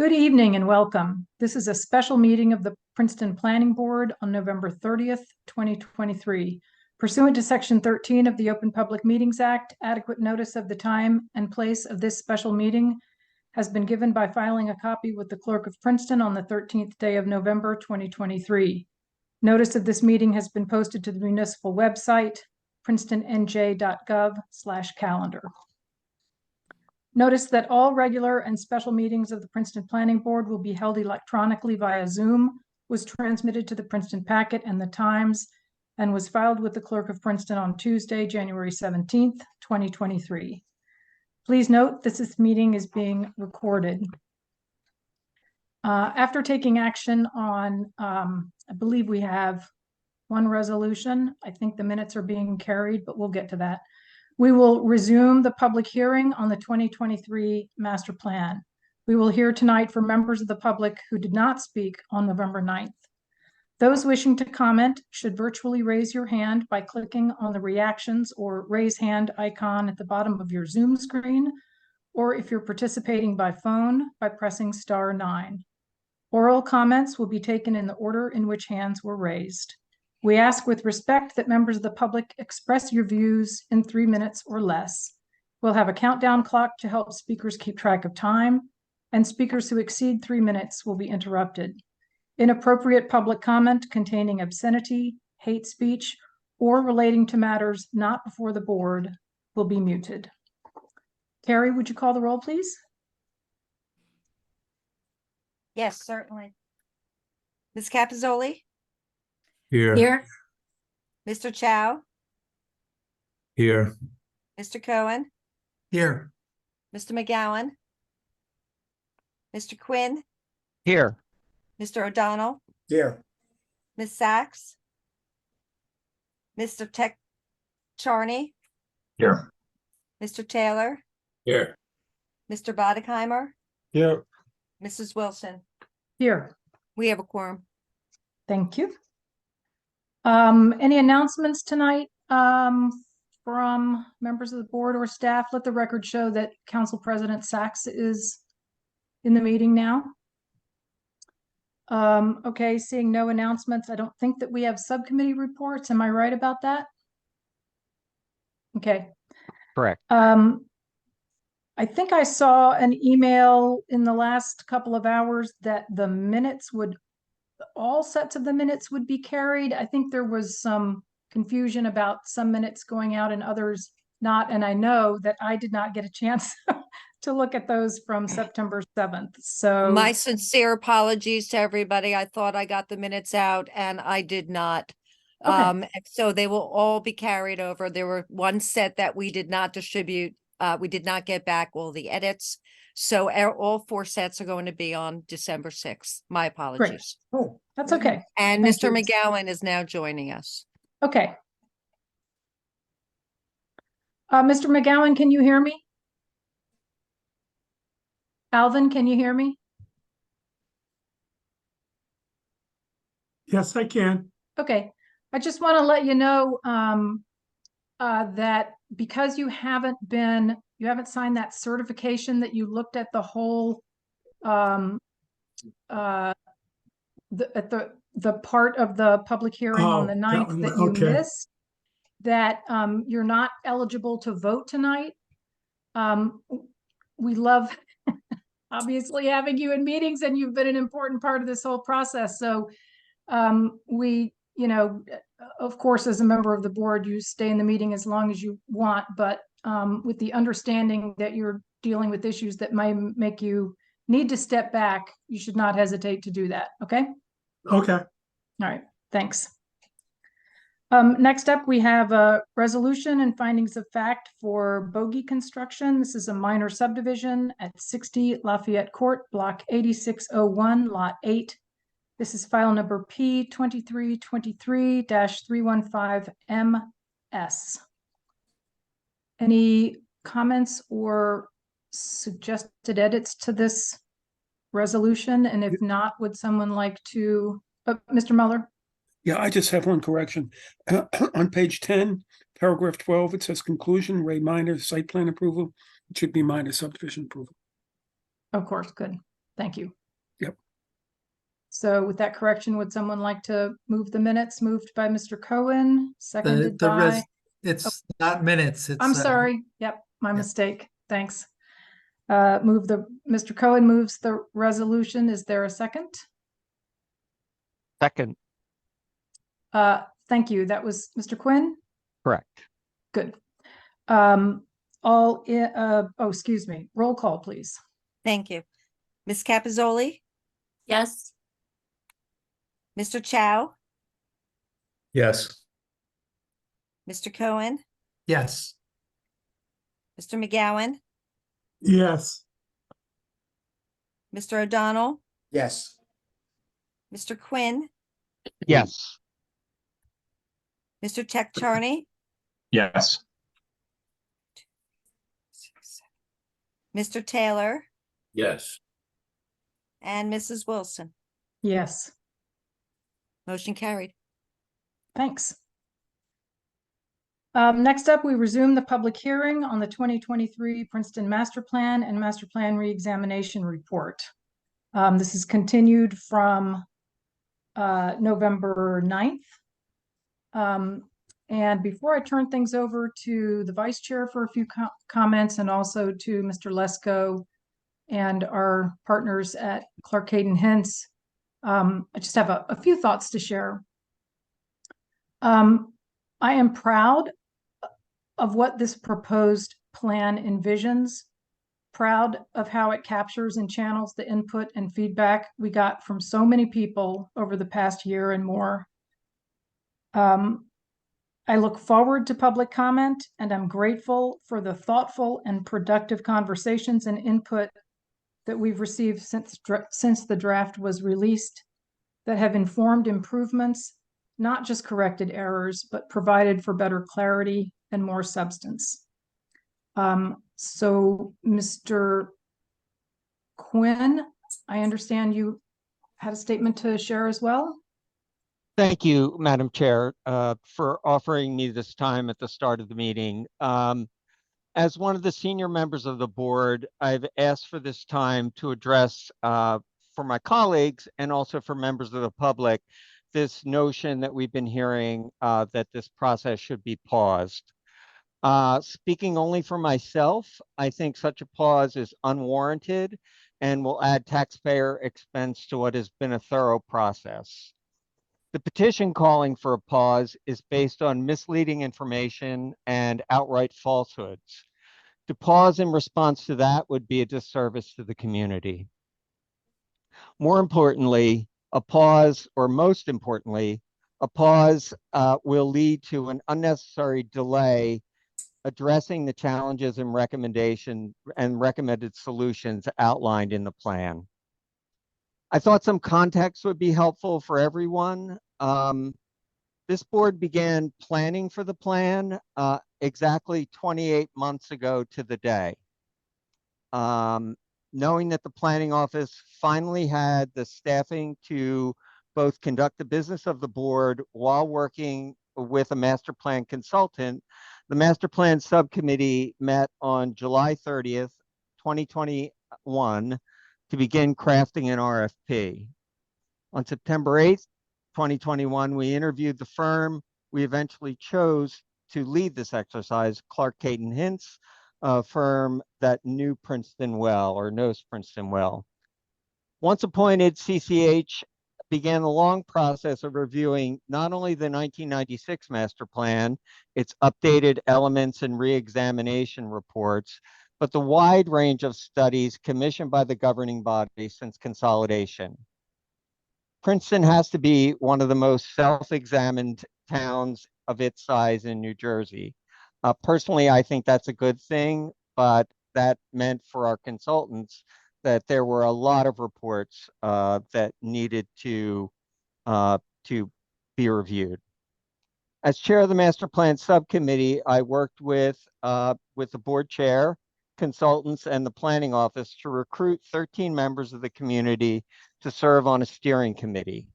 Good evening and welcome. This is a special meeting of the Princeton Planning Board on November 30th, 2023. Pursuant to Section 13 of the Open Public Meetings Act, adequate notice of the time and place of this special meeting has been given by filing a copy with the Clerk of Princeton on the 13th day of November, 2023. Notice of this meeting has been posted to the municipal website, princetonnj.gov/calendar. Notice that all regular and special meetings of the Princeton Planning Board will be held electronically via Zoom, was transmitted to the Princeton Packet and the Times, and was filed with the Clerk of Princeton on Tuesday, January 17th, 2023. Please note this meeting is being recorded. After taking action on, I believe we have one resolution. I think the minutes are being carried, but we'll get to that. We will resume the public hearing on the 2023 master plan. We will hear tonight from members of the public who did not speak on November 9th. Those wishing to comment should virtually raise your hand by clicking on the reactions or raise hand icon at the bottom of your Zoom screen, or if you're participating by phone, by pressing *9. Oral comments will be taken in the order in which hands were raised. We ask with respect that members of the public express your views in 3 minutes or less. We'll have a countdown clock to help speakers keep track of time, and speakers who exceed 3 minutes will be interrupted. Inappropriate public comment containing obscenity, hate speech, or relating to matters not before the board will be muted. Carrie, would you call the roll, please? Yes, certainly. Ms. Capizzoli? Here. Mr. Chow? Here. Mr. Cohen? Here. Mr. McGowan? Mr. Quinn? Here. Mr. O'Donnell? Here. Ms. Sachs? Mr. Tech Charney? Here. Mr. Taylor? Here. Mr. Boddigheimer? Here. Mrs. Wilson? Here. We have a quorum. Thank you. Any announcements tonight from members of the board or staff? Let the record show that Council President Sachs is in the meeting now. Okay, seeing no announcements, I don't think that we have subcommittee reports. Am I right about that? Okay. Correct. I think I saw an email in the last couple of hours that the minutes would, all sets of the minutes would be carried. I think there was some confusion about some minutes going out and others not. And I know that I did not get a chance to look at those from September 7th. So My sincere apologies to everybody. I thought I got the minutes out and I did not. Okay. So they will all be carried over. There were one set that we did not distribute. We did not get back all the edits. So all 4 sets are going to be on December 6th. My apologies. Oh, that's okay. And Thank Mr. you. McGowan is now joining us. Okay. Mr. McGowan, can you hear me? Alvin, can you hear me? Yes, I can. Okay. I just want to let you know that because you haven't signed that certification that you looked at the whole the part of the public hearing on the 9th that you missed, that you're not eligible to vote tonight. We love obviously having you in meetings, and you've been an important part of this whole process. So we, you know, of course, as a member of the board, you stay in the meeting as long as you want, but with the understanding that you're dealing with issues that might make you need to step back, you should not hesitate to do that. Okay? Okay. All right. Thanks. Next up, we have a resolution and findings of fact for Bogey Construction. This is a minor subdivision at 60 Lafayette Court, block 8601, lot 8. This is file number P2323-315MS. Any comments or suggested edits to this resolution? And if not, would someone like to, Mr. Muller? Yeah, I just have one correction. On page 10, paragraph 12, it says conclusion, Ray minor site plan approval. It should be minor subdivision approval. Of course, good. Thank you. Yep. So with that correction, would someone like to move the minutes? Moved by Mr. Cohen, seconded by, It's not minutes. I'm It's sorry. Yep, my yeah. mistake. Thanks. Mr. Cohen moves the resolution. Is there a second? Second, Thank you. That was Mr. Quinn? correct. Good. Excuse me. Roll call, please. Thank you. Ms. Capizoli, Yes. Mr. Chow, Yes. Mr. Cohen, Yes. Mr. McGowan, Yes. Mr. O'Donnell, Yes. Mr. Quinn, Yes, Mr. Tech Charney, Yes. Mr. Taylor, Yes. and Mrs. Wilson. Yes, Motion carried. thanks. Next up, we resume the public hearing on the 2023 Princeton Master Plan and Master Plan Reexamination Report. This is continued from November 9th. And before I turn things over to the Vice Chair for a few comments and also to Mr. Lesko and our partners at Clark Hayden Hints, I just have a few thoughts to share. I am proud of what this proposed plan envisions, proud of how it captures and channels the input and feedback we got from so many people over the past year and more. I look forward to public comment, and I'm grateful for the thoughtful and productive conversations and input that we've received since the draft was released that have informed improvements, not just corrected errors, but provided for better clarity and more substance. So Mr. Quinn, I understand you had a statement to share as well? thank you, Madam Chair, for offering me this time at the start of the meeting. As one of the senior members of the board, I've asked for this time to address for my colleagues and also for members of the public this notion that we've been hearing that this process should be paused. Speaking only for myself, I think such a pause is unwarranted and will add taxpayer expense to what has been a thorough process. The petition calling for a pause is based on misleading information and outright falsehoods. To pause in response to that would be a disservice to the community. More importantly, a pause, or most importantly, a pause will lead to an unnecessary delay addressing the challenges and recommended solutions outlined in the plan. I thought some context would be helpful for everyone. This board began planning for the plan exactly 28 months ago to the day. Knowing that the planning office finally had the staffing to both conduct the business of the board while working with a master plan consultant, the master plan subcommittee met on July 30th, 2021 to begin crafting an RFP. On September 8th, 2021, we interviewed the firm we eventually chose to lead this exercise, Clark Hayden Hints, a firm that knew Princeton well, or knows Princeton well. Once appointed, CCH began the long process of reviewing not only the 1996 master plan, its updated elements and re-examination reports, but the wide range of studies commissioned by the governing body since consolidation. Princeton has to be one of the most self-examined towns of its size in New Jersey. Personally, I think that's a good thing, but that meant for our consultants that there were a lot of reports that needed to be reviewed. As chair of the master plan subcommittee, I worked with the board chair, consultants, and the planning office to recruit 13 members of the community to serve on a steering committee.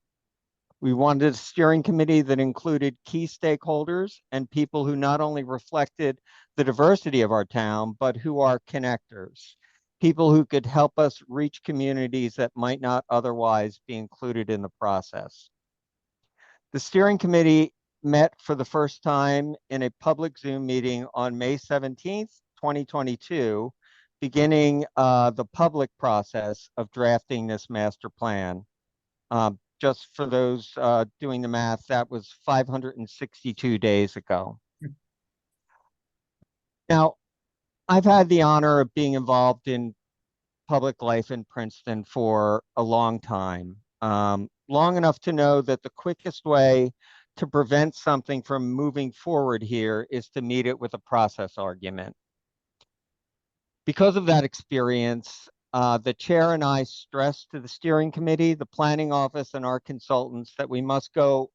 We wanted a steering committee that included key stakeholders and people who not only reflected the diversity of our town, but who are connectors. people who could help us reach communities that might not otherwise be included in the process. The steering committee met for the first time in a public Zoom meeting on May 17th, 2022, beginning the public process of drafting this master plan. Just for those doing the math, that was 562 days ago. Now, I've had the honor of being involved in public life in Princeton for a long time, long enough to know that the quickest way to prevent something from moving forward here is to meet it with a process argument. Because of that experience, the chair and I stressed to the steering committee, the planning office, and our consultants that we must go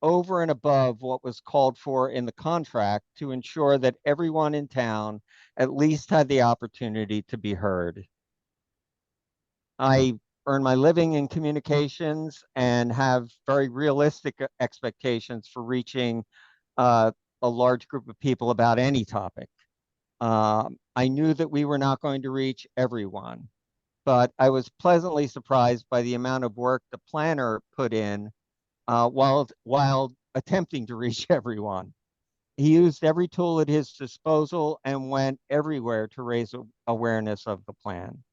over and above what was called for in the contract to ensure that everyone in town at least had the opportunity to be heard. I earn my living in communications and have very realistic expectations for reaching a large group of people about any topic. I knew that we were not going to reach everyone, but I was pleasantly surprised by the amount of work the planner put in while attempting to reach everyone. He used every tool at his disposal and went everywhere to raise awareness of the plan.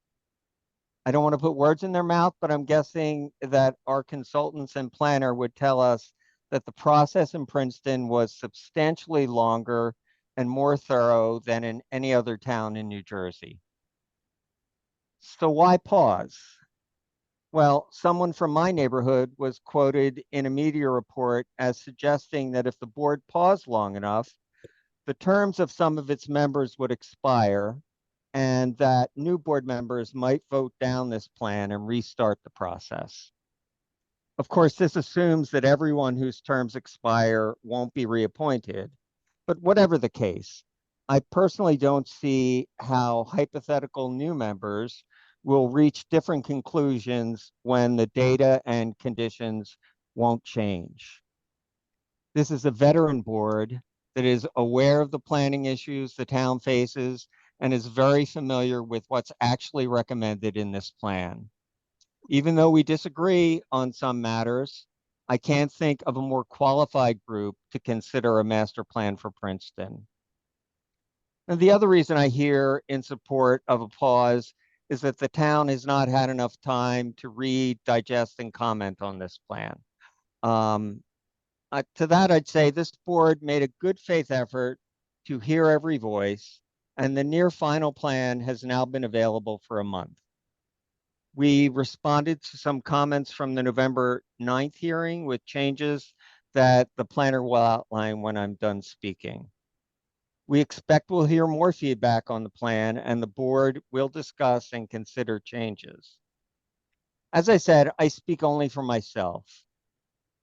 I don't want to put words in their mouth, but I'm guessing that our consultants and planner would tell us that the process in Princeton was substantially longer and more thorough than in any other town in New Jersey. So why pause? Well, someone from my neighborhood was quoted in a media report as suggesting that if the board paused long enough, the terms of some of its members would expire and that new board members might vote down this plan and restart the process. Of course, this assumes that everyone whose terms expire won't be reappointed. But whatever the case, I personally don't see how hypothetical new members will reach different conclusions when the data and conditions won't change. This is a veteran board that is aware of the planning issues the town faces and is very familiar with what's actually recommended in this plan. Even though we disagree on some matters, I can't think of a more qualified group to consider a master plan for Princeton. And the other reason I hear in support of a pause is that the town has not had enough time to read, digest, and comment on this plan. To that, I'd say this board made a good faith effort to hear every voice, and the near final plan has now been available for a month. We responded to some comments from the November 9th hearing with changes that the planner will outline when I'm done speaking. We expect we'll hear more feedback on the plan and the board will discuss and consider changes. As I said, I speak only for myself,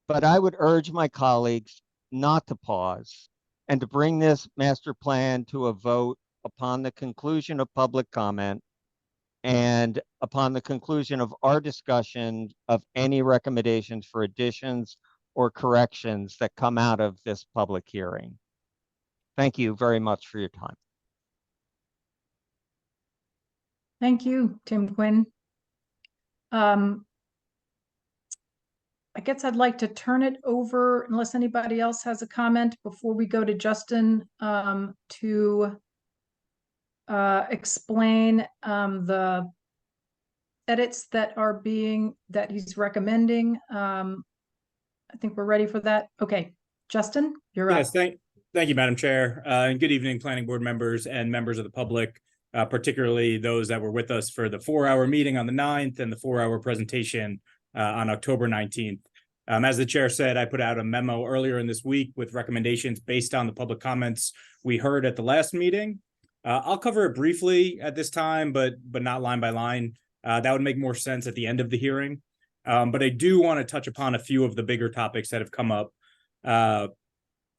but I would urge my colleagues not to pause and to bring this master plan to a vote upon the conclusion of public comment and upon the conclusion of our discussion of any recommendations for additions or corrections that come out of this public hearing. Thank you very much for your time. Thank you, Tim Quinn. I guess I'd like to turn it over, unless anybody else has a comment, before we go to Justin to explain the edits that he's recommending. I think we're ready for that. Okay, Justin, you're up. Yes, thank you, Madam Chair, and good evening, planning board members and members of the public, particularly those that were with us for the 4-hour meeting on the 9th and the 4-hour presentation on October 19th. As the chair said, I put out a memo earlier in this week with recommendations based on the public comments we heard at the last meeting. I'll cover it briefly at this time, but not line by line. That would make more sense at the end of the hearing. But I do want to touch upon a few of the bigger topics that have come up.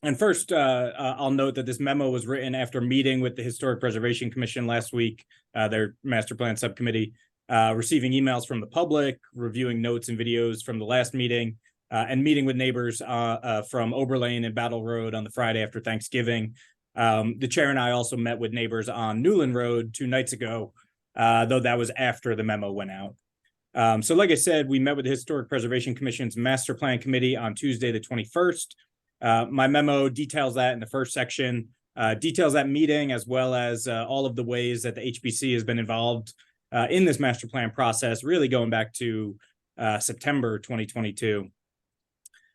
And first, I'll note that this memo was written after meeting with the Historic Preservation Commission last week, their master plan subcommittee, receiving emails from the public, reviewing notes and videos from the last meeting, and meeting with neighbors from Oberlane and Battle Road on the Friday after Thanksgiving. The chair and I also met with neighbors on Newland Road 2 nights ago though that was after the memo went out. So like I said, we met with the Historic Preservation Commission's Master Plan Committee on Tuesday, the 21st. My memo details that in the first section, details that meeting, as well as all of the ways that the HPC has been involved in this master plan process, really going back to September 2022.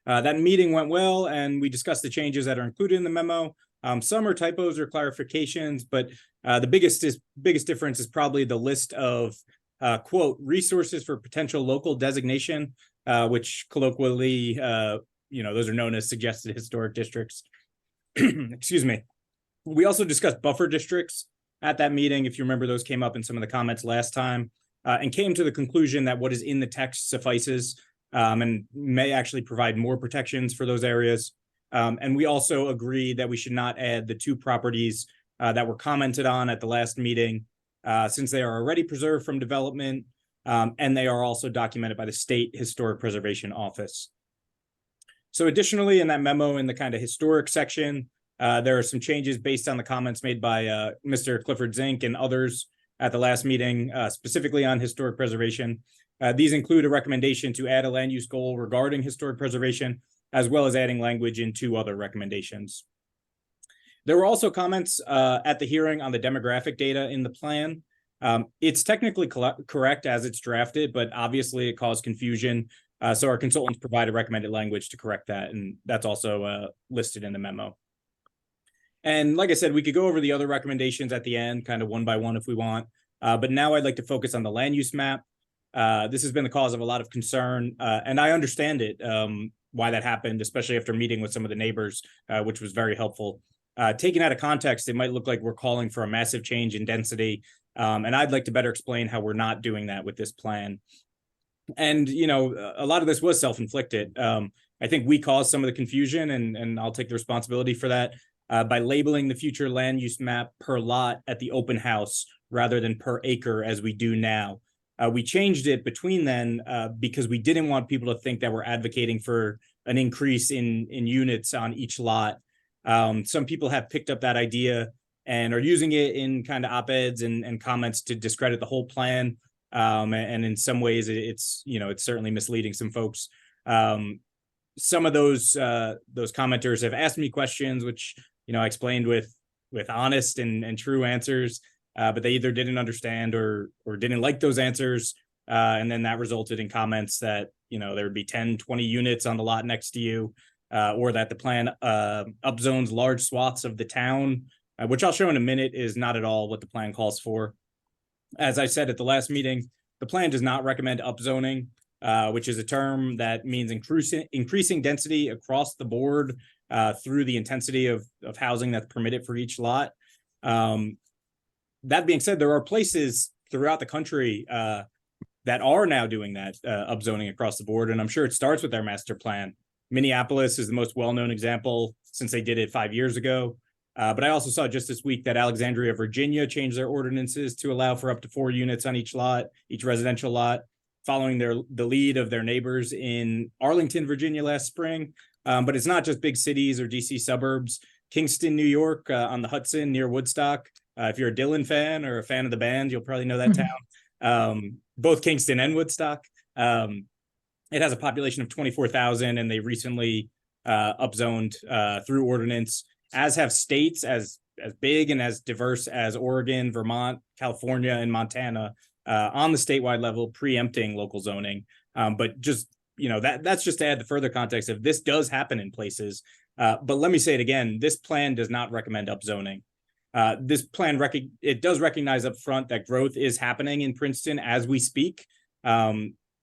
That meeting went well, and we discussed the changes that are included in the memo. Some are typos or clarifications, but the biggest difference is probably the list of quote, resources for potential local designation, which colloquially, those are known as suggested historic districts. Excuse me. We also discussed buffer districts at that meeting. If you remember, those came up in some of the comments last time, and came to the conclusion that what is in the text suffices and may actually provide more protections for those areas. And we also agree that we should not add the 2 properties that were commented on at the last meeting, since they are already preserved from development, and they are also documented by the State Historic Preservation Office. So additionally, in that memo, in the kind of historic section, there are some changes based on the comments made by Mr. Clifford Zink and others at the last meeting, specifically on historic preservation. These include a recommendation to add a land use goal regarding historic preservation, as well as adding language in 2 other recommendations. There were also comments at the hearing on the demographic data in the plan. It's technically correct as it's drafted, but obviously it caused confusion. So our consultants provided recommended language to correct that, and that's also listed in the memo. And like I said, we could go over the other recommendations at the end, kind of one by one if we want. But now I'd like to focus on the land use map. This has been the cause of a lot of concern, and I understand it, why that happened, especially after meeting with some of the neighbors, which was very helpful. Taken out of context, it might look like we're calling for a massive change in density. And I'd like to better explain how we're not doing that with this plan. And, a lot of this was self-inflicted. I think we caused some of the confusion, and I'll take the responsibility for that, by labeling the future land use map per lot at the open house rather than per acre as we do now. We changed it between then because we didn't want people to think that we're advocating for an increase in units on each lot. Some people have picked up that idea and are using it in kind of op-eds and comments to discredit the whole plan. And in some ways, it's certainly misleading some folks. Some of those commenters have asked me questions, which I explained with honest and true answers, but they either didn't understand or didn't like those answers, and then that resulted in comments that there would be 10, 20 units on the lot next to you. Or that the plan upzones large swaths of the town, which I'll show in a minute is not at all what the plan calls for. As I said at the last meeting, the plan does not recommend upzoning, which is a term that means increasing density across the board through the intensity of housing that's permitted for each lot. That being said, there are places throughout the country that are now doing that, upzoning across the board, and I'm sure it starts with their master plan. Minneapolis is the most well-known example since they did it 5 years ago. But I also saw just this week that Alexandria, Virginia changed their ordinances to allow for up to 4 units on each lot, each residential lot, following the lead of their neighbors in Arlington, Virginia last spring. But it's not just big cities or DC suburbs. Kingston, New York, on the Hudson near Woodstock. If you're a Dylan fan or a fan of the band, you'll probably know that town. Both Kingston and Woodstock. It has a population of 24,000, and they recently upzoned through ordinance, as have states as big and as diverse as Oregon, Vermont, California, and Montana on the statewide level, preempting local zoning. But just, that's just to add the further context of this does happen in places. But let me say it again, this plan does not recommend upzoning. This plan, it does recognize up front that growth is happening in Princeton as we speak.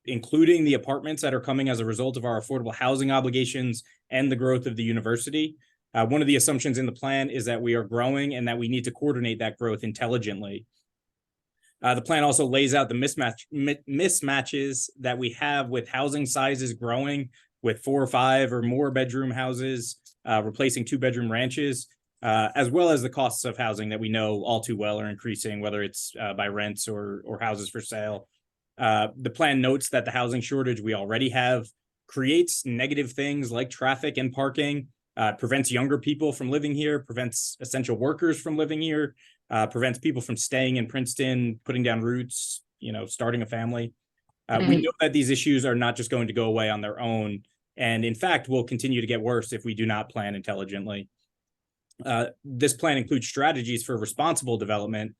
Including the apartments that are coming as a result of our affordable housing obligations and the growth of the university. One of the assumptions in the plan is that we are growing and that we need to coordinate that growth intelligently. The plan also lays out the mismatches that we have with housing sizes growing with 4 or 5 or more bedroom houses, replacing 2-bedroom ranches, as well as the costs of housing that we know all too well are increasing, whether it's by rents or houses for sale. The plan notes that the housing shortage we already have creates negative things like traffic and parking, prevents younger people from living here, prevents essential workers from living here, prevents people from staying in Princeton, putting down roots, starting a family. We know that these issues are not just going to go away on their own, and in fact, will continue to get worse if we do not plan intelligently. This plan includes strategies for responsible development,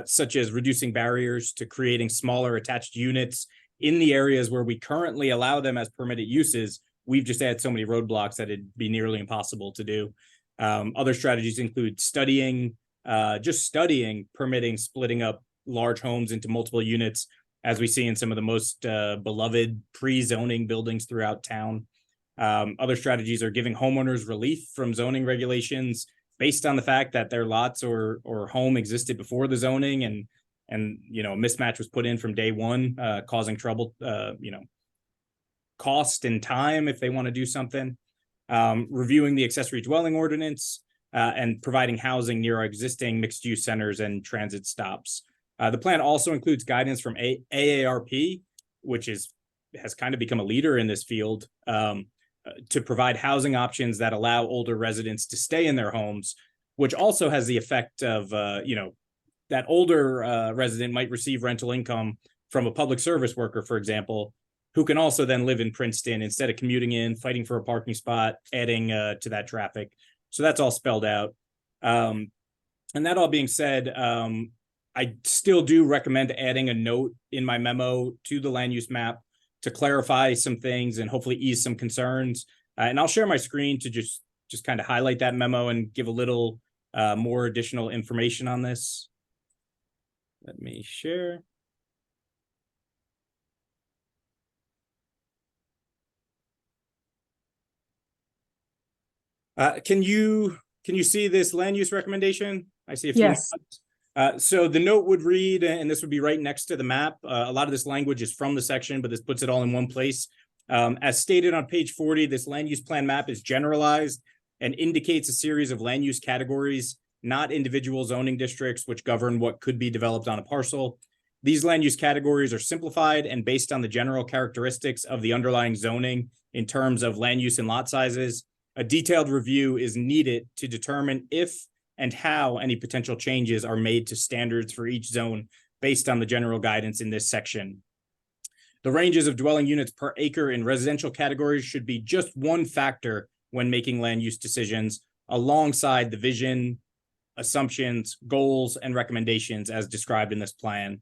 such as reducing barriers to creating smaller attached units in the areas where we currently allow them as permitted uses. We've just had so many roadblocks that it'd be nearly impossible to do. Other strategies include studying permitting splitting up large homes into multiple units, as we see in some of the most beloved pre-zoning buildings throughout town. Other strategies are giving homeowners relief from zoning regulations based on the fact that their lots or home existed before the zoning, and a mismatch was put in from day one, causing trouble, cost and time if they want to do something. Reviewing the accessory dwelling ordinance, and providing housing near our existing mixed-use centers and transit stops. The plan also includes guidance from AARP, which has kind of become a leader in this field, to provide housing options that allow older residents to stay in their homes, which also has the effect of, that older resident might receive rental income from a public service worker, for example, who can also then live in Princeton instead of commuting in, fighting for a parking spot, adding to that traffic. So that's all spelled out. And that all being said, I still do recommend adding a note in my memo to the land use map to clarify some things and hopefully ease some concerns. And I'll share my screen to just kind of highlight that memo and give a little more additional information on this. Let me share. Can you see this land use recommendation? I see a few. Yes. So the note would read, and this would be right next to the map. A lot of this language is from the section, but this puts it all in one place. As stated on page 40, this land use plan map is generalized and indicates a series of land use categories, not individual zoning districts, which govern what could be developed on a parcel. These land use categories are simplified and based on the general characteristics of the underlying zoning in terms of land use and lot sizes. A detailed review is needed to determine if and how any potential changes are made to standards for each zone based on the general guidance in this section. The ranges of dwelling units per acre in residential categories should be just one factor when making land use decisions, alongside the vision, assumptions, goals, and recommendations as described in this plan.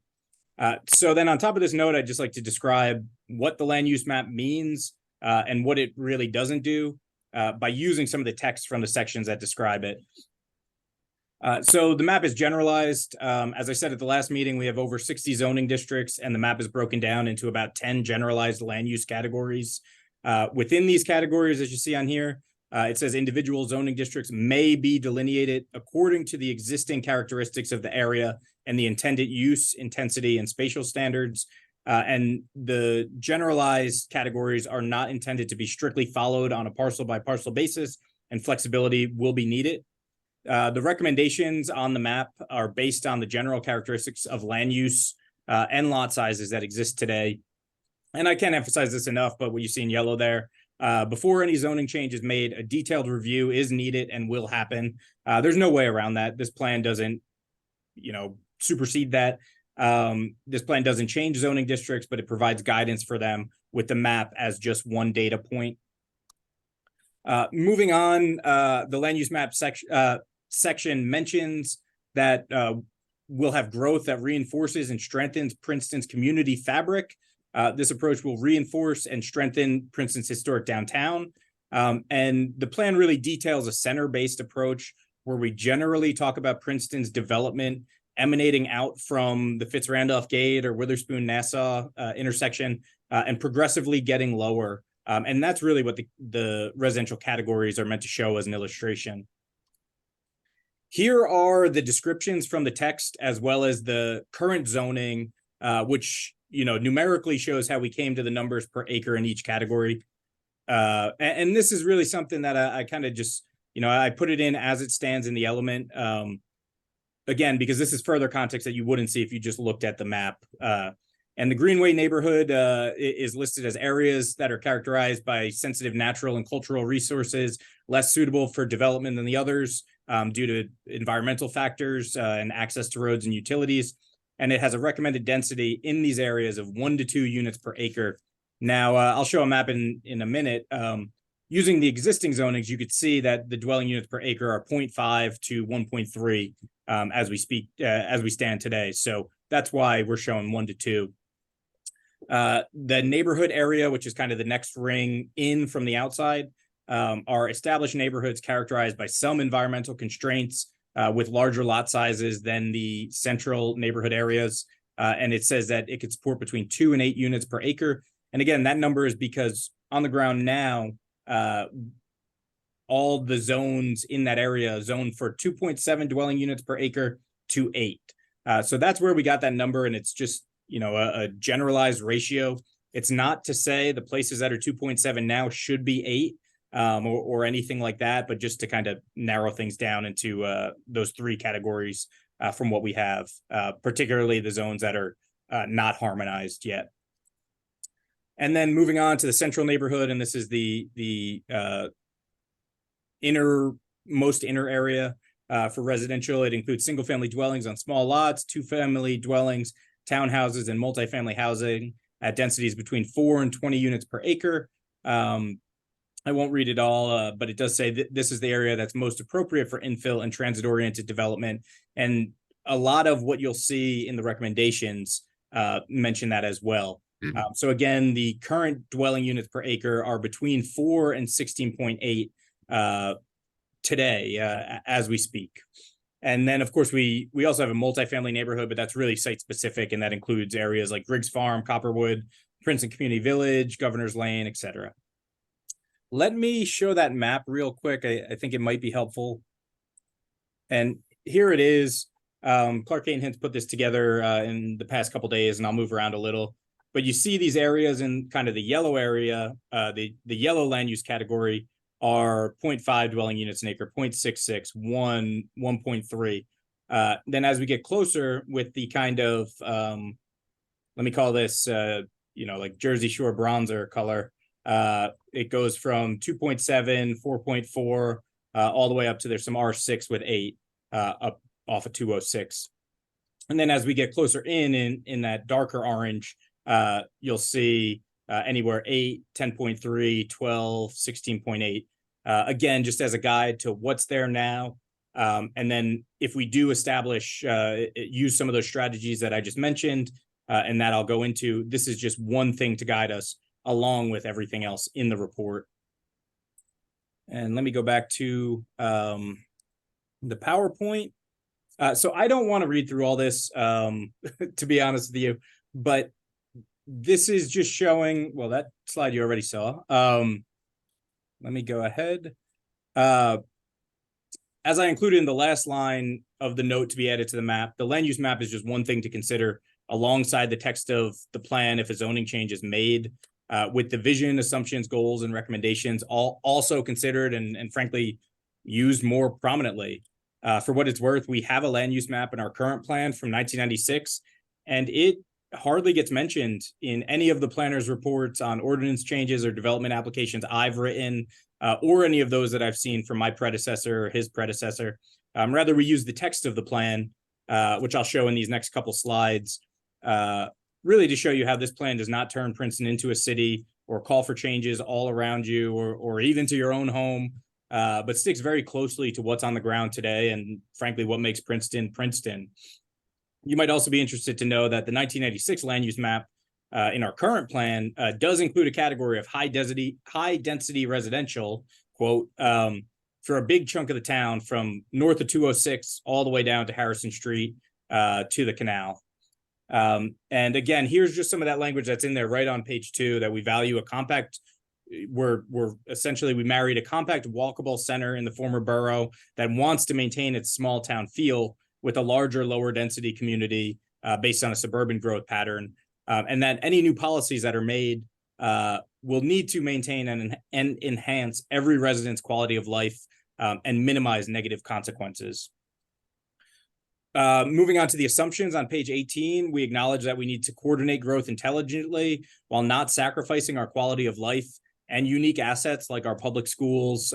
So then on top of this note, I'd just like to describe what the land use map means and what it really doesn't do by using some of the text from the sections that describe it. So the map is generalized. As I said at the last meeting, we have over 60 zoning districts, and the map is broken down into about 10 generalized land use categories. Within these categories, as you see on here, it says individual zoning districts may be delineated according to the existing characteristics of the area and the intended use, intensity, and spatial standards. And the generalized categories are not intended to be strictly followed on a parcel by parcel basis, and flexibility will be needed. The recommendations on the map are based on the general characteristics of land use and lot sizes that exist today. And I can't emphasize this enough, but what you see in yellow there, before any zoning change is made, a detailed review is needed and will happen. There's no way around that. This plan doesn't, supersede that. This plan doesn't change zoning districts, but it provides guidance for them with the map as just one data point. Moving on, the land use map section mentions that we'll have growth that reinforces and strengthens Princeton's community fabric. This approach will reinforce and strengthen Princeton's historic downtown. And the plan really details a center-based approach where we generally talk about Princeton's development emanating out from the Fitz-Randolph Gate or Witherspoon-Nassau intersection and progressively getting lower. And that's really what the residential categories are meant to show as an illustration. Here are the descriptions from the text as well as the current zoning, which numerically shows how we came to the numbers per acre in each category. And this is really something that I kind of just, I put it in as it stands in the element. Again, because this is further context that you wouldn't see if you just looked at the map. And the Greenway neighborhood is listed as areas that are characterized by sensitive natural and cultural resources, less suitable for development than the others. due to environmental factors and access to roads and utilities. And it has a recommended density in these areas of 1 to 2 units per acre. Now, I'll show a map in a minute. Using the existing zonings, you could see that the dwelling units per acre are 0.5 to 1.3 as we stand today. So that's why we're showing 1 to 2. The neighborhood area, which is kind of the next ring in from the outside, are established neighborhoods characterized by some environmental constraints with larger lot sizes than the central neighborhood areas. And it says that it could support between 2 and 8 units per acre. And again, that number is because on the ground now, all the zones in that area zone for 2.7 dwelling units per acre to 8. So that's where we got that number. And it's just, a generalized ratio. It's not to say the places that are 2.7 now should be 8 or anything like that, but just to kind of narrow things down into those 3 categories from what we have, particularly the zones that are not harmonized yet. And then moving on to the central neighborhood, and this is the inner area for residential. It includes single-family dwellings on small lots, 2-family dwellings, townhouses, and multifamily housing at densities between 4 and 20 units per acre. I won't read it all, but it does say that this is the area that's most appropriate for infill and transit-oriented development. And a lot of what you'll see in the recommendations mention that as well. So again, the current dwelling units per acre are between 4 and 16.8 today as we speak. And then, of course, we also have a multifamily neighborhood, but that's really site-specific, and that includes areas like Griggs Farm, Copperwood, Princeton Community Village, Governor's Lane, etc. Let me show that map real quick. I think it might be helpful. And here it is. Clark Cainhintz put this together in the past couple days, and I'll move around a little. But you see these areas in kind of the yellow area, the yellow land use category are 0.5 dwelling units an acre, 0.66, 1, 1.3. Then as we get closer with the kind of, let me call this, like Jersey Shore bronzer color, it goes from 2.7, 4.4, all the way up to there's some R6 with 8 up off of 206. And then as we get closer in that darker orange, you'll see anywhere 8, 10.3, 12, 16.8. Again, just as a guide to what's there now. And then if we do establish, use some of those strategies that I just mentioned, and that I'll go into, this is just one thing to guide us along with everything else in the report. And let me go back to the PowerPoint. So I don't want to read through all this, to be honest with you, but this is just showing, well, that slide you already saw. Let me go ahead. As I included in the last line of the note to be added to the map, the land use map is just one thing to consider alongside the text of the plan if a zoning change is made, with the vision, assumptions, goals, and recommendations all also considered and frankly used more prominently. For what it's worth, we have a land use map in our current plan from 1996, and it hardly gets mentioned in any of the planner's reports on ordinance changes or development applications I've written, or any of those that I've seen from my predecessor or his predecessor. Rather, we use the text of the plan, which I'll show in these next couple slides, really to show you how this plan does not turn Princeton into a city or call for changes all around you or even to your own home, but sticks very closely to what's on the ground today and frankly, what makes Princeton, Princeton. You might also be interested to know that the 1996 land use map in our current plan does include a category of high density residential, quote, for a big chunk of the town from north of 206 all the way down to Harrison Street to the canal. And again, here's just some of that language that's in there right on page 2, that we value a compact. We're essentially, we married a compact walkable center in the former borough that wants to maintain its small town feel with a larger, lower density community based on a suburban growth pattern. And that any new policies that are made will need to maintain and enhance every resident's quality of life and minimize negative consequences. Moving on to the assumptions on page 18, we acknowledge that we need to coordinate growth intelligently while not sacrificing our quality of life and unique assets like our public schools,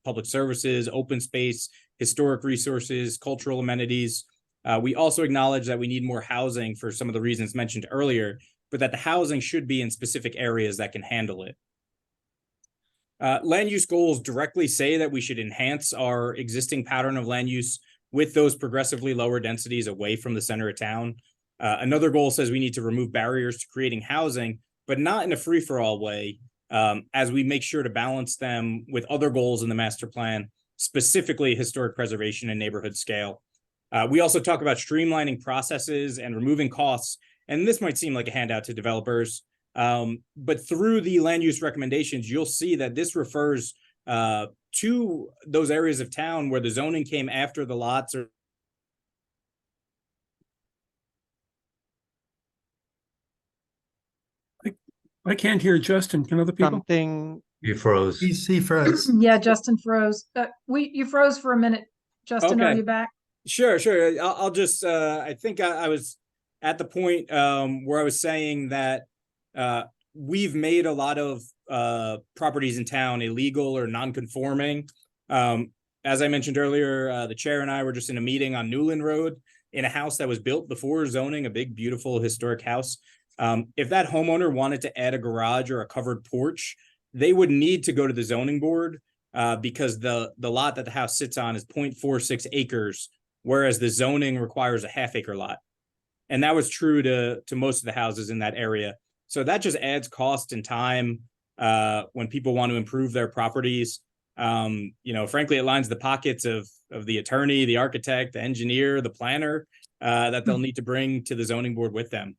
public services, open space, historic resources, cultural amenities. We also acknowledge that we need more housing for some of the reasons mentioned earlier, but that the housing should be in specific areas that can handle it. Land use goals directly say that we should enhance our existing pattern of land use with those progressively lower densities away from the center of town. Another goal says we need to remove barriers to creating housing, but not in a free-for-all way, as we make sure to balance them with other goals in the master plan, specifically historic preservation and neighborhood scale. We also talk about streamlining processes and removing costs, and this might seem like a handout to developers, but through the land use recommendations, you'll see that this refers to those areas of town where the zoning came after the lots or I can't hear Justin. Can other people? Something, You froze. He froze. Yeah, Justin froze. You froze for a minute. Justin, are Okay. you back? Sure. I'll just, I think I was at the point where I was saying that we've made a lot of properties in town illegal or non-conforming. As I mentioned earlier, the chair and I were just in a meeting on Newland Road in a house that was built before zoning, a big, beautiful historic house. If that homeowner wanted to add a garage or a covered porch, they would need to go to the zoning board because the lot that the house sits on is 0.46 acres, whereas the zoning requires a half-acre lot. And that was true to most of the houses in that area. So that just adds cost and time when people want to improve their properties. Frankly, it lines the pockets of the attorney, the architect, the engineer, the planner that they'll need to bring to the zoning board with them.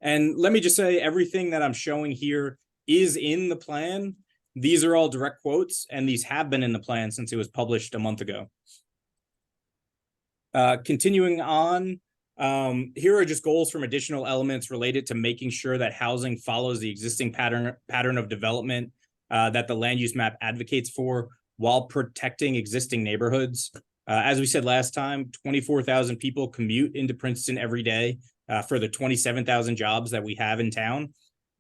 And let me just say, everything that I'm showing here is in the plan. These are all direct quotes, and these have been in the plan since it was published a month ago. Continuing on, here are just goals from additional elements related to making sure that housing follows the existing pattern of development that the land use map advocates for while protecting existing neighborhoods. As we said last time, 24,000 people commute into Princeton every day for the 27,000 jobs that we have in town.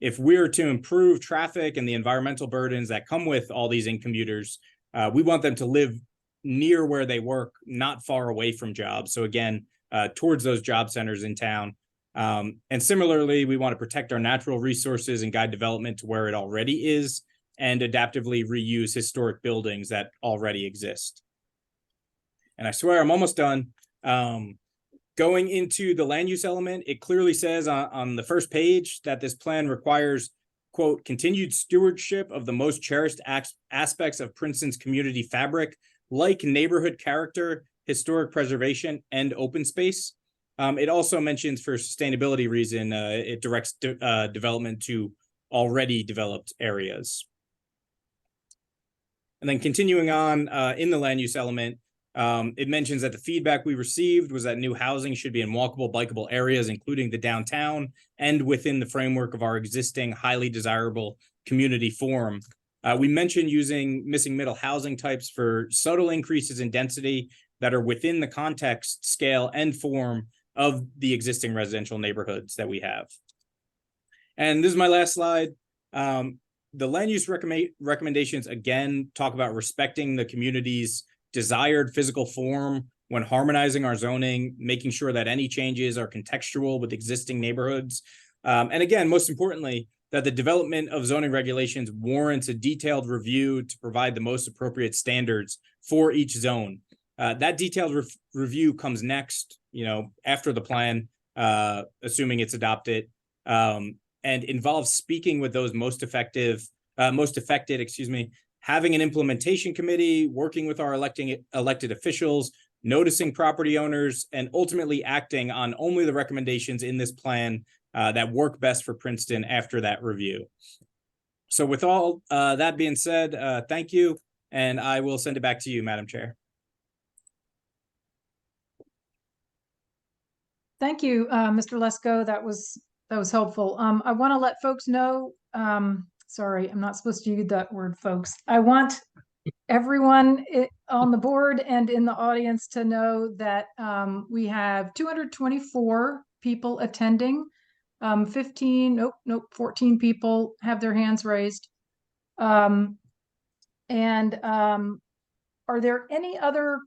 If we're to improve traffic and the environmental burdens that come with all these in-commuters, we want them to live near where they work, not far away from jobs. So again, towards those job centers in town. And similarly, we want to protect our natural resources and guide development to where it already is and adaptively reuse historic buildings that already exist. And I swear I'm almost done. Going into the land use element, it clearly says on the first page that this plan requires, quote, continued stewardship of the most cherished aspects of Princeton's community fabric, like neighborhood character, historic preservation, and open space. It also mentions for sustainability reason, it directs development to already developed areas. And then continuing on in the land use element, it mentions that the feedback we received was that new housing should be in walkable, bikeable areas, including the downtown and within the framework of our existing highly desirable community forum. We mentioned using missing middle housing types for subtle increases in density that are within the context, scale, and form of the existing residential neighborhoods that we have. And this is my last slide. The land use recommendations, again, talk about respecting the community's desired physical form when harmonizing our zoning, making sure that any changes are contextual with existing neighborhoods. And again, most importantly, that the development of zoning regulations warrants a detailed review to provide the most appropriate standards for each zone. That detailed review comes next, after the plan, assuming it's adopted, and involves speaking with those most affected, having an implementation committee, working with our elected officials, noticing property owners, and ultimately acting on only the recommendations in this plan that work best for Princeton after that review. So with all that being said, thank you, and I will send it back to you, Madam Chair. Thank you, Mr. Lesko. That was helpful. I want to let folks know, sorry, I'm not supposed to use that word, folks. I want everyone on the board and in the audience to know that we have 224 people attending. 14 people have their hands raised. are there any other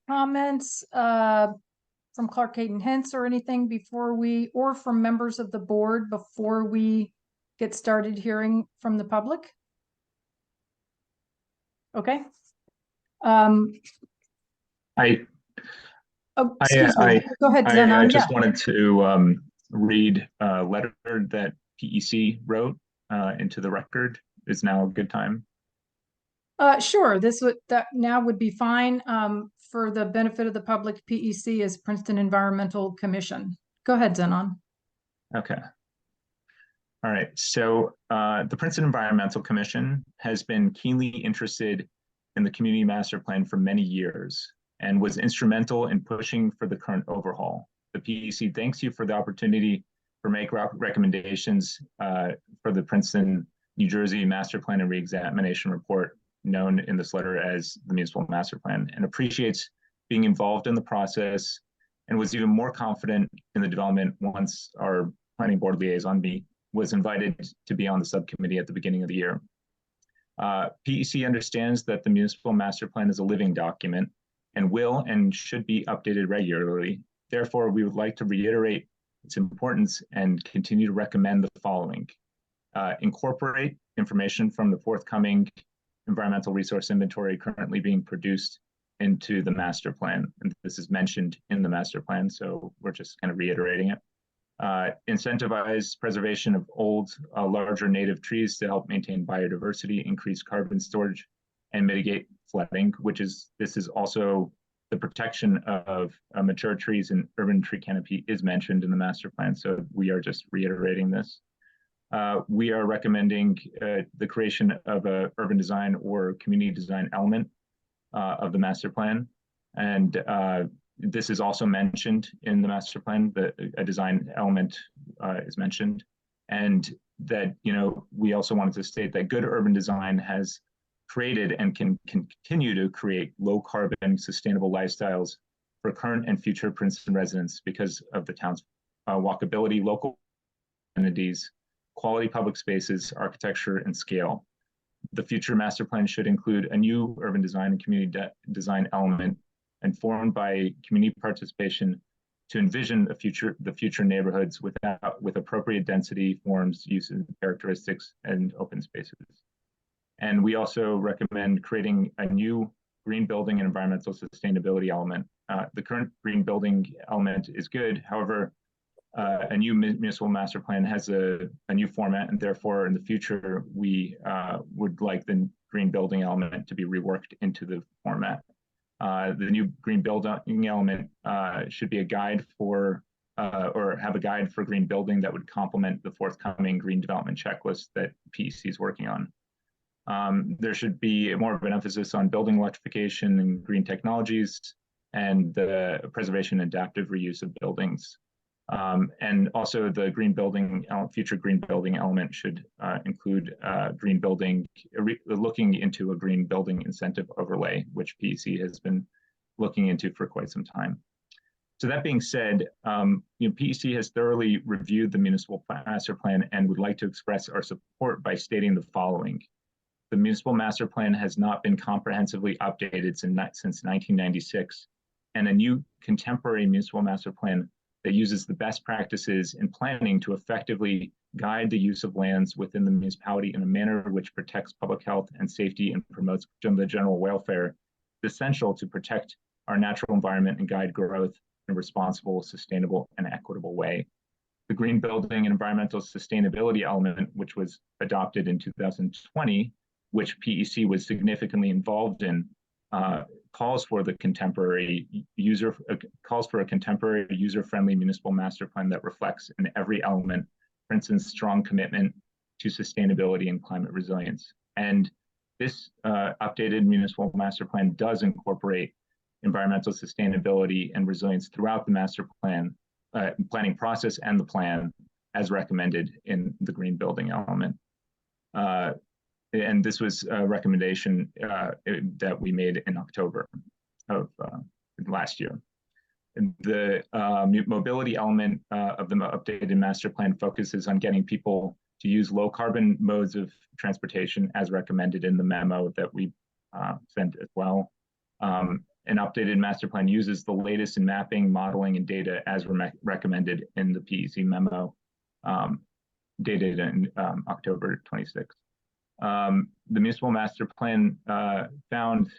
comments from Clark Hayden Hintz or anything before we, or from members of the board before we get started hearing from the public? Okay. I Excuse me. Go ahead, I Zenon. just Yeah. wanted to read a letter that PEC wrote into the record. Is now a good time? Sure. That now would be fine. For the benefit of the public, PEC is Princeton Environmental Commission. Go ahead, Zenon. Okay. All right. So the Princeton Environmental Commission has been keenly interested in the community master plan for many years and was instrumental in pushing for the current overhaul. The PEC thanks you for the opportunity for make recommendations for the Princeton, New Jersey Master Plan and Reexamination Report, known in this letter as the Municipal Master Plan, and appreciates being involved in the process and was even more confident in the development once our planning board liaison was invited to be on the subcommittee at the beginning of the year. PEC understands that the Municipal Master Plan is a living document and will and should be updated regularly. Therefore, we would like to reiterate its importance and continue to recommend the following. Incorporate information from the forthcoming environmental resource inventory currently being produced into the master plan. And this is mentioned in the master plan, so we're just kind of reiterating it. Incentivize preservation of old, larger native trees to help maintain biodiversity, increase carbon storage, and mitigate flooding, this is also the protection of mature trees and urban tree canopy is mentioned in the master plan. So we are just reiterating this. We are recommending the creation of a urban design or community design element of the master plan. And this is also mentioned in the master plan, that a design element is mentioned. And that, we also wanted to state that good urban design has created and can continue to create low carbon sustainable lifestyles for current and future Princeton residents because of the town's walkability, local amenities, quality public spaces, architecture, and scale. The future master plan should include a new urban design and community design element informed by community participation to envision the future neighborhoods with appropriate density, forms, uses, characteristics, and open spaces. And we also recommend creating a new green building and environmental sustainability element. The current green building element is good. However, a new municipal master plan has a new format, and therefore in the future, we would like the green building element to be reworked into the format. The new green building element should be a guide for, or have a guide for green building that would complement the forthcoming green development checklist that PEC is working on. There should be more of an emphasis on building electrification and green technologies and the preservation and adaptive reuse of buildings. And also the green building, future green building element should include green building, looking into a green building incentive overlay, which PEC has been looking into for quite some time. So that being said, PEC has thoroughly reviewed the municipal master plan and would like to express our support by stating the following. The municipal master plan has not been comprehensively updated since 1996, and a new contemporary municipal master plan that uses the best practices in planning to effectively guide the use of lands within the municipality in a manner which protects public health and safety and promotes the general welfare is essential to protect our natural environment and guide growth in a responsible, sustainable, and equitable way. The green building and environmental sustainability element, which was adopted in 2020, which PEC was significantly involved in, calls for a contemporary user-friendly municipal master plan that reflects in every element Princeton's strong commitment to sustainability and climate resilience. And this updated municipal master plan does incorporate environmental sustainability and resilience throughout the master plan, planning process and the plan as recommended in the green building element. And this was a recommendation that we made in October of last year. And the mobility element of the updated master plan focuses on getting people to use low carbon modes of transportation as recommended in the memo that we sent as well. An updated master plan uses the latest in mapping, modeling, and data as recommended in the PEC memo dated in October 26th. The municipal master plan found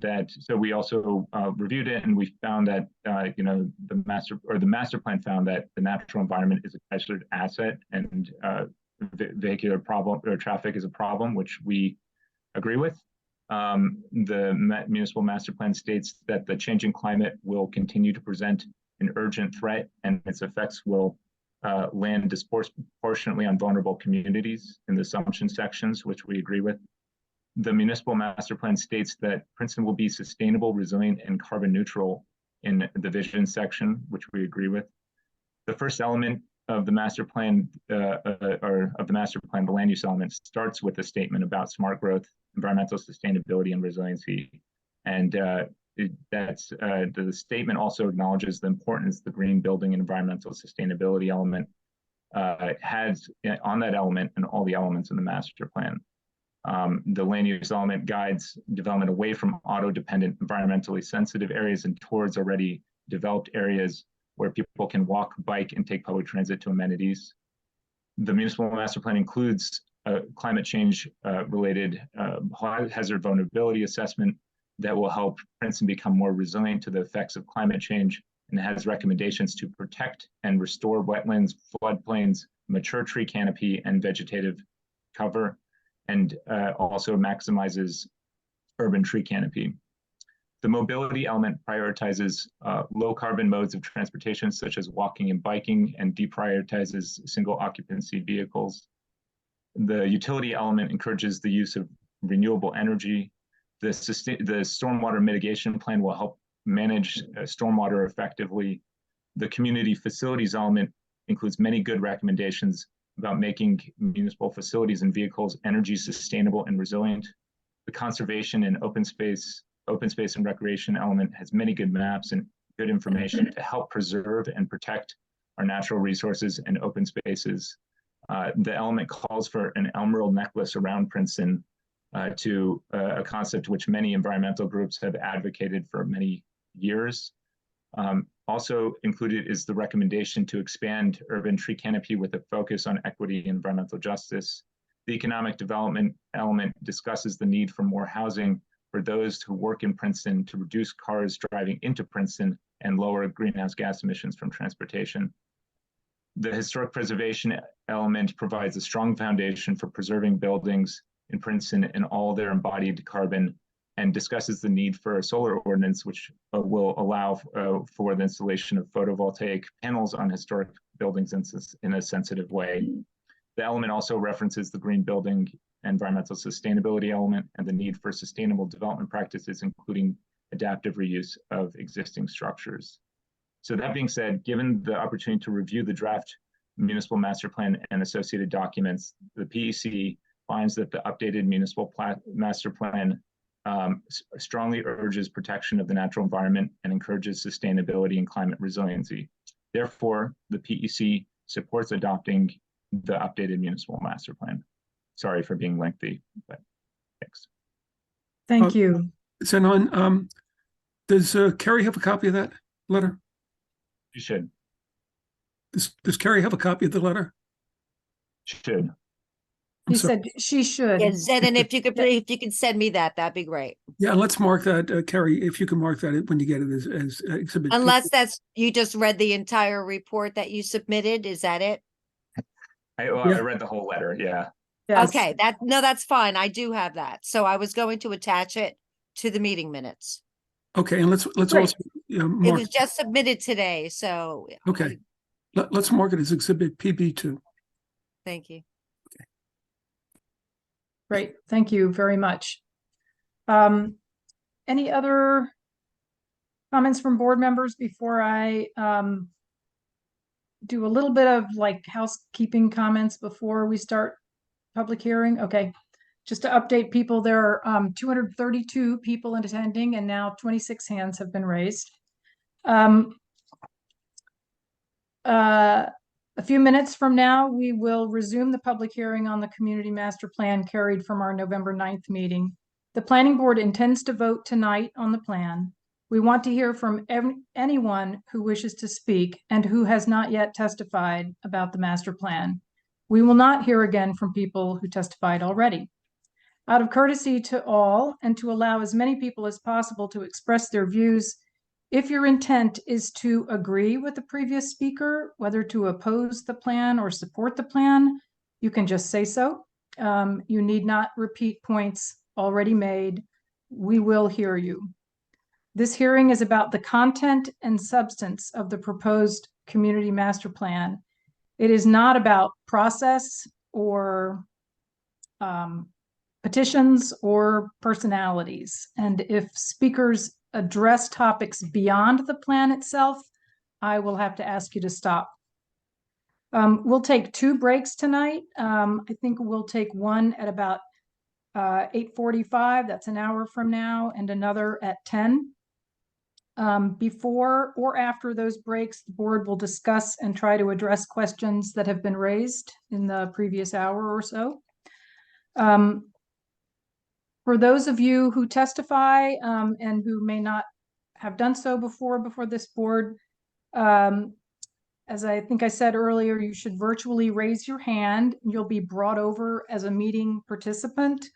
that, so we also reviewed it, and we found that the master plan found that the natural environment is a treasured asset, and vehicular problem or traffic is a problem, which we agree with. The municipal master plan states that the changing climate will continue to present an urgent threat, and its effects will land disproportionately on vulnerable communities in the assumption sections, which we agree with. The municipal master plan states that Princeton will be sustainable, resilient, and carbon neutral in the vision section, which we agree with. The first element of the master plan, the land use element, starts with a statement about smart growth, environmental sustainability, and resiliency. And the statement also acknowledges the importance the green building and environmental sustainability element has on that element and all the elements in the master plan. The land use element guides development away from auto-dependent, environmentally sensitive areas and towards already developed areas where people can walk, bike, and take public transit to amenities. The municipal master plan includes a climate change related hazard vulnerability assessment that will help Princeton become more resilient to the effects of climate change, and has recommendations to protect and restore wetlands, floodplains, mature tree canopy, and vegetative cover, and also maximizes urban tree canopy. The mobility element prioritizes low carbon modes of transportation, such as walking and biking, and deprioritizes single occupancy vehicles. The utility element encourages the use of renewable energy. The stormwater mitigation plan will help manage stormwater effectively. The community facilities element includes many good recommendations about making municipal facilities and vehicles energy sustainable and resilient. The conservation and open space and recreation element has many good maps and good information to help preserve and protect our natural resources and open spaces. The element calls for an emerald necklace around Princeton, to a concept which many environmental groups have advocated for many years. Also included is the recommendation to expand urban tree canopy with a focus on equity and environmental justice. The economic development element discusses the need for more housing for those who work in Princeton to reduce cars driving into Princeton and lower greenhouse gas emissions from transportation. The historic preservation element provides a strong foundation for preserving buildings in Princeton and all their embodied carbon, and discusses the need for a solar ordinance which will allow for the installation of photovoltaic panels on historic buildings in a sensitive way. The element also references the green building environmental sustainability element and the need for sustainable development practices, including adaptive reuse of existing structures. So that being said, given the opportunity to review the draft municipal master plan and associated documents, the PEC finds that the updated municipal master plan strongly urges protection of the natural environment and encourages sustainability and climate resiliency. Therefore, the PEC supports adopting the updated municipal master plan. Sorry for being lengthy, but thanks. Thank you. Zenon, does Carrie have a copy of that letter? You should. Does Carrie have a copy of the letter? Should. I'm He sorry. said she should. Yeah, Zed, and if you could send me that, that'd be great. Yeah, let's mark that, Carrie, if you can mark that when you get it as exhibit. Unless that's, you just read the entire report that you submitted, is that it? I read the whole letter, yeah. Yes. Okay, that's fine. I do have that. So I was going to attach it to the meeting minutes. Okay, and let's Great. also It mark. was just submitted today, so. Okay, let's mark it as exhibit PB2. Thank you. Great. Thank you very much. Any other comments from board members before I do a little bit of like housekeeping comments before we start public hearing? Okay. Just to update people, there are 232 people attending, and now 26 hands have been raised. A few minutes from now, we will resume the public hearing on the community master plan carried from our November 9th meeting. The planning board intends to vote tonight on the plan. We want to hear from anyone who wishes to speak and who has not yet testified about the master plan. We will not hear again from people who testified already. Out of courtesy to all and to allow as many people as possible to express their views, if your intent is to agree with the previous speaker, whether to oppose the plan or support the plan, you can just say so. You need not repeat points already made. We will hear you. This hearing is about the content and substance of the proposed community master plan. It is not about process or petitions or personalities. And if speakers address topics beyond the plan itself, I will have to ask you to stop. We'll take 2 breaks tonight. I think we'll take one at about 8:45, that's an hour from now, and another at 10. Before or after those breaks, the board will discuss and try to address questions that have been raised in the previous hour or so. For those of you who testify and who may not have done so before this board, as I think I said earlier, you should virtually raise your hand. You'll be brought over as a meeting participant,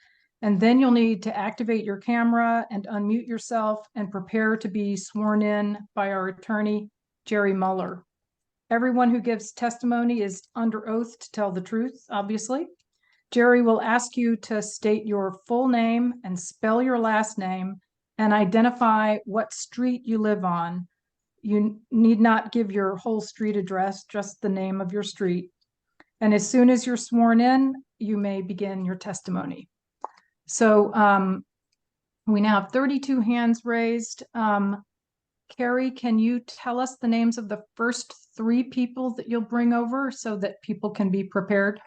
and then you'll need to activate your camera and unmute yourself and prepare to be sworn in by our attorney, Jerry Muller. Everyone who gives testimony is under oath to tell the truth, obviously. Jerry will ask you to state your full name and spell your last name and identify what street you live on. You need not give your whole street address, just the name of your street. And as soon as you're sworn in, you may begin your testimony. So we now have 32 hands raised. Carrie, can you tell us the names of the first 3 people that you'll bring over so that people can be prepared?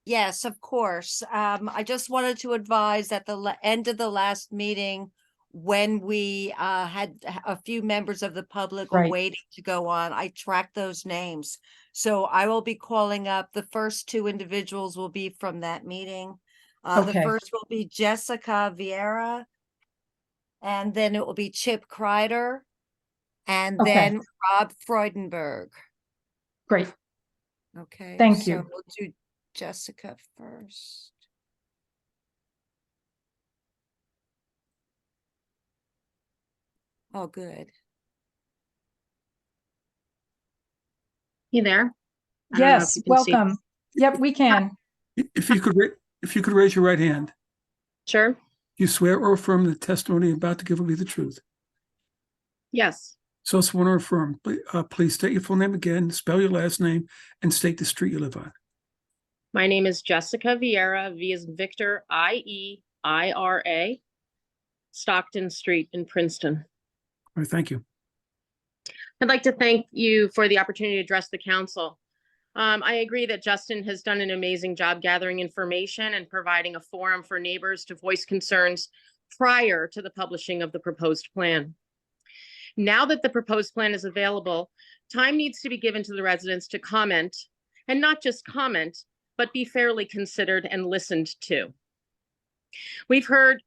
Yes, of course. I just wanted to advise at the end of the last meeting, when we had a few members of the public were Right. waiting to go on, I tracked those names. So I will be calling up, the first 2 individuals will be from that meeting. The Okay. first will be Jessica Vieira, and then it will be Chip Kreider, and Okay. then Rob Freudenberg. Great. Okay. Thank so you. We'll do Jessica first. Oh, good. You there? I don't know if Yes, you can see. welcome. Yep, we can. If you could raise your right hand. Sure. You swear or affirm the testimony you're about to give will be the truth. Yes. So sworn or affirm. Please state your full name again, spell your last name, and state the street you live on. My name is Jessica Vieira, V as in Victor, I-E-I-R-A, Stockton Street in Princeton. All right, thank you. I'd like to thank you for the opportunity to address the council. I agree that Justin has done an amazing job gathering information and providing a forum for neighbors to voice concerns prior to the publishing of the proposed plan. Now that the proposed plan is available, time needs to be given to the residents to comment, and not just comment, but be fairly considered and listened to. We've heard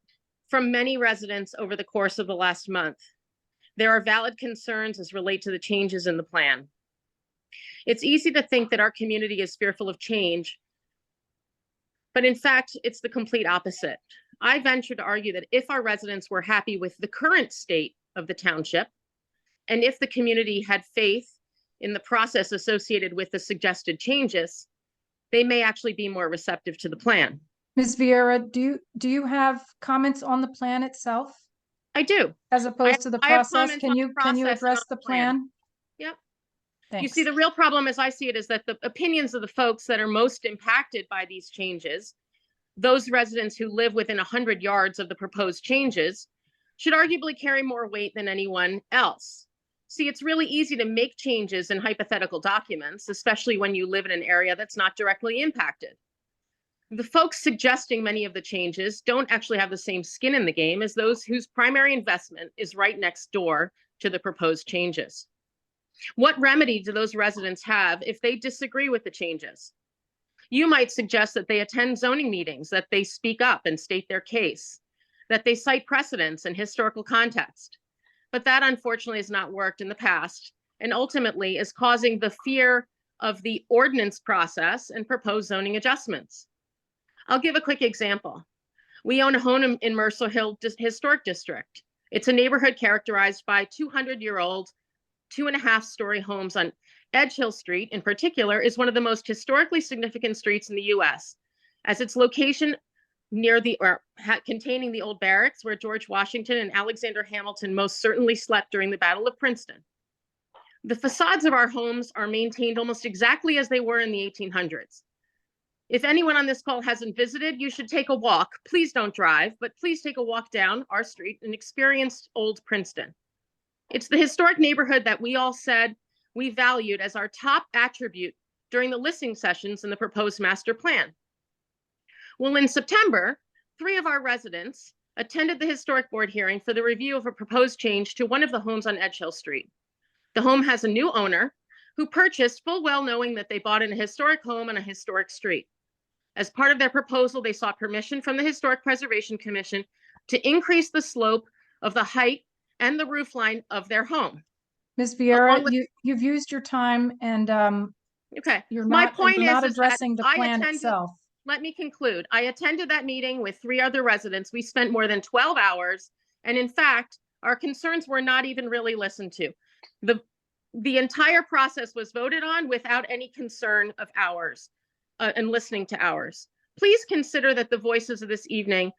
from many residents over the course of the last month. There are valid concerns as relate to the changes in the plan. It's easy to think that our community is fearful of change, but in fact, it's the complete opposite. I venture to argue that if our residents were happy with the current state of the township, and if the community had faith in the process associated with the suggested changes, they may actually be more receptive to the plan. Ms. Vieira, do you have comments on the plan itself I do. as opposed to the I have process? comments Can on you the process and address on the the plan. plan? Yep. Thanks. You see, the real problem as I see it is that the opinions of the folks that are most impacted by these changes, those residents who live within 100 yards of the proposed changes, should arguably carry more weight than anyone else. See, it's really easy to make changes in hypothetical documents, especially when you live in an area that's not directly impacted. The folks suggesting many of the changes don't actually have the same skin in the game as those whose primary investment is right next door to the proposed changes. What remedy do those residents have if they disagree with the changes? You might suggest that they attend zoning meetings, that they speak up and state their case. that they cite precedents and historical context. But that unfortunately has not worked in the past and ultimately is causing the fear of the ordinance process and proposed zoning adjustments. I'll give a quick example. We own a home in Mercer Hill Historic District. It's a neighborhood characterized by 200-year-old, 2.5-story homes on Edge Hill Street in particular is one of the most historically significant streets in the US, as its location near containing the old barracks where George Washington and Alexander Hamilton most certainly slept during the Battle of Princeton. The facades of our homes are maintained almost exactly as they were in the 1800s. If anyone on this call hasn't visited, you should take a walk. Please don't drive, but please take a walk down our street and experience old Princeton. It's the historic neighborhood that we all said we valued as our top attribute during the listening sessions in the proposed master plan. Well, in September, 3 of our residents attended the historic board hearing for the review of a proposed change to one of the homes on Edge Hill Street. The home has a new owner who purchased full well knowing that they bought in a historic home on a historic street. As part of their proposal, they sought permission from the Historic Preservation Commission to increase the slope of the height and the roof line of their home. Ms. Vieira, Along with- you've used your time and Okay. you're My not, point you're not is that addressing the I plan attended- itself. Let me conclude. I attended that meeting with 3 other residents. We spent more than 12 hours. And in fact, our concerns were not even really listened to. The entire process was voted on without any concern of ours and listening to ours. Please consider that the voices of this evening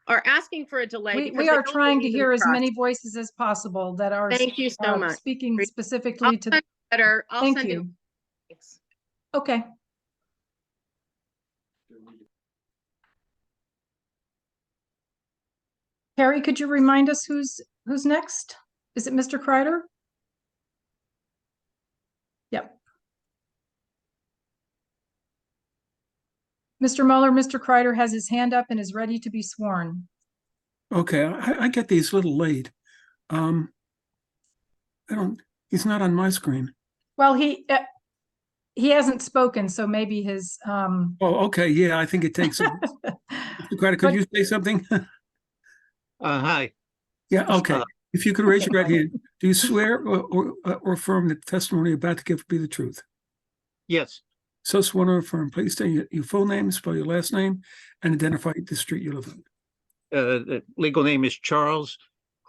are asking for a delay. We because are they don't trying to believe in hear the as many process. voices as possible that are Thank you so much. speaking I'll specifically to the, send a letter. I'll thank send you. it. Okay. Carrie, could you remind us who's next? Is it Mr. Kreider? Yep. Mr. Mueller, Mr. Kreider has his hand up and is ready to be sworn. Okay, I get these a little late. He's not on my screen. Well, he hasn't spoken, so maybe his Oh, okay, yeah, I think it takes. Mr. Kreider, could But- you say something? Hi. Yeah, okay. Uh, If you could raise your right hand, do you swear or affirm that the testimony you're about to give will be the truth? Yes. So sworn or affirm. Please state your full name, spell your last name, and identify the street you live on. The legal name is Charles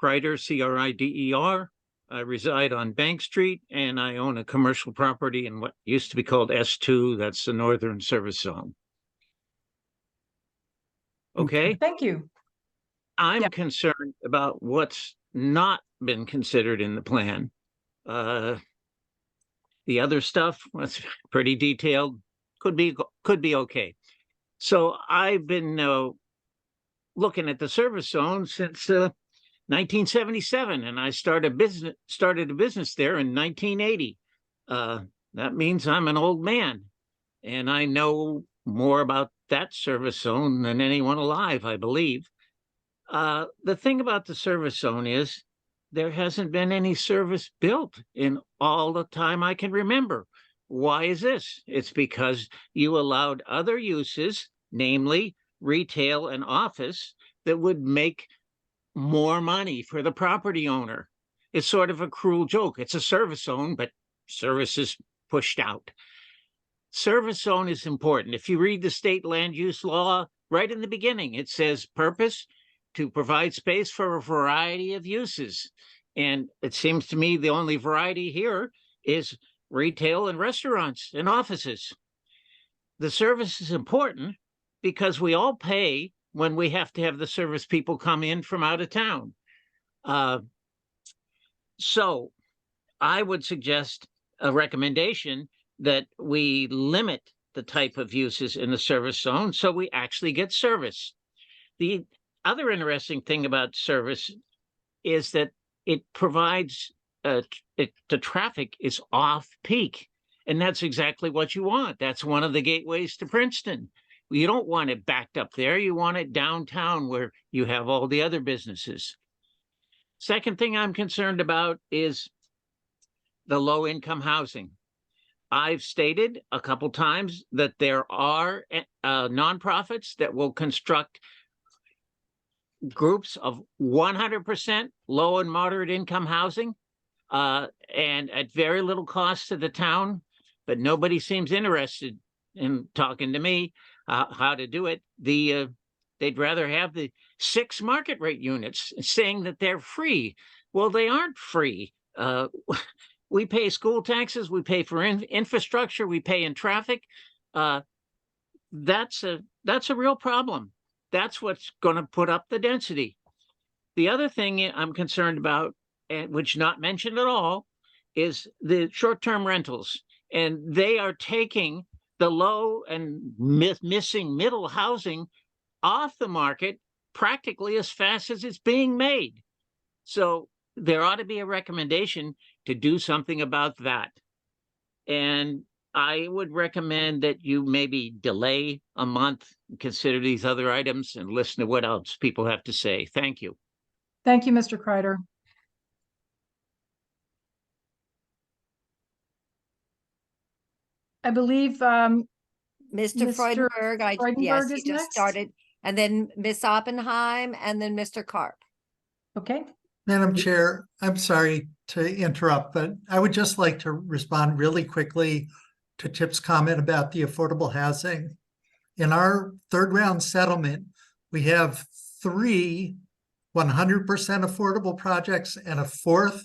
Kreider, Krider. I reside on Bank Street and I own a commercial property in what used to be called S2. That's the Northern Service Zone. Okay. Thank you. I'm Yeah. concerned about what's not been considered in the plan. The other stuff was pretty detailed, could be okay. So I've been looking at the service zone since 1977, and I started a business there in 1980. That means I'm an old man, and I know more about that service zone than anyone alive, I believe. The thing about the service zone is there hasn't been any service built in all the time I can remember. Why is this? It's because you allowed other uses, namely retail and office, that would make more money for the property owner. It's sort of a cruel joke. It's a service zone, but service is pushed out. Service zone is important. If you read the state land use law, right in the beginning, it says purpose to provide space for a variety of uses. And it seems to me the only variety here is retail and restaurants and offices. The service is important because we all pay when we have to have the service people come in from out of town. So I would suggest a recommendation that we limit the type of uses in the service zone so we actually get service. The other interesting thing about service is that it provides the traffic is off peak, and that's exactly what you want. That's one of the gateways to Princeton. You don't want it backed up there. You want it downtown where you have all the other businesses. Second thing I'm concerned about is the low-income housing. I've stated a couple times that there are nonprofits that will construct groups of 100% low and moderate income housing, and at very little cost to the town, but nobody seems interested in talking to me how to do it. They'd rather have the 6 market rate units, saying that they're free. Well, they aren't free. We pay school taxes, we pay for infrastructure, we pay in traffic. That's a real problem. That's what's going to put up the density. The other thing I'm concerned about, and which not mentioned at all, is the short-term rentals. And they are taking the low and missing middle housing off the market practically as fast as it's being made. So there ought to be a recommendation to do something about that. And I would recommend that you maybe delay a month, consider these other items, and listen to what else people have to say. Thank you. Thank you, Mr. Kreider. I believe, Mr. Mr. Freudenberg, yes, Freudenberg he is just next? started, and then Miss Oppenheim, and then Mr. Karp. okay, Madam Chair, I'm sorry to interrupt, but I would just like to respond really quickly to Chip's comment about the affordable housing. In our third round settlement, we have 3 100% affordable projects and a 4th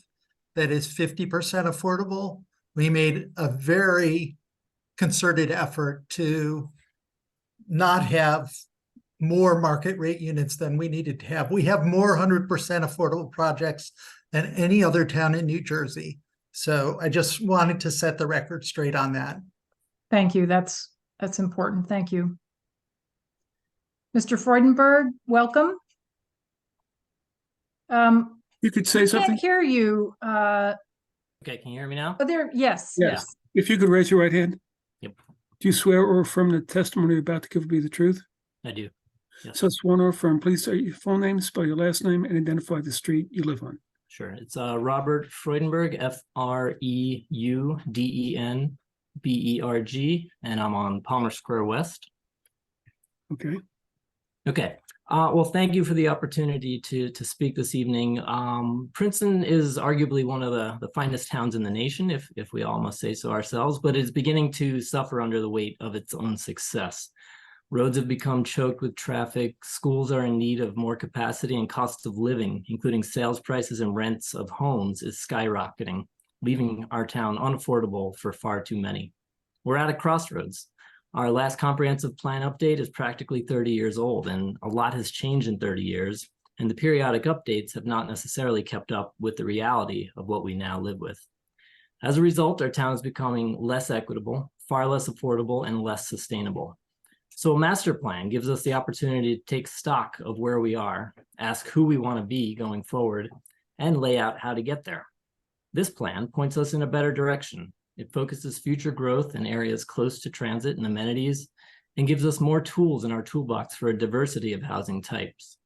that is 50% affordable. We made a very concerted effort to not have more market rate units than we needed to have. We have more 100% affordable projects than any other town in New Jersey. So I just wanted to set the record straight on that. thank you. That's important. Thank you. Mr. Freudenberg, welcome. You could say I something? can't hear you. Okay, can you hear me now? Oh, there, yes, Yes. If you could raise your right hand. Yep, Do you swear or affirm the testimony you're about to give will be the truth? I do. Yes, So sworn or affirm, please state your full name, spell your last name, and identify the street you live on. sure. It's Robert Freudenberg, Freudenberg, and I'm on Palmer Square West. Okay. Okay. Well, thank you for the opportunity to speak this evening. Princeton is arguably one of the finest towns in the nation, if we all must say so ourselves, but it's beginning to suffer under the weight of its own success. Roads have become choked with traffic. Schools are in need of more capacity, and cost of living, including sales prices and rents of homes, is skyrocketing, leaving our town unaffordable for far too many. We're at a crossroads. Our last comprehensive plan update is practically 30 years old, and a lot has changed in 30 years, and the periodic updates have not necessarily kept up with the reality of what we now live with. As a result, our town is becoming less equitable, far less affordable, and less sustainable. So a master plan gives us the opportunity to take stock of where we are, ask who we want to be going forward, and lay out how to get there. This plan points us in a better direction. It focuses future growth in areas close to transit and amenities, and gives us more tools in our toolbox for a diversity of housing types.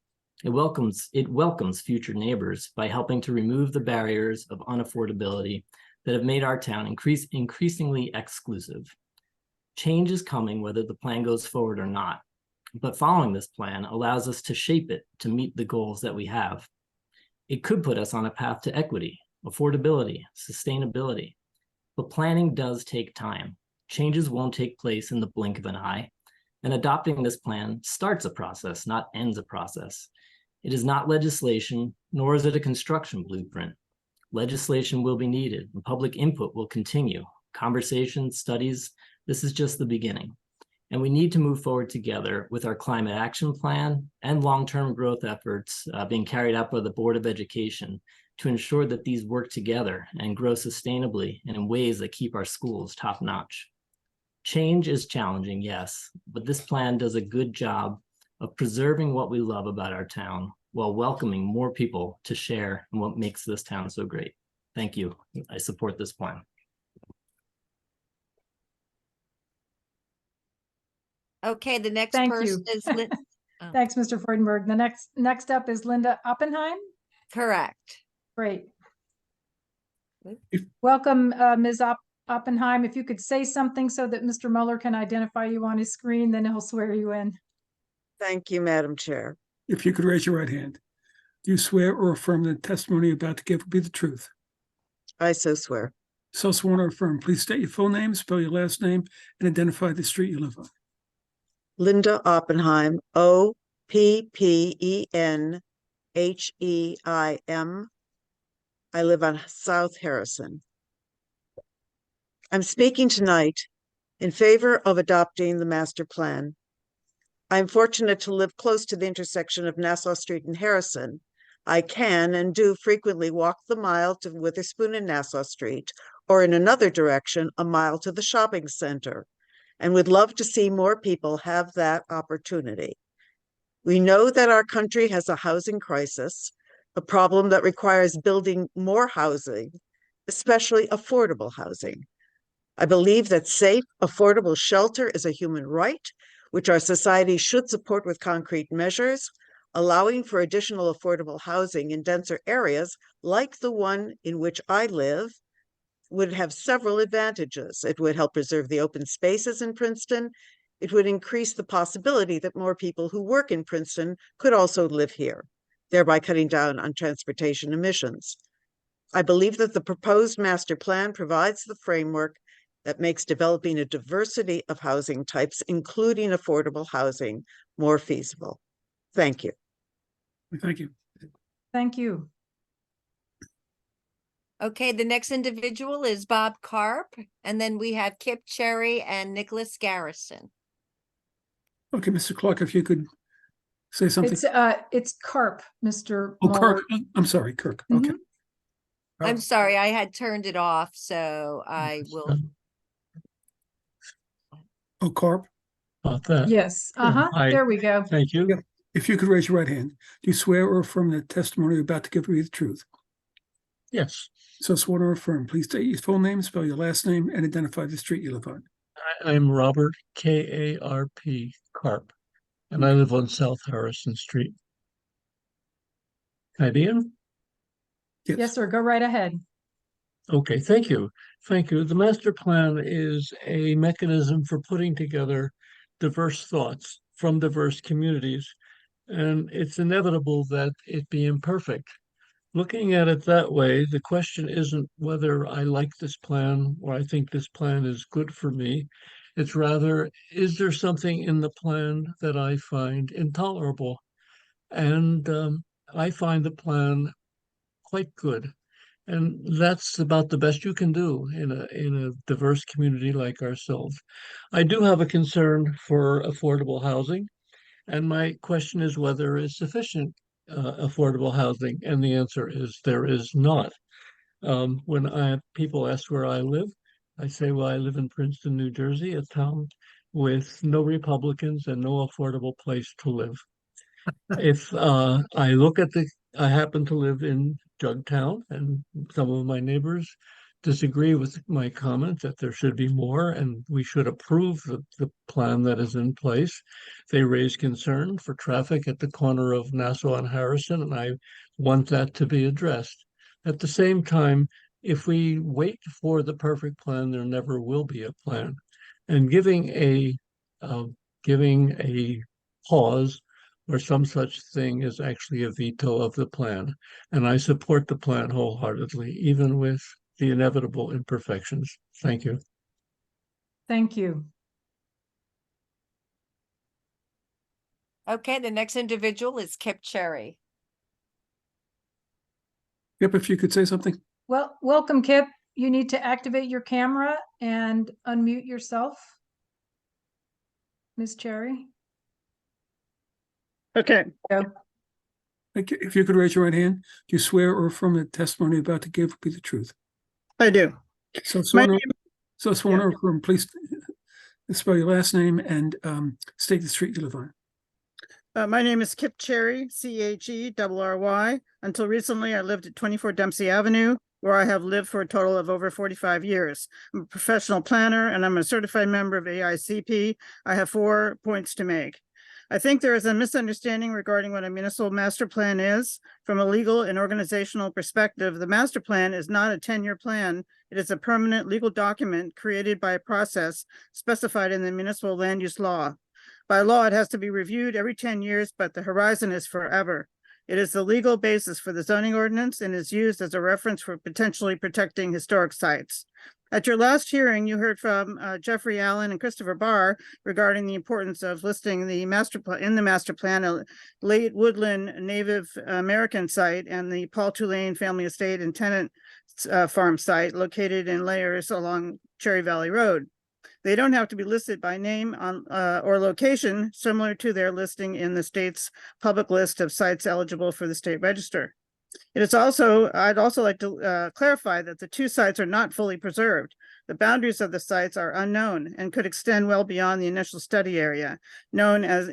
It welcomes future neighbors by helping to remove the barriers of unaffordability that have made our town increasingly exclusive. Change is coming whether the plan goes forward or not, but following this plan allows us to shape it to meet the goals that we have. It could put us on a path to equity, affordability, sustainability. But planning does take time. Changes won't take place in the blink of an eye, and adopting this plan starts a process, not ends a process. It is not legislation, nor is it a construction blueprint. Legislation will be needed, and public input will continue. Conversations, studies, this is just the beginning. And we need to move forward together with our climate action plan and long-term growth efforts being carried out by the Board of Education to ensure that these work together and grow sustainably and in ways that keep our schools top-notch. Change is challenging, yes, but this plan does a good job of preserving what we love about our town while welcoming more people to share in what makes this town so great. Thank you. I support this plan. Okay, the next Thank person you. is oh, Thanks, Mr. Freudenberg. The next up is Linda Oppenheim. correct. Great. If- Welcome, Ms. Oppenheim. If you could say something so that Mr. Mueller can identify you on his screen, then he'll swear you in. Thank you, Madam Chair. If you could raise your right hand. Do you swear or affirm the testimony you're about to give will be the truth? I so swear. So sworn or affirm. Please state your full name, spell your last name, and identify the street you live on. Linda Oppenheim, Oppenheim. I live on South Harrison. I'm speaking tonight in favor of adopting the master plan. I'm fortunate to live close to the intersection of Nassau Street and Harrison. I can and do frequently walk the mile to Witherspoon and Nassau Street, or in another direction, a mile to the shopping center, and would love to see more people have that opportunity. We know that our country has a housing crisis, a problem that requires building more housing, especially affordable housing. I believe that safe, affordable shelter is a human right, which our society should support with concrete measures. Allowing for additional affordable housing in denser areas like the one in which I live would have several advantages. It would help preserve the open spaces in Princeton. It would increase the possibility that more people who work in Princeton could also live here, thereby cutting down on transportation emissions. I believe that the proposed master plan provides the framework that makes developing a diversity of housing types, including affordable housing, more feasible. Thank you. Thank you. Thank you. Okay, the next individual is Bob Carp, and then we have Kip Cherry and Nicholas Garrison. Okay, Mr. Clark, if you could say something. It's Carp, Mr. Oh, Muller. Kirk. I'm sorry, Kirk. Okay. Mhm. I'm sorry, I had turned it off, so I will. Oh, Carp. About that. Yes, there we go. Thank you. Yeah. If you could raise your right hand. Do you swear or affirm that testimony you're about to give will be the truth? Yes, So sworn or affirm. Please state your full name, spell your last name, and identify the street you live on. I'm Robert Karp, Carp, and I live on South Harrison Street. Can I be in? Yes, sir. Go right ahead. Okay, thank you. Thank you. The master plan is a mechanism for putting together diverse thoughts from diverse communities, and it's inevitable that it be imperfect. Looking at it that way, the question isn't whether I like this plan or I think this plan is good for me. It's rather, is there something in the plan that I find intolerable? And I find the plan quite good. And that's about the best you can do in a diverse community like ourselves. I do have a concern for affordable housing, and my question is whether it's sufficient affordable housing, and the answer is there is not. When people ask where I live, I say, well, I live in Princeton, New Jersey, a town with no Republicans and no affordable place to live. If I happen to live in Jugtown, and some of my neighbors disagree with my comment that there should be more and we should approve the plan that is in place. They raise concern for traffic at the corner of Nassau and Harrison, and I want that to be addressed. At the same time, if we wait for the perfect plan, there never will be a plan. And giving a pause or some such thing is actually a veto of the plan. And I support the plan wholeheartedly, even with the inevitable imperfections. Thank you. Thank you. Okay, the next individual is Kip Cherry. Yep, if you could say something. Well, welcome, Kip. You need to activate your camera and unmute yourself. Ms. Cherry. Okay. Go. If you could raise your right hand, do you swear or affirm that the testimony you're about to give will be the truth? I do. So sworn or affirm, please spell your last name and state the street you live on. My name is Kip Cherry, CHERRY. Until recently, I lived at 24 Dempsey Avenue, where I have lived for a total of over 45 years. I'm a professional planner and I'm a certified member of AICP. I have 4 points to make. I think there is a misunderstanding regarding what a municipal master plan is. From a legal and organizational perspective, the master plan is not a 10-year plan. It is a permanent legal document created by a process specified in the municipal land use law. By law, it has to be reviewed every 10 years, but the horizon is forever. It is the legal basis for the zoning ordinance and is used as a reference for potentially protecting historic sites. At your last hearing, you heard from Jeffrey Allen and Christopher Barr regarding the importance of listing the master plan, a late woodland Native American site and the Paul Tulane Family Estate and Tenant Farm site located in layers along Cherry Valley Road. They don't have to be listed by name on or location, similar to their listing in the state's public list of sites eligible for the state register. I'd also like to clarify that the two sites are not fully preserved. The boundaries of the sites are unknown and could extend well beyond the initial study area, known as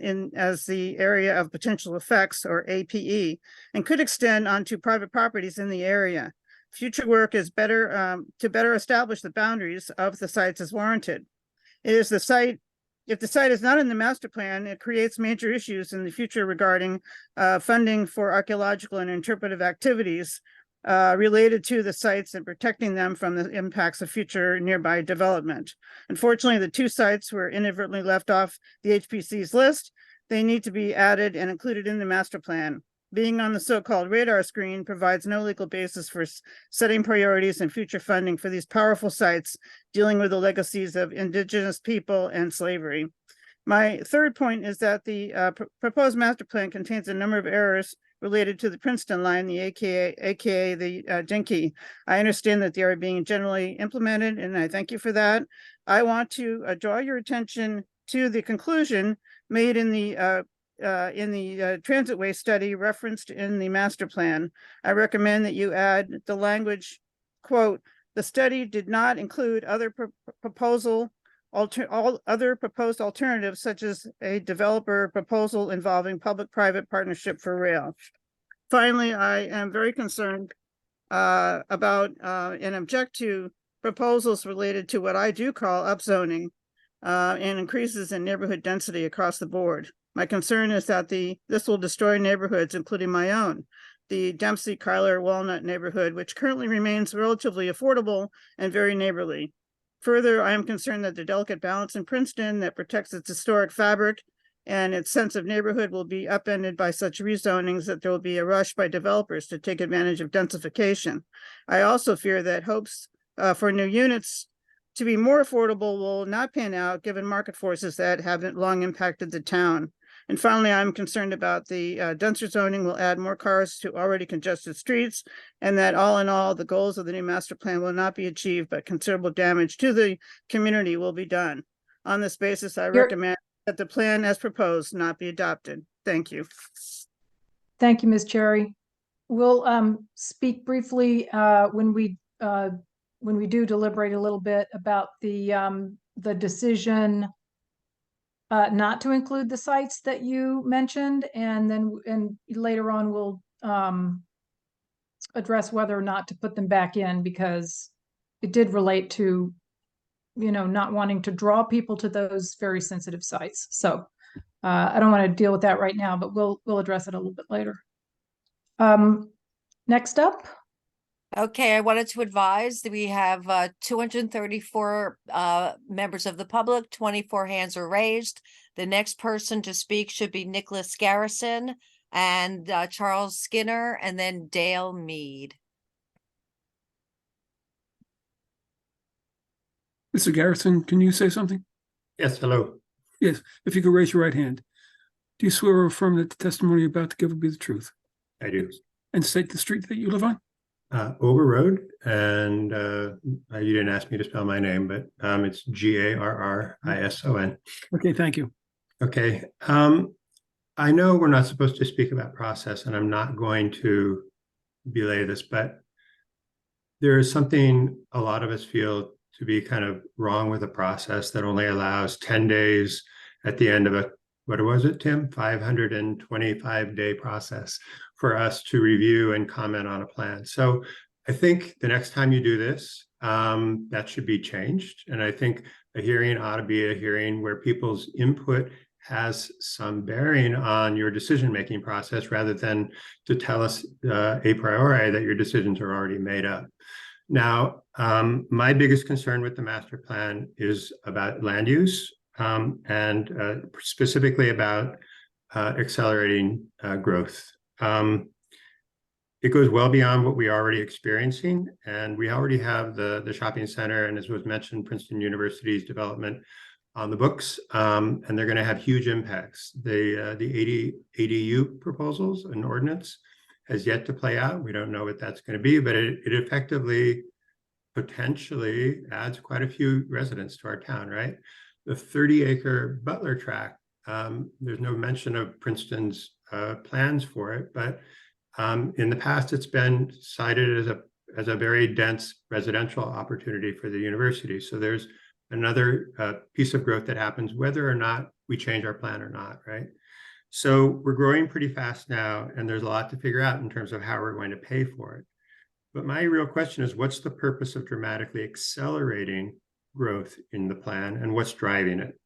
the area of potential effects, or APE, and could extend onto private properties in the area. Future work is better to better establish the boundaries of the sites as warranted. If the site is not in the master plan, it creates major issues in the future regarding funding for archaeological and interpretive activities related to the sites and protecting them from the impacts of future nearby development. Unfortunately, the two sites were inadvertently left off the HPC's list. They need to be added and included in the master plan. Being on the so-called radar screen provides no legal basis for setting priorities and future funding for these powerful sites dealing with the legacies of indigenous people and slavery. My third point is that the proposed master plan contains a number of errors related to the Princeton line, the AKA the Dinky. I understand that they are being generally implemented, and I thank you for that. I want to draw your attention to the conclusion made in the transitway study referenced in the master plan. I recommend that you add the language, quote, "The study did not include other other proposed alternatives, such as a developer proposal involving public-private partnership for rail." Finally, I am very concerned about and object to proposals related to what I do call upzoning and increases in neighborhood density across the board. My concern is that this will destroy neighborhoods, including my own, the Dempsey, Kyler, Walnut neighborhood, which currently remains relatively affordable and very neighborly. Further, I am concerned that the delicate balance in Princeton that protects its historic fabric and its sense of neighborhood will be upended by such rezonings that there will be a rush by developers to take advantage of densification. I also fear that hopes for new units to be more affordable will not pan out given market forces that haven't long impacted the town. And finally, I'm concerned about the denser zoning will add more cars to already congested streets, and that all in all, the goals of the new master plan will not be achieved, but considerable damage to the community will be done. On this basis, I recommend that the plan as proposed not be adopted. Thank you. Thank you, Ms. Cherry. We'll speak briefly when we do deliberate a little bit about the decision not to include the sites that you mentioned, and then later on we'll address whether or not to put them back in, because it did relate to, not wanting to draw people to those very sensitive sites. So I don't want to deal with that right now, but we'll address it a little bit later. Next up. Okay, I wanted to advise that we have 234 members of the public, 24 hands are raised. The next person to speak should be Nicholas Garrison and Charles Skinner, and then Dale Mead. Mr. Garrison, can you say something? Yes, hello. Yes, if you could raise your right hand. Do you swear or affirm that the testimony you're about to give will be the truth? I do. And state the street that you live on? Over Road, and you didn't ask me to spell my name, but it's Garrison. Okay, thank you. Okay. I know we're not supposed to speak about process, and I'm not going to belay this, but there is something a lot of us feel to be kind of wrong with a process that only allows 10 days at the end of a, what was it, Tim? 525-day process for us to review and comment on a plan. So I think the next time you do this, that should be changed. And I think a hearing ought to be a hearing where people's input has some bearing on your decision-making process, rather than to tell us a priori that your decisions are already made up. Now, my biggest concern with the master plan is about land use. and specifically about accelerating growth. It goes well beyond what we're already experiencing, and we already have the shopping center, and as was mentioned, Princeton University's development on the books, and they're going to have huge impacts. The ADU proposals and ordinance has yet to play out. We don't know what that's going to be, but it effectively potentially adds quite a few residents to our town, right? The 30-acre Butler tract, there's no mention of Princeton's plans for it, but in the past, it's been cited as a very dense residential opportunity for the university. So there's another piece of growth that happens whether or not we change our plan or not, right? So we're growing pretty fast now, and there's a lot to figure out in terms of how we're going to pay for it. But my real question is, what's the purpose of dramatically accelerating growth in the plan, and what's driving it?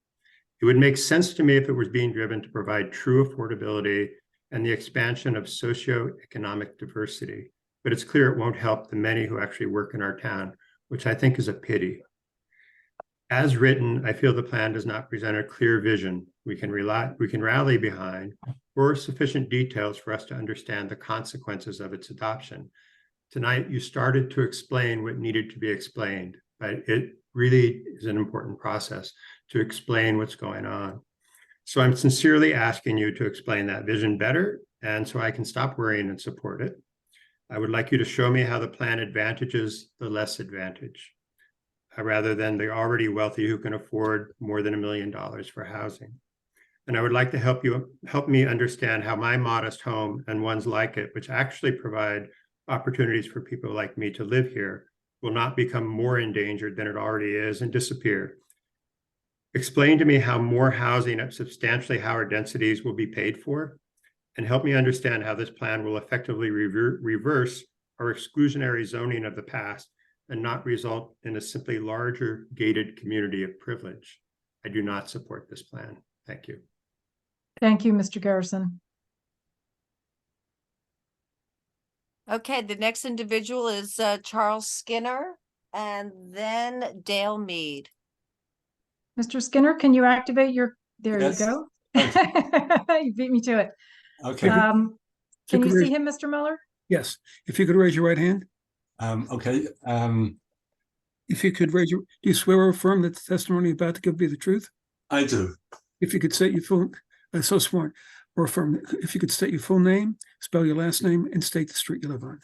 It would make sense to me if it was being driven to provide true affordability and the expansion of socioeconomic diversity. But it's clear it won't help the many who actually work in our town, which I think is a pity. As written, I feel the plan does not present a clear vision we can rally behind, or sufficient details for us to understand the consequences of its adoption. Tonight, you started to explain what needed to be explained, but it really is an important process to explain what's going on. So I'm sincerely asking you to explain that vision better, and so I can stop worrying and support it. I would like you to show me how the plan advantages the less advantaged, rather than the already wealthy who can afford more than $1 million for housing. And I would like to help me understand how my modest home and ones like it, which actually provide opportunities for people like me to live here, will not become more endangered than it already is and disappear. Explain to me how more housing at substantially higher densities will be paid for, and help me understand how this plan will effectively reverse our exclusionary zoning of the past and not result in a simply larger gated community of privilege. I do not support this plan. Thank you. Thank you, Mr. Garrison. Okay, the next individual is Charles Skinner, and then Dale Mead. Mr. Skinner, can you activate your, there Yes. you go. You beat me to it. Okay. Can you see him, Mr. Miller? Yes. If you could raise your right hand. Okay. If you could raise your, do you swear or affirm that the testimony you're about to give be the truth? I do. If you could state your full, so sworn, or affirm, if you could state your full name, spell your last name, and state the street you live on.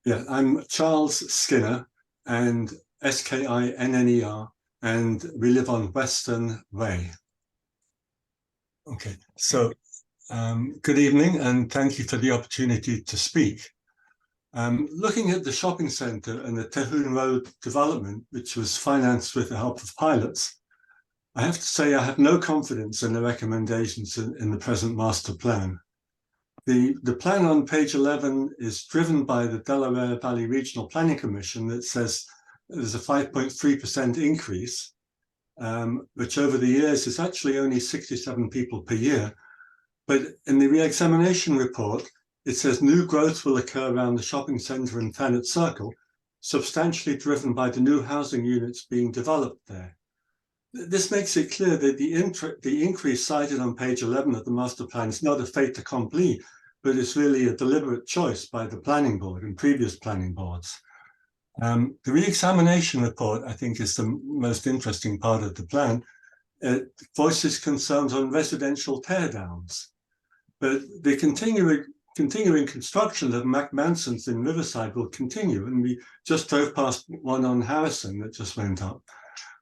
Yeah, I'm Charles Skinner, and Skinner, and we live on Western Way. Okay, so good evening, and thank you for the opportunity to speak. Looking at the shopping centre and the Terhune Road development, which was financed with the help of pilots, I have to say I have no confidence in the recommendations in the present master plan. The plan on page 11 is driven by the Delaware Valley Regional Planning Commission that says there's a 5.3% increase, which over the years is actually only 67 people per year. But in the re-examination report, it says new growth will occur around the shopping centre and Thanet Circle, substantially driven by the new housing units being developed there. This makes it clear that the increase cited on page 11 of the master plan is not a fait accompli, but it's really a deliberate choice by the planning board and previous planning boards. The re-examination report, I think, is the most interesting part of the plan. It voices concerns on residential teardowns, but the continuing construction of McManson's in Riverside will continue, and we just drove past one on Harrison that just went up.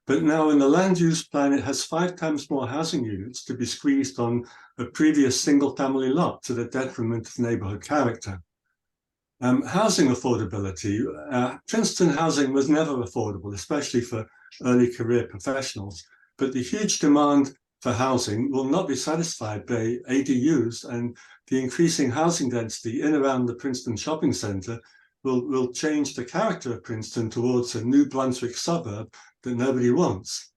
But now in the land use plan, it has 5 times more housing units to be squeezed on a previous single-family lot to the detriment of neighborhood character. Housing affordability. Princeton housing was never affordable, especially for early career professionals. But the huge demand for housing will not be satisfied by ADUs, and the increasing housing density in around the Princeton shopping center will change the character of Princeton towards a New Brunswick suburb that nobody wants.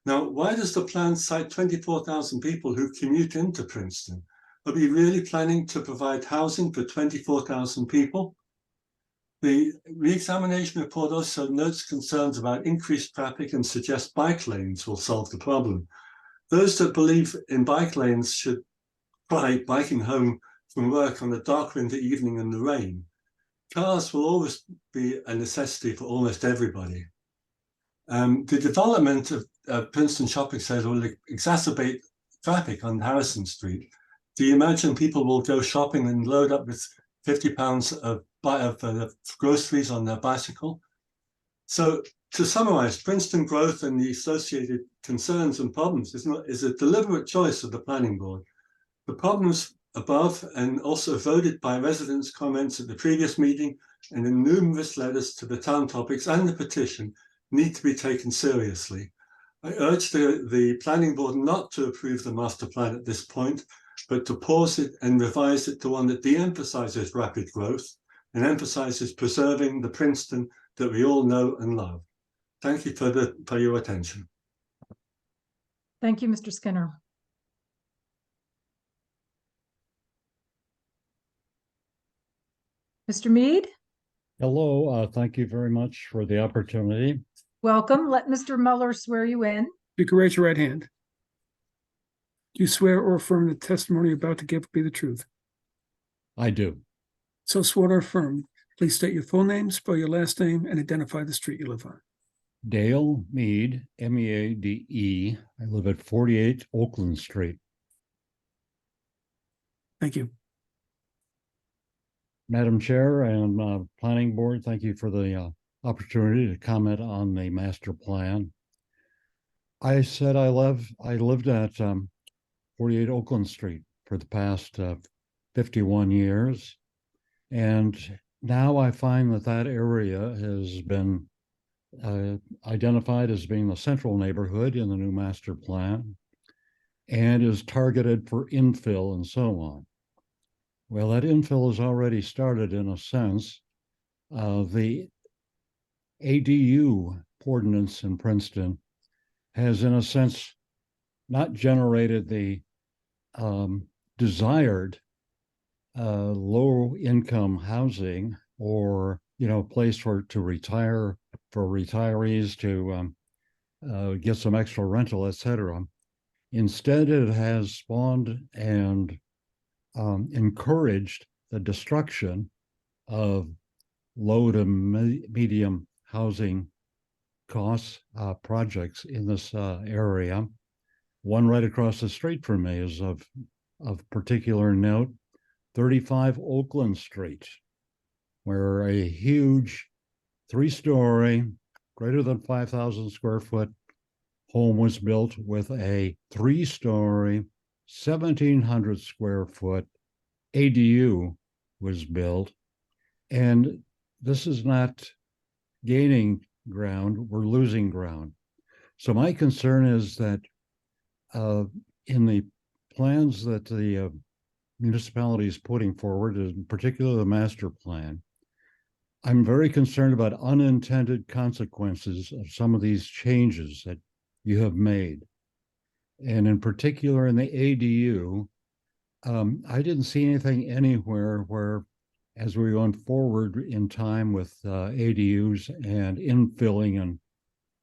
Now, why does the plan cite 24,000 people who commute into Princeton? Are we really planning to provide housing for 24,000 people? The re-examination report also notes concerns about increased traffic and suggests bike lanes will solve the problem. Those that believe in bike lanes should try biking home from work on a dark winter evening in the rain. Cars will always be a necessity for almost everybody. The development of Princeton Shopping Centre will exacerbate traffic on Harrison Street. Do you imagine people will go shopping and load up with 50 pounds of groceries on their bicycle? So to summarize, Princeton growth and the associated concerns and problems is a deliberate choice of the planning board. The problems above and also voted by residents' comments at the previous meeting and in numerous letters to the town topics and the petition need to be taken seriously. I urge the planning board not to approve the master plan at this point, but to pause it and revise it to one that de-emphasizes rapid growth and emphasizes preserving the Princeton that we all know and love. Thank you for your attention. Thank you, Mr. Skinner. Mr. Mead, Hello, thank you very much for the opportunity. welcome. Let Mr. Muller swear you in. You can raise your right hand. Do you swear or affirm the testimony you're about to give will be the truth? I do. So sworn or affirmed, please state your full name, spell your last name, and identify the street you live on. Dale Mead, M-E-A-D-E. I live at 48 Oakland Street. Thank you. Madam Chair and Planning Board, thank you for the opportunity to comment on the master plan. I said I lived at 48 Oakland Street for the past 51 years. And now I find that area has been identified as being the central neighborhood in the new master plan and is targeted for infill and so on. Well, that infill has already started in a sense. The ADU ordinance in Princeton has, in a sense, not generated the desired low-income housing or, place to retire for retirees to get some extra rental, etc. Instead, it has spawned and encouraged the destruction of low to medium housing costs projects in this area. One right across the street from me is of particular note, 35 Oakland Street, where a huge 3-story, greater than 5,000 square foot home was built with a 3-story, 1,700 square foot ADU was built. And this is not gaining ground, we're losing ground. So my concern is that in the plans that the municipality is putting forward, in particular the master plan, I'm very concerned about unintended consequences of some of these changes that you have made. And in particular in the ADU, I didn't see anything anywhere where, as we went forward in time with ADUs and infilling in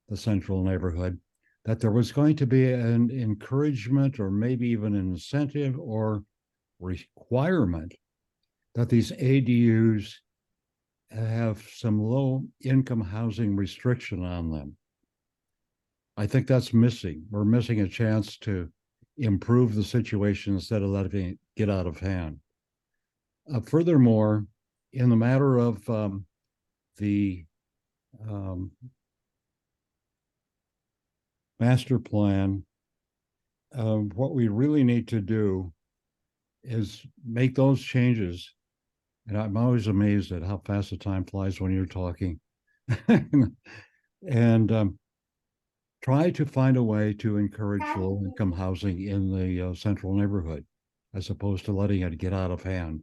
the central neighborhood, that there was going to be an encouragement or maybe even an incentive or requirement that these ADUs have some low income housing restriction on them. I think that's missing. We're missing a chance to improve the situation instead of letting it get out of hand. Furthermore, in the matter of the master plan, what we really need to do is make those changes. And I'm always amazed at how fast the time flies when you're talking. And try to find a way to encourage low-income housing in the central neighborhood, as opposed to letting it get out of hand.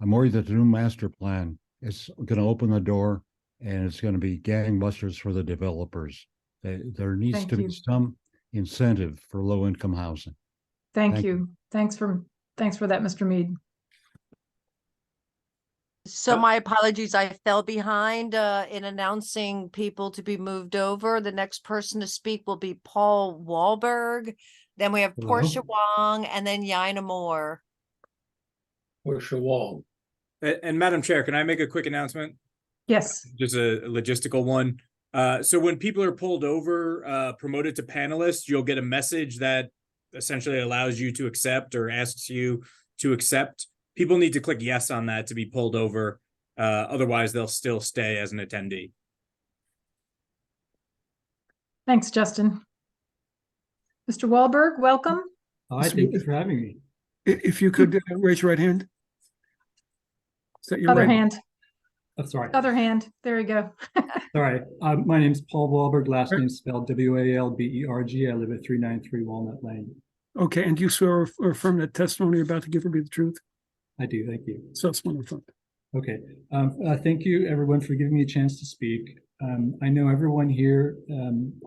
I'm worried that the new master plan is going to open the door and it's going to be gangbusters for the developers. There needs to be some incentive for low-income housing. Thank you. Thanks for that, Mr. Mead. So my apologies, I fell behind in announcing people to be moved over. The next person to speak will be Paul Wahlberg. Then we have Hello. Portia Wong and then Yaina Moore. Portia Wong. And Madam Chair, can I make a quick announcement? Yes. Just a logistical one. So when people are pulled over, promoted to panelists, you'll get a message that essentially allows you to accept or asks you to accept. People need to click yes on that to be pulled over. Otherwise, they'll still stay as an attendee. Thanks, Justin. Mr. Wahlberg, welcome. Hi, thank you for having me. If you could raise your right hand. Is that your Other right hand. Oh, sorry. Other hand. There you go. All right. My name is Paul Wahlberg. Last name spelled W-A-L-B-E-R-G. I live at 393 Walnut Lane. Okay, and do you swear or affirm that testimony you're about to give will be the truth? I do. Thank you. So it's wonderful. Okay. Thank you, everyone, for giving me a chance to speak. I know everyone here,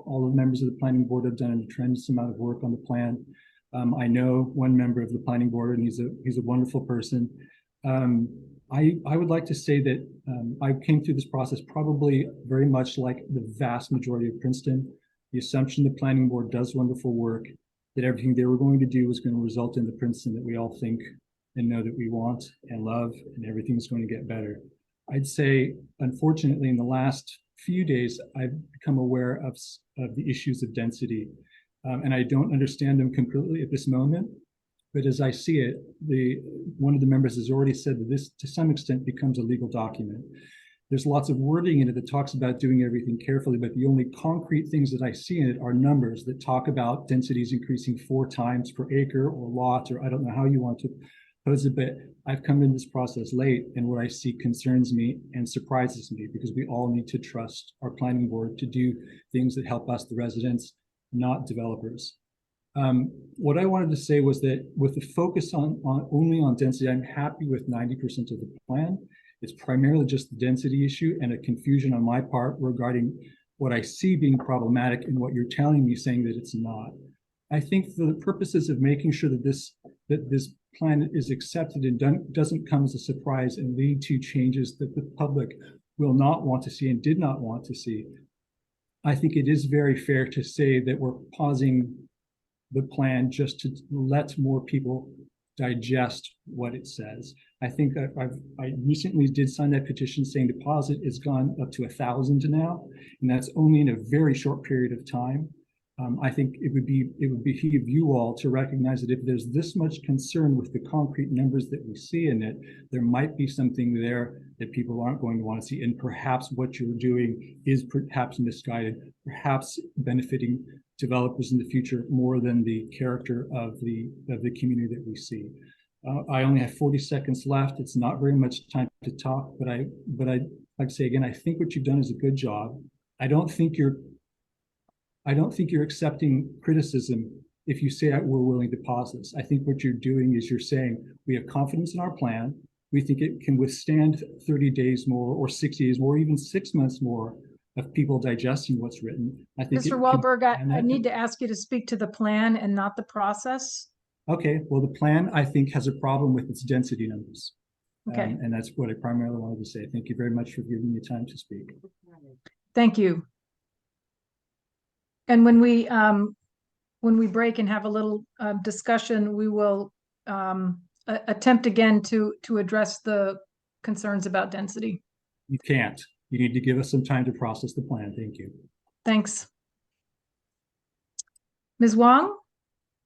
all the members of the planning board have done a tremendous amount of work on the plan. I know one member of the planning board, and he's a wonderful person. I would like to say that I came through this process probably very much like the vast majority of Princeton. The assumption the planning board does wonderful work, that everything they were going to do was going to result in the Princeton that we all think and know that we want and love, and everything's going to get better. I'd say, unfortunately, in the last few days, I've become aware of the issues of density, and I don't understand them completely at this moment. But as I see it, one of the members has already said that this, to some extent, becomes a legal document. There's lots of wording in it that talks about doing everything carefully, but the only concrete things that I see in it are numbers that talk about densities increasing 4 times per acre or lot, or I don't know how you want to pose it, but I've come into this process late, and what I see concerns me and surprises me, because we all need to trust our planning board to do things that help us, the residents, not developers. What I wanted to say was that with the focus on only on density, I'm happy with 90% of the plan. It's primarily just the density issue and a confusion on my part regarding what I see being problematic and what you're telling me saying that it's not. I think for the purposes of making sure that this plan is accepted and doesn't come as a surprise and lead to changes that the public will not want to see and did not want to see, I think it is very fair to say that we're pausing the plan just to let more people digest what it says. I think that I recently did sign that petition saying deposit has gone up to 1,000 now, and that's only in a very short period of time. I think it would behoove you all to recognize that if there's this much concern with the concrete numbers that we see in it, there might be something there that people aren't going to want to see, and perhaps what you're doing is perhaps misguided, perhaps benefiting developers in the future more than the character of the community that we see. I only have 40 seconds left. It's not very much time to talk, but I like to say again, I think what you've done is a good job. I don't think you're accepting criticism if you say we're willing to pause this. I think what you're doing is you're saying we have confidence in our plan. We think it can withstand 30 days more or 60 days more, or even 6 months more of people digesting what's written. I think Mr. Wahlberg, I need to ask you to speak to the plan and not the process. Okay, well, the plan, I think, has a problem with its density numbers. Okay. And that's what I primarily wanted to say. Thank you very much for giving me time to speak. Thank you. And when we break and have a little discussion, we will attempt again to address the concerns about density. You can't. You need to give us some time to process the plan. Thank you. Thanks. Ms. Wong?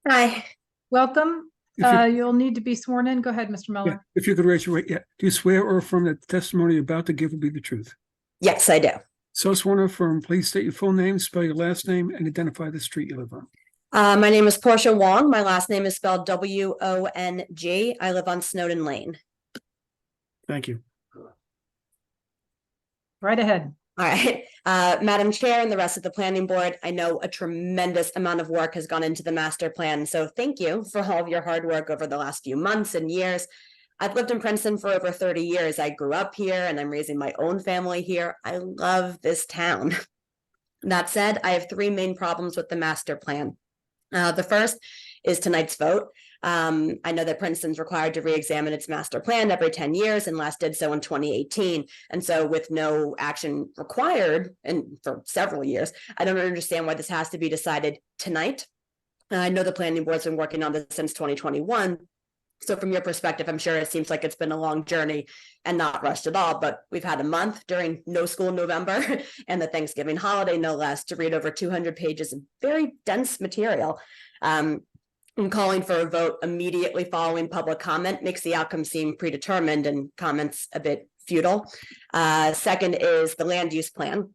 Hi. Welcome. You'll need to be sworn in. Go ahead, Mr. Muller. Yeah, if you could raise your right, yeah. Do you swear or affirm that the testimony you're about to give will be the truth? Yes, I do. So sworn or affirm, please state your full name, spell your last name, and identify the street you live on. My name is Portia Wong. My last name is spelled W-O-N-G. I live on Snowden Lane. Thank you. Right ahead. All right. Madam Chair and the rest of the planning board, I know a tremendous amount of work has gone into the master plan. So thank you for all of your hard work over the last few months and years. I've lived in Princeton for over 30 years. I grew up here and I'm raising my own family here. I love this town. That said, I have 3 main problems with the master plan. The first is tonight's vote. I know that Princeton's required to re-examine its master plan every 10 years and last did so in 2018. And so with no action required and for several years, I don't understand why this has to be decided tonight. I know the planning board's been working on this since 2021. So from your perspective, I'm sure it seems like it's been a long journey and not rushed at all, but we've had a month during no school November and the Thanksgiving holiday, no less, to read over 200 pages of very dense material. And calling for a vote immediately following public comment makes the outcome seem predetermined and comments a bit futile. Second is the land use plan.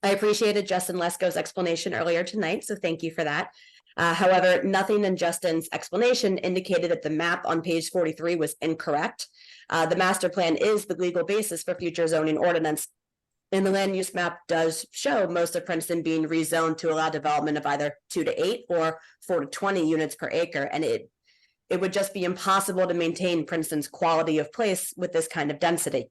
I appreciated Justin Lesko's explanation earlier tonight, so thank you for that. However, nothing in Justin's explanation indicated that the map on page 43 was incorrect. The master plan is the legal basis for future zoning ordinance. And the land use map does show most of Princeton being rezoned to allow development of either 2 to 8 or 4 to 20 units per acre. And it would just be impossible to maintain Princeton's quality of place with this kind of density.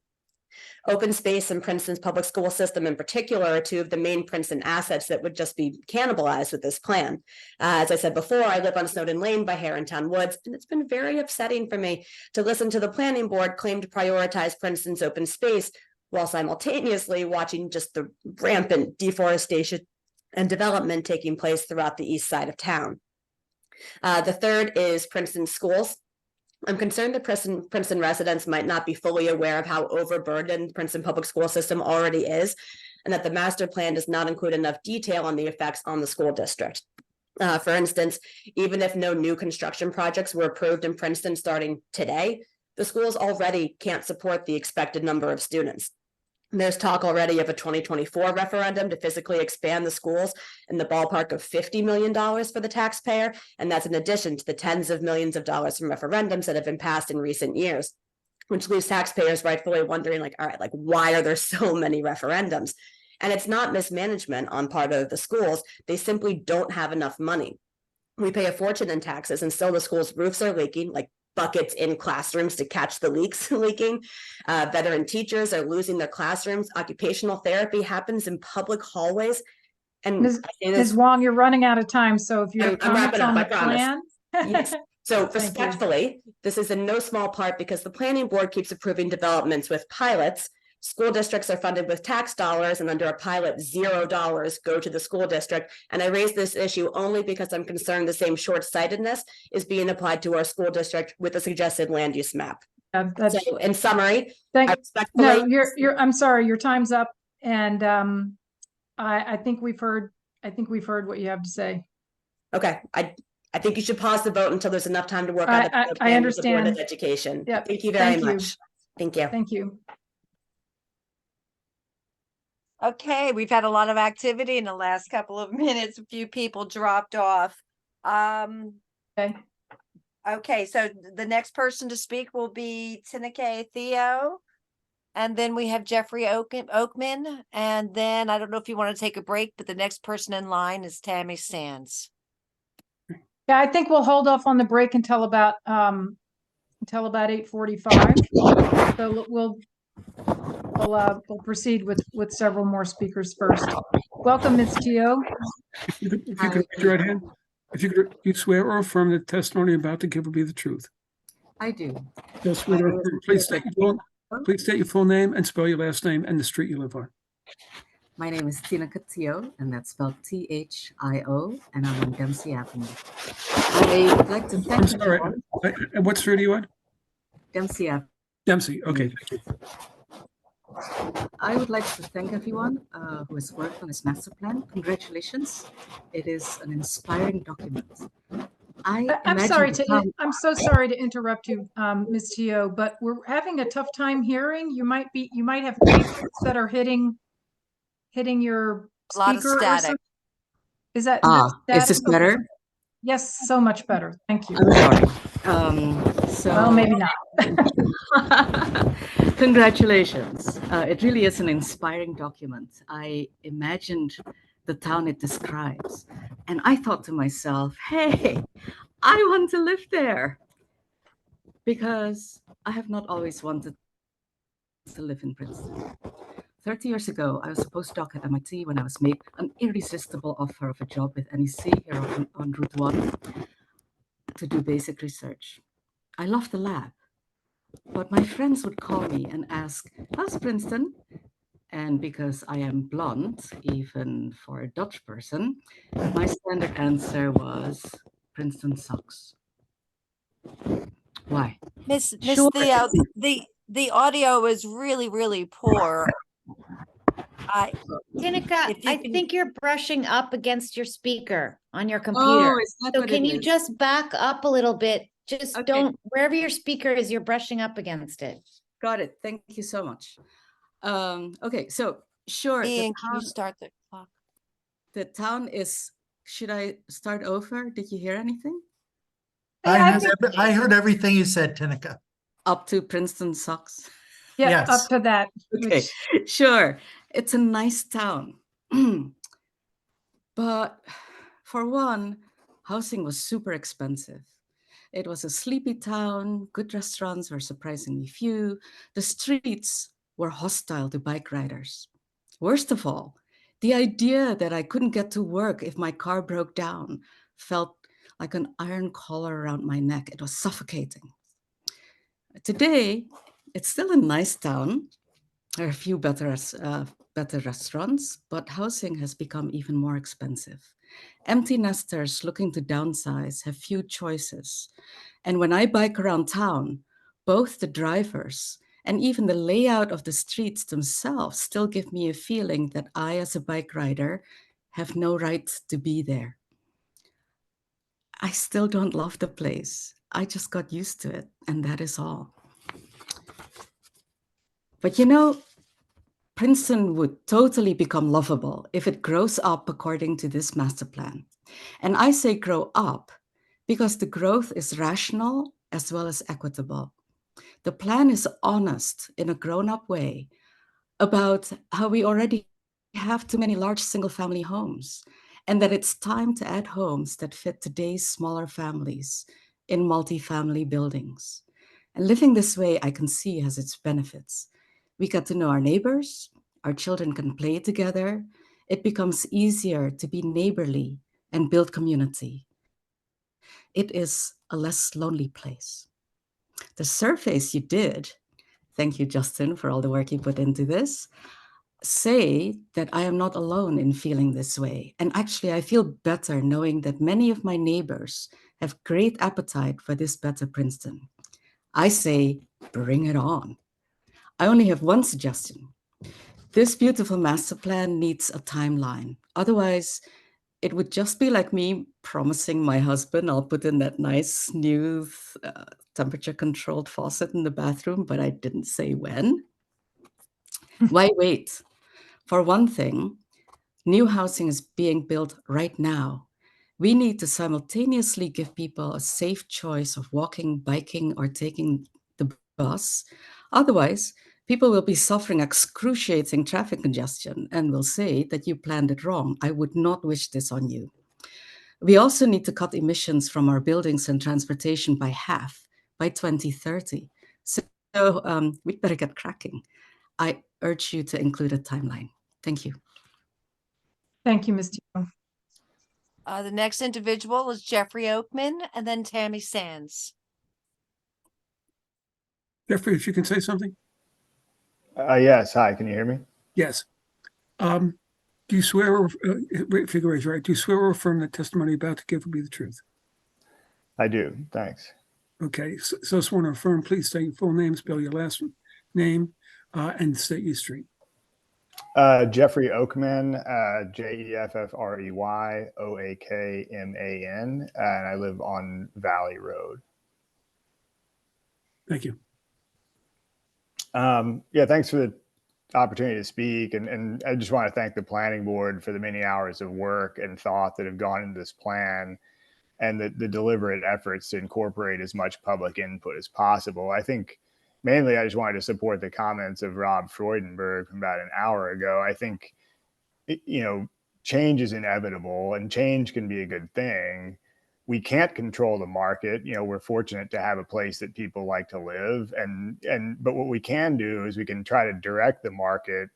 Open space and Princeton's public school system in particular are two of the main Princeton assets that would just be cannibalized with this plan. As I said before, I live on Snowden Lane by Herringtown Woods, and it's been very upsetting for me to listen to the planning board claim to prioritize Princeton's open space while simultaneously watching just the rampant deforestation and development taking place throughout the east side of town. The third is Princeton schools. I'm concerned that Princeton residents might not be fully aware of how overburdened Princeton public school system already is, and that the master plan does not include enough detail on the effects on the school district. For instance, even if no new construction projects were approved in Princeton starting today, the schools already can't support the expected number of students. There's talk already of a 2024 referendum to physically expand the schools in the ballpark of $50 million for the taxpayer. And that's in addition to the tens of millions of dollars from referendums that have been passed in recent years, which leaves taxpayers rightfully wondering, like, all right, like, why are there so many referendums? And it's not mismanagement on part of the schools. They simply don't have enough money. We pay a fortune in taxes and still the schools' roofs are leaking, like buckets in classrooms to catch the leaks leaking. Veteran teachers are losing their classrooms. Occupational therapy happens in public hallways. And Ms. Wong, you're running out of time. So if you have I'm comments wrapping up, on I the promise. plan. Yes. So Thank you. respectfully, this is in no small part because the planning board keeps approving developments with pilots. School districts are funded with tax dollars, and under a pilot, $0 go to the school district. And I raise this issue only because I'm concerned the same short-sightedness is being applied to our school district with the suggested land use map. So in summary, I respectfully. No, I'm sorry, your time's up. And I think we've heard what you have to say. Okay, I think you should pause the vote until there's enough time to work on the I plan with the Board understand. of Education. Yep. Thank you very Thank you. much. Thank you. Thank you. Okay, we've had a lot of activity in the last couple of minutes. A few people dropped off. Okay, so the next person to speak will be Tineke Theo. And then we have Jeffrey Oakman. And then I don't know if you want to take a break, but the next person in line is Tammy Sands. Yeah, I think we'll hold off on the break until about 8:45. So we'll proceed with several more speakers first. Welcome, Ms. Teo. If you could raise your right hand. If you swear or affirm that the testimony you're about to give will be the truth. I do. Yes, swear or affirm. Please state your full name and spell your last name and the street you live on. My name is Tineke Theo, and that's spelled Thio, and I'm on Dempsey Avenue. I would like to thank I'm sorry. And what street are you on? Dempsey Avenue. Dempsey. Okay, thank you. I would like to thank everyone who has worked on this master plan. Congratulations. It is an inspiring document. I'm so sorry to interrupt you, Ms. Teo, but we're having a tough time hearing. You might have cables that are hitting your A lot of speaker or static. something. Is that is this better? Yes, so much better. Thank you. I'm sorry. Well, maybe not. Congratulations. It really is an inspiring document. I imagined the town it describes, and I thought to myself, hey, I want to live there, because I have not always wanted to live in Princeton. 30 years ago, I was a postdoc at MIT when I was made an irresistible offer of a job with NEC here on Route 1. to do basic research. I love the lab, but my friends would call me and ask, how's Princeton? And because I am blunt, even for a Dutch person, my standard answer was Princeton sucks. Why? Miss Sure. Theo, the audio is really, really poor. Tinica, if you I can- think you're brushing up against your speaker on your computer. Oh, is that So what can it you is? just back up a little bit? Just Okay. don't, wherever your speaker is, you're brushing up against it. Got it. Thank you so much. Okay, so sure. Ian, can you start the clock? The town is, should I start over? Did you hear anything? I heard everything you said, Tinica. Up to Princeton sucks. Yeah, Yes. up to that. Okay, which- sure. It's a nice town. But for one, housing was super expensive. It was a sleepy town, good restaurants were surprisingly few. The streets were hostile to bike riders. Worst of all, the idea that I couldn't get to work if my car broke down felt like an iron collar around my neck. It was suffocating. Today, it's still a nice town. There are a few better restaurants, but housing has become even more expensive. Empty nesters looking to downsize have few choices. And when I bike around town, both the drivers and even the layout of the streets themselves still give me a feeling that I, as a bike rider, have no right to be there. I still don't love the place. I just got used to it, and that is all. But you know, Princeton would totally become lovable if it grows up according to this master plan. And I say grow up because the growth is rational as well as equitable. The plan is honest in a grown-up way about how we already have too many large single-family homes, and that it's time to add homes that fit today's smaller families in multifamily buildings. And living this way, I can see has its benefits. We get to know our neighbors, our children can play together, it becomes easier to be neighborly and build community. It is a less lonely place. The surveys you did, thank you, Justin, for all the work you put into this, say that I am not alone in feeling this way. And actually, I feel better knowing that many of my neighbors have great appetite for this better Princeton. I say, bring it on. I only have one suggestion. This beautiful master plan needs a timeline. Otherwise, it would just be like me promising my husband I'll put in that nice new temperature-controlled faucet in the bathroom, but I didn't say when. Why wait? For one thing, new housing is being built right now. We need to simultaneously give people a safe choice of walking, biking, or taking the bus. Otherwise, people will be suffering excruciating traffic congestion and will say that you planned it wrong. I would not wish this on you. We also need to cut emissions from our buildings and transportation by half by 2030. So we'd better get cracking. I urge you to include a timeline. Thank you. Thank you, Ms. Teo. The next individual is Jeffrey Oakman and then Tammy Sands. Jeffrey, if you can say something? Yes. Hi, can you hear me? Yes. Do you swear, or figure is right, do you swear or affirm that testimony about to give will be the truth? I do. Thanks. Okay, so sworn or affirm, please state your full name, spell your last name, and state your street. Jeffrey Oakman, Jeffrey Oakman, and I live on Valley Road. Thank you. Yeah, thanks for the opportunity to speak. And I just want to thank the planning board for the many hours of work and thought that have gone into this plan and the deliberate efforts to incorporate as much public input as possible. I think mainly I just wanted to support the comments of Rob Freudenberg from about an hour ago. I think, change is inevitable and change can be a good thing. We can't control the market. We're fortunate to have a place that people like to live. But what we can do is we can try to direct the market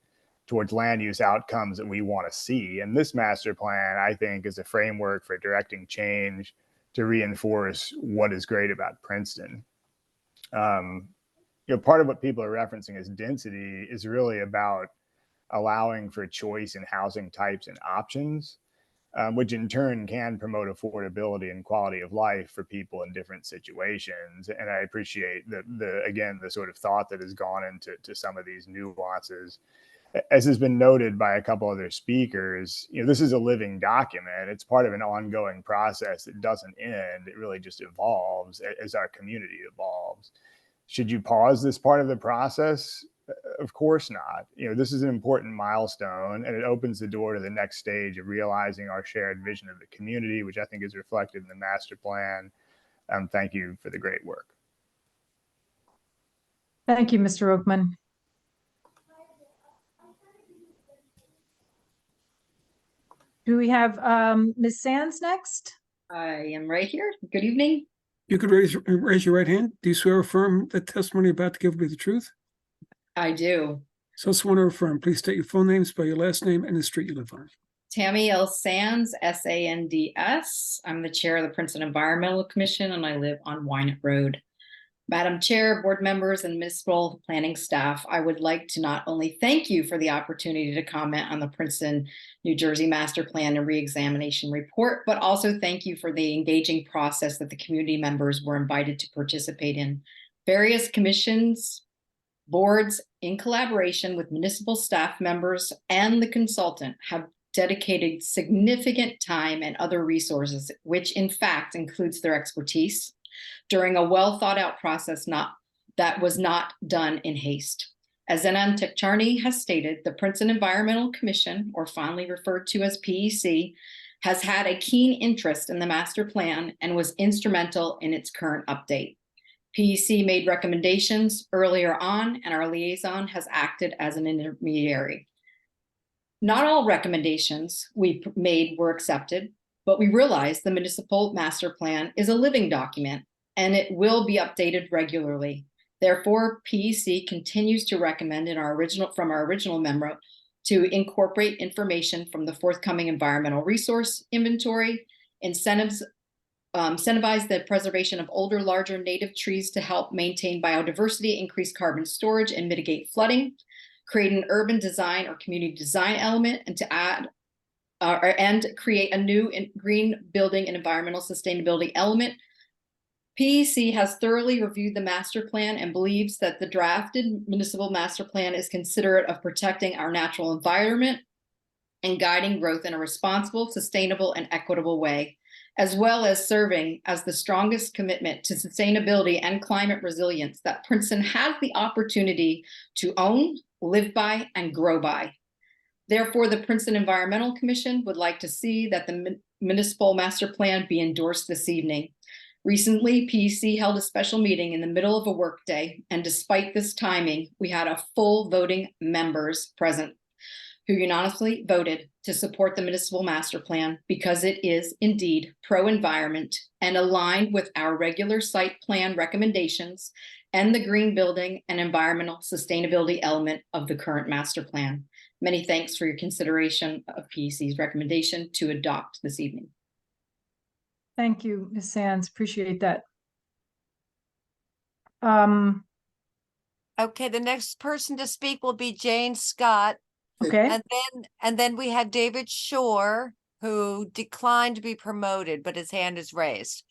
towards land use outcomes that we want to see. And this master plan, I think, is a framework for directing change to reinforce what is great about Princeton. Part of what people are referencing as density is really about allowing for choice in housing types and options, which in turn can promote affordability and quality of life for people in different situations. And I appreciate the sort of thought that has gone into some of these nuances. As has been noted by a couple other speakers, this is a living document. It's part of an ongoing process that doesn't end. It really just evolves as our community evolves. Should you pause this part of the process? Of course not. This is an important milestone, and it opens the door to the next stage of realizing our shared vision of the community, which I think is reflected in the master plan. Thank you for the great work. Thank you, Mr. Oakman. Do we have Ms. Sands next? I am right here. Good evening. You could raise your right hand. Do you swear or affirm that testimony about to give will be the truth? I do. So sworn or affirm. Please state your full name, spell your last name, and the street you live on. Tammy L. Sands, S-A-N-D-S. I'm the chair of the Princeton Environmental Commission, and I live on Wynett Road. Madam Chair, board members, and municipal planning staff, I would like to not only thank you for the opportunity to comment on the Princeton, New Jersey Master Plan and Reexamination Report, but also thank you for the engaging process that the community members were invited to participate in. Various commissions, boards, in collaboration with municipal staff members and the consultant, have dedicated significant time and other resources, which in fact includes their expertise, during a well thought out process that was not done in haste. As Zenon Techcharney has stated, the Princeton Environmental Commission, or fondly referred to as PEC, has had a keen interest in the master plan and was instrumental in its current update. PEC made recommendations earlier on, and our liaison has acted as an intermediary. Not all recommendations we made were accepted, but we realize the municipal master plan is a living document and it will be updated regularly. Therefore, PEC continues to recommend from our original memo to incorporate information from the forthcoming environmental resource inventory, incentivize the preservation of older, larger native trees to help maintain biodiversity, increase carbon storage, and mitigate flooding, create an urban design or community design element, and to add and create a new green building and environmental sustainability element. PEC has thoroughly reviewed the master plan and believes that the drafted municipal master plan is considerate of protecting our natural environment and guiding growth in a responsible, sustainable, and equitable way, as well as serving as the strongest commitment to sustainability and climate resilience that Princeton has the opportunity to own, live by, and grow by. Therefore, the Princeton Environmental Commission would like to see that the municipal master plan be endorsed this evening. Recently, PEC held a special meeting in the middle of a workday, and despite this timing, we had a full voting members present who unanimously voted to support the municipal master plan because it is indeed pro-environment and aligned with our regular site plan recommendations and the green building and environmental sustainability element of the current master plan. Many thanks for your consideration of PEC's recommendation to adopt this evening. Thank you, Ms. Sands. Appreciate that. Okay, the next person to speak will be Jane Scott. Okay. And then we had David Shore, who declined to be promoted, but his hand is raised.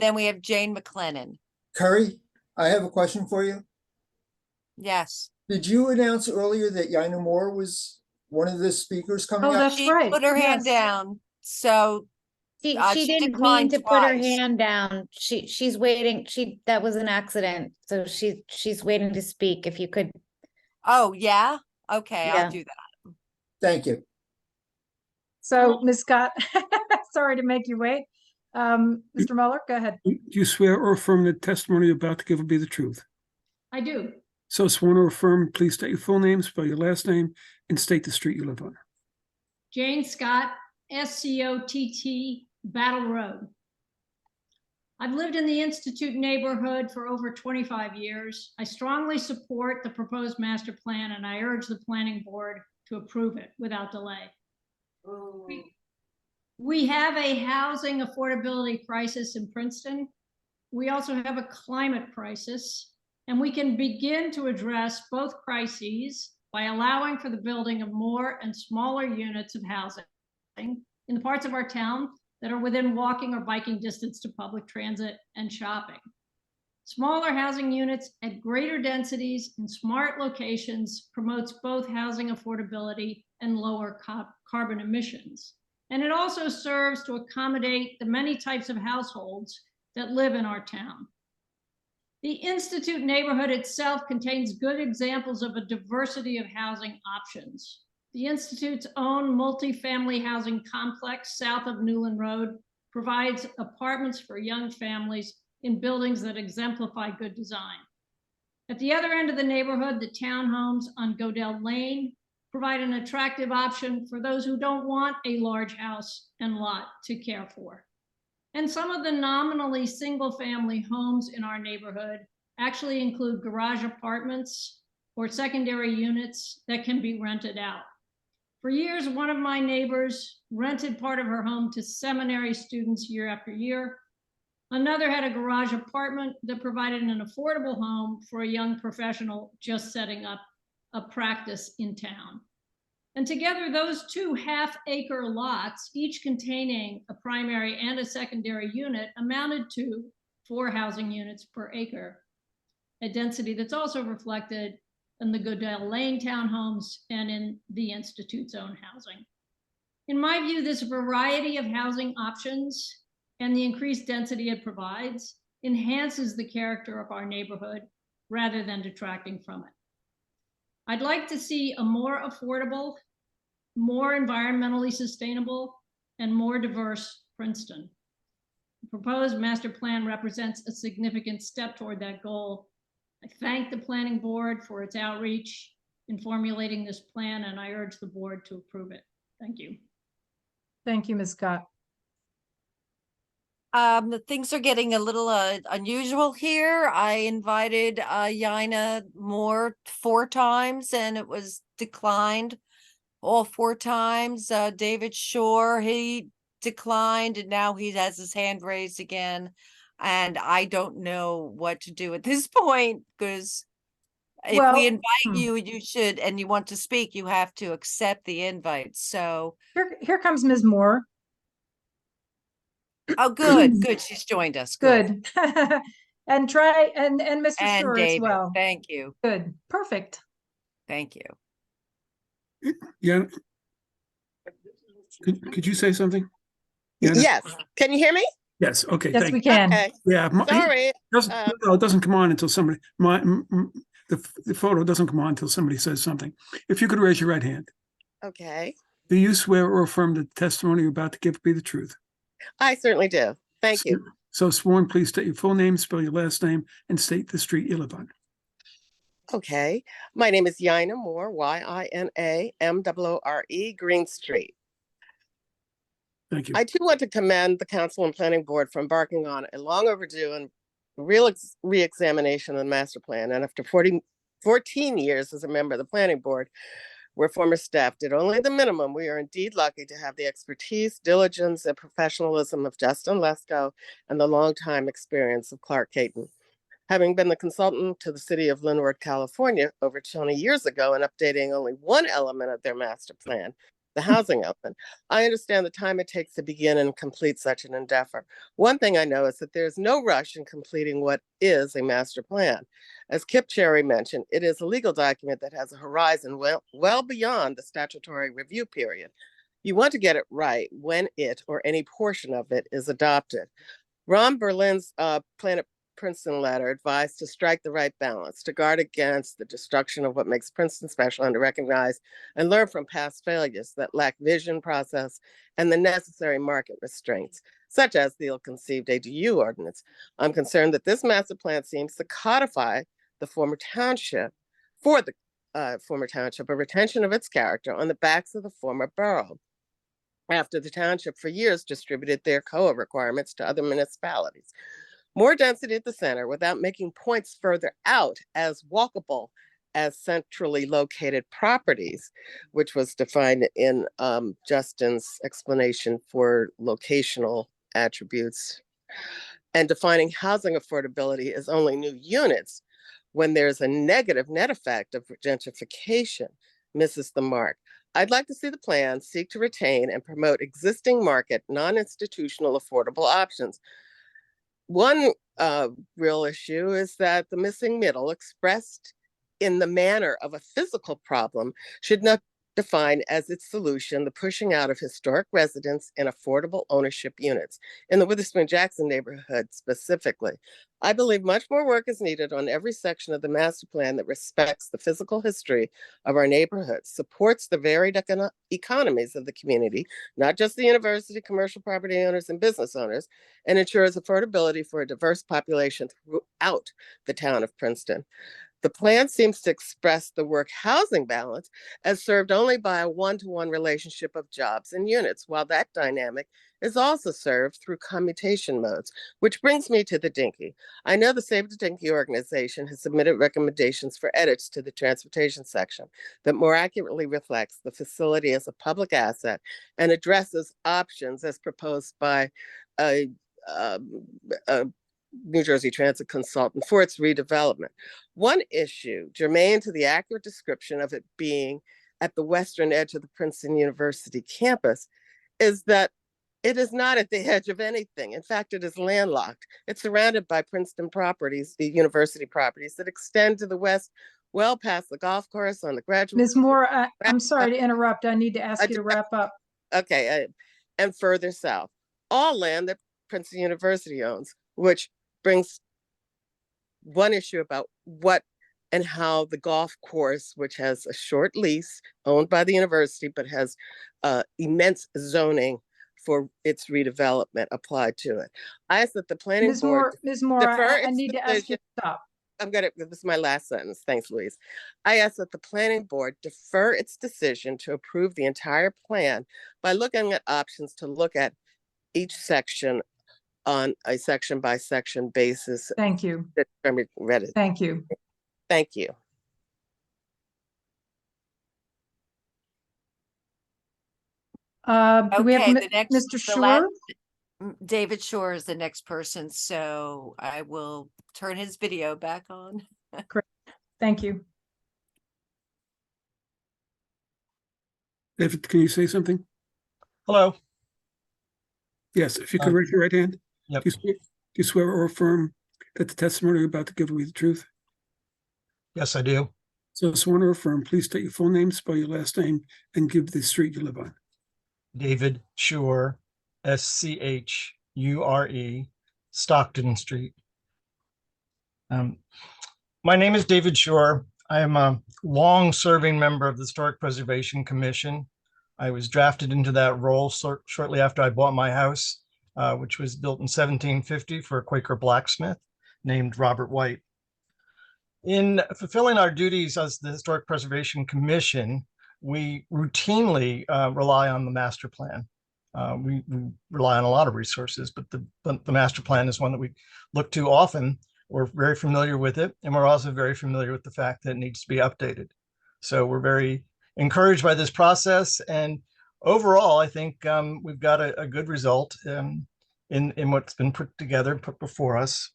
Then we have Jane McLennan. Curry, I have a question for you. Yes. Did you announce earlier that Yaina Moore was one of the speakers coming up? That's She right. put her hand down. So She she didn't mean declined to put her twice. hand down. She's waiting. That was an accident. So she's waiting to speak. If you could. Oh, yeah? Okay, Yeah. I'll do that. Thank you. So, Ms. Scott, sorry to make you wait. Mr. Mueller, go ahead. Do you swear or affirm that testimony you're about to give will be the truth? I do. So sworn or affirm, please state your full name, spell your last name, and state the street you live on. Jane Scott, SCOTT, Battle Road. I've lived in the Institute neighborhood for over 25 years. I strongly support the proposed master plan, and I urge the planning board to approve it without delay. We have a housing affordability crisis in Princeton. We also have a climate crisis, and we can begin to address both crises by allowing for the building of more and smaller units of housing in the parts of our town that are within walking or biking distance to public transit and shopping. Smaller housing units at greater densities in smart locations promotes both housing affordability and lower carbon emissions. And it also serves to accommodate the many types of households that live in our town. The Institute neighborhood itself contains good examples of a diversity of housing options. The Institute's own multifamily housing complex south of Newland Road provides apartments for young families in buildings that exemplify good design. At the other end of the neighborhood, the townhomes on Godell Lane provide an attractive option for those who don't want a large house and lot to care for. And some of the nominally single-family homes in our neighborhood actually include garage apartments or secondary units that can be rented out. For years, one of my neighbors rented part of her home to seminary students year after year. Another had a garage apartment that provided an affordable home for a young professional just setting up a practice in town. And together, those two half-acre lots, each containing a primary and a secondary unit, amounted to 4 housing units per acre, a density that's also reflected in the Godell Lane townhomes and in the Institute's own housing. In my view, this variety of housing options and the increased density it provides enhances the character of our neighborhood rather than detracting from it. I'd like to see a more affordable, more environmentally sustainable, and more diverse Princeton. The proposed master plan represents a significant step toward that goal. I thank the planning board for its outreach in formulating this plan, and I urge the board to approve it. Thank you. Thank you, Ms. Scott. The things are getting a little unusual here. I invited Yaina Moore 4 times and it was declined all 4 times. David Shore, he declined and now he has his hand raised again. And I don't know what to do at this point because if we invite you, you should, and you want to speak, you have to accept the invite. So here comes Ms. Moore. Oh, good, good. She's joined us. Good. And try and Mr. And Shore David, as well. thank you. Good. Perfect. Thank you. Yeah. Could you say something? Yes. Can you hear me? Yes. Okay. Yes, thank we you. can. Okay. Yeah. Sorry. No, it doesn't come on until somebody. The photo doesn't come on until somebody says something. If you could raise your right hand. Okay. Do you swear or affirm that the testimony you're about to give be the truth? I certainly do. Thank you. So sworn, please state your full name, spell your last name, and state the street you live on. Okay. My name is Yaina Moore, YINAMOORE, Green Street. Thank you. I too want to commend the Council and Planning Board for embarking on a long overdue and real re-examination of the master plan. And after 14 years as a member of the Planning Board, where former staff did only the minimum, we are indeed lucky to have the expertise, diligence, and professionalism of Justin Lesko and the longtime experience of Clark Caton. Having been the consultant to the city of Linwood, California over 20 years ago and updating only one element of their master plan, the housing element, I understand the time it takes to begin and complete such an endeavor. One thing I know is that there's no rush in completing what is a master plan. As Kip Cherry mentioned, it is a legal document that has a horizon well beyond the statutory review period. You want to get it right when it or any portion of it is adopted. Ron Berlin's Planet Princeton letter advised to strike the right balance, to guard against the destruction of what makes Princeton special and to recognize and learn from past failures that lack vision, process, and the necessary market restraints, such as the ill-conceived ADU ordinance. I'm concerned that this master plan seems to codify the former township, a retention of its character on the backs of the former borough, after the township for years distributed their COA requirements to other municipalities. More density at the center without making points further out as walkable as centrally located properties, which was defined in Justin's explanation for locational attributes, and defining housing affordability as only new units when there's a negative net effect of gentrification misses the mark. I'd like to see the plan seek to retain and promote existing market, non-institutional affordable options. One real issue is that the missing middle, expressed in the manner of a physical problem, should not define as its solution the pushing out of historic residents in affordable ownership units in the Witherspoon-Jackson neighborhood specifically. I believe much more work is needed on every section of the master plan that respects the physical history of our neighborhoods, supports the varied economies of the community, not just the university, commercial property owners, and business owners, and ensures affordability for a diverse population throughout the town of Princeton. The plan seems to express the work housing balance as served only by a one-to-one relationship of jobs and units, while that dynamic is also served through commutation modes, which brings me to the Dinky. I know the Save the Dinky organization has submitted recommendations for edits to the transportation section that more accurately reflects the facility as a public asset and addresses options as proposed by a New Jersey Transit consultant for its redevelopment. One issue germane to the accurate description of it being at the western edge of the Princeton University campus is that it is not at the edge of anything. In fact, it is landlocked. It's surrounded by Princeton properties, the university properties that extend to the west, well past the golf course on the graduate. Ms. Moore, I'm sorry to interrupt. I need to ask you to wrap up. Okay, and further south, all land that Princeton University owns, which brings one issue about what and how the golf course, which has a short lease owned by the university, but has immense zoning for its redevelopment applied to it. I ask that the planning board. Ms. Moore, I need to ask you to stop. This is my last sentence. Thanks, Louise. I ask that the planning board defer its decision to approve the entire plan by looking at options to look at each section on a section by section basis. Thank you. Read it. Thank you. Thank you. Do we have Okay, the next, Mr. the Shore? David Shore is the next person, so I will turn his video back on. Great. Thank you. David, can you say something? Hello. Yes, if you could raise your right hand. Yep. Do you swear or affirm that the testimony you're about to give will be the truth? Yes, I do. So sworn or affirm, please state your full name, spell your last name, and give the street you live on. David Shure, Schure, Stockton Street. My name is David Shure. I am a long-serving member of the Historic Preservation Commission. I was drafted into that role shortly after I bought my house, which was built in 1750 for a Quaker blacksmith named Robert White. In fulfilling our duties as the Historic Preservation Commission, we routinely rely on the master plan. We rely on a lot of resources, but the master plan is one that we look to often. We're very familiar with it, and we're also very familiar with the fact that it needs to be updated. So we're very encouraged by this process, and overall, I think we've got a good result in what's been put together, put before us.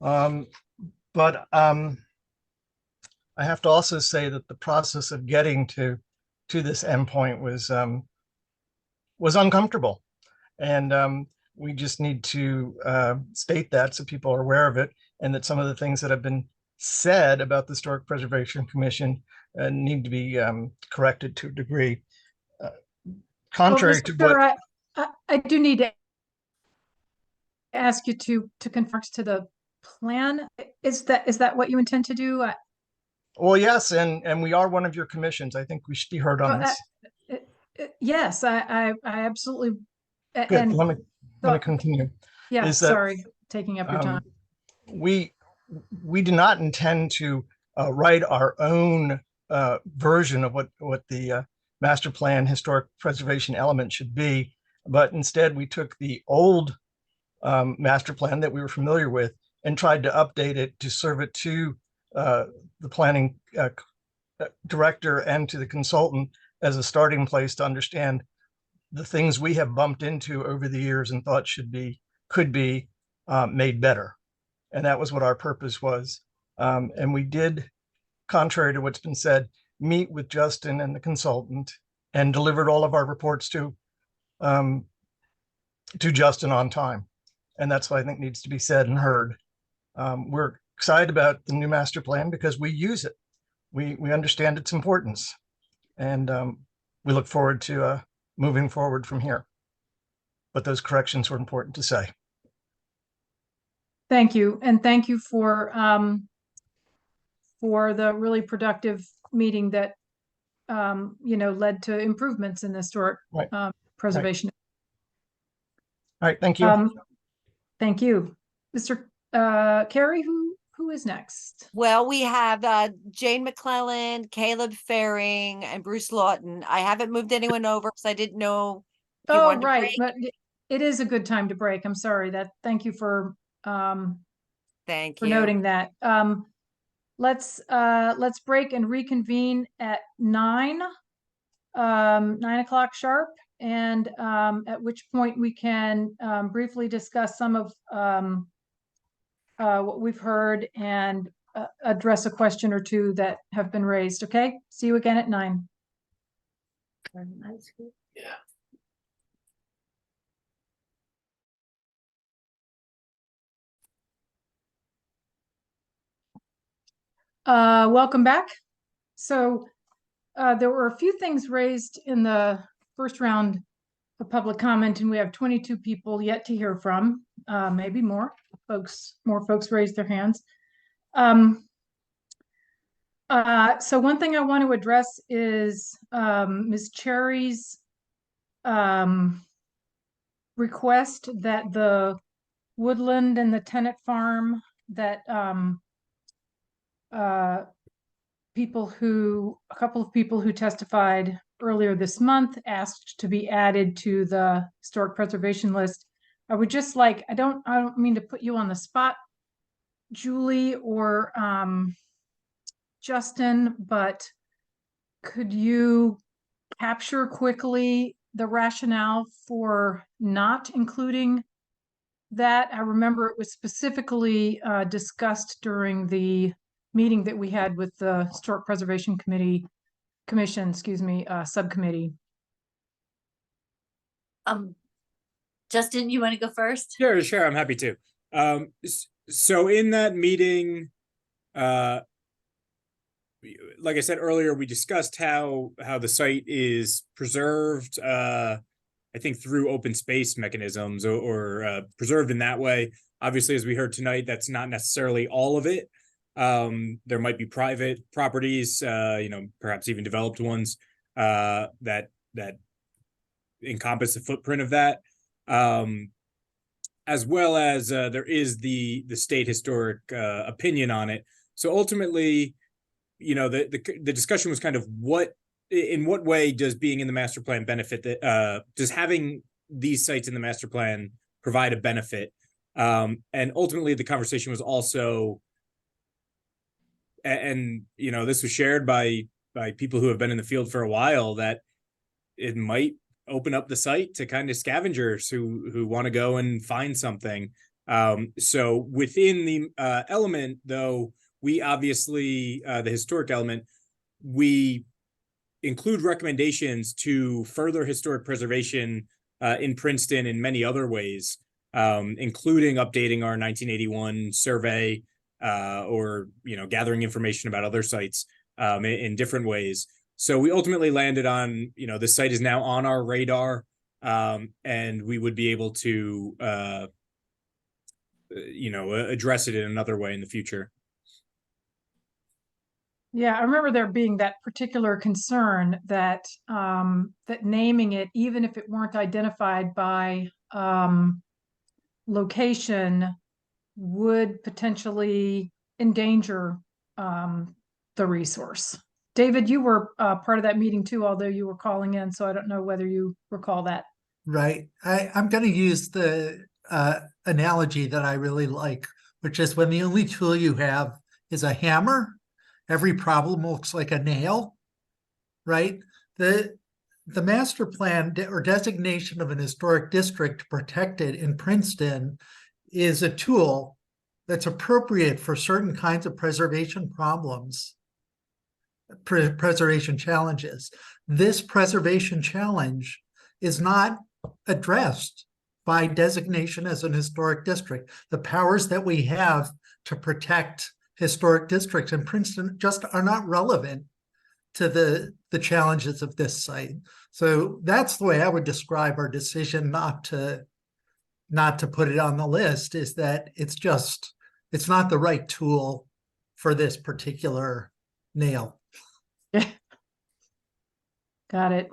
But I have to also say that the process of getting to this endpoint was uncomfortable, and we just need to state that so people are aware of it, and that some of the things that have been said about the Historic Preservation Commission need to be corrected to a degree. Contrary to what I do need to ask you to conform to the plan. Is that what you intend to do? Well, yes, and we are one of your commissions. I think we should be heard on this. Yes, I absolutely. Good. And Let me continue. Yeah, sorry, taking up your time. We do not intend to write our own version of what the master plan historic preservation element should be, but instead we took the old master plan that we were familiar with and tried to update it to serve it to the planning director and to the consultant as a starting place to understand the things we have bumped into over the years and thought could be made better. And that was what our purpose was. And we did, contrary to what's been said, meet with Justin and the consultant and delivered all of our reports to Justin on time. And that's what I think needs to be said and heard. We're excited about the new master plan because we use it. We understand its importance, and we look forward to moving forward from here. But those corrections were important to say. Thank you, and thank you for the really productive meeting that led to improvements in the historic preservation. All right, thank you. Thank you, Mr. Carey. Who is next? Well, we have Jane McClellan, Caleb Faring, and Bruce Lawton. I haven't moved anyone over because I didn't know. If you Oh, wanted to right, break. but it is a good time to break. I'm sorry. Thank you for Thank you. noting that. Let's break and reconvene at 9 o'clock sharp, and at which point we can briefly discuss some of what we've heard and address a question or two that have been raised. Okay, see you again at 9. Yeah. Welcome back. So there were a few things raised in the first round of public comment, and we have 22 people yet to hear from. Maybe more folks raised their hands. So one thing I want to address is Ms. Cherry's request that the woodland and the tenant farm that a couple of people who testified earlier this month asked to be added to the historic preservation list. I would just like, I don't mean to put you on the spot, Julie or Justin, but could you capture quickly the rationale for not including that? I remember it was specifically discussed during the meeting that we had with the Historic Preservation subcommittee. Justin, you want to go first? Sure, I'm happy to. So in that meeting, like I said earlier, we discussed how the site is preserved, I think through open space mechanisms or preserved in that way. Obviously, as we heard tonight, that's not necessarily all of it. There might be private properties, perhaps even developed ones that encompass the footprint of that, as well as there is the state historic opinion on it. So ultimately, the discussion was kind of in what way does being in the master plan benefit that does having these sites in the master plan provide a benefit? And ultimately, the conversation was also, and this was shared by people who have been in the field for a while, that it might open up the site to kind of scavengers who want to go and find something. So within the element, though, we obviously, the historic element, we include recommendations to further historic preservation in Princeton in many other ways, including updating our 1981 survey, or gathering information about other sites in different ways. So we ultimately landed on, the site is now on our radar, and we would be able to address it in another way in the future. Yeah, I remember there being that particular concern that that naming it, even if it weren't identified by location, would potentially endanger the resource. David, you were part of that meeting too, although you were calling in, so I don't know whether you recall that. Right. I'm going to use the analogy that I really like, which is when the only tool you have is a hammer. Every problem looks like a nail, right? The master plan or designation of an historic district protected in Princeton is a tool that's appropriate for certain kinds of preservation problems, preservation challenges. This preservation challenge is not addressed by designation as an historic district. The powers that we have to protect historic districts in Princeton just are not relevant to the challenges of this site. So that's the way I would describe our decision not to put it on the list, is that it's not the right tool for this particular nail. Got it.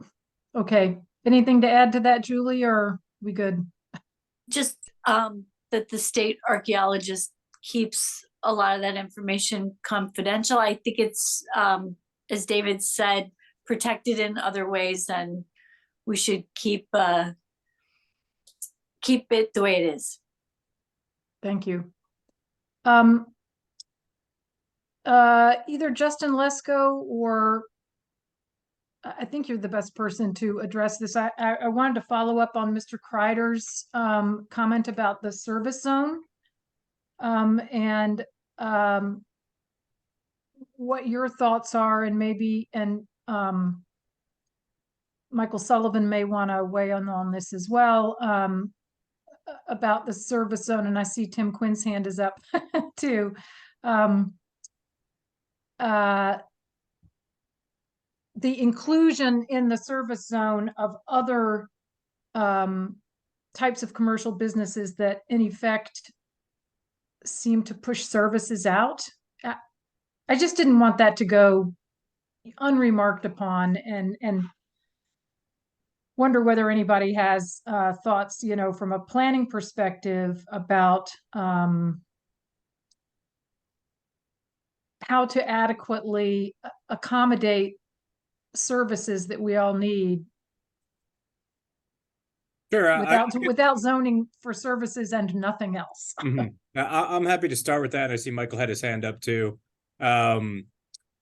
Okay. Anything to add to that, Julie, or are we good? Just that the state archaeologist keeps a lot of that information confidential. I think it's, as David said, protected in other ways, and we should keep it the way it is. Thank you. Either Justin Lesko or I think you're the best person to address this. I wanted to follow up on Mr. Kreider's comment about the service zone and what your thoughts are, and maybe Michael Sullivan may want to weigh in on this as well, about the service zone. And I see Tim Quinn's hand is up too. The inclusion in the service zone of other types of commercial businesses that in effect seem to push services out. I just didn't want that to go unremarked upon, and wonder whether anybody has thoughts, from a planning perspective about how to adequately accommodate services that we all need. Sure. Without zoning for services and nothing else. I'm happy to start with that. I see Michael had his hand up too.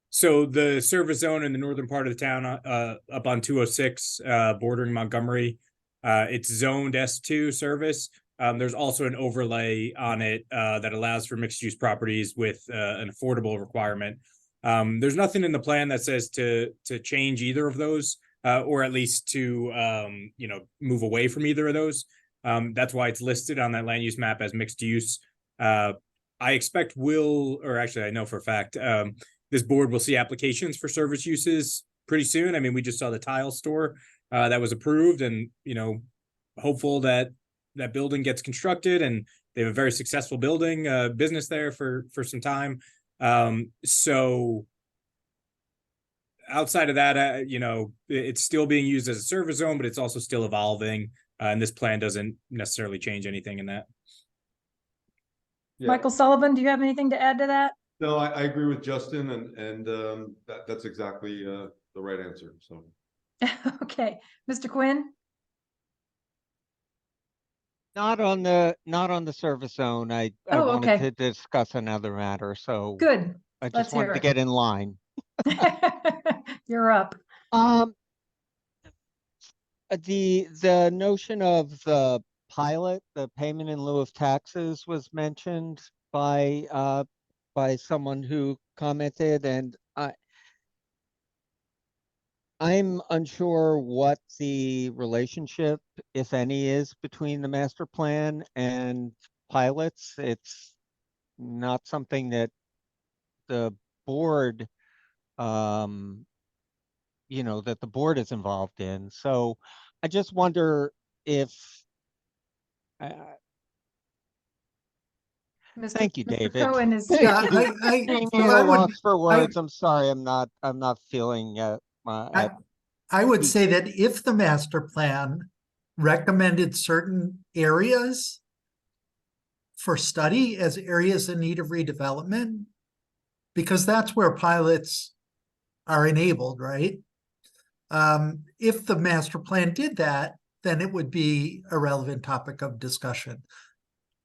So the service zone in the northern part of the town, up on 206, bordering Montgomery, it's zoned S2 service. There's also an overlay on it that allows for mixed use properties with an affordable requirement. There's nothing in the plan that says to change either of those, or at least to move away from either of those. That's why it's listed on that land use map as mixed use. I expect I know for a fact, this board will see applications for service uses pretty soon. I mean, we just saw the tile store that was approved, and hopeful that that building gets constructed, and they have a very successful business there for some time. So outside of that, it's still being used as a service zone, but it's also still evolving. And this plan doesn't necessarily change anything in that. Yeah. Michael Sullivan, do you have anything to add to that? No, I agree with Justin, and that's exactly the right answer. So. Okay, Mr. Quinn. Not on the service zone. I wanted to discuss another matter. So good. I just wanted to get in line. You're up. The notion of the pilot, the payment in lieu of taxes, was mentioned by someone who commented, and I'm unsure what the relationship, if any, is between the master plan and pilots. It's not something that the board, that the board is involved in. So I just wonder if, thank you, David. Cohen is lost for words. I'm sorry. I'm not feeling I would say that if the master plan recommended certain areas for study as areas in need of redevelopment, because that's where pilots are enabled, right? If the master plan did that, then it would be a relevant topic of discussion.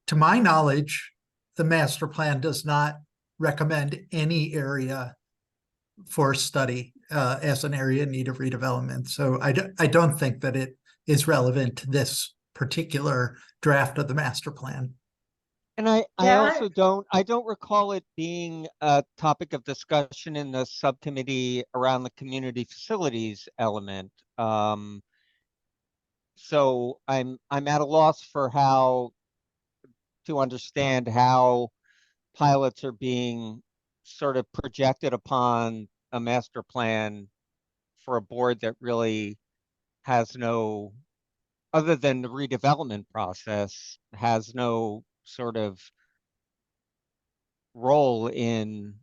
To my knowledge, the master plan does not recommend any area for study as an area in need of redevelopment. So I don't think that it is relevant to this particular draft of the master plan. And I Yeah, also I don't recall it being a topic of discussion in the subcommittee around the community facilities element. So I'm at a loss for how to understand how pilots are being sort of projected upon a master plan for a board that really has no, other than the redevelopment process, has no sort of role in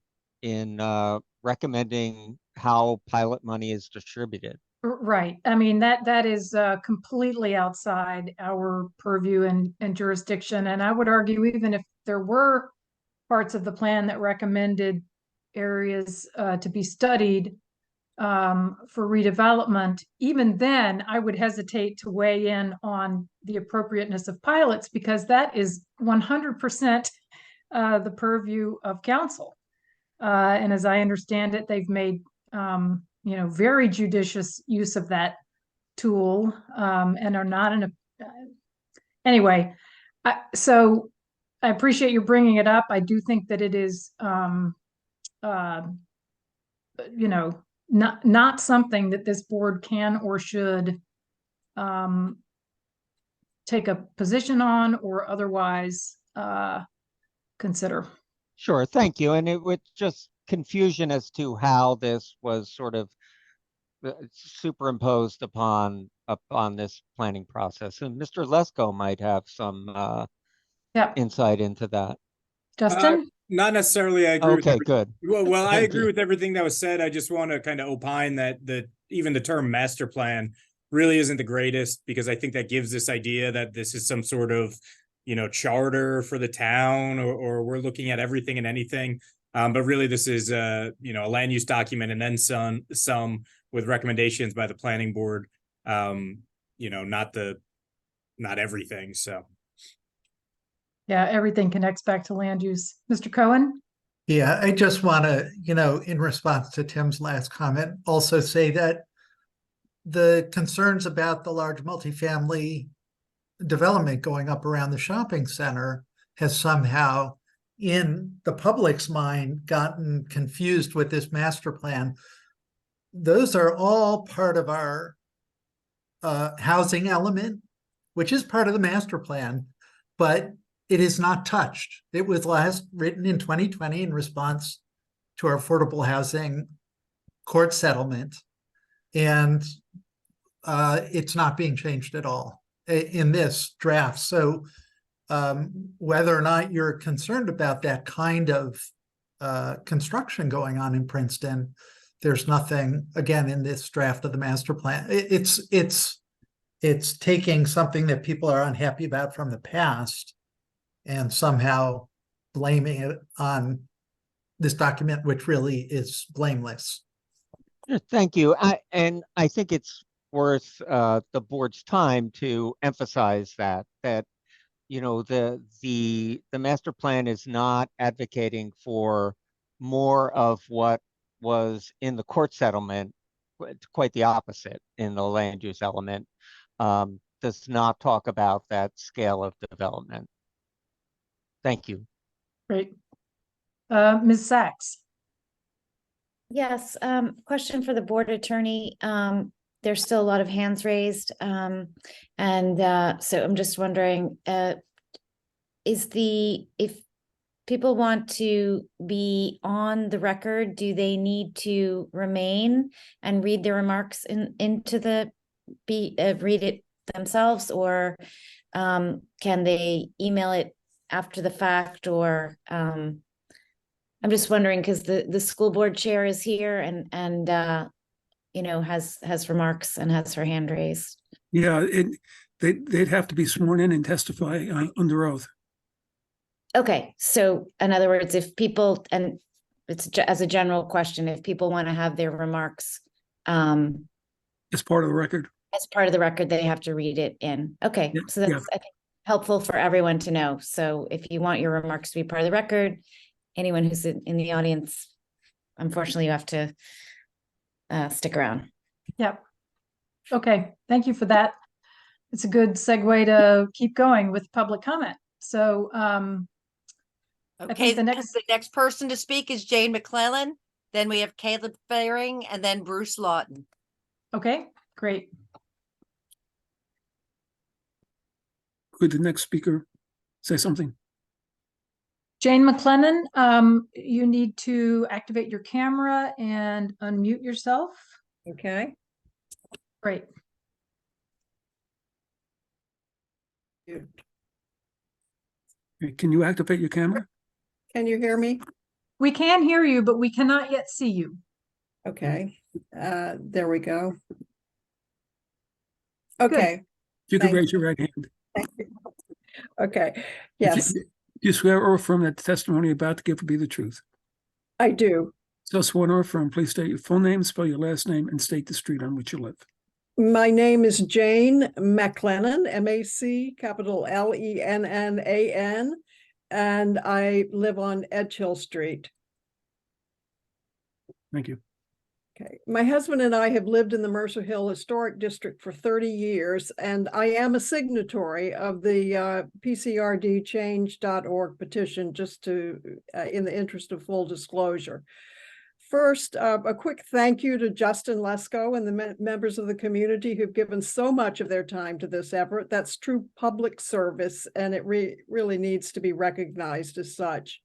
recommending how pilot money is distributed. Right. I mean, that is completely outside our purview and jurisdiction. And I would argue, even if there were parts of the plan that recommended areas to be studied for redevelopment, even then I would hesitate to weigh in on the appropriateness of pilots, because that is 100% the purview of council. And as I understand it, they've made very judicious use of that tool and are not in a anyway. So I appreciate you bringing it up. I do think that it is not something that this board can or should take a position on or otherwise consider. Sure, thank you. And it was just confusion as to how this was sort of superimposed upon this planning process. And Mr. Lesko might have some insight into that. Justin? Not necessarily. I agree. Okay, good. Well, I Thank agree you. with everything that was said. I just want to kind of opine that even the term master plan really isn't the greatest, because I think that gives this idea that this is some sort of, charter for the town, or we're looking at everything and anything. But really, this is a land use document and then some with recommendations by the planning board. Not everything. So. Yeah, everything connects back to land use. Mr. Cohen? Yeah, I just want to, in response to Tim's last comment, also say that the concerns about the large multifamily development going up around the shopping center has somehow, in the public's mind, gotten confused with this master plan. Those are all part of our housing element, which is part of the master plan, but it is not touched. It was last written in 2020 in response to our affordable housing court settlement, and it's not being changed at all in this draft. So whether or not you're concerned about that kind of construction going on in Princeton, there's nothing, again, in this draft of the master plan. It's taking something that people are unhappy about from the past and somehow blaming it on this document, which really is blameless. Thank you. I think it's worth the board's time to emphasize that the master plan is not advocating for more of what was in the court settlement. Quite the opposite in the land use element. Does not talk about that scale of development. Thank you. Great. Ms. Sachs? Yes, question for the board attorney. There's still a lot of hands raised. So I'm just wondering, if people want to be on the record, do they need to remain and read their remarks read it themselves, or can they email it after the fact? Or I'm just wondering, because the school board chair is here and has remarks and has her hand raised. Yeah, they'd have to be sworn in and testify under oath. Okay, so in other words, if people, and it's as a general question, if people want to have their remarks as part of the record, they have to read it in. Okay, yeah, so that's I think helpful for everyone to know. So if you want your remarks to be part of the record, anyone who's in the audience, unfortunately, you have to stick around. Yep. Okay, thank you for that. It's a good segue to keep going with public comment. So I Okay, think the next person to speak is Jane McClellan. Then we have Caleb Faring and then Bruce Lawton. Okay, great. Could the next speaker say something? Jane McClellan, you need to activate your camera and unmute yourself. Okay. Great. Can you activate your camera? Can you hear me? We can hear you, but we cannot yet see you. Okay, there we go. Okay. You can Thank raise your right hand. Thank you. Okay, yes, You swear or affirm that the testimony you're about to give will be the truth? I do. So sworn or affirm, please state your full name, spell your last name, and state the street on which you live. My name is Jane McLennan, M-A-C, capital L-E-N-N-A-N, and I live on Edge Hill Street. Thank you. Okay, my husband and I have lived in the Mercer Hill Historic District for 30 years, and I am a signatory of the PCRDchange.org petition, just to, in the interest of full disclosure. First, a quick thank you to Justin Lesko and the members of the community who've given so much of their time to this effort. That's true public service, and it really needs to be recognized as such.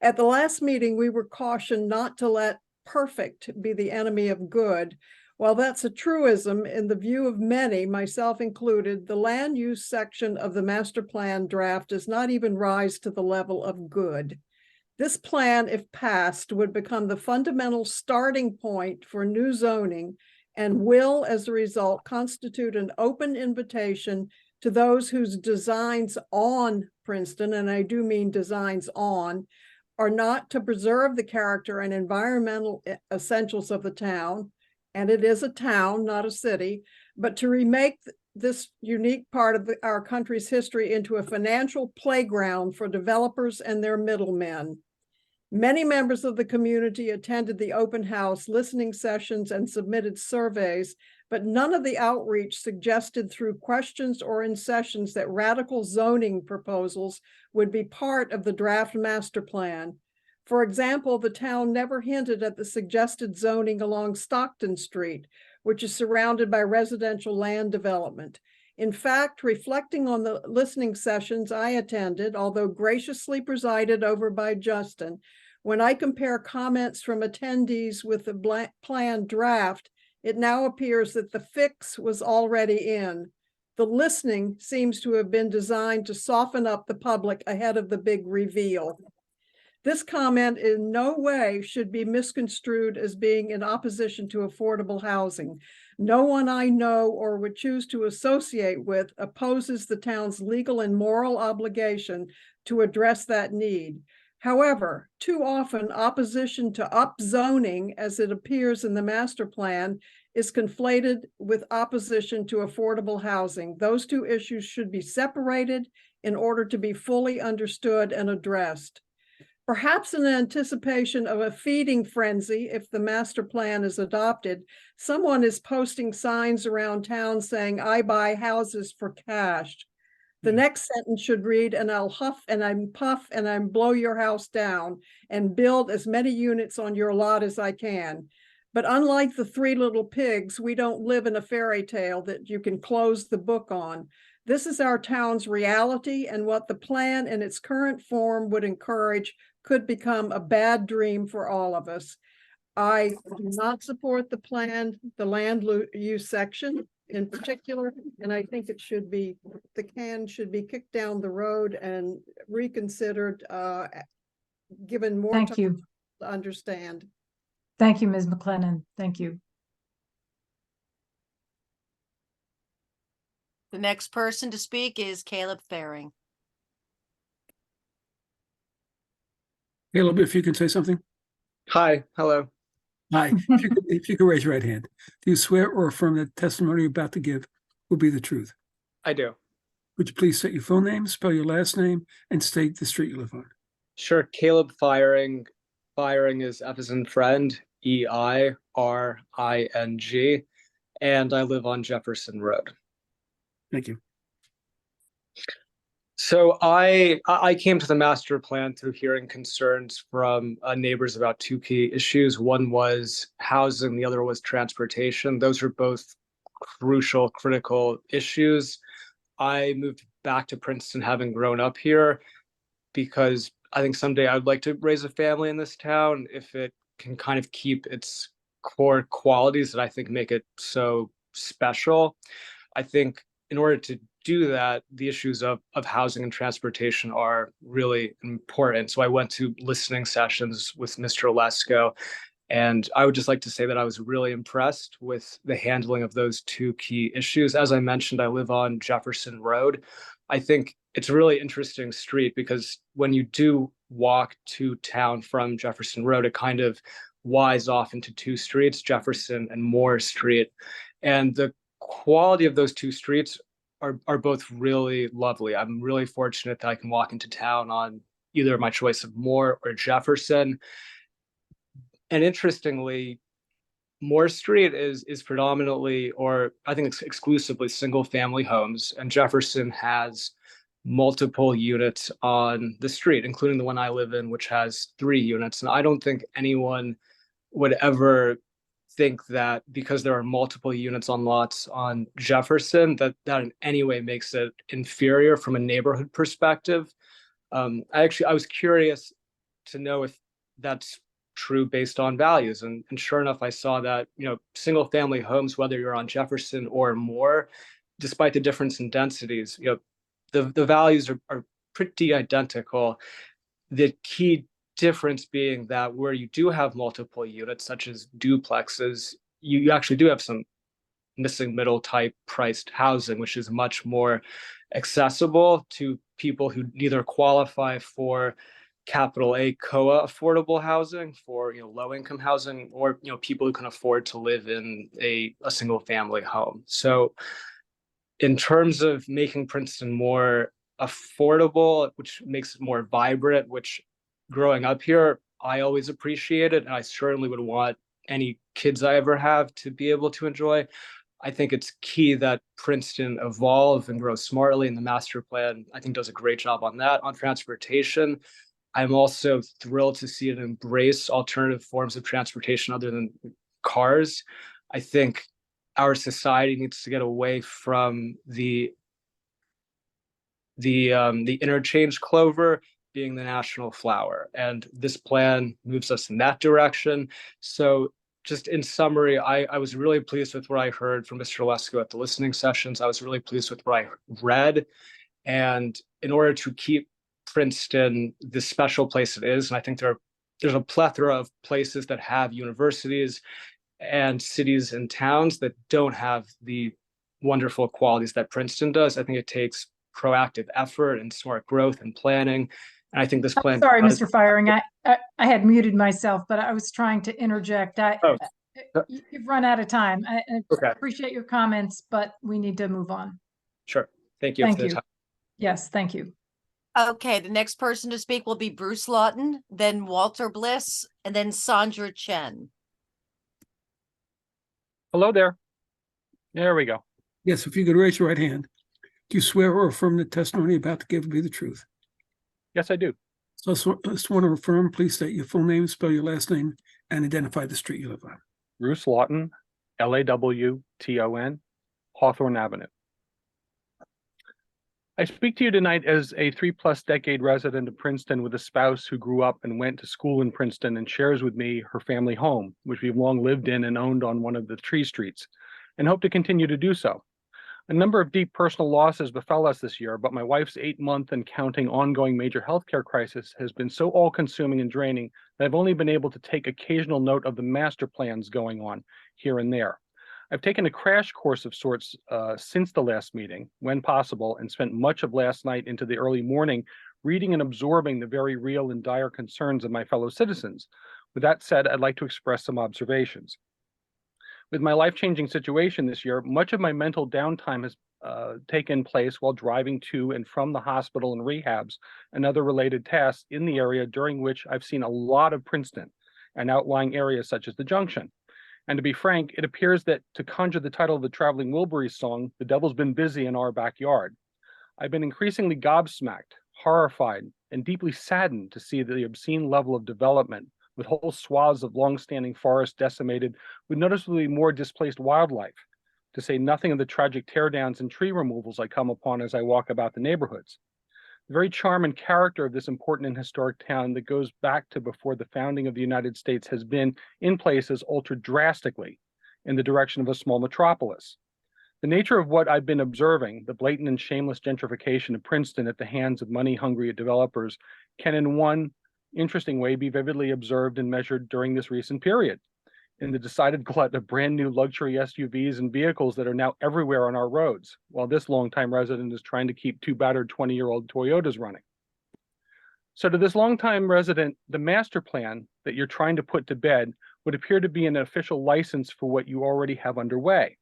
At the last meeting, we were cautioned not to let perfect be the enemy of good. While that's a truism, in the view of many, myself included, the land use section of the master plan draft does not even rise to the level of good. This plan, if passed, would become the fundamental starting point for new zoning and will, as a result, constitute an open invitation to those whose designs on Princeton, and I do mean designs on, are not to preserve the character and environmental essentials of the town, and it is a town, not a city, but to remake this unique part of our country's history into a financial playground for developers and their middlemen. Many members of the community attended the open house listening sessions and submitted surveys, but none of the outreach suggested through questions or in sessions that radical zoning proposals would be part of the draft master plan. For example, the town never hinted at the suggested zoning along Stockton Street, which is surrounded by residential land development. In fact, reflecting on the listening sessions I attended, although graciously presided over by Justin, when I compare comments from attendees with the plan draft, it now appears that the fix was already in. The listening seems to have been designed to soften up the public ahead of the big reveal. This comment in no way should be misconstrued as being in opposition to affordable housing. No one I know or would choose to associate with opposes the town's legal and moral obligation to address that need. However, too often opposition to upzoning, as it appears in the master plan, is conflated with opposition to affordable housing. Those two issues should be separated in order to be fully understood and addressed. Perhaps in anticipation of a feeding frenzy, if the master plan is adopted, someone is posting signs around town saying, "I buy houses for cash." The next sentence should read, "and I'll huff and I'm puff and I'm blow your house down and build as many units on your lot as I can." But unlike the Three Little Pigs, we don't live in a fairy tale that you can close the book on. This is our town's reality, and what the plan in its current form would encourage could become a bad dream for all of us. I do not support the plan, the land use section in particular, and I think it should be, the can should be kicked down the road and reconsidered, given more Thank time you. to understand. Thank you, Ms. McLennan. Thank you. The next person to speak is Caleb Faring. Caleb, if you can say something. Hi, hello. Hi, if you could raise your right hand. Do you swear or affirm that the testimony you're about to give will be the truth? I do. Would you please state your full name, spell your last name, and state the street you live on? Sure. Caleb Firing. Firing is F as in friend, EIRING. And I live on Jefferson Road. Thank you. So I came to the master plan through hearing concerns from neighbors about two key issues. One was housing, the other was transportation. Those are both crucial, critical issues. I moved back to Princeton having grown up here because I think someday I'd like to raise a family in this town if it can kind of keep its core qualities that I think make it so special. I think in order to do that, the issues of housing and transportation are really important. So I went to listening sessions with Mr. Lesko, and I would just like to say that I was really impressed with the handling of those two key issues. As I mentioned, I live on Jefferson Road. I think it's a really interesting street because when you do walk to town from Jefferson Road, it kind of wise off into two streets, Jefferson and Moore Street. And the quality of those two streets are both really lovely. I'm really fortunate that I can walk into town on either my choice of Moore or Jefferson. And interestingly, Moore Street is predominantly, or I think it's exclusively, single family homes, and Jefferson has multiple units on the street, including the one I live in, which has 3 units. And I don't think anyone would ever think that because there are multiple units on lots on Jefferson, that in any way makes it inferior from a neighborhood perspective. I was curious to know if that's true based on values. And sure enough, I saw that, single family homes, whether you're on Jefferson or Moore, despite the difference in densities, the values are pretty identical. The key difference being that where you do have multiple units, such as duplexes, you actually do have some missing middle type priced housing, which is much more accessible to people who neither qualify for capital A COA affordable housing, for low income housing, or people who can afford to live in a single family home. So in terms of making Princeton more affordable, which makes it more vibrant, which growing up here, I always appreciate it. And I certainly would want any kids I ever have to be able to enjoy. I think it's key that Princeton evolve and grow smartly, and the master plan, I think, does a great job on that. On transportation, I'm also thrilled to see it embrace alternative forms of transportation other than cars. I think our society needs to get away from the interchange clover being the national flower, and this plan moves us in that direction. So just in summary, I was really pleased with what I heard from Mr. Lesko at the listening sessions. I was really pleased with what I read, and in order to keep Princeton the special place it is, and I think there's a plethora of places that have universities and cities and towns that don't have the wonderful qualities that Princeton does. I think it takes proactive effort and smart growth and planning. And I think this plan. Sorry, Mr. Firing, I had muted myself, but I was trying to interject. You've run out of time. I appreciate your comments, but we need to move on. Sure. Thank you. Thank you. Yes, thank you. Okay, the next person to speak will be Bruce Lawton, then Walter Bliss, and then Sandra Chen. Hello there. There we go. Yes, if you could raise your right hand. Do you swear or affirm the testimony about to give will be the truth? Yes, I do. So I sworn to affirm, please state your full name, spell your last name, and identify the street you live on. Bruce Lawton, Lawton, Hawthorne Avenue. I speak to you tonight as a 3+ decade resident of Princeton with a spouse who grew up and went to school in Princeton and shares with me her family home, which we've long lived in and owned on one of the Tree Streets, and hope to continue to do so. A number of deep personal losses befell us this year, but my wife's 8-month and counting ongoing major healthcare crisis has been so all-consuming and draining that I've only been able to take occasional note of the master plans going on here and there. I've taken a crash course of sorts since the last meeting, when possible, and spent much of last night into the early morning reading and absorbing the very real and dire concerns of my fellow citizens. With that said, I'd like to express some observations. With my life-changing situation this year, much of my mental downtime has taken place while driving to and from the hospital and rehabs and other related tasks in the area, during which I've seen a lot of Princeton and outlying areas such as the Junction. And to be frank, it appears that, to conjure the title of the Traveling Wilburys song, the devil's been busy in our backyard. I've been increasingly gobsmacked, horrified, and deeply saddened to see the obscene level of development, with whole swaths of long-standing forest decimated, with noticeably more displaced wildlife, to say nothing of the tragic teardowns and tree removals I come upon as I walk about the neighborhoods. The very charm and character of this important and historic town that goes back to before the founding of the United States has been, in places, altered drastically in the direction of a small metropolis. The nature of what I've been observing, the blatant and shameless gentrification of Princeton at the hands of money-hungry developers, can in one interesting way be vividly observed and measured during this recent period, in the decided glut of brand new luxury SUVs and vehicles that are now everywhere on our roads, while this longtime resident is trying to keep two battered 20-year-old Toyotas running. So to this longtime resident, the master plan that you're trying to put to bed would appear to be an official license for what you already have underway,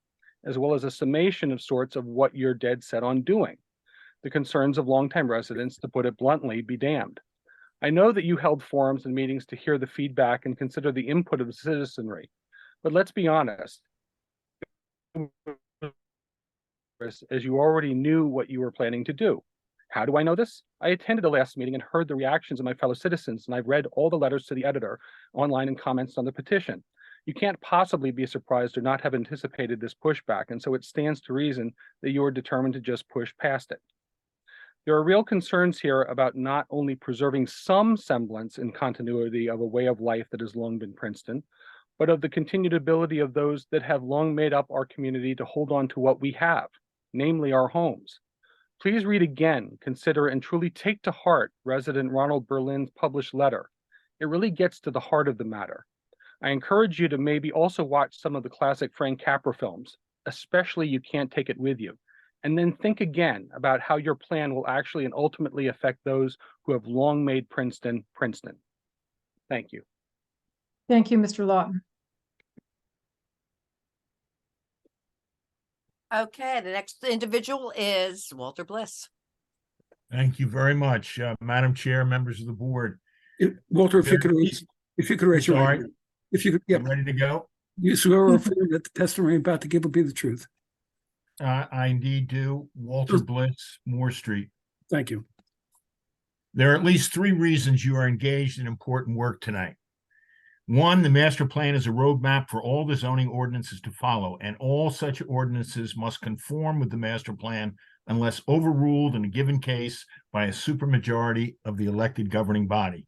as well as a summation of sorts of what you're dead set on doing. The concerns of longtime residents, to put it bluntly, be damned. I know that you held forums and meetings to hear the feedback and consider the input of the citizenry, but let's be honest, as you already knew what you were planning to do. How do I know this? I attended the last meeting and heard the reactions of my fellow citizens, and I've read all the letters to the editor online and comments on the petition. You can't possibly be surprised or not have anticipated this pushback, and so it stands to reason that you are determined to just push past it. There are real concerns here about not only preserving some semblance and continuity of a way of life that has long been Princeton, but of the continued ability of those that have long made up our community to hold on to what we have, namely our homes. Please read again, consider, and truly take to heart resident Ronald Berlin's published letter. It really gets to the heart of the matter. I encourage you to maybe also watch some of the classic Frank Capra films, especially You Can't Take It With You, and then think again about how your plan will actually and ultimately affect those who have long made Princeton, Princeton. Thank you. Thank you, Mr. Lawton. Okay, the next individual is Walter Bliss. Thank you very much, Madam Chair, members of the board. Walter, if you could raise your Sorry. hand. If you could, yeah. Ready to go? You swear or affirm that the testimony I'm about to give will be the truth. I indeed do. Walter Bliss, Moore Street. Thank you. There are at least three reasons you are engaged in important work tonight. One, the master plan is a roadmap for all the zoning ordinances to follow, and all such ordinances must conform with the master plan unless overruled in a given case by a supermajority of the elected governing body.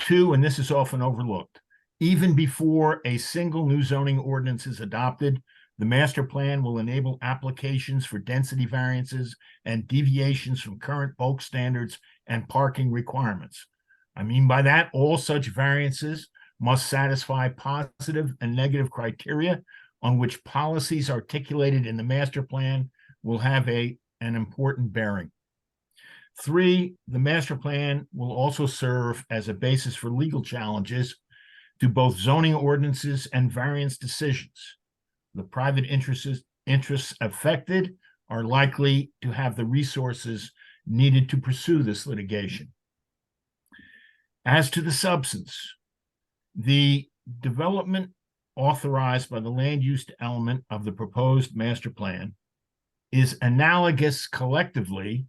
Two, and this is often overlooked, even before a single new zoning ordinance is adopted, the master plan will enable applications for density variances and deviations from current bulk standards and parking requirements. I mean by that, all such variances must satisfy positive and negative criteria on which policies articulated in the master plan will have an important bearing. Three, the master plan will also serve as a basis for legal challenges to both zoning ordinances and variance decisions. The private interests affected are likely to have the resources needed to pursue this litigation. As to the substance, the development authorized by the land use element of the proposed master plan is analogous collectively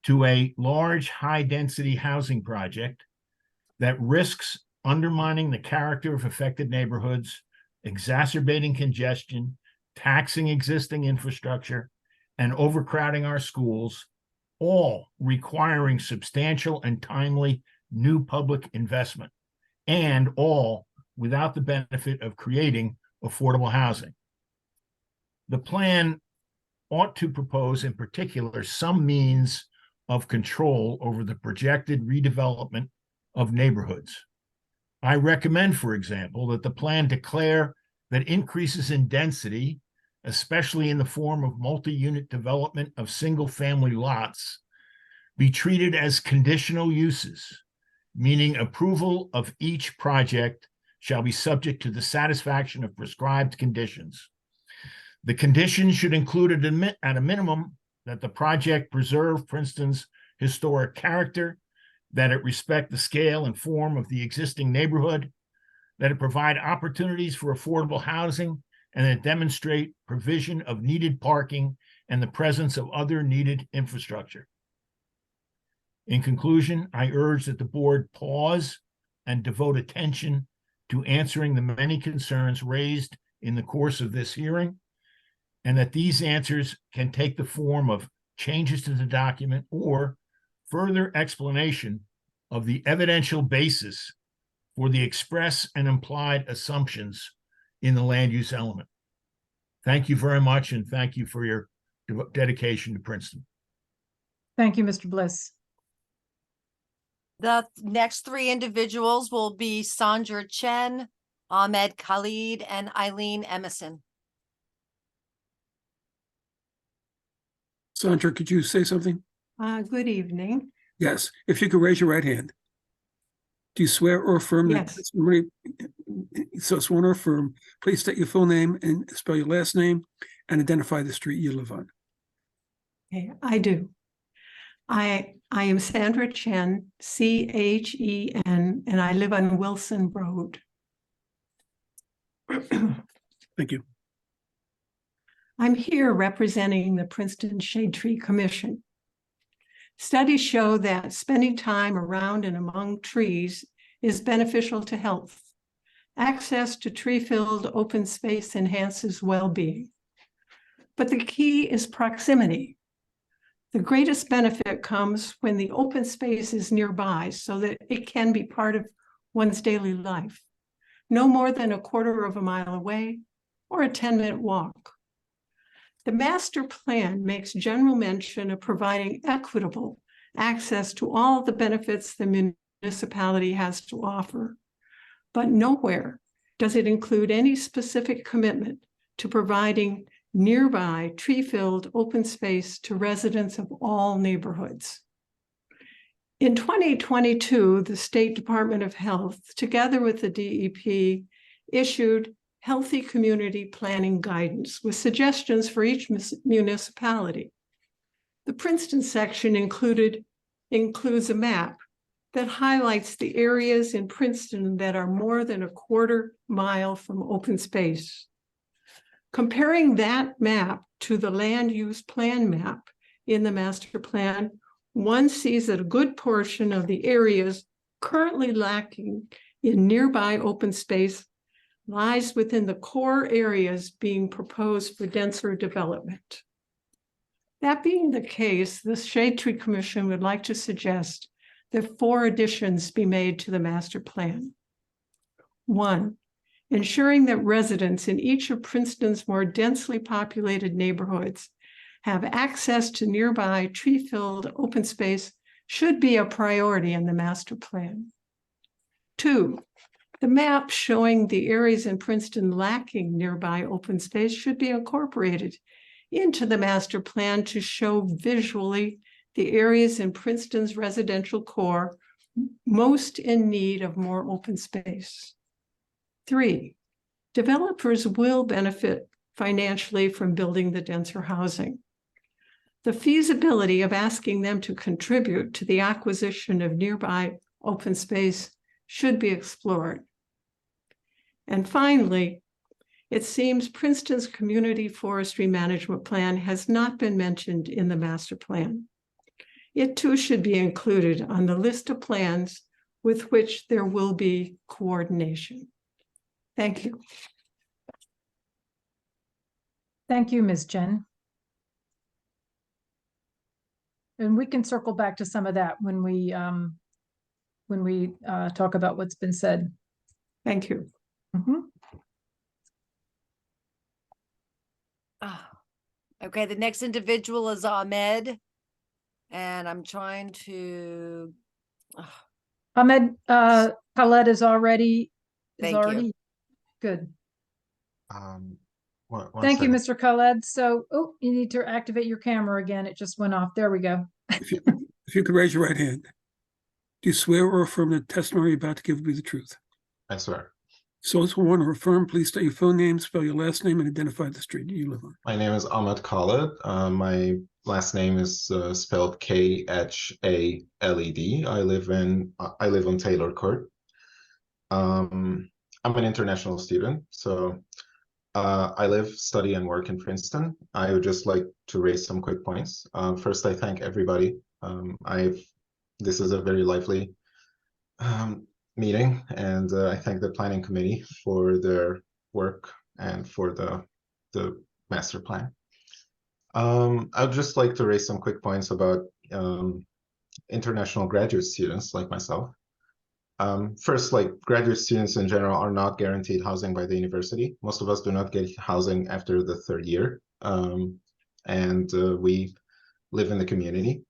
to a large high-density housing project that risks undermining the character of affected neighborhoods, exacerbating congestion, taxing existing infrastructure, and overcrowding our schools, all requiring substantial and timely new public investment, and all without the benefit of creating affordable housing. The plan ought to propose, in particular, some means of control over the projected redevelopment of neighborhoods. I recommend, for example, that the plan declare that increases in density, especially in the form of multi-unit development of single-family lots, be treated as conditional uses, meaning approval of each project shall be subject to the satisfaction of prescribed conditions. The conditions should include at a minimum that the project preserve Princeton's historic character, that it respect the scale and form of the existing neighborhood, that it provide opportunities for affordable housing, and that it demonstrate provision of needed parking and the presence of other needed infrastructure. In conclusion, I urge that the board pause and devote attention to answering the many concerns raised in the course of this hearing, and that these answers can take the form of changes to the document or further explanation of the evidential basis for the express and implied assumptions in the land use element. Thank you very much, and thank you for your dedication to Princeton. Thank you, Mr. Bliss. The next three individuals will be Sandra Chen, Ahmed Khalid, and Eileen Emerson. Sandra, could you say something? Good evening. Yes, if you could raise your right hand. Do you swear or affirm that Yes. testimony? So sworn or affirm, please state your full name and spell your last name and identify the street you live on. Okay, I do. I am Sandra Chen, C-H-E-N, and I live on Wilson Road. Thank you. I'm here representing the Princeton Shade Tree Commission. Studies show that spending time around and among trees is beneficial to health. Access to tree-filled open space enhances well-being. But the key is proximity. The greatest benefit comes when the open space is nearby so that it can be part of one's daily life, no more than a quarter of a mile away or a 10-minute walk. The master plan makes general mention of providing equitable access to all the benefits the municipality has to offer, but nowhere does it include any specific commitment to providing nearby tree-filled open space to residents of all neighborhoods. In 2022, the State Department of Health, together with the DEP, issued Healthy Community Planning Guidance with suggestions for each municipality. The Princeton section includes a map that highlights the areas in Princeton that are more than a quarter mile from open space. Comparing that map to the land use plan map in the master plan, one sees that a good portion of the areas currently lacking in nearby open space lies within the core areas being proposed for denser development. That being the case, the Shade Tree Commission would like to suggest that 4 additions be made to the master plan. 1, ensuring that residents in each of Princeton's more densely populated neighborhoods have access to nearby tree-filled open space should be a priority in the master plan. 2, the map showing the areas in Princeton lacking nearby open space should be incorporated into the master plan to show visually the areas in Princeton's residential core most in need of more open space. 3, developers will benefit financially from building the denser housing. The feasibility of asking them to contribute to the acquisition of nearby open space should be explored. And finally, it seems Princeton's community forestry management plan has not been mentioned in the master plan. It too should be included on the list of plans with which there will be coordination. Thank you. Thank you, Ms. Jen. And we can circle back to some of that when we talk about what's been said. Thank you. Okay, the next individual is Ahmed. And I'm trying to. Ahmed Khaled is already Thank you. Good. One Thank you, second. Mr. Khaled. So, you need to activate your camera again. It just went off. There we go. If you could raise your right hand. Do you swear or affirm that testimony you're about to give will be the truth? I swear. So it's want to affirm, please state your full name, spell your last name, and identify the street you live on. My name is Ahmad Khaled. My last name is spelled Khaled. I live on Taylor Court. I'm an international student, so I live, study, and work in Princeton. I would just like to raise some quick points. First, I thank everybody. This is a very lively meeting, and I thank the planning committee for their work and for the master plan. I'd just like to raise some quick points about international graduate students like myself. First, like graduate students in general are not guaranteed housing by the university. Most of us do not get housing after the third year, and we live in the community.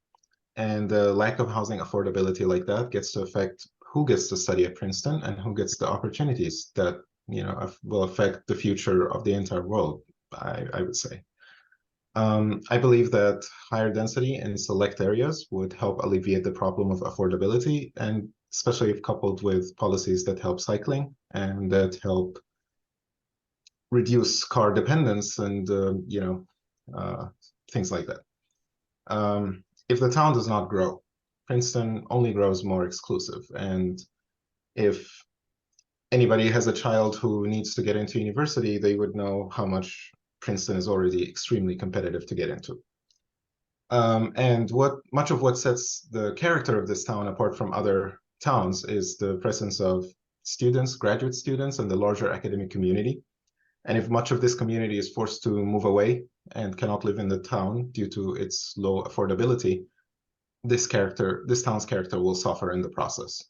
And the lack of housing affordability like that gets to affect who gets to study at Princeton and who gets the opportunities that, you know, will affect the future of the entire world, I would say. I believe that higher density in select areas would help alleviate the problem of affordability, and especially if coupled with policies that help cycling and that help reduce car dependence and, you know, things like that. If the town does not grow, Princeton only grows more exclusive. And if anybody has a child who needs to get into university, they would know how much Princeton is already extremely competitive to get into. And much of what sets the character of this town apart from other towns is the presence of students, graduate students, and the larger academic community. And if much of this community is forced to move away and cannot live in the town due to its low affordability, this town's character will suffer in the process.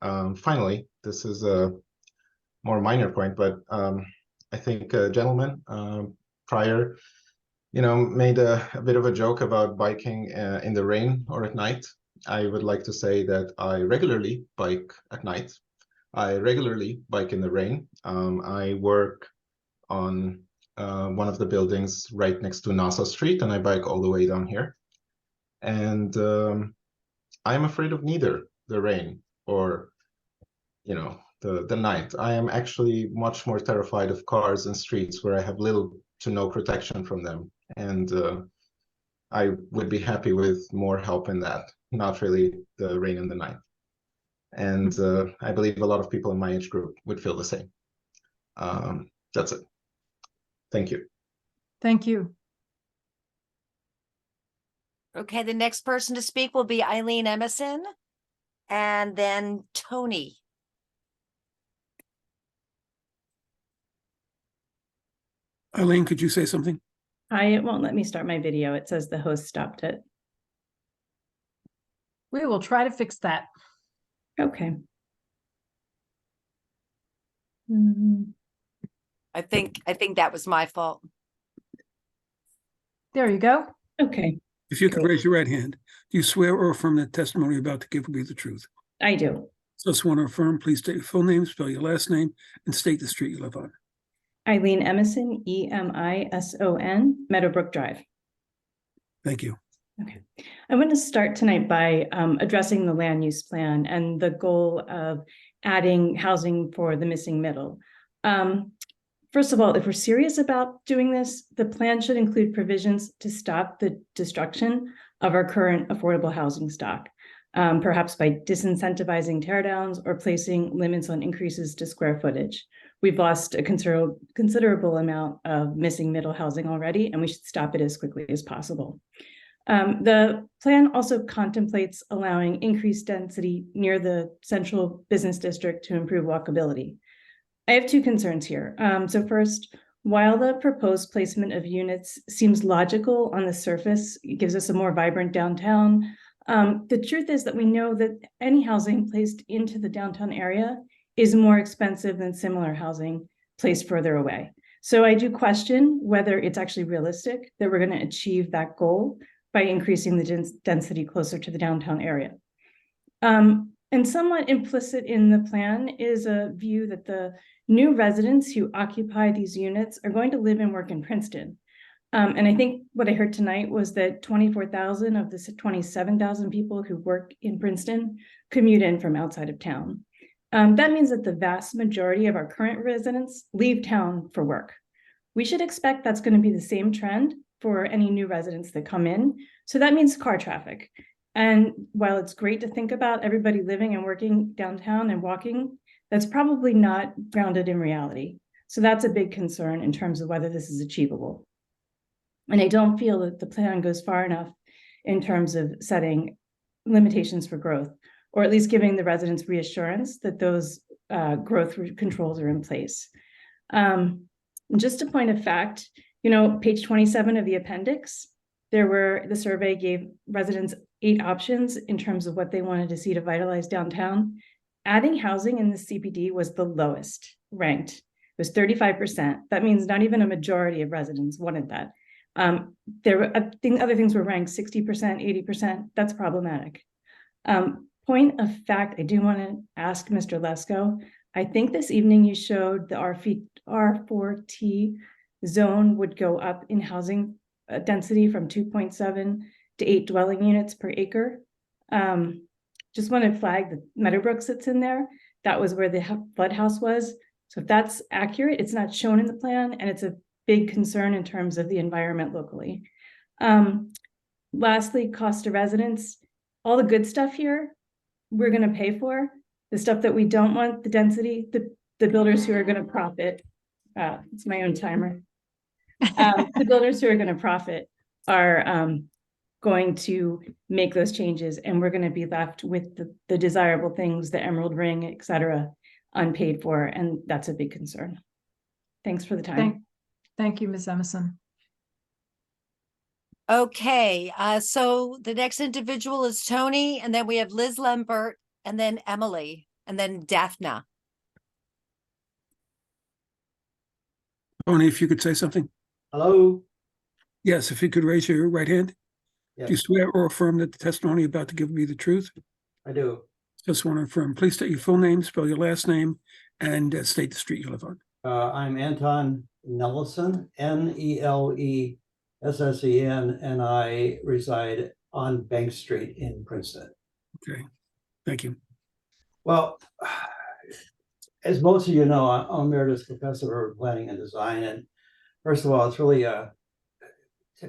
Finally, this is a more minor point, but I think a gentleman prior, you know, made a bit of a joke about biking in the rain or at night. I would like to say that I regularly bike at night. I regularly bike in the rain. I work on one of the buildings right next to Nassau Street, and I bike all the way down here. And I'm afraid of neither the rain or, you know, the night. I am actually much more terrified of cars and streets where I have little to no protection from them. And I would be happy with more help in that, not really the rain and the night. And I believe a lot of people in my age group would feel the same. That's it. Thank you. Thank you. Okay, the next person to speak will be Eileen Emerson and then Tony. Eileen, could you say something? It won't let me start my video. It says the host stopped it. We will try to fix that. Okay. I think that was my fault. There you go. Okay. If you could raise your right hand, do you swear or affirm that testimony you're about to give will be the truth? I do. So sworn or affirm, please state your full name, spell your last name, and state the street you live on. Eileen Emerson, Emison, Meadowbrook Drive. Thank you. Okay. I want to start tonight by addressing the land use plan and the goal of adding housing for the missing middle. First of all, if we're serious about doing this, the plan should include provisions to stop the destruction of our current affordable housing stock, perhaps by disincentivizing teardowns or placing limits on increases to square footage. We've lost a considerable amount of missing middle housing already, and we should stop it as quickly as possible. The plan also contemplates allowing increased density near the central business district to improve walkability. I have two concerns here. So first, while the proposed placement of units seems logical on the surface, it gives us a more vibrant downtown. The truth is that we know that any housing placed into the downtown area is more expensive than similar housing placed further away. So I do question whether it's actually realistic that we're going to achieve that goal by increasing the density closer to the downtown area. And somewhat implicit in the plan is a view that the new residents who occupy these units are going to live and work in Princeton. And I think what I heard tonight was that 24,000 of the 27,000 people who work in Princeton commute in from outside of town. That means that the vast majority of our current residents leave town for work. We should expect that's going to be the same trend for any new residents that come in. So that means car traffic. And while it's great to think about everybody living and working downtown and walking, that's probably not grounded in reality. So that's a big concern in terms of whether this is achievable. And I don't feel that the plan goes far enough in terms of setting limitations for growth, or at least giving the residents reassurance that those growth controls are in place. Just a point of fact, page 27 of the appendix, the survey gave residents 8 options in terms of what they wanted to see to vitalize downtown. Adding housing in the CBD was the lowest ranked. It was 35%. That means not even a majority of residents wanted that. There were other things were ranked 60%, 80%. That's problematic. Point of fact, I do want to ask Mr. Lesko. I think this evening you showed the R4T zone would go up in housing density from 2.7 to 8 dwelling units per acre. Just want to flag that Meadowbrook sits in there. That was where the flood house was. So if that's accurate, it's not shown in the plan, and it's a big concern in terms of the environment locally. Lastly, cost to residents. All the good stuff here, we're going to pay for. The stuff that we don't want, the density, the builders who are going to profit. It's my own timer. The builders who are going to profit are going to make those changes, and we're going to be left with the desirable things, the Emerald Ring, et cetera, unpaid for, and that's a big concern. Thanks for the time. Thank you, Ms. Emerson. Okay, so the next individual is Tony, and then we have Liz Lambert, and then Emily, and then Daphna. Tony, if you could say something. Hello? Yes, if you could raise your right hand. Yes. Do you swear or affirm that the testimony you're about to give me the truth? I do. Just want to affirm. Please state your full name, spell your last name, and state the street you live on. I'm Anton Nellison, Nellesen, and I reside on Bank Street in Princeton. Okay, thank you. Well, as most of you know, I'm emeritus professor of urban planning and design. And first of all, it's really to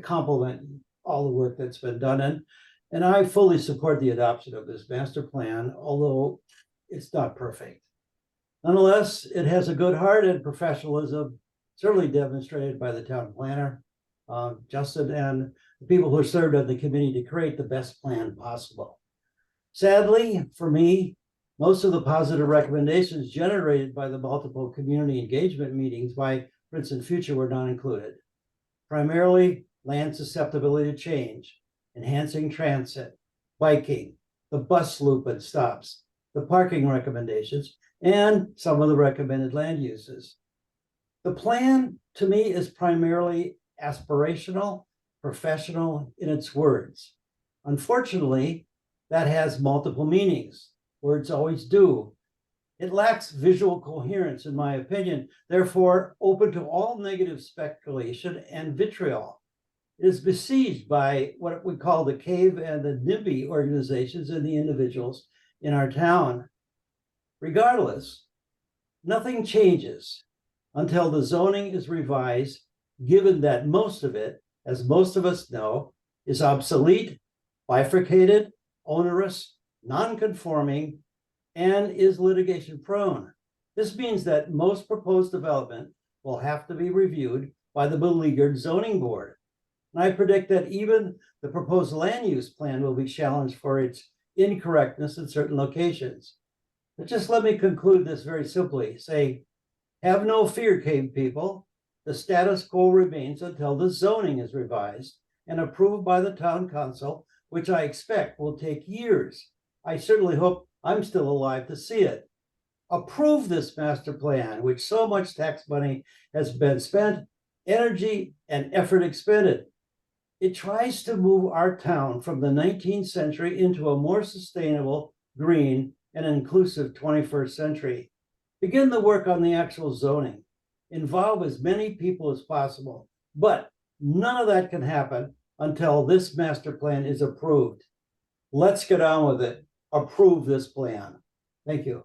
compliment all the work that's been done. And I fully support the adoption of this master plan, although it's not perfect. Nonetheless, it has a good heart and professionalism, certainly demonstrated by the town planner, Justin, and the people who served on the committee to create the best plan possible. Sadly, for me, most of the positive recommendations generated by the multiple community engagement meetings by Princeton Future were not included. Primarily, land susceptibility to change, enhancing transit, biking, the bus loop and stops, the parking recommendations, and some of the recommended land uses. The plan, to me, is primarily aspirational, professional in its words. Unfortunately, that has multiple meanings. Words always do. It lacks visual coherence, in my opinion, therefore open to all negative speculation and vitriol. It is besieged by what we call the CAVE and the NIMBY organizations and the individuals in our town. Regardless, nothing changes until the zoning is revised, given that most of it, as most of us know, is obsolete, bifurcated, onerous, non-conforming, and is litigation prone. This means that most proposed development will have to be reviewed by the beleaguered zoning board. And I predict that even the proposed land use plan will be challenged for its incorrectness in certain locations. But just let me conclude this very simply, say, have no fear, cave people. The status quo remains until the zoning is revised and approved by the town council, which I expect will take years. I certainly hope I'm still alive to see it. Approve this master plan, which so much tax money has been spent, energy and effort expended. It tries to move our town from the 19th century into a more sustainable, green, and inclusive 21st century. Begin the work on the actual zoning. Involve as many people as possible, but none of that can happen until this master plan is approved. Let's get on with it. Approve this plan. Thank you.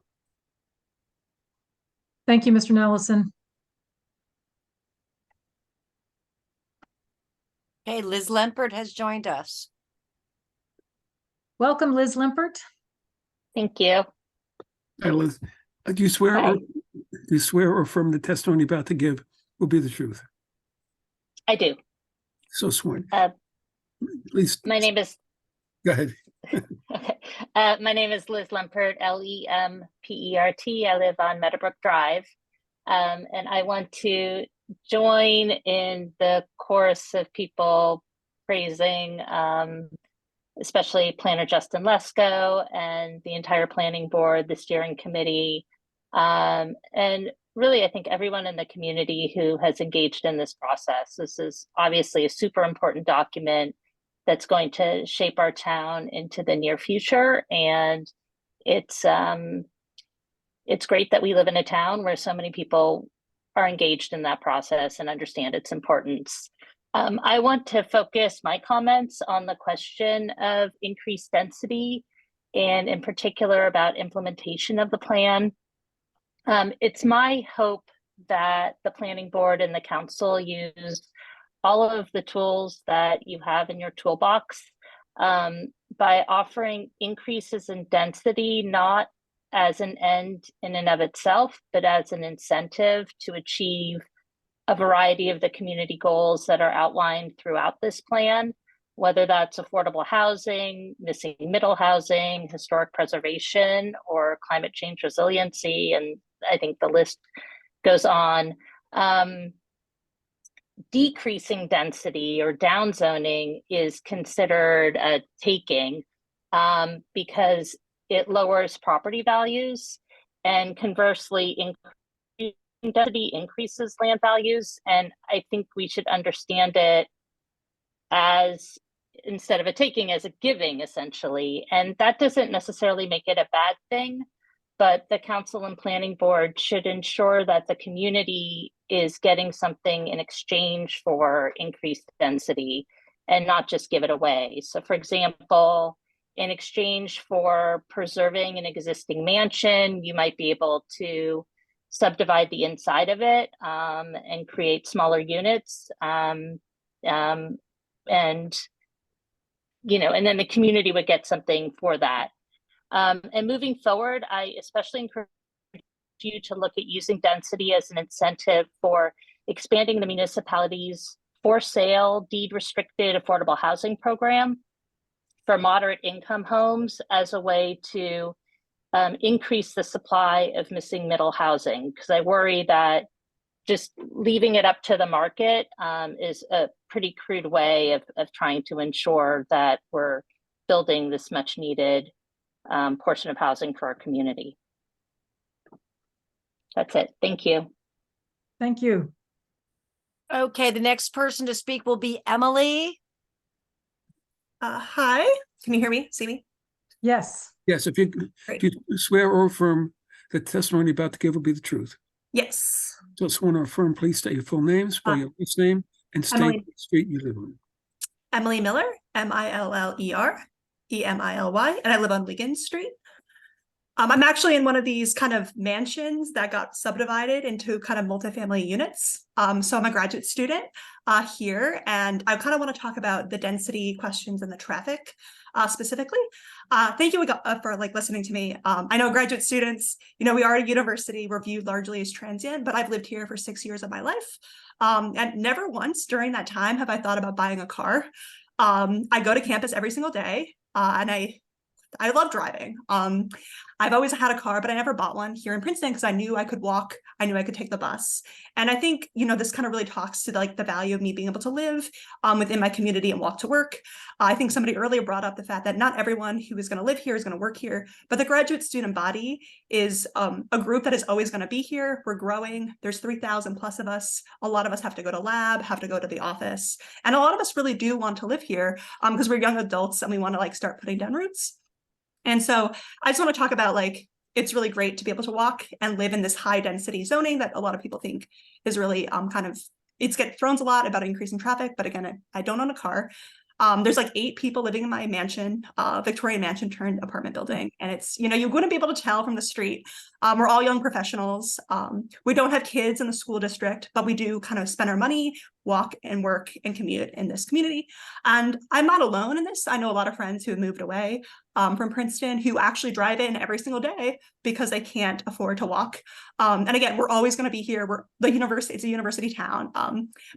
Thank you, Mr. Nelson. Okay, Liz Lempert has joined us. Welcome, Liz Limpert. Thank you. Hi, Liz. Do you swear Hi. or do you swear or affirm the testimony you're about to give will be the truth? I do. So sworn. Uh, Please. My name is Go ahead. my name is Liz Lempert, Lempert. I live on Meadowbrook Drive. And I want to join in the chorus of people praising especially Planner Justin Lesko and the entire planning board, the steering committee, and really, I think everyone in the community who has engaged in this process. This is obviously a super important document that's going to shape our town into the near future. And it's great that we live in a town where so many people are engaged in that process and understand its importance. I want to focus my comments on the question of increased density and in particular about implementation of the plan. It's my hope that the planning board and the council use all of the tools that you have in your toolbox by offering increases in density, not as an end in and of itself, but as an incentive to achieve a variety of the community goals that are outlined throughout this plan, whether that's affordable housing, missing middle housing, historic preservation, or climate change resiliency. And I think the list goes on. Decreasing density or downzoning is considered a taking because it lowers property values, and conversely, increasing density increases land values. And I think we should understand it as, instead of a taking, as a giving, essentially. And that doesn't necessarily make it a bad thing, but the council and planning board should ensure that the community is getting something in exchange for increased density and not just give it away. So for example, in exchange for preserving an existing mansion, you might be able to subdivide the inside of it and create smaller units. And then the community would get something for that. And moving forward, I especially encourage you to look at using density as an incentive for expanding the municipality's for sale, deed restricted affordable housing program for moderate income homes as a way to increase the supply of missing middle housing. Because I worry that just leaving it up to the market is a pretty crude way of trying to ensure that we're building this much needed portion of housing for our community. That's it. Thank you. Thank you. Okay, the next person to speak will be Emily. Hi, can you hear me, see me? Yes. Yes, if you swear or affirm the testimony you're about to give will be the truth. Yes. So sworn or affirm, please state your full name, spell your last name, and state Emily. the street you live on. Emily Miller, Miller, EMILY, and I live on Wiggins Street. I'm actually in one of these kind of mansions that got subdivided into kind of multifamily units. So I'm a graduate student here, and I kind of want to talk about the density questions and the traffic specifically. Thank you for listening to me. I know graduate students, we are at a university, we're viewed largely as transient, but I've lived here for 6 years of my life. And never once during that time have I thought about buying a car. I go to campus every single day, and I love driving. I've always had a car, but I never bought one here in Princeton because I knew I could walk. I knew I could take the bus. And I think, this kind of really talks to the value of me being able to live within my community and walk to work. I think somebody earlier brought up the fact that not everyone who is going to live here is going to work here, but the graduate student body is a group that is always going to be here. We're growing. There's 3,000 plus of us. A lot of us have to go to lab, have to go to the office. And a lot of us really do want to live here because we're young adults and we want to start putting down roots. And so I just want to talk about it's really great to be able to walk and live in this high density zoning that a lot of people think is really it gets thrown a lot about increasing traffic. But again, I don't own a car. There's like 8 people living in my mansion, Victorian mansion turned apartment building. And it's, you know, you wouldn't be able to tell from the street. We're all young professionals. We don't have kids in the school district, but we do kind of spend our money, walk and work and commute in this community. And I'm not alone in this. I know a lot of friends who have moved away from Princeton who actually drive in every single day because they can't afford to walk. And again, we're always going to be here. We're the university, it's a university town.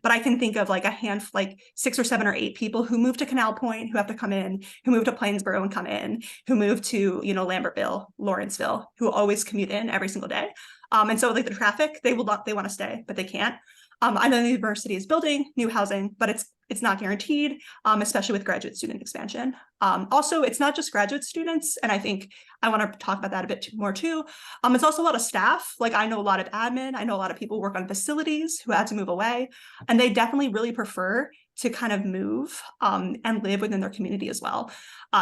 But I can think of like a handful, like 6 or 7 or 8 people who move to Canal Point, who have to come in, who move to Plainsboro and come in, who move to, you know, Lambertville, Lawrenceville, who always commute in every single day. And so like the traffic, they want to stay, but they can't. I know the university is building new housing, but it's not guaranteed, especially with graduate student expansion. Also, it's not just graduate students, and I think I want to talk about that a bit more too. It's also a lot of staff. Like I know a lot of admin, I know a lot of people who work on facilities who had to move away, and they definitely really prefer to kind of move and live within their community as well.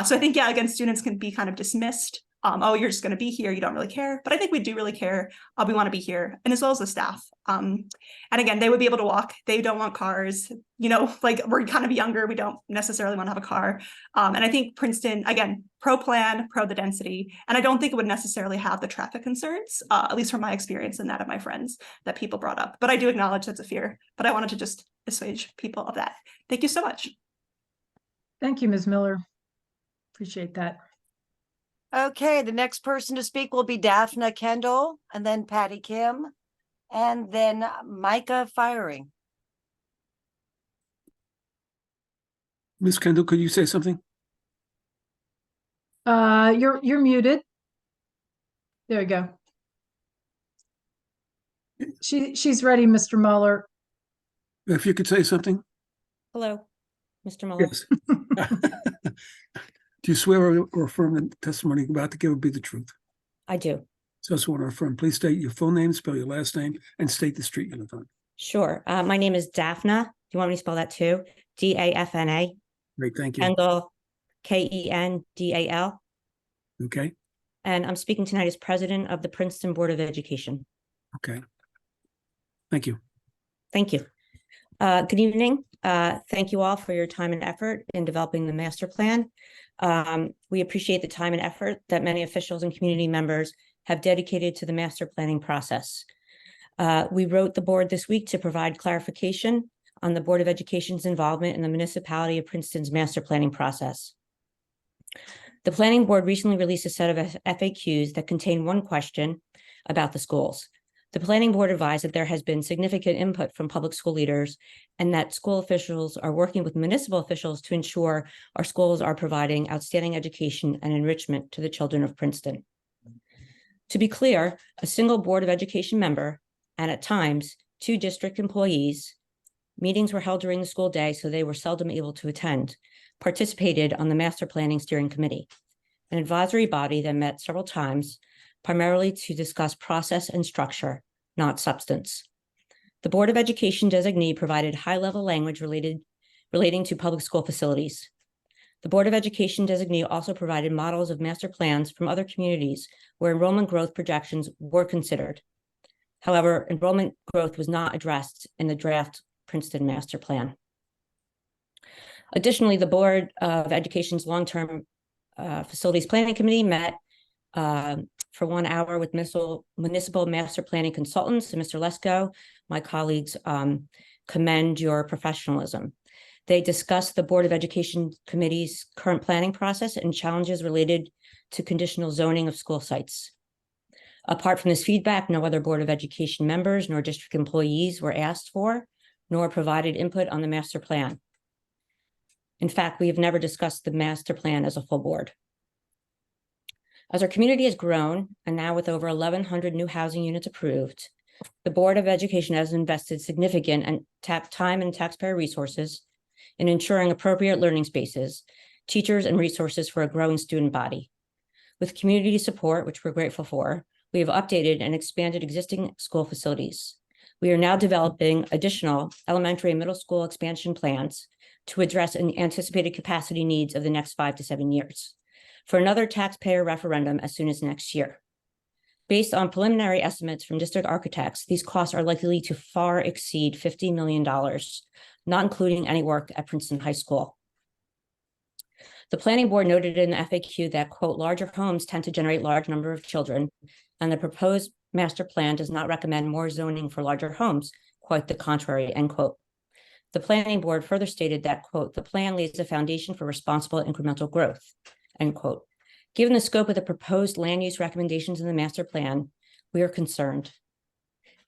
So I think, yeah, again, students can be kind of dismissed. Oh, you're just going to be here. You don't really care. But I think we do really care. We want to be here, and as well as the staff. And again, they would be able to walk. They don't want cars. You know, like we're kind of younger. We don't necessarily want to have a car. And I think Princeton, again, pro plan, pro the density. And I don't think it would necessarily have the traffic concerns, at least from my experience and that of my friends that people brought up. But I do acknowledge that's a fear. But I wanted to just assuage people of that. Thank you so much. Thank you, Ms. Miller. Appreciate that. Okay, the next person to speak will be Daphne Kendall, and then Patty Kim, and then Micah Firing. Ms. Kendall, could you say something? You're muted. There you go. She's ready, Mr. Mueller. If you could say something. Hello, Mr. Mueller. Yes. Do you swear or affirm the testimony you're about to give will be the truth? I do. So I want to affirm. Please state your full name, spell your last name, and state the street you live on. Sure. My name is Daphna. Do you want me to spell that too? Dafna. Great, thank you. Kendall, Kendal. Okay. And I'm speaking tonight as president of the Princeton Board of Education. Okay. Thank you. Thank you. Good evening. Thank you all for your time and effort in developing the master plan. We appreciate the time and effort that many officials and community members have dedicated to the master planning process. We wrote the board this week to provide clarification on the Board of Education's involvement in the municipality of Princeton's master planning process. The planning board recently released a set of FAQs that contain one question about the schools. The planning board advised that there has been significant input from public school leaders and that school officials are working with municipal officials to ensure our schools are providing outstanding education and enrichment to the children of Princeton. To be clear, a single Board of Education member, and at times 2 district employees, meetings were held during the school day, so they were seldom able to attend, participated on the Master Planning Steering Committee, an advisory body that met several times, primarily to discuss process and structure, not substance. The Board of Education designee provided high-level language relating to public school facilities. The Board of Education designee also provided models of master plans from other communities where enrollment growth projections were considered. However, enrollment growth was not addressed in the draft Princeton Master Plan. Additionally, the Board of Education's long-term facilities planning committee met for 1 hour with municipal master planning consultants. And Mr. Lesko, my colleagues commend your professionalism. They discussed the Board of Education Committee's current planning process and challenges related to conditional zoning of school sites. Apart from this feedback, no other Board of Education members nor district employees were asked for, nor provided input on the master plan. In fact, we have never discussed the master plan as a full board. As our community has grown, and now with over 1,100 new housing units approved, the Board of Education has invested significant time and taxpayer resources in ensuring appropriate learning spaces, teachers, and resources for a growing student body. With community support, which we're grateful for, we have updated and expanded existing school facilities. We are now developing additional elementary and middle school expansion plans to address anticipated capacity needs of the next 5 to 7 years for another taxpayer referendum as soon as next year. Based on preliminary estimates from district architects, these costs are likely to far exceed $50 million, not including any work at Princeton High School. The planning board noted in the FAQ that, quote, larger homes tend to generate large number of children, and the proposed master plan does not recommend more zoning for larger homes, quite the contrary, end quote. The planning board further stated that, quote, the plan lays a foundation for responsible incremental growth, end quote. Given the scope of the proposed land use recommendations in the master plan, we are concerned.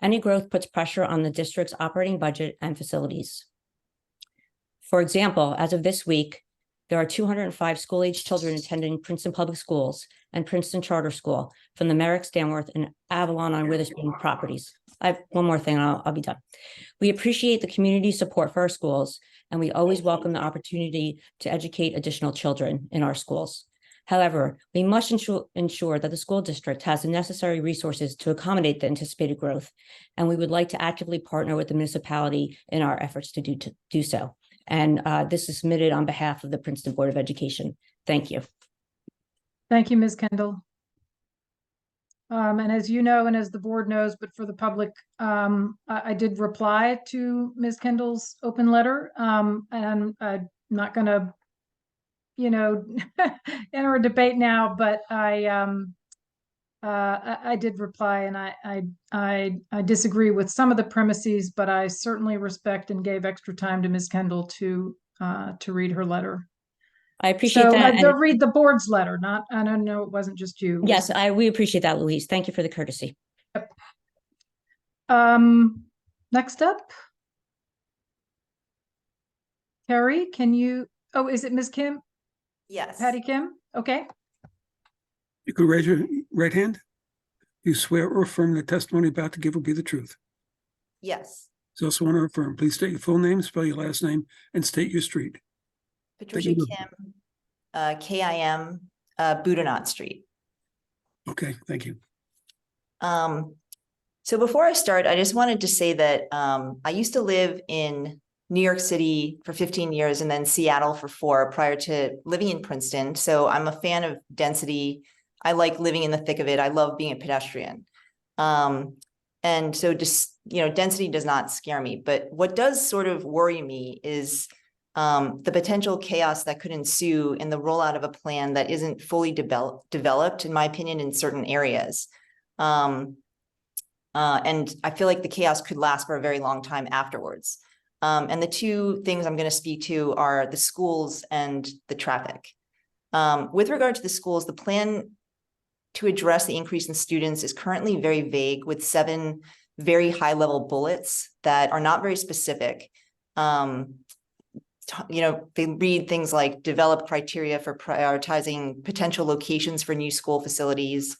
Any growth puts pressure on the district's operating budget and facilities. For example, as of this week, there are 205 school-age children attending Princeton Public Schools and Princeton Charter School from the Merrick, Stanworth, and Avalon on Witherspoon properties. I have one more thing, and I'll be done. We appreciate the community support for our schools, and we always welcome the opportunity to educate additional children in our schools. However, we must ensure that the school district has the necessary resources to accommodate the anticipated growth, and we would like to actively partner with the municipality in our efforts to do so. And this is submitted on behalf of the Princeton Board of Education. Thank you. Thank you, Ms. Kendall. And as you know, and as the board knows, but for the public, I did reply to Ms. Kendall's open letter, and I'm not going to, enter a debate now, but I did reply, and I disagree with some of the premises, but I certainly respect and gave extra time to Ms. Kendall to read her letter. I appreciate that. They'll read the board's letter, I don't know, it wasn't just you. Yes, we appreciate that, Louise. Thank you for the courtesy. Yep. Next up. Carrie, can you, is it Ms. Kim? Yes. Patty Kim? Okay. You could raise your right hand. You swear or affirm the testimony about to give will be the truth. Yes. So sworn or affirm. Please state your full name, spell your last name, and state your street. Patricia Kim, KIM, Boudinot Street. Okay, thank you. So before I start, I just wanted to say that I used to live in New York City for 15 years and then Seattle for 4 prior to living in Princeton. So I'm a fan of density. I like living in the thick of it. I love being a pedestrian. And so just, density does not scare me. But what does sort of worry me is the potential chaos that could ensue in the rollout of a plan that isn't fully developed, in my opinion, in certain areas. And I feel like the chaos could last for a very long time afterwards. And the two things I'm going to speak to are the schools and the traffic. With regard to the schools, the plan to address the increase in students is currently very vague, with 7 very high-level bullets that are not very specific. They read things like develop criteria for prioritizing potential locations for new school facilities,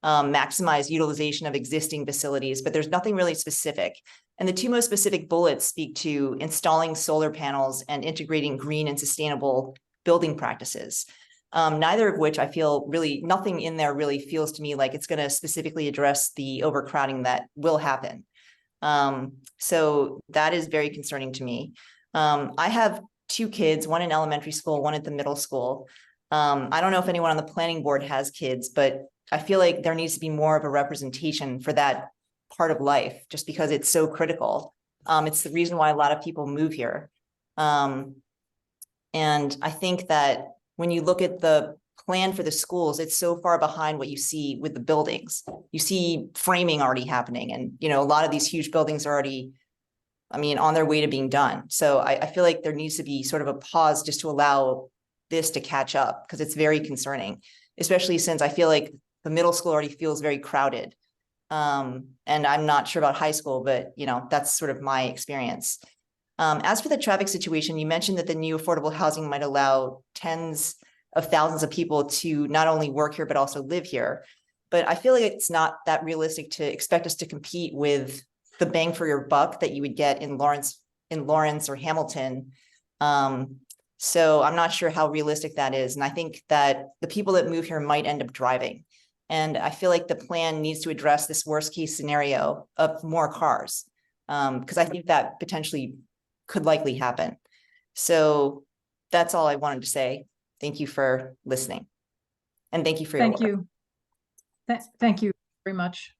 maximize utilization of existing facilities, but there's nothing really specific. And the 2 most specific bullets speak to installing solar panels and integrating green and sustainable building practices. Neither of which I feel really, nothing in there really feels to me like it's going to specifically address the overcrowding that will happen. So that is very concerning to me. I have 2 kids, one in elementary school, one at the middle school. I don't know if anyone on the planning board has kids, but I feel like there needs to be more of a representation for that part of life, just because it's so critical. It's the reason why a lot of people move here. And I think that when you look at the plan for the schools, it's so far behind what you see with the buildings. You see framing already happening, and a lot of these huge buildings are already, on their way to being done. So I feel like there needs to be sort of a pause just to allow this to catch up, because it's very concerning, especially since I feel like the middle school already feels very crowded. And I'm not sure about high school, but that's sort of my experience. As for the traffic situation, you mentioned that the new affordable housing might allow tens of thousands of people to not only work here, but also live here. But I feel like it's not that realistic to expect us to compete with the bang for your buck that you would get in Lawrence or Hamilton. So I'm not sure how realistic that is. And I think that the people that move here might end up driving. And I feel like the plan needs to address this worst case scenario of more cars, because I think that potentially could likely happen. So that's all I wanted to say. Thank you for listening. And thank you for your work. Thank you. Thank you very much.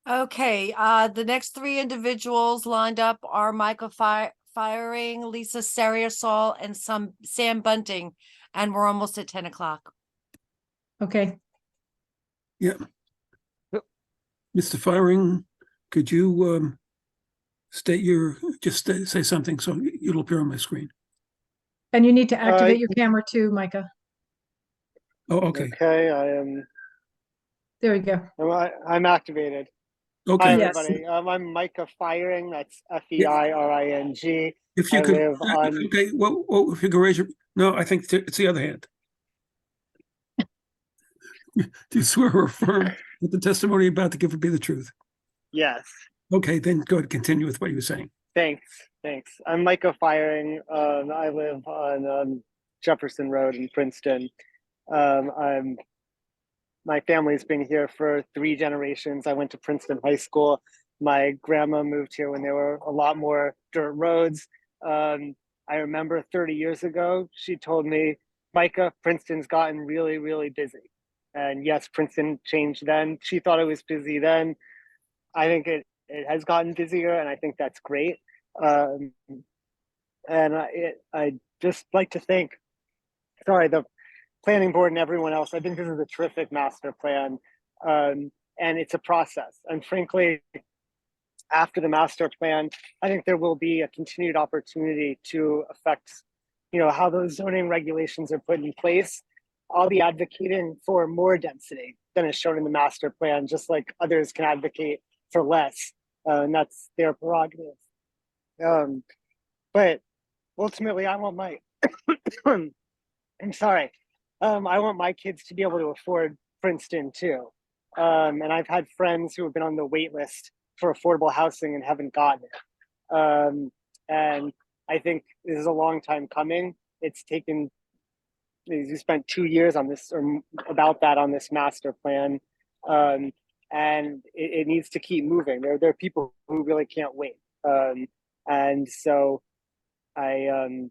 Okay, the next 3 individuals lined up are Michael Firing, Lisa Seriasol, and Sam Bunting, and we're almost at 10 o'clock. Okay, Yeah. Mr. Firing, could you say something so it'll appear on my screen? and you need to activate your camera too, Micah. Oh, okay. Okay, I am. There you go. I'm activated. Okay. Hi, Yes. everybody. I'm Micah Firing. That's Feiring. If you I could, live on. okay, well, if you could raise your, no, I think it's the other hand. Do you swear or affirm that the testimony you're about to give will be the truth? Yes. Okay, then go ahead, continue with what you were saying. Thanks. I'm Micah Firing. I live on Jefferson Road in Princeton. My family's been here for 3 generations. I went to Princeton High School. My grandma moved here when there were a lot more dirt roads. I remember 30 years ago, she told me, Micah, Princeton's gotten really, really busy. And yes, Princeton changed then. She thought it was busy then. I think it has gotten busier, and I think that's great. And I just like to thank, the planning board and everyone else. I think this is a terrific master plan, and it's a process. And frankly, after the master plan, I think there will be a continued opportunity to affect, how those zoning regulations are put in place. I'll be advocating for more density than is shown in the master plan, just like others can advocate for less, and that's their prerogative. But ultimately, I want my, I want my kids to be able to afford Princeton too. And I've had friends who have been on the wait list for affordable housing and haven't gotten it. And I think this is a long time coming. It's taken, you spent 2 years on this or about that on this master plan. And it needs to keep moving. There are people who really can't wait. And so I'll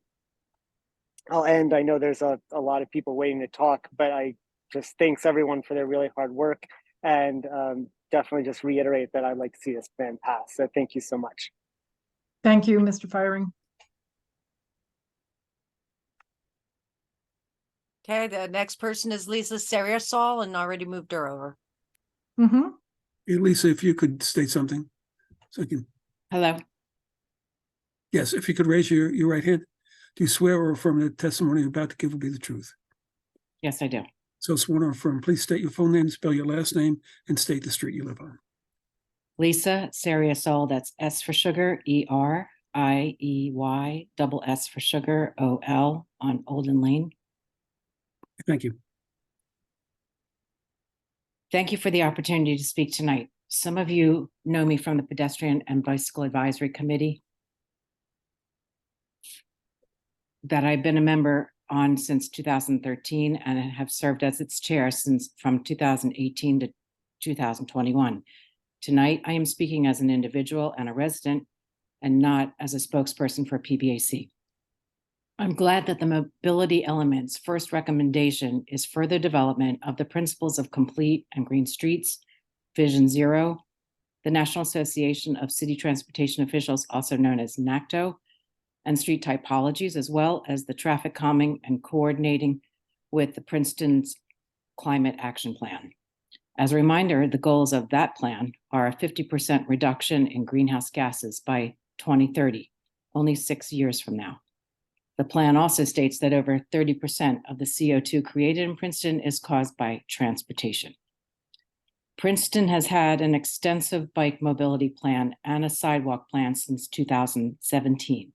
end. I know there's a lot of people waiting to talk, but I just thanks everyone for their really hard work, and definitely just reiterate that I'd like to see this plan pass. So thank you so much. Thank you, Mr. Firing. Okay, the next person is Lisa Seriasol, and already moved her over. Mm-hmm. Hey, Lisa, if you could state something, so I can. Hello. Yes, if you could raise your right hand. Do you swear or affirm that the testimony you're about to give will be the truth? Yes, I do. So sworn or affirm. Please state your full name, spell your last name, and state the street you live on. Lisa Seriasol, that's S for sugar, ERIEY, double S for sugar, OL, on Olden Lane. Thank you. Thank you for the opportunity to speak tonight. Some of you know me from the Pedestrian and Bicycle Advisory Committee that I've been a member on since 2013 and have served as its chair from 2018 to 2021. Tonight, I am speaking as an individual and a resident and not as a spokesperson for PBAC. I'm glad that the mobility element's first recommendation is further development of the principles of complete and green streets, Vision Zero, the National Association of City Transportation Officials, also known as NACTO, and street typologies, as well as the traffic calming and coordinating with the Princeton's Climate Action Plan. As a reminder, the goals of that plan are a 50% reduction in greenhouse gases by 2030, only 6 years from now. The plan also states that over 30% of the CO2 created in Princeton is caused by transportation. Princeton has had an extensive bike mobility plan and a sidewalk plan since 2017.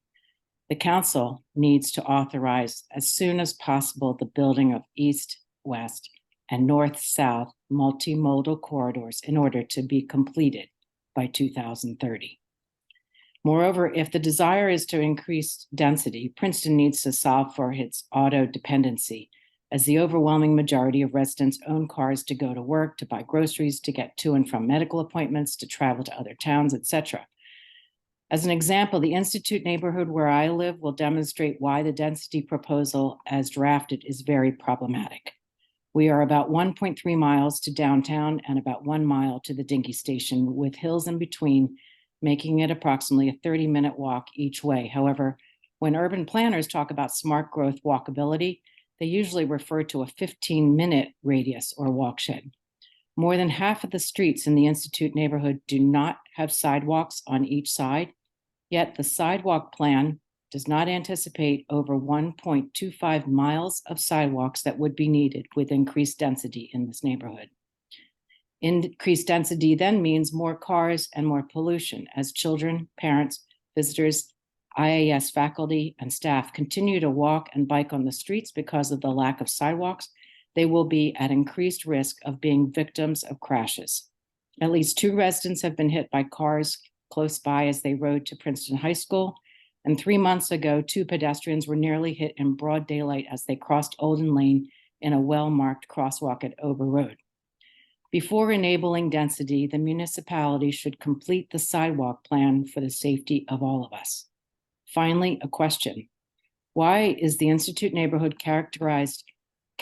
The council needs to authorize as soon as possible the building of east-west and north-south multimodal corridors in order to be completed by 2030. Moreover, if the desire is to increase density, Princeton needs to solve for its auto dependency, as the overwhelming majority of residents own cars to go to work, to buy groceries, to get to and from medical appointments, to travel to other towns, etc. As an example, the Institute neighborhood where I live will demonstrate why the density proposal as drafted is very problematic. We are about 1.3 miles to downtown and about 1 mile to the Dinky Station, with hills in between making it approximately a 30-minute walk each way. However, when urban planners talk about smart growth walkability, they usually refer to a 15-minute radius or walkshed. More than half of the streets in the Institute neighborhood do not have sidewalks on each side, yet the sidewalk plan does not anticipate over 1.25 miles of sidewalks that would be needed with increased density in this neighborhood. Increased density then means more cars and more pollution as children, parents, visitors, IAS faculty, and staff continue to walk and bike on the streets because of the lack of sidewalks. They will be at increased risk of being victims of crashes. At least 2 residents have been hit by cars close by as they rode to Princeton High School. And 3 months ago, 2 pedestrians were nearly hit in broad daylight as they crossed Olden Lane in a well-marked crosswalk at Ober Road. Before enabling density, the municipality should complete the sidewalk plan for the safety of all of us. Finally, a question. Why is the Institute neighborhood categorized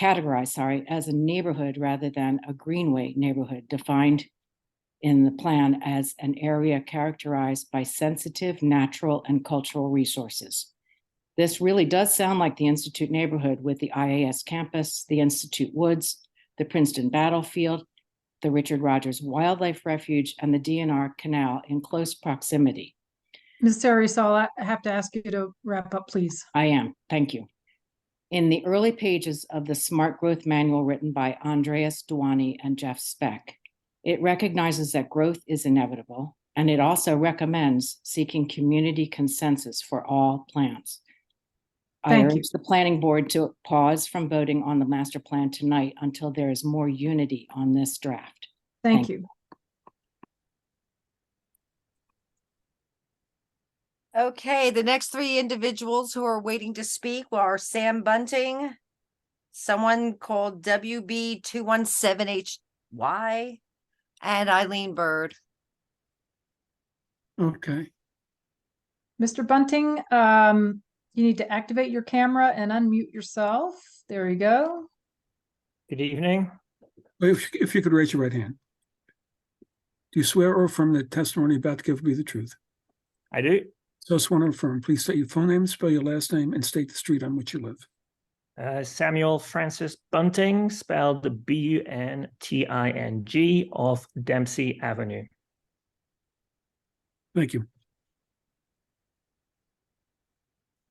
as a neighborhood rather than a greenway neighborhood defined in the plan as an area characterized by sensitive natural and cultural resources? This really does sound like the Institute neighborhood with the IAS campus, the Institute Woods, the Princeton Battlefield, the Richard Rogers Wildlife Refuge, and the DNR Canal in close proximity. Ms. Sarisol, I have to ask you to wrap up, please. I am, thank you. In the early pages of the Smart Growth Manual written by Andreas Duani and Jeff Speck, it recognizes that growth is inevitable, and it also recommends seeking community consensus for all plans. I urge the planning board to pause from voting on the master plan tonight until there is more unity on this draft. Thank you. Okay, the next 3 individuals who are waiting to speak are Sam Bunting, someone called WB217HY, and Eileen Bird. Okay. Mr. Bunting, you need to activate your camera and unmute yourself. There you go. Good evening. If you could raise your right hand. Do you swear or affirm that testimony you're about to give will be the truth? I do. So sworn and affirm. Please state your full name, spell your last name, and state the street on which you live. Samuel Francis Bunting, spelled Bunting, off Dempsey Avenue. Thank you.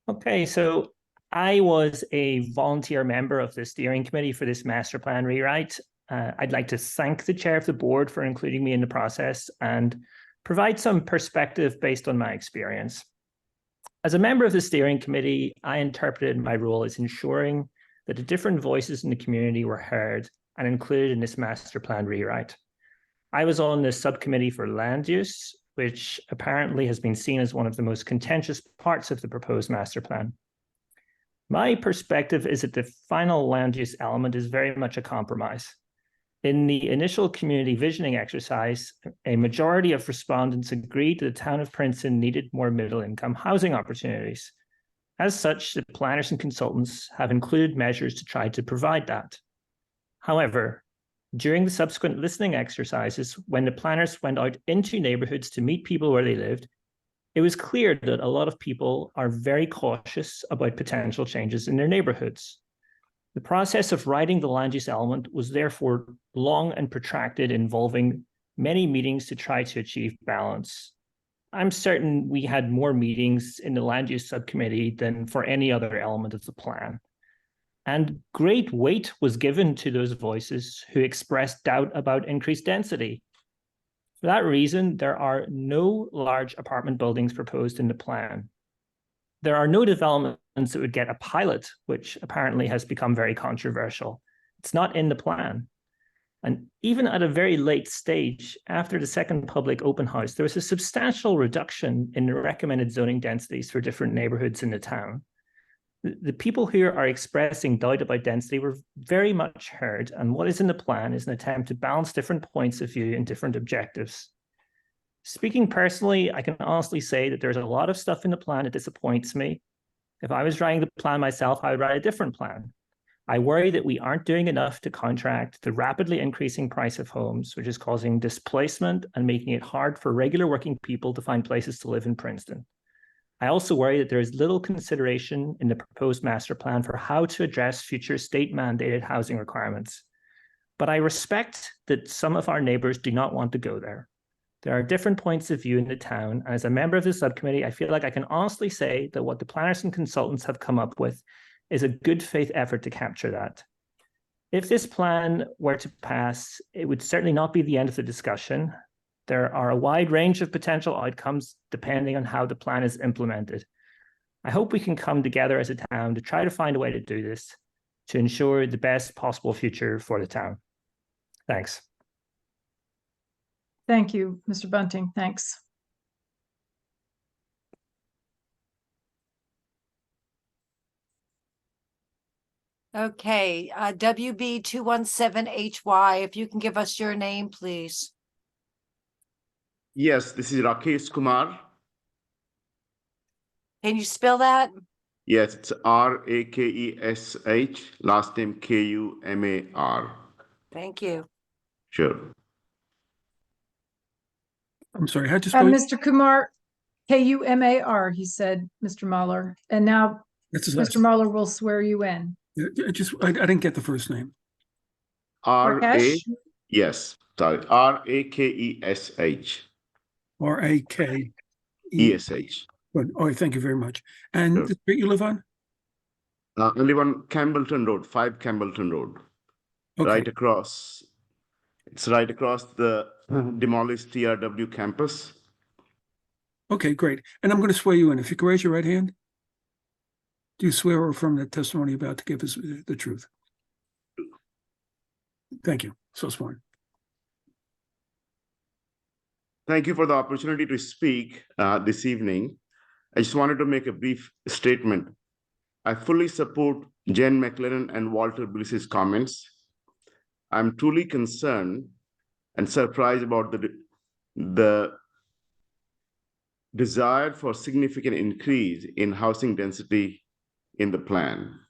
Okay, so I was a volunteer member of the steering committee for this master plan rewrite. I'd like to thank the chair of the board for including me in the process and provide some perspective based on my experience. As a member of the steering committee, I interpreted my role as ensuring that the different voices in the community were heard and included in this master plan rewrite. I was on the subcommittee for land use, which apparently has been seen as one of the most contentious parts of the proposed master plan. My perspective is that the final land use element is very much a compromise. In the initial community visioning exercise, a majority of respondents agreed that the town of Princeton needed more middle-income housing opportunities. As such, the planners and consultants have included measures to try to provide that. However, during the subsequent listening exercises, when the planners went out into neighborhoods to meet people where they lived, it was clear that a lot of people are very cautious about potential changes in their neighborhoods. The process of writing the land use element was therefore long and protracted, involving many meetings to try to achieve balance. I'm certain we had more meetings in the land use subcommittee than for any other element of the plan. And great weight was given to those voices who expressed doubt about increased density. For that reason, there are no large apartment buildings proposed in the plan. There are no developments that would get a pilot, which apparently has become very controversial. It's not in the plan. And even at a very late stage, after the second public open house, there was a substantial reduction in the recommended zoning densities for different neighborhoods in the town. The people who are expressing doubt about density were very much heard, and what is in the plan is an attempt to balance different points of view and different objectives. Speaking personally, I can honestly say that there's a lot of stuff in the plan that disappoints me. If I was writing the plan myself, I would write a different plan. I worry that we aren't doing enough to counteract the rapidly increasing price of homes, which is causing displacement and making it hard for regular working people to find places to live in Princeton. I also worry that there is little consideration in the proposed master plan for how to address future state-mandated housing requirements. But I respect that some of our neighbors do not want to go there. There are different points of view in the town, and as a member of the subcommittee, I feel like I can honestly say that what the planners and consultants have come up with is a good faith effort to capture that. If this plan were to pass, it would certainly not be the end of the discussion. There are a wide range of potential outcomes depending on how the plan is implemented. I hope we can come together as a town to try to find a way to do this, to ensure the best possible future for the town. Thanks. Thank you, Mr. Bunting. Thanks. Okay, WB217HY, if you can give us your name, please. Yes, this is Rakesh Kumar. Can you spell that? Yes, it's Rakesh, last name Kumar. Thank you. Sure. I'm sorry, how'd you spell it? Mr. Kumar, Kumar, he said, Mr. Mahler. And now That's his last Mr. Mahler will swear you in. Yeah, I didn't get the first name. Rakesh? Yes, sorry, Rakesh. Rakesh. Good. All right, thank you very much. And Sure. the street you live on? I live on Campbellton Road, 5 Campbellton Road. Okay. Right across. It's right across the demolished TRW campus. Okay, great. And I'm going to swear you in. If you could raise your right hand. Do you swear or affirm that testimony you're about to give us the truth? Thank you. So sworn. Thank you for the opportunity to speak this evening. I just wanted to make a brief statement. I fully support Jen McLennan and Walter Bliss's comments. I'm truly concerned and surprised about the desire for significant increase in housing density in the plan.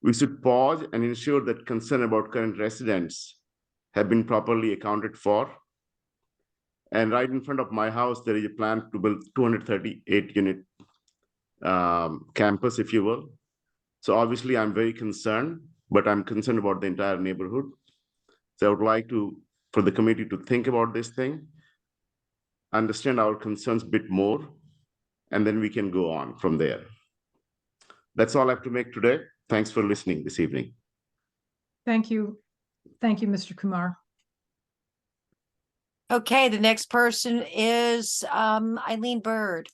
We should pause and ensure that concern about current residents have been properly accounted for. And right in front of my house, there is a plan to build 238 unit campus, if you will. So obviously I'm very concerned, but I'm concerned about the entire neighborhood. So I would like for the committee to think about this thing, understand our concerns a bit more, and then we can go on from there. That's all I have to make today. Thanks for listening this evening. Thank you. Thank you, Mr. Kumar. Okay, the next person is Eileen Bird.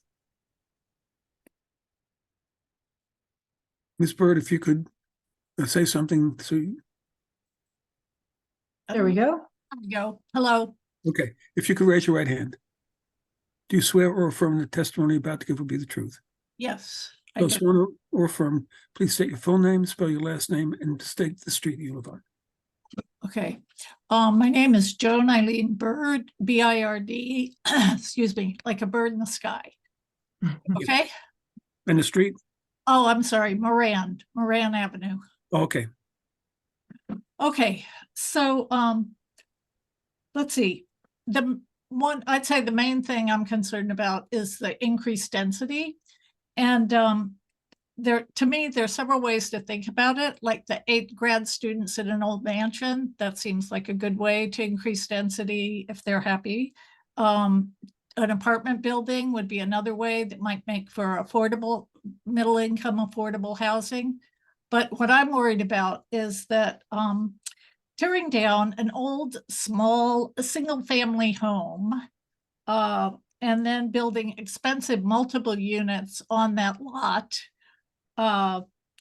Ms. Bird, if you could say something. There we go. There we go. Hello. Okay, if you could raise your right hand. Do you swear or affirm the testimony you're about to give will be the truth? Yes. I So do. sworn or affirm, please state your full name, spell your last name, and state the street you live on. Okay. My name is Joan Eileen Bird, B-I-R-D, excuse me, like a bird in the sky. Okay. And the street? Oh, I'm sorry, Moran Avenue. Okay. Okay, so let's see. I'd say the main thing I'm concerned about is the increased density. And to me, there are several ways to think about it, like the 8 grad students in an old mansion. That seems like a good way to increase density if they're happy. An apartment building would be another way that might make for affordable, middle income affordable housing. But what I'm worried about is that tearing down an old, small, single family home and then building expensive multiple units on that lot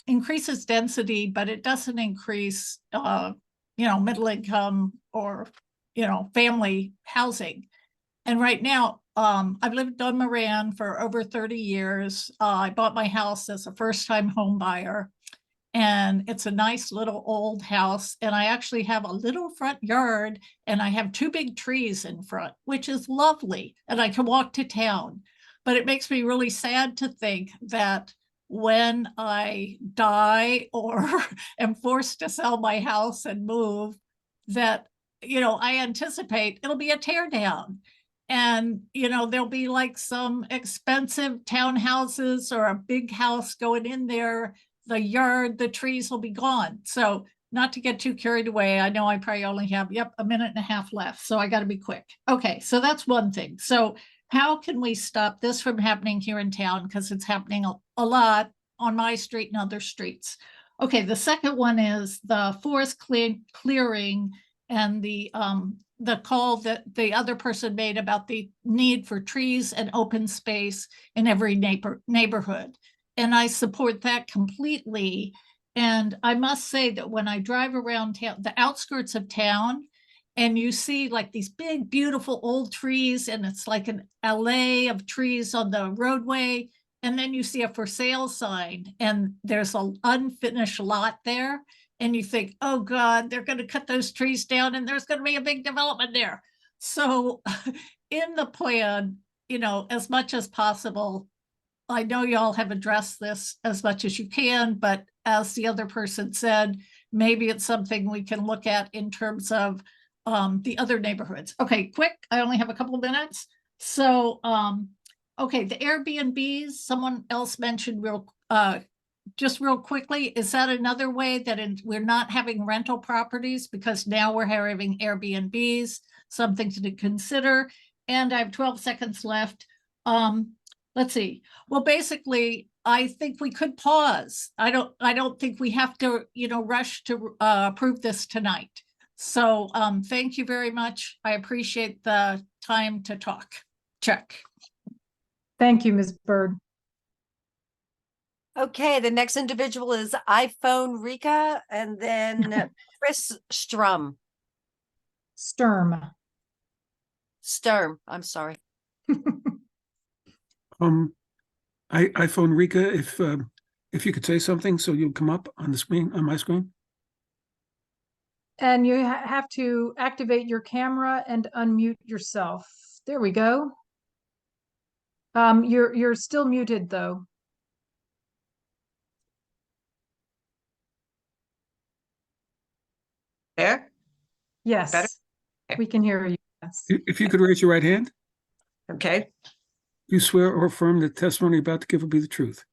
increases density, but it doesn't increase, middle income or, family housing. And right now, I've lived on Moran for over 30 years. I bought my house as a first-time home buyer. And it's a nice little old house. And I actually have a little front yard and I have 2 big trees in front, which is lovely. And I can walk to town. But it makes me really sad to think that when I die or am forced to sell my house and move, that, I anticipate it'll be a tear down. And, there'll be like some expensive townhouses or a big house going in there. The yard, the trees will be gone. So not to get too carried away. I know I probably only have, a minute and a half left. So I got to be quick. Okay, so that's one thing. So how can we stop this from happening here in town? Because it's happening a lot on my street and other streets. Okay, the second one is the forest clearing and the call that the other person made about the need for trees and open space in every neighborhood. And I support that completely. And I must say that when I drive around town, the outskirts of town, and you see like these big, beautiful old trees, and it's like an alley of trees on the roadway. And then you see a for sale sign, and there's an unfinished lot there. And you think, oh God, they're going to cut those trees down and there's going to be a big development there. So in the plan, as much as possible, I know y'all have addressed this as much as you can, but as the other person said, maybe it's something we can look at in terms of the other neighborhoods. Okay, quick, I only have a couple of minutes. So, okay, the Airbnbs, someone else mentioned just real quickly, is that another way that we're not having rental properties because now we're having Airbnbs, something to consider? And I have 12 seconds left. Let's see. Well, basically, I think we could pause. I don't think we have to, rush to approve this tonight. So thank you very much. I appreciate the time to talk. Check. Thank you, Ms. Byrd. Okay, the next individual is iPhone Rika, and then Chris Sturm, I'm sorry. iPhone Rika, if you could say something so you'll come up on the screen, on my screen. And you have to activate your camera and unmute yourself. There we go. You're still muted though. There? Yes. Better? We can hear you. Yes. If you could raise your right hand. Okay, You swear or affirm that the testimony you're about to give will be the truth.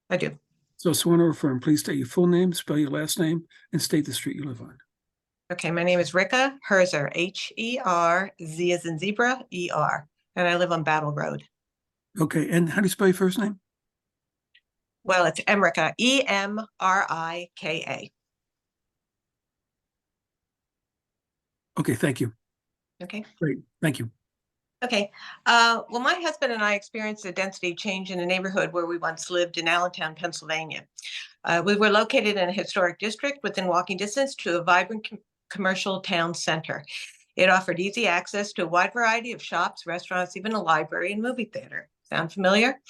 I do. So sworn or affirm, please state your full name, spell your last name, and state the street you live on. Okay, my name is Rika Herzer, H-E-R-Z as in zebra, E-R, and I live on Battle Road. Okay, and how do you spell your first name? Well, it's Emrika, E-M-R-I-K-A. Okay, thank you. Okay. Great, thank you. Okay, well, my husband and I experienced a density change in a neighborhood where we once lived in Allentown, Pennsylvania. We were located in a historic district within walking distance to a vibrant commercial town center. It offered easy access to a wide variety of shops, restaurants, even a library and movie theater. Sound familiar?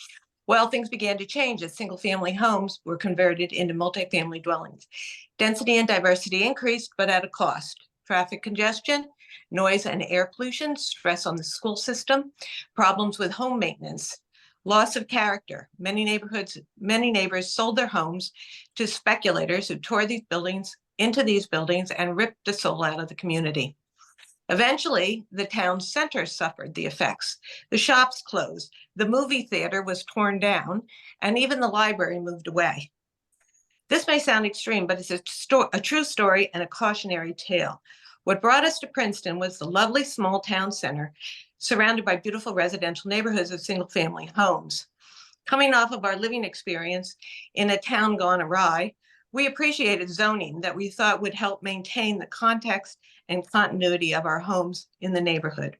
Well, things began to change as single-family homes were converted into multifamily dwellings. Density and diversity increased, but at a cost. Traffic congestion, noise and air pollution, stress on the school system, problems with home maintenance, loss of character. Many neighbors sold their homes to speculators who tore into these buildings and ripped the soul out of the community. Eventually, the town center suffered the effects. The shops closed, the movie theater was torn down, and even the library moved away. This may sound extreme, but it's a true story and a cautionary tale. What brought us to Princeton was the lovely small town center surrounded by beautiful residential neighborhoods of single-family homes. Coming off of our living experience in a town gone awry, we appreciated zoning that we thought would help maintain the context and continuity of our homes in the neighborhood.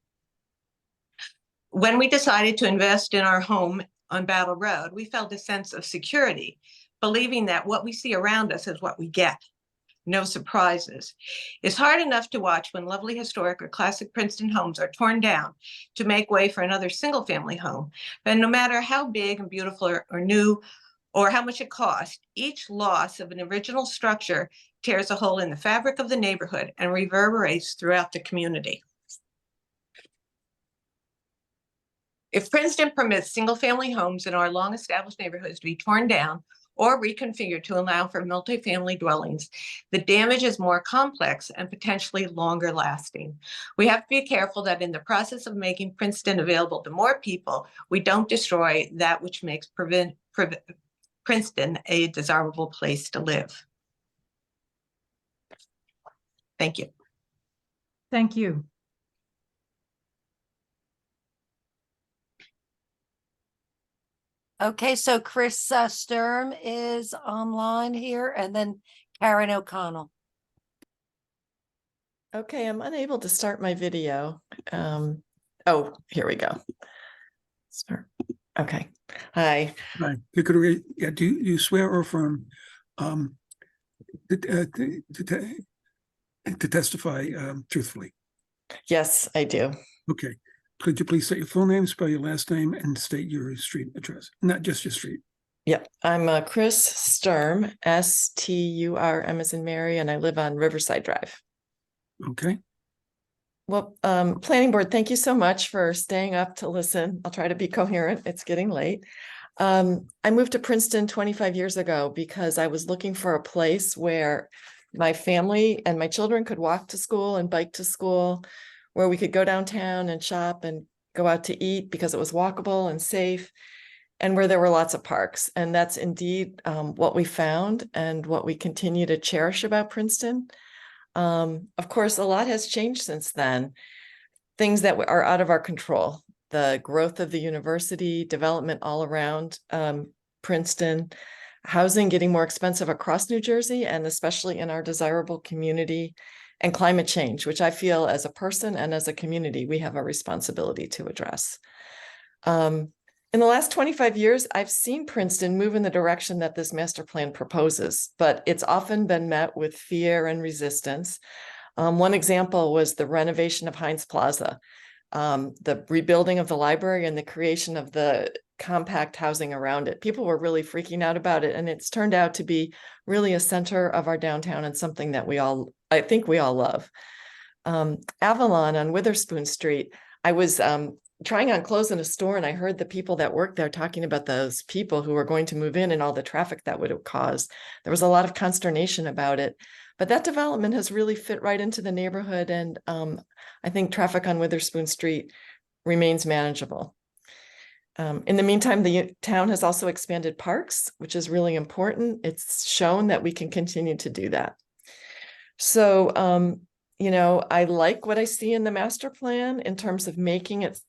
When we decided to invest in our home on Battle Road, we felt a sense of security, believing that what we see around us is what we get. No surprises. It's hard enough to watch when lovely historic or classic Princeton homes are torn down to make way for another single family home. But no matter how big and beautiful or new or how much it costs, each loss of an original structure tears a hole in the fabric of the neighborhood and reverberates throughout the community. If Princeton permits single-family homes in our long-established neighborhoods to be torn down or reconfigured to allow for multifamily dwellings, the damage is more complex and potentially longer lasting. We have to be careful that in the process of making Princeton available to more people, we don't destroy that which makes Princeton a desirable place to live. Thank you. Thank you. Okay, so Chris Sturm is online here, and then Karen O'Connell. Okay, I'm unable to start my video. Oh, here we go. Start. Okay. Hi. Right. You could read, yeah, do you swear or affirm to testify truthfully? Yes, I do. Okay. Could you please state your full name, spell your last name, and state your street address, not just your street? Yep. I'm Chris Sturm, S-T-U-R-M as in Mary, and I live on Riverside Drive. Okay. Well, planning board, thank you so much for staying up to listen. I'll try to be coherent. It's getting late. I moved to Princeton 25 years ago because I was looking for a place where my family and my children could walk to school and bike to school, where we could go downtown and shop and go out to eat because it was walkable and safe, and where there were lots of parks. And that's indeed what we found and what we continue to cherish about Princeton. Of course, a lot has changed since then. Things that are out of our control, the growth of the university, development all around Princeton, housing getting more expensive across New Jersey, and especially in our desirable community, and climate change, which I feel as a person and as a community, we have a responsibility to address. In the last 25 years, I've seen Princeton move in the direction that this master plan proposes, but it's often been met with fear and resistance. One example was the renovation of Heinz Plaza, the rebuilding of the library and the creation of the compact housing around it. People were really freaking out about it, and it's turned out to be really a center of our downtown and something that I think we all love. Avalon on Witherspoon Street, I was trying on clothes in a store, and I heard the people that worked there talking about those people who were going to move in and all the traffic that would have caused. There was a lot of consternation about it, but that development has really fit right into the neighborhood, and I think traffic on Witherspoon Street remains manageable. In the meantime, the town has also expanded parks, which is really important. It's shown that we can continue to do that. So, you know, I like what I see in the master plan in terms of making it,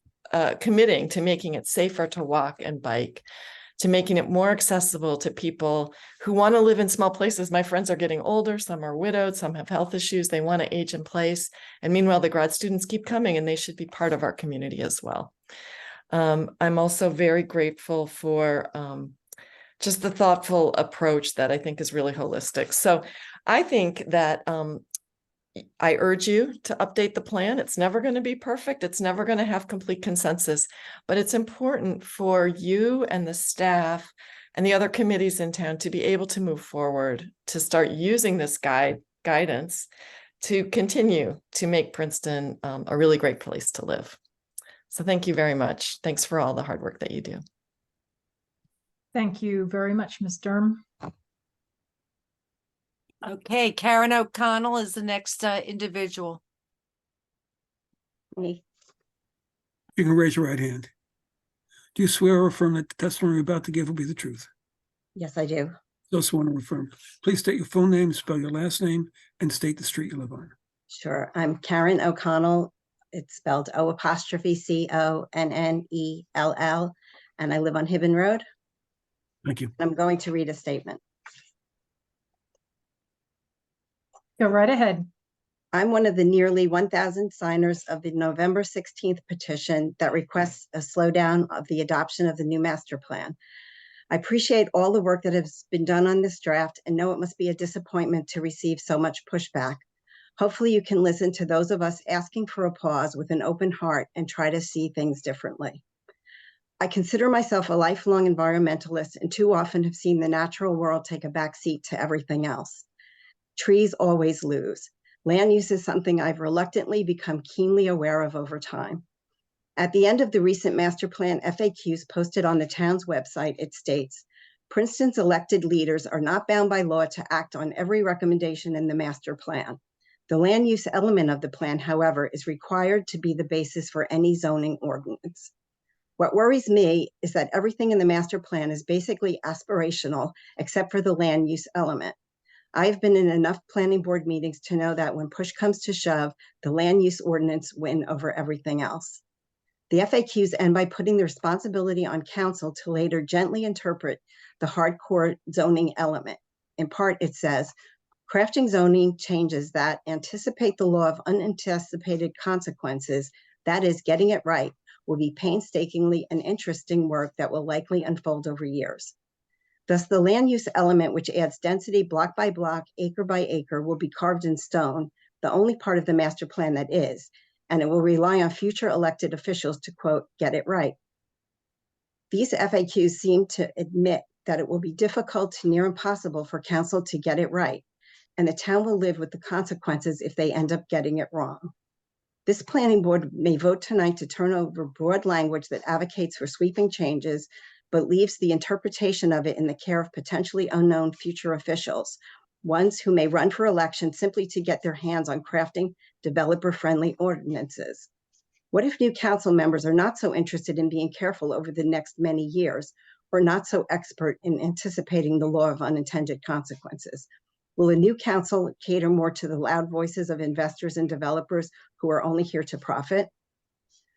committing to making it safer to walk and bike, to making it more accessible to people who want to live in small places. My friends are getting older, some are widowed, some have health issues, they want to age in place. And meanwhile, the grad students keep coming, and they should be part of our community as well. I'm also very grateful for just the thoughtful approach that I think is really holistic. So I think that I urge you to update the plan. It's never going to be perfect. It's never going to have complete consensus, but it's important for you and the staff and the other committees in town to be able to move forward, to start using this guidance to continue to make Princeton a really great place to live. So thank you very much. Thanks for all the hard work that you do. Thank you very much, Ms. Durham. Okay, Karen O'Connell is the next individual. You can raise your right hand. Do you swear or affirm that the testimony you're about to give will be the truth? Yes, I do. So sworn or affirm. Please state your full name, spell your last name, and state the street you live on. Sure. I'm Karen O'Connell. It's spelled O''Connell, and I live on Hibben Road. Thank you. I'm going to read a statement. Go right ahead. I'm one of the nearly 1,000 signers of the November 16th petition that requests a slowdown of the adoption of the new master plan. I appreciate all the work that has been done on this draft and know it must be a disappointment to receive so much pushback. Hopefully you can listen to those of us asking for a pause with an open heart and try to see things differently. I consider myself a lifelong environmentalist and too often have seen the natural world take a backseat to everything else. Trees always lose. Land use is something I've reluctantly become keenly aware of over time. At the end of the recent master plan FAQs posted on the town's website, it states, Princeton's elected leaders are not bound by law to act on every recommendation in the master plan. The land use element of the plan, however, is required to be the basis for any zoning ordinance. What worries me is that everything in the master plan is basically aspirational, except for the land use element. I've been in enough planning board meetings to know that when push comes to shove, the land use ordinance win over everything else. The FAQs end by putting the responsibility on council to later gently interpret the hardcore zoning element. In part, it says, crafting zoning changes that anticipate the law of unanticipated consequences, that is, getting it right, will be painstakingly and interesting work that will likely unfold over years. Thus, the land use element, which adds density block by block, acre by acre, will be carved in stone, the only part of the master plan that is, and it will rely on future elected officials to, quote, get it right. These FAQs seem to admit that it will be difficult to near impossible for council to get it right, and the town will live with the consequences if they end up getting it wrong. This planning board may vote tonight to turn over broad language that advocates for sweeping changes, but leaves the interpretation of it in the care of potentially unknown future officials, ones who may run for election simply to get their hands on crafting developer-friendly ordinances. What if new council members are not so interested in being careful over the next many years, or not so expert in anticipating the law of unintended consequences? Will a new council cater more to the loud voices of investors and developers who are only here to profit?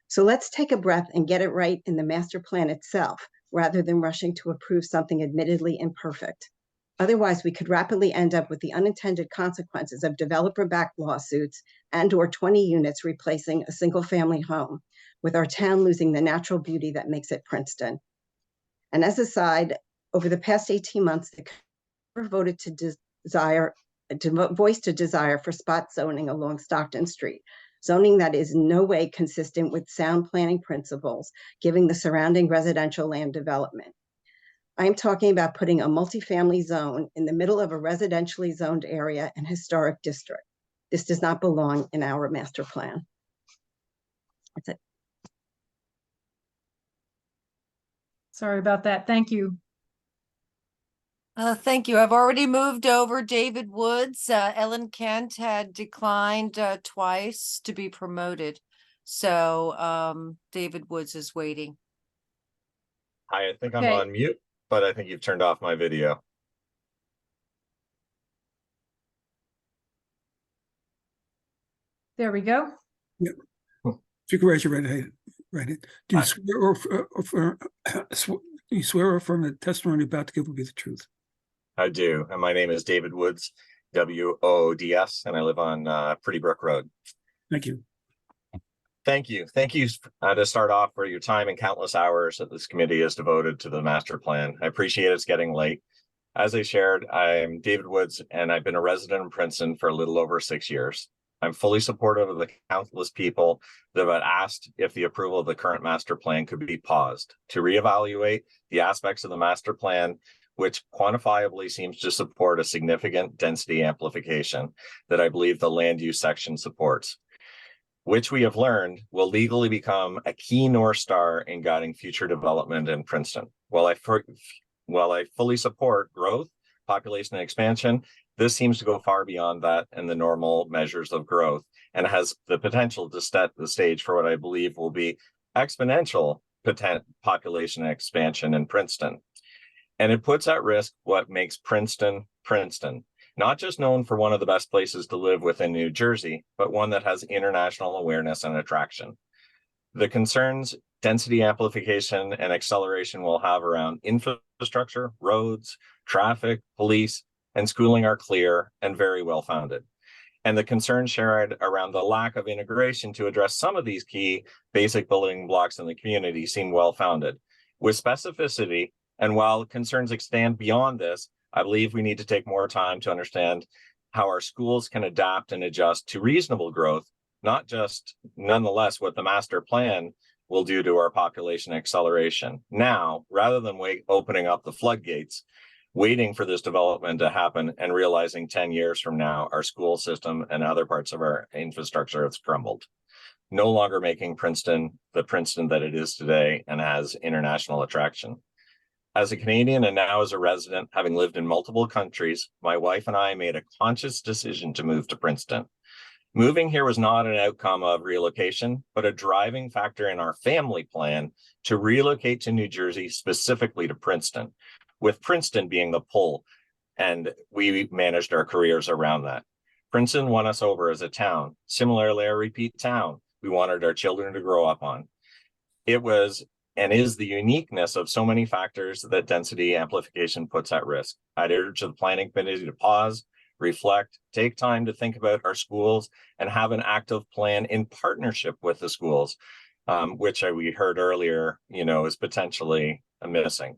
So let's take a breath and get it right in the master plan itself, rather than rushing to approve something admittedly imperfect. Otherwise, we could rapidly end up with the unintended consequences of developer-backed lawsuits and/or 20 units replacing a single-family home, with our town losing the natural beauty that makes it Princeton. And as a side, over the past 18 months, the Congress voted to voice a desire for spot zoning along Stockton Street, zoning that is in no way consistent with sound planning principles, giving the surrounding residential land development. I am talking about putting a multifamily zone in the middle of a residentially zoned area and historic district. This does not belong in our master plan. That's it. Sorry about that. Thank you. Thank you. I've already moved over David Woods. Ellen Kent had declined twice to be promoted. So David Woods is waiting. Hi, I think I'm Okay. on mute, but I think you've turned off my video. There we go. Yep. If you can raise your right hand. Do you swear or affirm that the testimony about to give will be the truth? I do. And my name is David Woods, W-O-O-D-S, and I live on Pretty Brook Road. Thank you. Thank you. Thank you to start off for your time and countless hours that this committee has devoted to the master plan. I appreciate it's getting late. As I shared, I'm David Woods, and I've been a resident in Princeton for a little over 6 years. I'm fully supportive of the countless people that have asked if the approval of the current master plan could be paused to reevaluate the aspects of the master plan which quantifiably seems to support a significant density amplification that I believe the land use section supports, which we have learned will legally become a key North Star in guiding future development in Princeton. While I fully support growth, population expansion, this seems to go far beyond that and the normal measures of growth, and has the potential to set the stage for what I believe will be exponential population expansion in Princeton. And it puts at risk what makes Princeton, Princeton, not just known for one of the best places to live within New Jersey, but one that has international awareness and attraction. The concerns density amplification and acceleration will have around infrastructure, roads, traffic, police, and schooling are clear and very well founded. And the concerns shared around the lack of integration to address some of these key basic building blocks in the community seem well founded. With specificity, and while concerns extend beyond this, I believe we need to take more time to understand how our schools can adapt and adjust to reasonable growth, not just nonetheless what the master plan will do to our population acceleration now, rather than opening up the floodgates, waiting for this development to happen and realizing 10 years from now, our school system and other parts of our infrastructure has crumbled. no longer making Princeton the Princeton that it is today and has international attraction. As a Canadian and now as a resident, having lived in multiple countries, my wife and I made a conscious decision to move to Princeton. Moving here was not an outcome of relocation, but a driving factor in our family plan to relocate to New Jersey, specifically to Princeton, with Princeton being the pull, and we managed our careers around that. Princeton won us over as a town, similarly a repeat town we wanted our children to grow up on. It was and is the uniqueness of so many factors that density amplification puts at risk. I'd urge the planning committee to pause, reflect, take time to think about our schools and have an active plan in partnership with the schools, which we heard earlier, is potentially missing.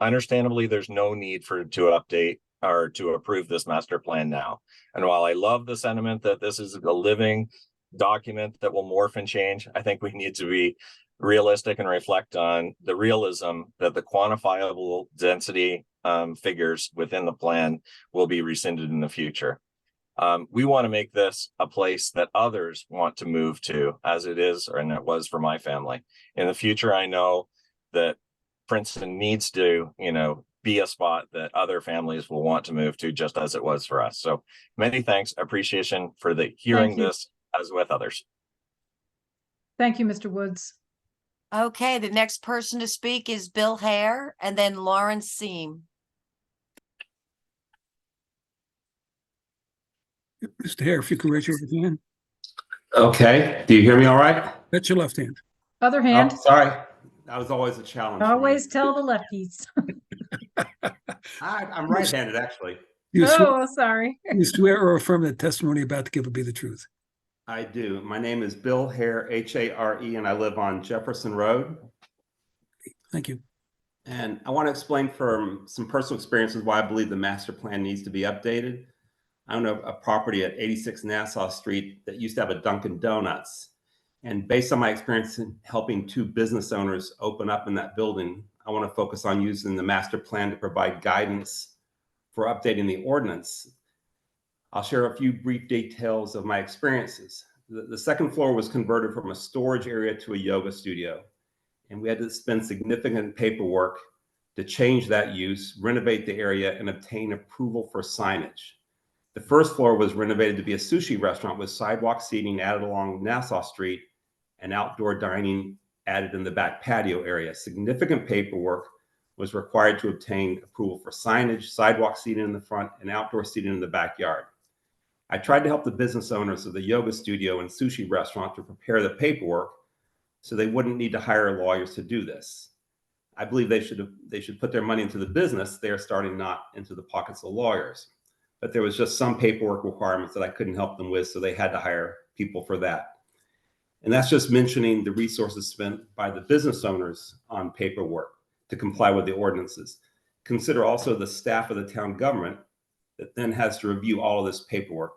Understandably, there's no need to update or to approve this master plan now. And while I love the sentiment that this is a living document that will morph and change, I think we need to be realistic and reflect on the realism that the quantifiable density figures within the plan will be rescinded in the future. We want to make this a place that others want to move to, as it is, and it was for my family. In the future, I know that Princeton needs to, be a spot that other families will want to move to, just as it was for us. So many thanks, appreciation for hearing this as with others. Thank you, Mr. Woods. Okay, the next person to speak is Bill Hare and then Lauren Seam. Mr. Hare, if you could raise your right hand. Okay, do you hear me all right? That's your left hand. Other hand. Oh, sorry, that was always a challenge. for me. Always tell the lefties. I'm right-handed, actually. Sorry. You swear or affirm that testimony you're about to give will be the truth? I do. My name is Bill Hare, H-A-R-E, and I live on Jefferson Road. Thank you. And I want to explain from some personal experiences why I believe the master plan needs to be updated. I own a property at 86 Nassau Street that used to have a Dunkin' Donuts. And based on my experience in helping 2 business owners open up in that building, I want to focus on using the master plan to provide guidance for updating the ordinance. I'll share a few brief details of my experiences. The second floor was converted from a storage area to a yoga studio, and we had to spend significant paperwork to change that use, renovate the area, and obtain approval for signage. The first floor was renovated to be a sushi restaurant with sidewalk seating added along Nassau Street and outdoor dining added in the back patio area. Significant paperwork was required to obtain approval for signage, sidewalk seating in the front, and outdoor seating in the backyard. I tried to help the business owners of the yoga studio and sushi restaurant to prepare the paperwork so they wouldn't need to hire lawyers to do this. I believe they should put their money into the business they are starting, not into the pockets of lawyers. But there was just some paperwork requirements that I couldn't help them with, so they had to hire people for that. And that's just mentioning the resources spent by the business owners on paperwork to comply with the ordinances. Consider also the staff of the town government that then has to review all of this paperwork.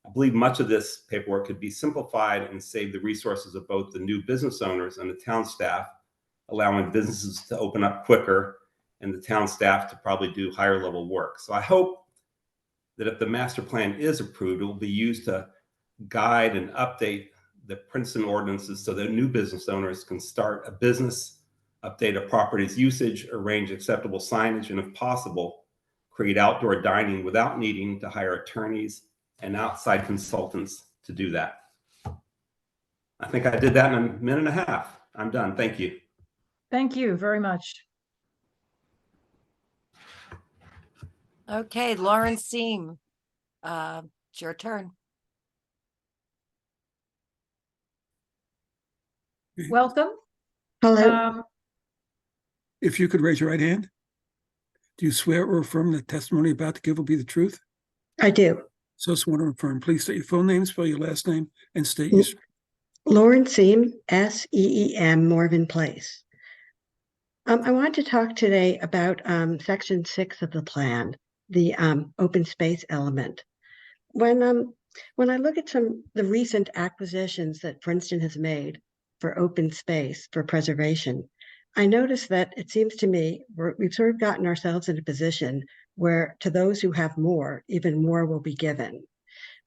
I believe much of this paperwork could be simplified and save the resources of both the new business owners and the town staff, allowing businesses to open up quicker and the town staff to probably do higher level work. So I hope that if the master plan is approved, it will be used to guide and update the Princeton ordinances so that new business owners can start a business, update a property's usage, arrange acceptable signage, and if possible, create outdoor dining without needing to hire attorneys and outside consultants to do that. I think I did that in a minute and a half. I'm done. Thank you. Thank you very much. Okay, Lauren Seam, it's your turn. Welcome. Hello. If you could raise your right hand. Do you swear or affirm that testimony you're about to give will be the truth? I do. So sworn or affirm. Please state your full name, spell your last name, and state your... Lauren Seam, S-E-E-M, Morven Place. I want to talk today about Section 6 of the plan, the open space element. When I look at the recent acquisitions that Princeton has made for open space for preservation, I notice that it seems to me we've sort of gotten ourselves in a position where to those who have more, even more will be given.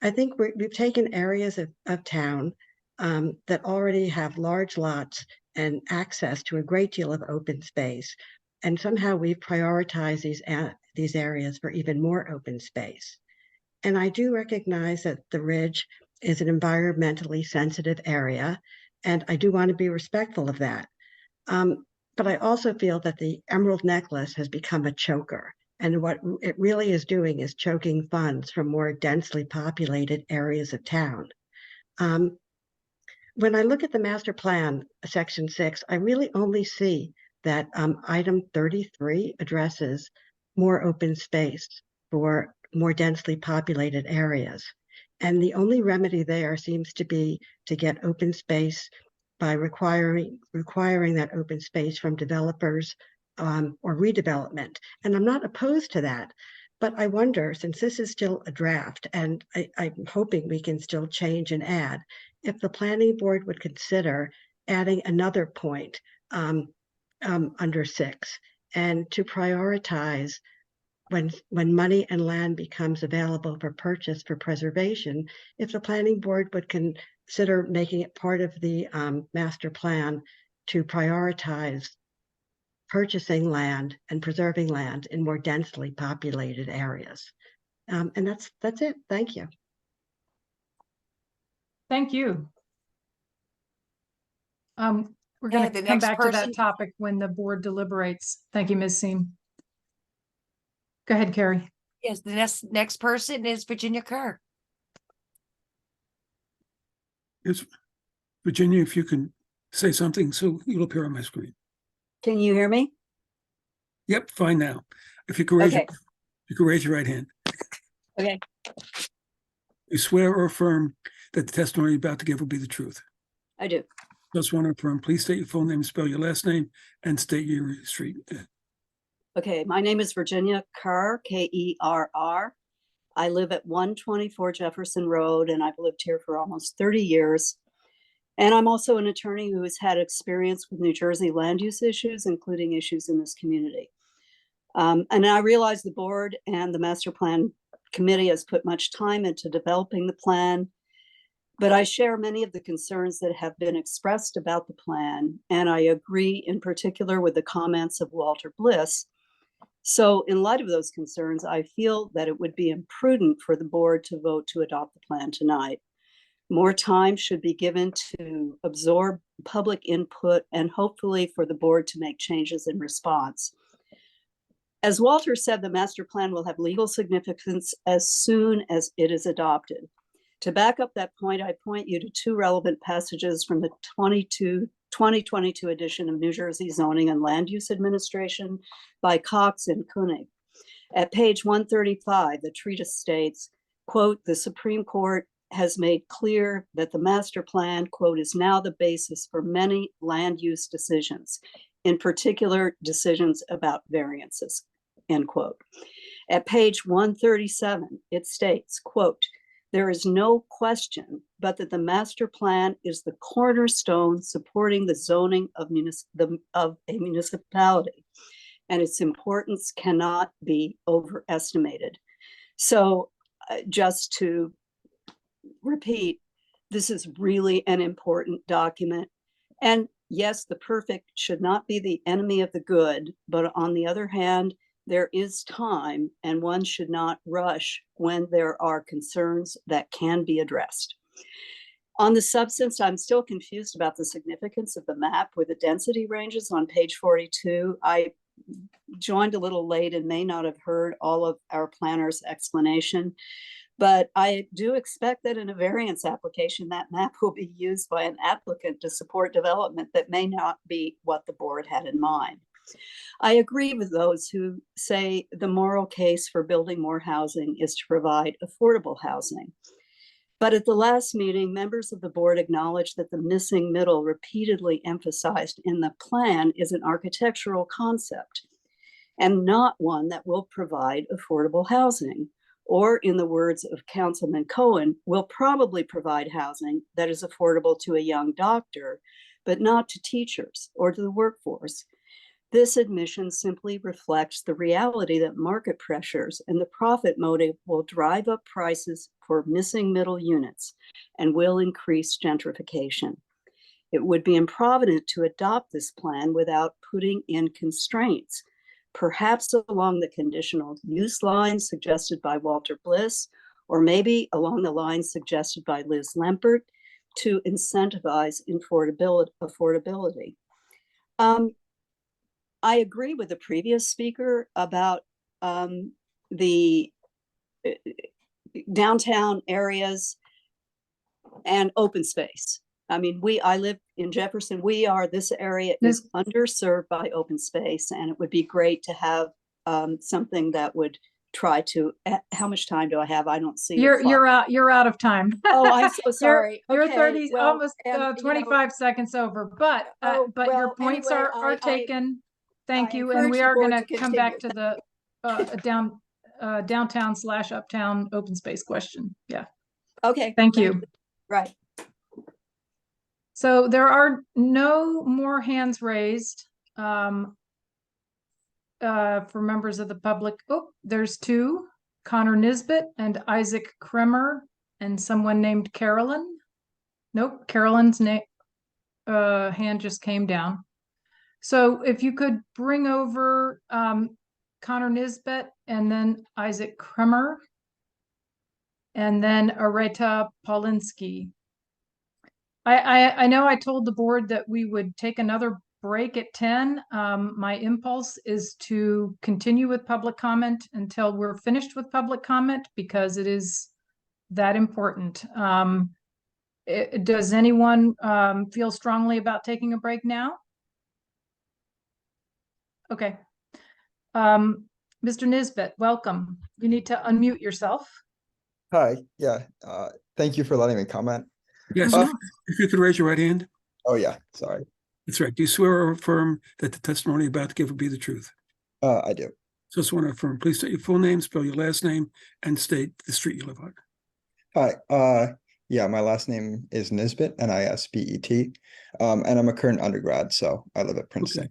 I think we've taken areas of town that already have large lots and access to a great deal of open space. And somehow we've prioritized these areas for even more open space. And I do recognize that the Ridge is an environmentally sensitive area, and I do want to be respectful of that. But I also feel that the Emerald Necklace has become a choker. And what it really is doing is choking funds from more densely populated areas of town. When I look at the master plan, section 6, I really only see that item 33 addresses more open space for more densely populated areas. And the only remedy there seems to be to get open space by requiring that open space from developers or redevelopment. And I'm not opposed to that, but I wonder, since this is still a draft, and I'm hoping we can still change and add, if the planning board would consider adding another point under 6, and to prioritize when money and land becomes available for purchase for preservation, if the planning board would consider making it part of the master plan to prioritize purchasing land and preserving land in more densely populated areas. And that's it. Thank you. Thank you. We're Okay, going the to come next back to person- that topic when the board deliberates. Thank you, Ms. Seem. Go ahead, Carrie. Yes, the next person is Virginia Kerr. Yes, Virginia, if you can say something so it'll appear on my screen. Can you hear me? Yep, fine now. If you could raise, Okay. you could raise your right hand. Okay. You swear or affirm that the testimony you're about to give will be the truth. I do. Just want to affirm, please state your full name, spell your last name, and state your street. Okay, my name is Virginia Kerr, K-E-R-R. I live at 124 Jefferson Road, and I've lived here for almost 30 years. And I'm also an attorney who has had experience with New Jersey land use issues, including issues in this community. And I realize the board and the master plan committee has put much time into developing the plan, but I share many of the concerns that have been expressed about the plan, and I agree in particular with the comments of Walter Bliss. So in light of those concerns, I feel that it would be imprudent for the board to vote to adopt the plan tonight. More time should be given to absorb public input and hopefully for the board to make changes in response. As Walter said, the master plan will have legal significance as soon as it is adopted. To back up that point, I point you to 2 relevant passages from the 2022 edition of New Jersey Zoning and Land Use Administration by Cox and Koenig. At page 135, the treatise states, quote, "The Supreme Court has made clear that the master plan, quote, is now the basis for many land use decisions, in particular decisions about variances," end quote. At page 137, it states, quote, "There is no question but that the master plan is the cornerstone supporting the zoning of a municipality, and its importance cannot be overestimated." So just to repeat, this is really an important document. And yes, the perfect should not be the enemy of the good, but on the other hand, there is time and one should not rush when there are concerns that can be addressed. On the substance, I'm still confused about the significance of the map with the density ranges on page 42. I joined a little late and may not have heard all of our planner's explanation, but I do expect that in a variance application, that map will be used by an applicant to support development that may not be what the board had in mind. I agree with those who say the moral case for building more housing is to provide affordable housing. But at the last meeting, members of the board acknowledged that the missing middle repeatedly emphasized in the plan is an architectural concept and not one that will provide affordable housing. Or in the words of Councilman Cohen, will probably provide housing that is affordable to a young doctor, but not to teachers or to the workforce. This admission simply reflects the reality that market pressures and the profit motive will drive up prices for missing middle units and will increase gentrification. It would be improvident to adopt this plan without putting in constraints, perhaps along the conditional use lines suggested by Walter Bliss, or maybe along the lines suggested by Liz Lempert to incentivize affordability. I agree with the previous speaker about the downtown areas and open space. I mean, I live in Jefferson. This area is underserved by open space, and it would be great to have something that would try to, how much time do I have? I don't see. You're out of time. Oh, I'm so sorry. You're Okay, 30, well, almost and, 25 seconds over, but your points anyway, are taken. Thank I you. And we encourage are the board going to to come back to continue. the downtown/uptown open space question. Yeah. Okay. Thank you. Right. So there are no more hands raised for members of the public. Oh, there's two, Connor Nisbet and Isaac Kremer, and someone named Carolyn. Nope, Carolyn's hand just came down. So if you could bring over Connor Nisbet and then Isaac Kremer and then Areta Polinsky. I know I told the board that we would take another break at 10. My impulse is to continue with public comment until we're finished with public comment because it is that important. Does anyone feel strongly about taking a break now? Okay. Mr. Nisbet, welcome. You need to unmute yourself. Hi, yeah, thank you for letting me comment. Yes, if you could raise your right hand. Oh, yeah, sorry. That's right. Do you swear or affirm that the testimony you're about to give will be the truth? I do. So I just want to affirm. Please state your full name, spell your last name, and state the street you live on. Hi, yeah, my last name is Nisbet, Nisbet, and I'm a current undergrad, so I live at Princeton.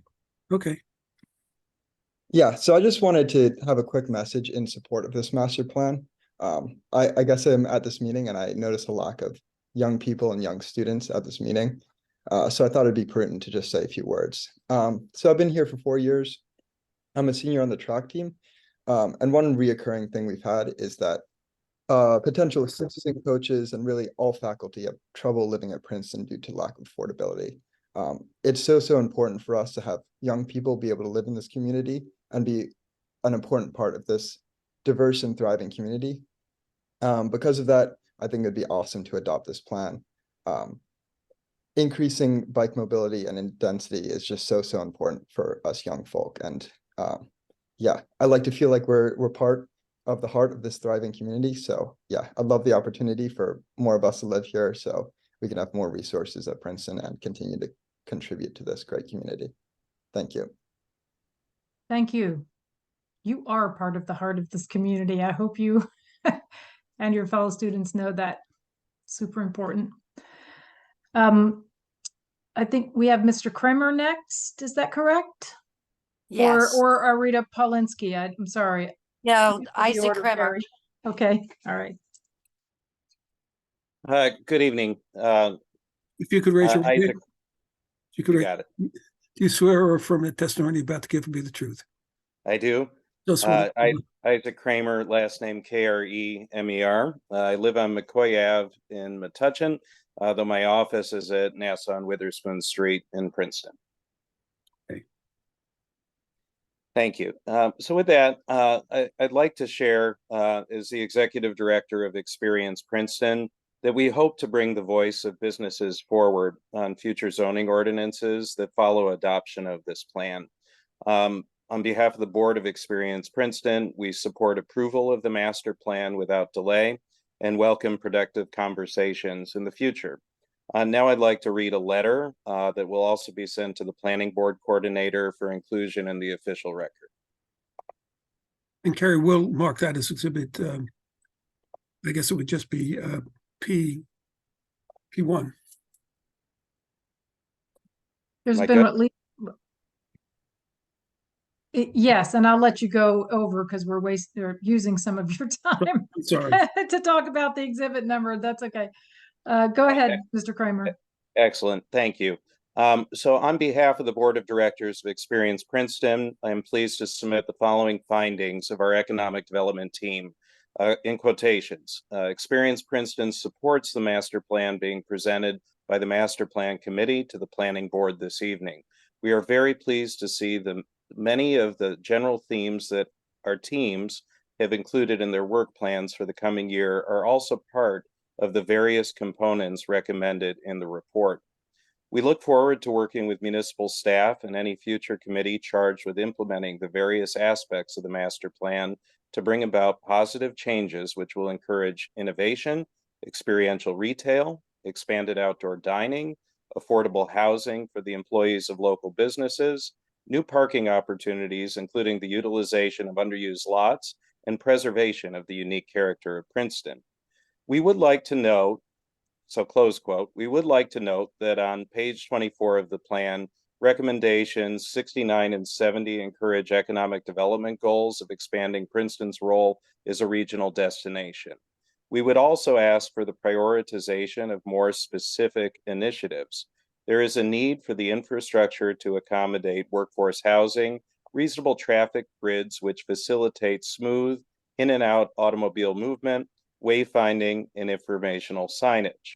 Okay. Yeah, so I just wanted to have a quick message in support of this master plan. I guess I'm at this meeting and I noticed a lack of young people and young students at this meeting. So I thought it'd be prudent to just say a few words. So I've been here for 4 years. I'm a senior on the track team. And one reoccurring thing we've had is that potential assistant coaches and really all faculty have trouble living at Princeton due to lack of affordability. It's so important for us to have young people be able to live in this community and be an important part of this diverse and thriving community. Because of that, I think it'd be awesome to adopt this plan. Increasing bike mobility and density is just so important for us young folk. And yeah, I like to feel like we're part of the heart of this thriving community. So yeah, I'd love the opportunity for more of us to live here so we can have more resources at Princeton and continue to contribute to this great community. Thank you. Thank you. You are part of the heart of this community. I hope you and your fellow students know that. Super important. I think we have Mr. Kremer next. Is that correct? Yes. Or Areta Polinsky. I'm sorry. No, The Isaac order, Kremer. Carrie. Okay. All right. Good evening. If you could raise your hand. Isaac, You got it. Do you swear or affirm that testimony you're about to give will be the truth? I do. Just swear. Isaac Kremer, last name Kremer. I live on McCoy Ave in Metuchen, though my office is at Nassau and Witherspoon Street in Princeton. Okay. Thank you. So with that, I'd like to share, as the Executive Director of Experience Princeton, that we hope to bring the voice of businesses forward on future zoning ordinances that follow adoption of this plan. On behalf of the Board of Experience Princeton, we support approval of the master plan without delay and welcome productive conversations in the future. Now I'd like to read a letter that will also be sent to the Planning Board Coordinator for inclusion in the official record. And Carrie will mark that as exhibit, I guess it would just be P1. There's Am I been good? at least Yes, and I'll let you go over because we're using some of your time I'm sorry. to talk about the exhibit number. That's okay. Go ahead, Mr. Kramer. Excellent, thank you. So on behalf of the Board of Directors of Experience Princeton, I am pleased to submit the following findings of our economic development team. In quotations, Experience Princeton supports the master plan being presented by the Master Plan Committee to the Planning Board this evening. We are very pleased to see many of the general themes that our teams have included in their work plans for the coming year are also part of the various components recommended in the report. We look forward to working with municipal staff and any future committee charged with implementing the various aspects of the master plan to bring about positive changes which will encourage innovation, experiential retail, expanded outdoor dining, affordable housing for the employees of local businesses, new parking opportunities, including the utilization of underused lots and preservation of the unique character of Princeton. We would like to note, so close quote, we would like to note that on page 24 of the plan, recommendations 69 and 70 encourage economic development goals of expanding Princeton's role as a regional destination. We would also ask for the prioritization of more specific initiatives. There is a need for the infrastructure to accommodate workforce housing, reasonable traffic grids which facilitate smooth in and out automobile movement, wayfinding, and informational signage.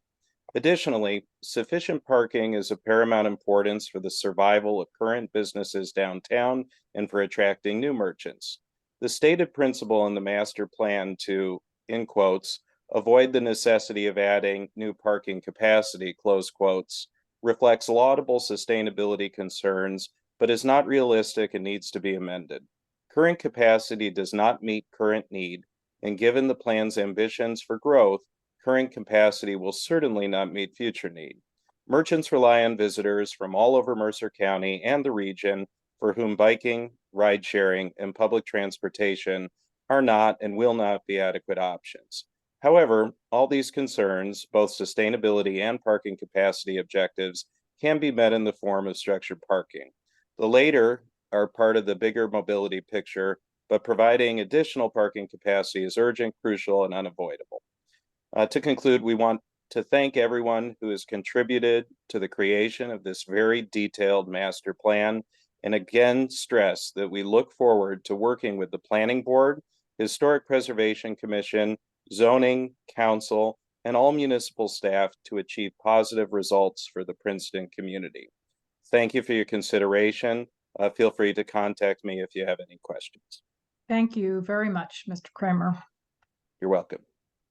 Additionally, sufficient parking is of paramount importance for the survival of current businesses downtown and for attracting new merchants. The stated principle in the master plan to, in quotes, avoid the necessity of adding new parking capacity, close quotes, reflects laudable sustainability concerns, but is not realistic and needs to be amended. Current capacity does not meet current need, and given the plan's ambitions for growth, current capacity will certainly not meet future need. Merchants rely on visitors from all over Mercer County and the region for whom biking, ride sharing, and public transportation are not and will not be adequate options. However, all these concerns, both sustainability and parking capacity objectives, can be met in the form of structured parking. The latter are part of the bigger mobility picture, but providing additional parking capacity is urgent, crucial, and unavoidable. To conclude, we want to thank everyone who has contributed to the creation of this very detailed master plan, and again stress that we look forward to working with the Planning Board, Historic Preservation Commission, Zoning Council, and all municipal staff to achieve positive results for the Princeton community. Thank you for your consideration. Feel free to contact me if you have any questions. Thank you very much, Mr. Kramer. You're welcome.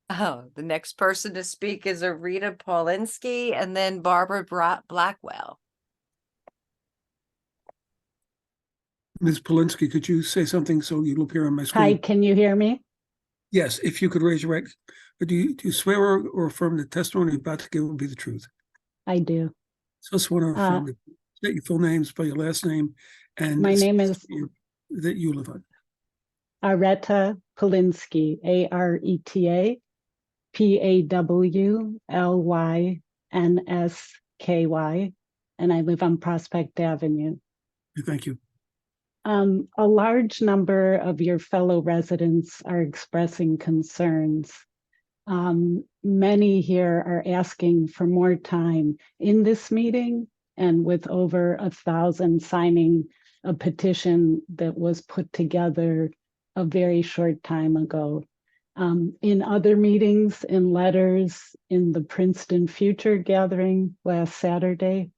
Oh, the next person to speak is Rita Polinsky and then Barbara Blackwell. Ms. Polinsky, could you say something so you'll appear on my screen? Hi, can you hear me? Yes, if you could raise your right. Do you swear or affirm the testimony you're about to give will be the truth? I do. So I just want to affirm that. State your full name, spell your last name, and my name is that you live on. Areta Polinsky, Areta Pawlysky, and I live on Prospect Avenue. Thank you. A large number of your fellow residents are expressing concerns. Many here are asking for more time in this meeting, and with over 1,000 signing a petition that was put together a very short time ago. In other meetings, in letters, in the Princeton Future Gathering last Saturday,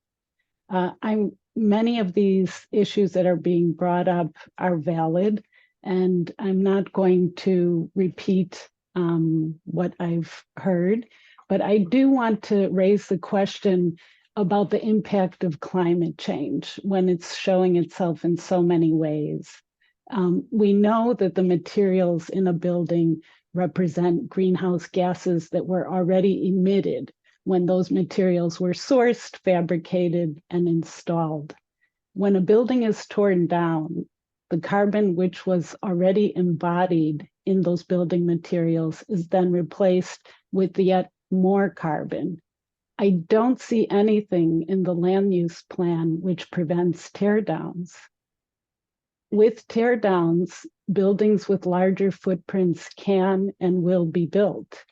many of these issues that are being brought up are valid, and I'm not going to repeat what I've heard, but I do want to raise the question about the impact of climate change when it's showing itself in so many ways. We know that the materials in a building represent greenhouse gases that were already emitted when those materials were sourced, fabricated, and installed. When a building is torn down, the carbon which was already embodied in those building materials is then replaced with yet more carbon. I don't see anything in the land use plan which prevents tear downs. with tear downs, buildings with larger footprints can and will be built.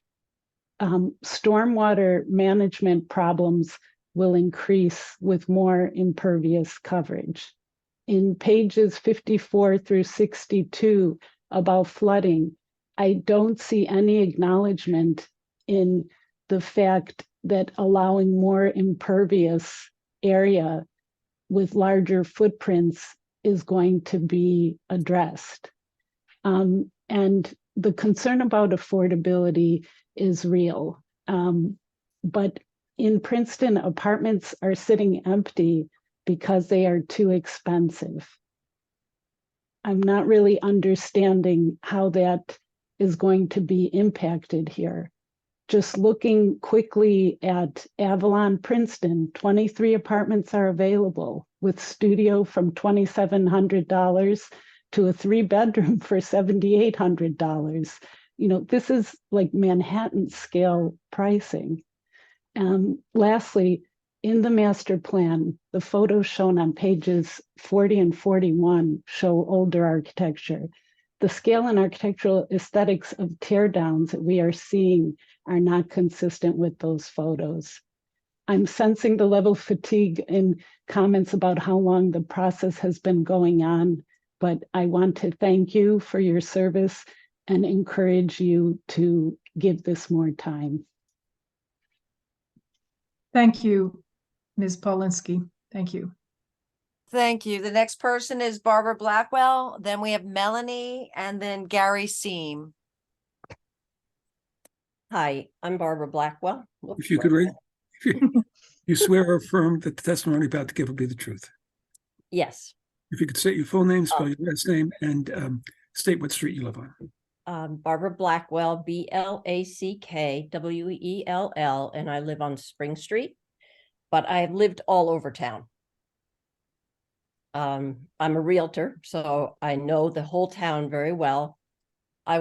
Stormwater management problems will increase with more impervious coverage. In pages 54 through 62 about flooding, I don't see any acknowledgement in the fact that allowing more impervious area with larger footprints is going to be addressed. And the concern about affordability is real. But in Princeton, apartments are sitting empty because they are too expensive. I'm not really understanding how that is going to be impacted here. Just looking quickly at Avalon Princeton, 23 apartments are available with studio from $2,700 to a 3-bedroom for $7,800. You know, this is like Manhattan scale pricing. Lastly, in the master plan, the photos shown on pages 40 and 41 show older architecture. The scale and architectural aesthetics of tear downs that we are seeing are not consistent with those photos. I'm sensing the level of fatigue in comments about how long the process has been going on, but I want to thank you for your service and encourage you to give this more time. Thank you, Ms. Polinsky. Thank you. Thank you. The next person is Barbara Blackwell. Then we have Melanie and then Gary Seam. Hi, I'm Barbara Blackwell. Whoops, If you could read, you swear or affirm that the testimony you're about to give will be the truth. Yes. If you could state your full name, spell your last name, and state what street you live on. Barbara Blackwell, Blackwell, and I live on Spring Street, but I've lived all over town. I'm a realtor, so I know the whole town very well. I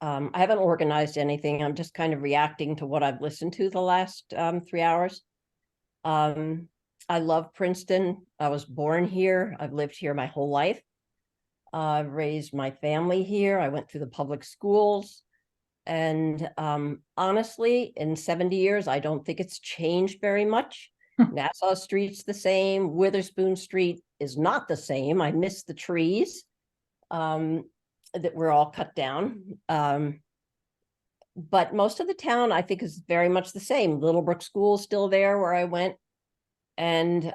haven't organized anything. I'm just kind of reacting to what I've listened to the last 3 hours. I love Princeton. I was born here. I've lived here my whole life. I've raised my family here. I went through the public schools. And honestly, in 70 years, I don't think it's changed very much. Nassau Street's the same. Witherspoon Street is not the same. I miss the trees that were all cut down. But most of the town, I think, is very much the same. Littlebrook School is still there where I went. And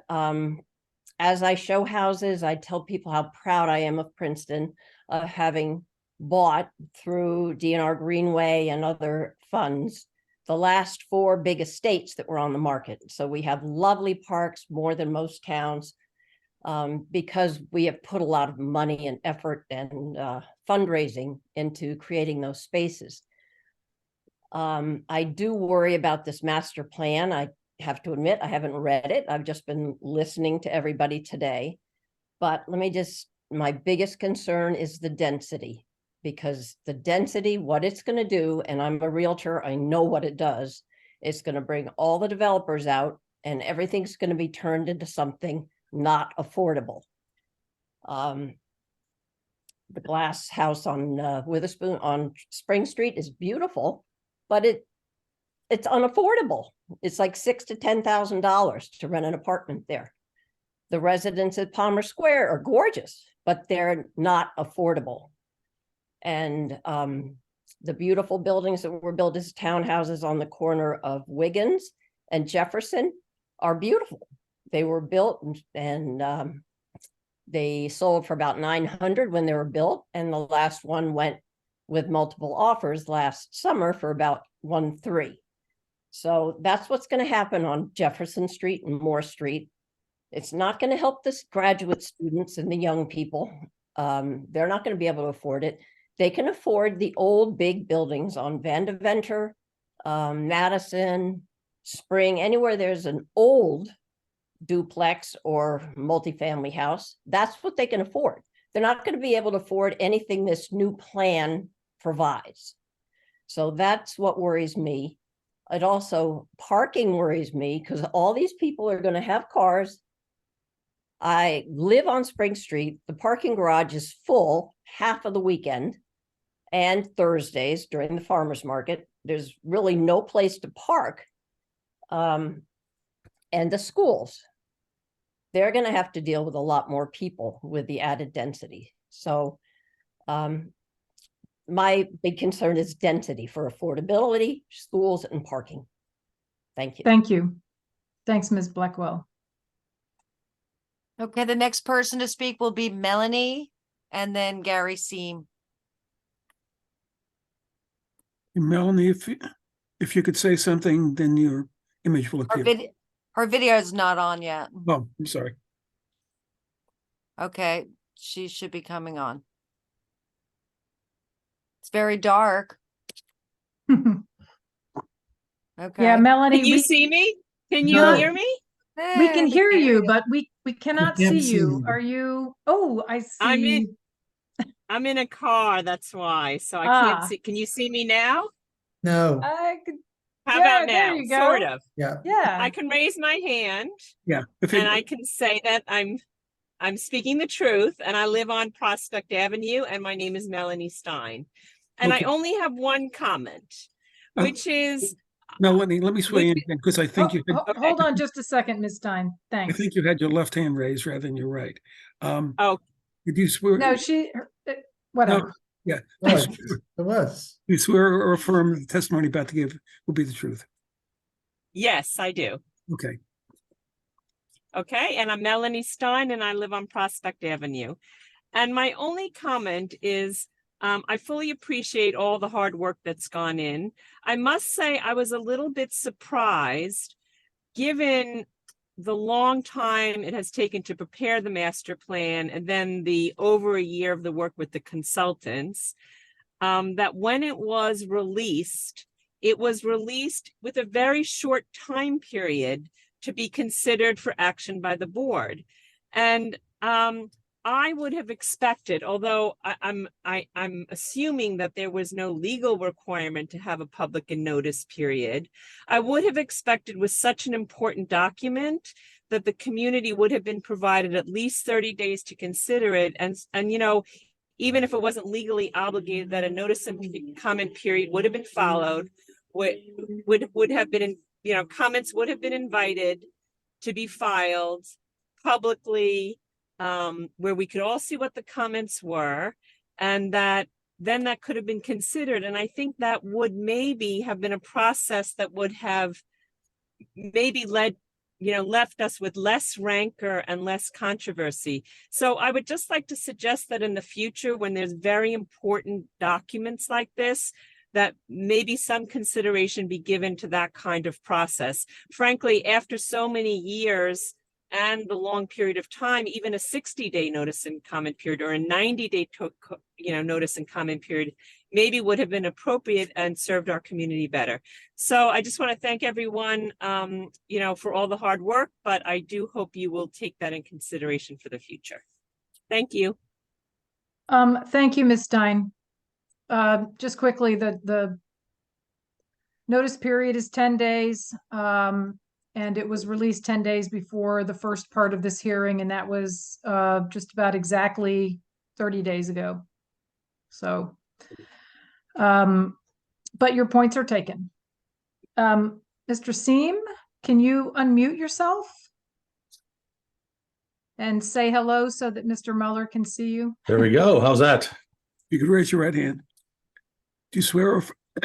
as I show houses, I tell people how proud I am of Princeton, having bought through DNR Greenway and other funds the last 4 big estates that were on the market. So we have lovely parks, more than most towns, because we have put a lot of money and effort and fundraising into creating those spaces. I do worry about this master plan. I have to admit, I haven't read it. I've just been listening to everybody today. But my biggest concern is the density, because the density, what it's going to do, and I'm a realtor, I know what it does, it's going to bring all the developers out and everything's going to be turned into something not affordable. The glass house on Witherspoon on Spring Street is beautiful, but it's unaffordable. It's like $6,000 to $10,000 to rent an apartment there. The residents at Palmer Square are gorgeous, but they're not affordable. And the beautiful buildings that were built as townhouses on the corner of Wiggins and Jefferson are beautiful. They were built and they sold for about $900 when they were built. And the last one went with multiple offers last summer for about $1.3. So that's what's going to happen on Jefferson Street and Moore Street. It's not going to help the graduate students and the young people. They're not going to be able to afford it. They can afford the old big buildings on Vandeventer, Madison, Spring, anywhere there's an old duplex or multifamily house. That's what they can afford. They're not going to be able to afford anything this new plan provides. So that's what worries me. It also, parking worries me because all these people are going to have cars. I live on Spring Street. The parking garage is full half of the weekend and Thursdays during the farmer's market. There's really no place to park. And the schools, they're going to have to deal with a lot more people with the added density. So my big concern is density for affordability, schools, and parking. Thank you. Thank you. Thanks, Ms. Blackwell. Okay, the next person to speak will be Melanie and then Gary Seam. Melanie, if you could say something, then your image will appear. Her video is not on yet. Oh, I'm sorry. Okay, she should be coming on. It's very dark. Okay. Yeah, Melanie. Can you see me? Can you No. hear me? We can hear you, but we cannot can't see see you. you. Are you? Oh, I see. I'm in a car, that's why. So I Ah. can't see. Can you see me now? No. I could, How yeah, about there now? you go. Sort of. Yeah. Yeah. I can raise my hand Yeah. and I can say that I'm speaking the truth, and I live on Prospect Avenue, and my name is Melanie Stein. And Okay. I only have one comment, Oh. which is Melanie, let me sway in again because I think you had, Hold on just a second, Ms. Stein. I Thanks. think you had your left hand raised rather than your right. Oh. Did you swear? No, whatever. No, yeah. What? It was. You swear or affirm the testimony about to give will be the truth. yes, I do. Okay. Okay, and I'm Melanie Stein and I live on Prospect Avenue. And my only comment is I fully appreciate all the hard work that's gone in. I must say I was a little bit surprised given the long time it has taken to prepare the master plan and then the over a year of the work with the consultants, that when it was released with a very short time period to be considered for action by the board. And I would have expected, although I'm assuming that there was no legal requirement to have a public and notice period, I would have expected with such an important document that the community would have been provided at least 30 days to consider it. And you know, even if it wasn't legally obligated, that a notice and comment period would have been followed, would have been, you know, comments would have been invited to be filed publicly, where we could all see what the comments were, and that then that could have been considered. And I think that would maybe have been a process that would have maybe left us with less rancor and less controversy. So I would just like to suggest that in the future, when there's very important documents like this, that maybe some consideration be given to that kind of process. Frankly, after so many years and the long period of time, even a 60-day notice and comment period or a 90-day notice and comment period maybe would have been appropriate and served our community better. So I just want to thank everyone, for all the hard work, but I do hope you will take that in consideration for the future. Thank you. Thank you, Ms. Stein. Just quickly, the notice period is 10 days. And it was released 10 days before the first part of this hearing, and that was just about exactly 30 days ago. So, but your points are taken. Mr. Seam, can you unmute yourself and say hello so that Mr. Mueller can see you? There we go. How's that? You could raise your right hand. Do you swear or,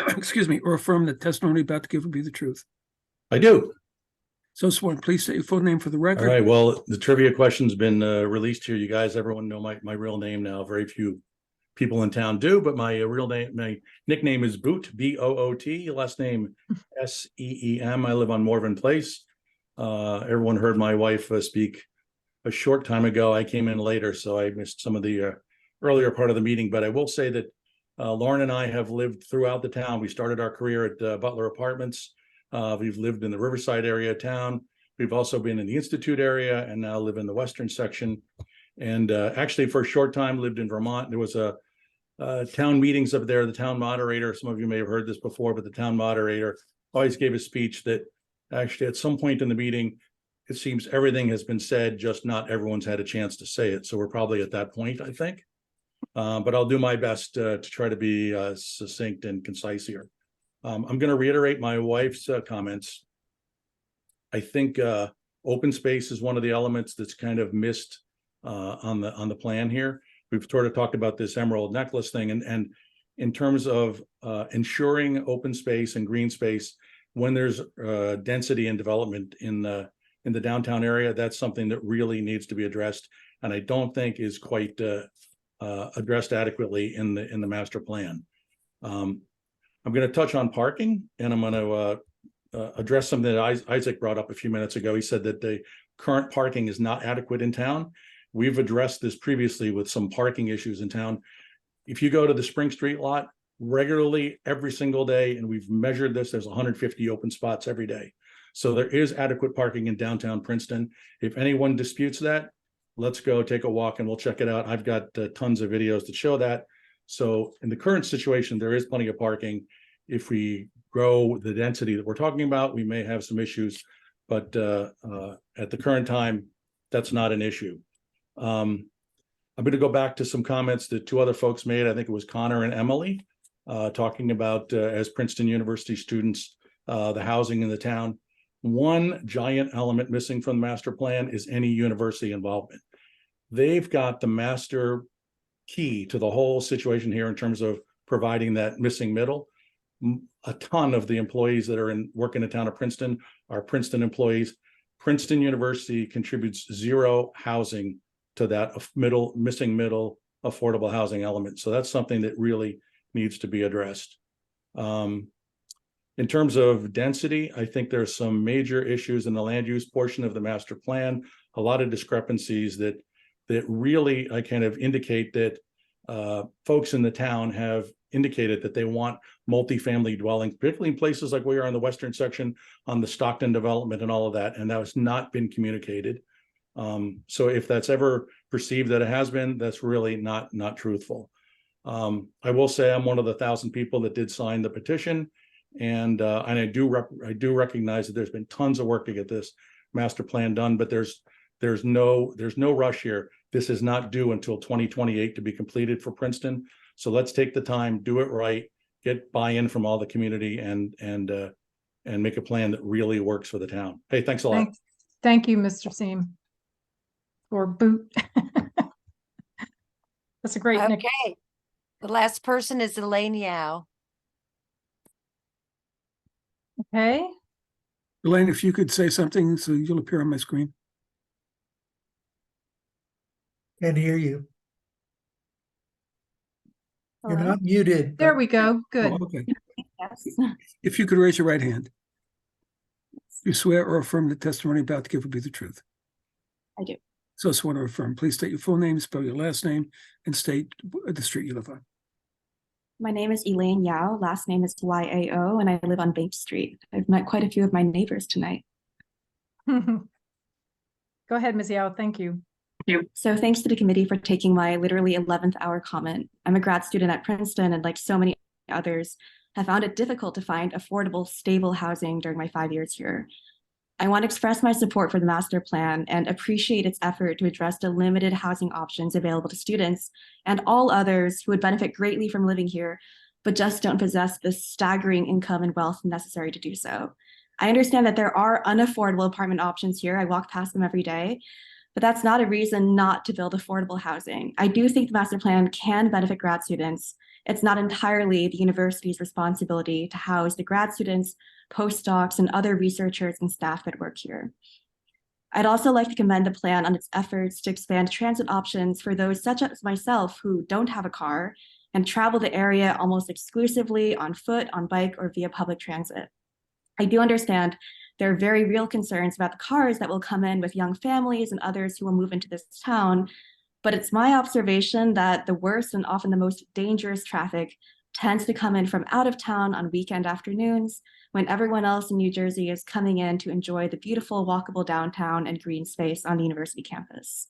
excuse me, or affirm that testimony about to give will be the truth? I do. So sworn. Please state your full name for the record. All right. Well, the trivia question's been released here. You guys, everyone know my real name now. Very few people in town do, but my real name, my nickname is Boot, B-O-O-T. Last name S-E-E-M. I live on Morven Place. Everyone heard my wife speak a short time ago. I came in later, so I missed some of the earlier part of the meeting. But I will say that Lauren and I have lived throughout the town. We started our career at Butler Apartments. We've lived in the Riverside area of town. We've also been in the Institute area and now live in the Western section. And actually for a short time lived in Vermont. There was a town meetings up there. The town moderator, some of you may have heard this before, but the town moderator always gave a speech that actually at some point in the meeting it seems everything has been said, just not everyone's had a chance to say it. So we're probably at that point, I think. But I'll do my best to try to be succinct and concise here. I'm going to reiterate my wife's comments. I think open space is one of the elements that's kind of missed on the plan here. We've sort of talked about this emerald necklace thing, and in terms of ensuring open space and green space when there's density and development in the downtown area, that's something that really needs to be addressed, and I don't think is quite addressed adequately in the master plan. I'm going to touch on parking, and I'm going to address something that Isaac brought up a few minutes ago. He said that the current parking is not adequate in town. We've addressed this previously with some parking issues in town. If you go to the Spring Street lot regularly every single day, and we've measured this, there's 150 open spots every day. So there is adequate parking in downtown Princeton. If anyone disputes that, let's go take a walk and we'll check it out. I've got tons of videos to show that. So in the current situation, there is plenty of parking. If we grow the density that we're talking about, we may have some issues, but at the current time, that's not an issue. I'm going to go back to some comments that two other folks made. I think it was Connor and Emily talking about as Princeton University students, the housing in the town. One giant element missing from the master plan is any university involvement. They've got the master key to the whole situation here in terms of providing that missing middle. A ton of the employees that are work in the town of Princeton are Princeton employees. Princeton University contributes zero housing to that missing middle affordable housing element. So that's something that really needs to be addressed. In terms of density, I think there's some major issues in the land use portion of the master plan, a lot of discrepancies that really I kind of indicate that folks in the town have indicated that they want multifamily dwellings, particularly in places like we are on the western section on the Stockton development and all of that, and that has not been communicated. So if that's ever perceived that it has been, that's really not truthful. I will say I'm one of the 1,000 people that did sign the petition, and I do recognize that there's been tons of work to get this master plan done, but there's no rush here. This is not due until 2028 to be completed for Princeton. So let's take the time, do it right, get buy-in from all the community, and make a plan that really works for the town. Hey, thanks a lot. Thank you, Mr. Seam. Or Boot. That's a great nickname. Okay. The last person is Elaine Yao. Okay. Elaine, if you could say something so you'll appear on my screen. Can't hear you. You're Hello? not muted. There but- we go. Good. Oh, okay. If you could raise your right hand. You swear or affirm the testimony about to give will be the truth. I do. So sworn or affirm. Please state your full name, spell your last name, and state the street you live on. My name is Elaine Yao. Last name is Yao, and I live on Bape Street. I've met quite a few of my neighbors tonight. Go ahead, Ms. Yao. Thank you. So thanks to the committee for taking my literally 11th hour comment. I'm a grad student at Princeton, and like so many others, have found it difficult to find affordable, stable housing during my 5 years here. I want to express my support for the master plan and appreciate its effort to address the limited housing options available to students and all others who would benefit greatly from living here, but just don't possess the staggering income and wealth necessary to do so. I understand that there are unaffordable apartment options here. I walk past them every day, but that's not a reason not to build affordable housing. I do think the master plan can benefit grad students. It's not entirely the university's responsibility to house the grad students, postdocs, and other researchers and staff that work here. I'd also like to commend the plan on its efforts to expand transit options for those such as myself who don't have a car and travel the area almost exclusively on foot, on bike, or via public transit. I do understand there are very real concerns about the cars that will come in with young families and others who will move into this town, but it's my observation that the worst and often the most dangerous traffic tends to come in from out of town on weekend afternoons when everyone else in New Jersey is coming in to enjoy the beautiful walkable downtown and green space on the university campus.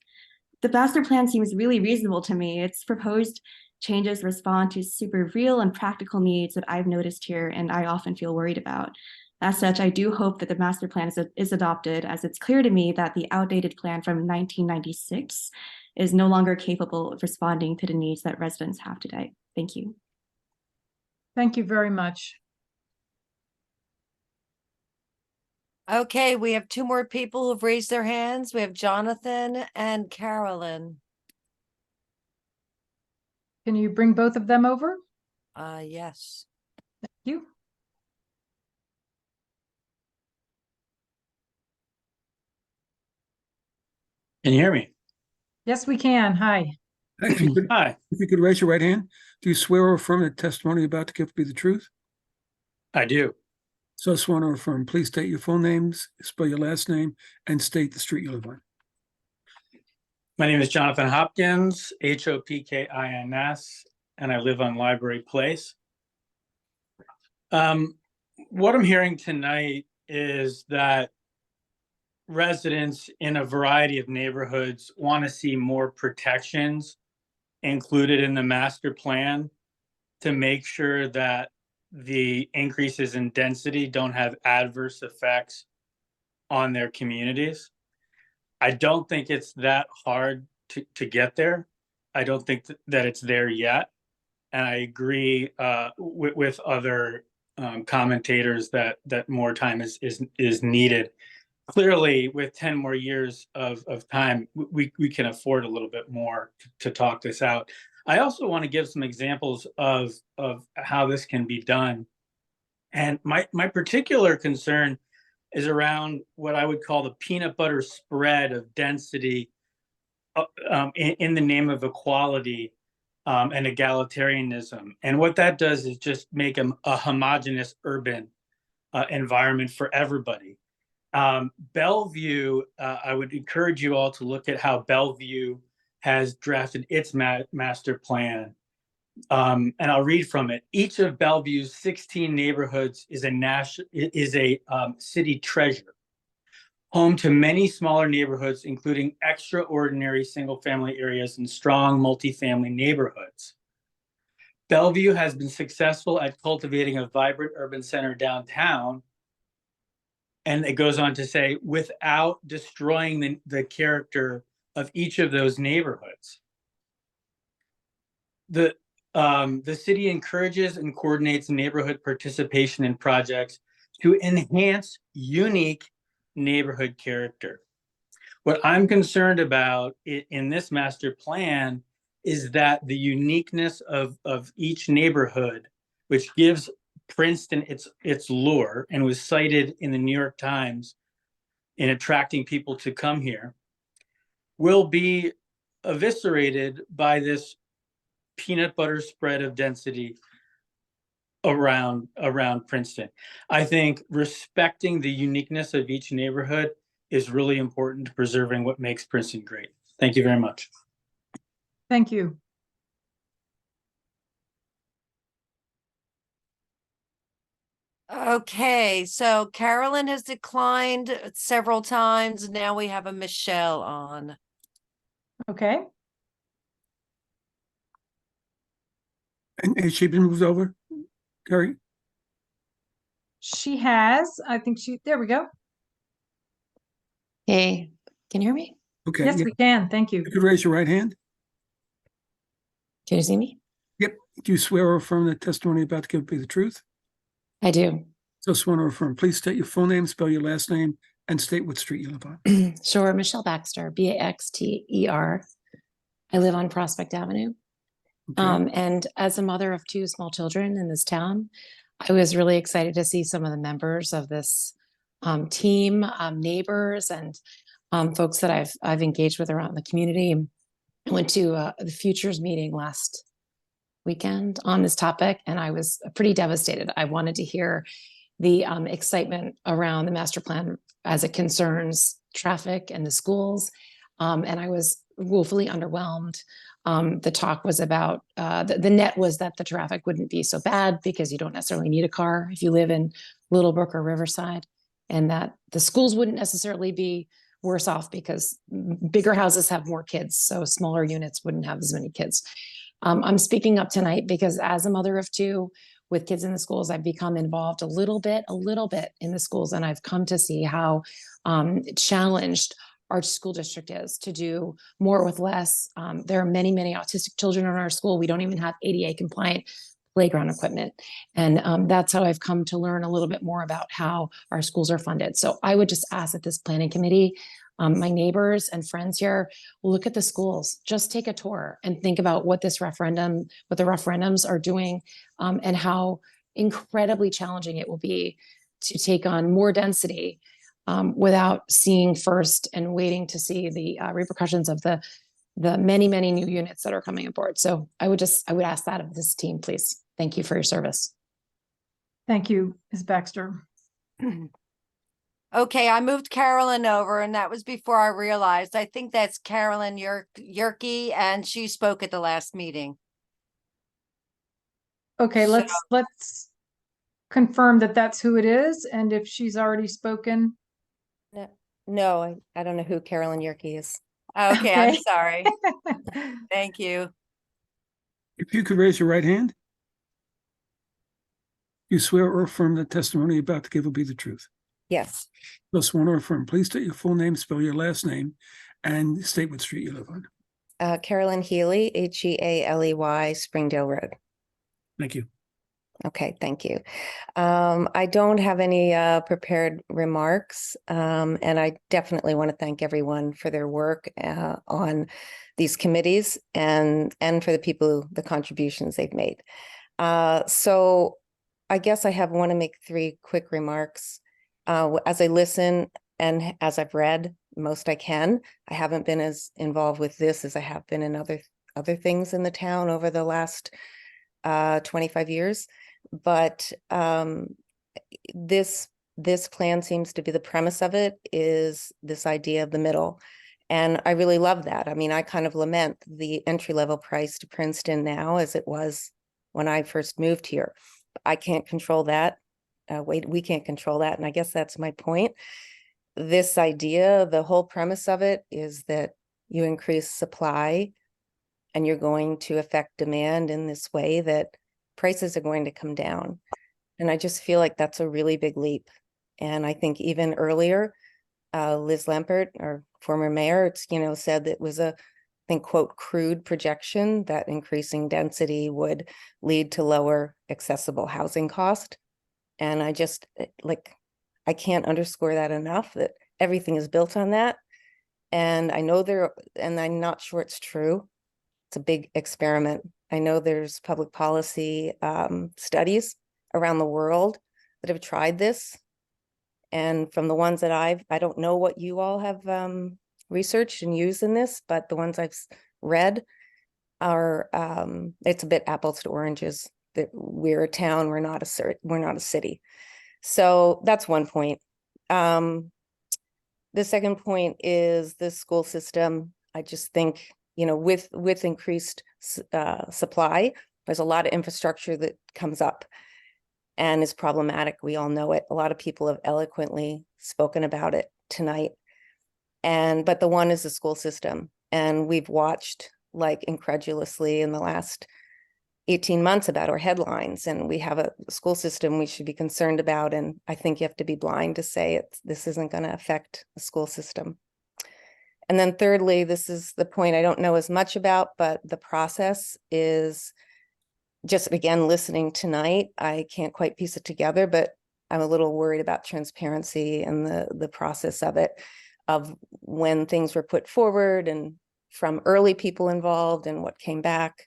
The master plan seems really reasonable to me. Its proposed changes respond to super real and practical needs that I've noticed here and I often feel worried about. As such, I do hope that the master plan is adopted, as it's clear to me that the outdated plan from 1996 is no longer capable of responding to the needs that residents have today. Thank you. Thank you very much. Okay, we have two more people who've raised their hands. We have Jonathan and Carolyn. Can you bring both of them over? Yes. Thank you. Can you hear me? Yes, we can. Hi. If you could, Hi, if you could raise your right hand, do you swear or affirm that testimony you're about to give be the truth? I do. So sworn or affirm. Please state your full names, spell your last name, and state the street you live on. My name is Jonathan Hopkins, Hopkins, and I live on Library Place. What I'm hearing tonight is that residents in a variety of neighborhoods want to see more protections included in the master plan to make sure that the increases in density don't have adverse effects on their communities. I don't think it's that hard to get there. I don't think that it's there yet. And I agree with other commentators that more time is needed. Clearly, with 10 more years of time, we can afford a little bit more to talk this out. I also want to give some examples of how this can be done. And my particular concern is around what I would call the peanut butter spread of density in the name of equality and egalitarianism. And what that does is just make a homogeneous urban environment for everybody. Bellevue, I would encourage you all to look at how Bellevue has drafted its master plan. And I'll read from it. Each of Bellevue's 16 neighborhoods is a city treasure, home to many smaller neighborhoods, including extraordinary single-family areas and strong multifamily neighborhoods. Bellevue has been successful at cultivating a vibrant urban center downtown. And it goes on to say, without destroying the character of each of those neighborhoods. The city encourages and coordinates neighborhood participation in projects to enhance unique neighborhood character. What I'm concerned about in this master plan is that the uniqueness of each neighborhood, which gives Princeton its lure and was cited in the New York Times in attracting people to come here, will be eviscerated by this peanut butter spread of density around Princeton. I think respecting the uniqueness of each neighborhood is really important to preserving what makes Princeton great. Thank you very much. Thank you. Okay, so Carolyn has declined several times. Now we have a Michelle on. Okay. And has she been moved over, Carrie? She has. I think there we go. Hey, can you hear me? Okay. Yes, yeah. we can. Thank you. You could raise your right hand. Can you see me? Yep. Do you swear or affirm that testimony about to give be the truth? I do. So sworn or affirm. Please state your full name, spell your last name, and state what street you live on. Sure, Michelle Baxter, Baxter. I live on Prospect Avenue. Okay. And as a mother of two small children in this town, I was really excited to see some of the members of this team, neighbors, and folks that I've engaged with around the community. I went to the Futures meeting last weekend on this topic, and I was pretty devastated. I wanted to hear the excitement around the master plan as it concerns traffic and the schools, and I was woefully underwhelmed. The talk was about, the net was that the traffic wouldn't be so bad because you don't necessarily need a car if you live in Littlebrook or Riverside, and that the schools wouldn't necessarily be worse off because bigger houses have more kids, so smaller units wouldn't have as many kids. I'm speaking up tonight because as a mother of two, with kids in the schools. I've become involved a little bit in the schools, and I've come to see how challenged our school district is to do more with less. There are many, many autistic children in our school. We don't even have ADA compliant playground equipment. And that's how I've come to learn a little bit more about how our schools are funded. So I would just ask that this planning committee, my neighbors and friends here, look at the schools, just take a tour and think about what the referendums are doing, and how incredibly challenging it will be to take on more density without seeing first and waiting to see the repercussions of the many, many new units that are coming aboard. So I would ask that of this team, please. Thank you for your service. Thank you, Ms. Baxter. Okay, I moved Carolyn over, and that was before I realized. I think that's Carolyn Yerke, and she spoke at the last meeting. Okay, let's confirm that that's who it is, and if she's already spoken. No, I don't know who Carolyn Yerke is. Okay, I'm sorry. Thank you. If you could raise your right hand. You swear or affirm the testimony you're about to give will be the truth? Yes. Thus sworn or affirm. Please state your full name, spell your last name, and state what street you live on. Carolyn Healy, Healey, Springdale Road. Thank you. Okay, thank you. I don't have any prepared remarks, and I definitely want to thank everyone for their work on these committees and for the contributions they've made. So I guess I want to make 3 quick remarks. As I listen and as I've read most I can, I haven't been as involved with this as I have been in other things in the town over the last 25 years. But this plan seems to be, the premise of it is this idea of the middle. And I really love that. I mean, I kind of lament the entry-level price to Princeton now as it was when I first moved here. I can't control that. We can't control that. And I guess that's my point. This idea, the whole premise of it is that you increase supply and you're going to affect demand in this way that prices are going to come down. And I just feel like that's a really big leap. And I think even earlier, Liz Lampert, our former mayor, said that it was I think, quote, crude projection that increasing density would lead to lower accessible housing cost. And I just I can't underscore that enough, that everything is built on that. And I know and I'm not sure it's true. It's a big experiment. I know there's public policy studies around the world that have tried this. And from the ones that I don't know what you all have researched and used in this, but the ones I've read are, it's a bit apples to oranges, that we're a town, we're not a city. So that's one point. The second point is the school system. I just think, with increased supply, there's a lot of infrastructure that comes up and is problematic. We all know it. A lot of people have eloquently spoken about it tonight. But the one is the school system. And we've watched incredulously in the last 18 months about our headlines, and we have a school system we should be concerned about. And I think you have to be blind to say this isn't going to affect the school system. And then thirdly, this is the point I don't know as much about, but the process is just, again, listening tonight, I can't quite piece it together, but I'm a little worried about transparency and the process of it, of when things were put forward and from early people involved and what came back.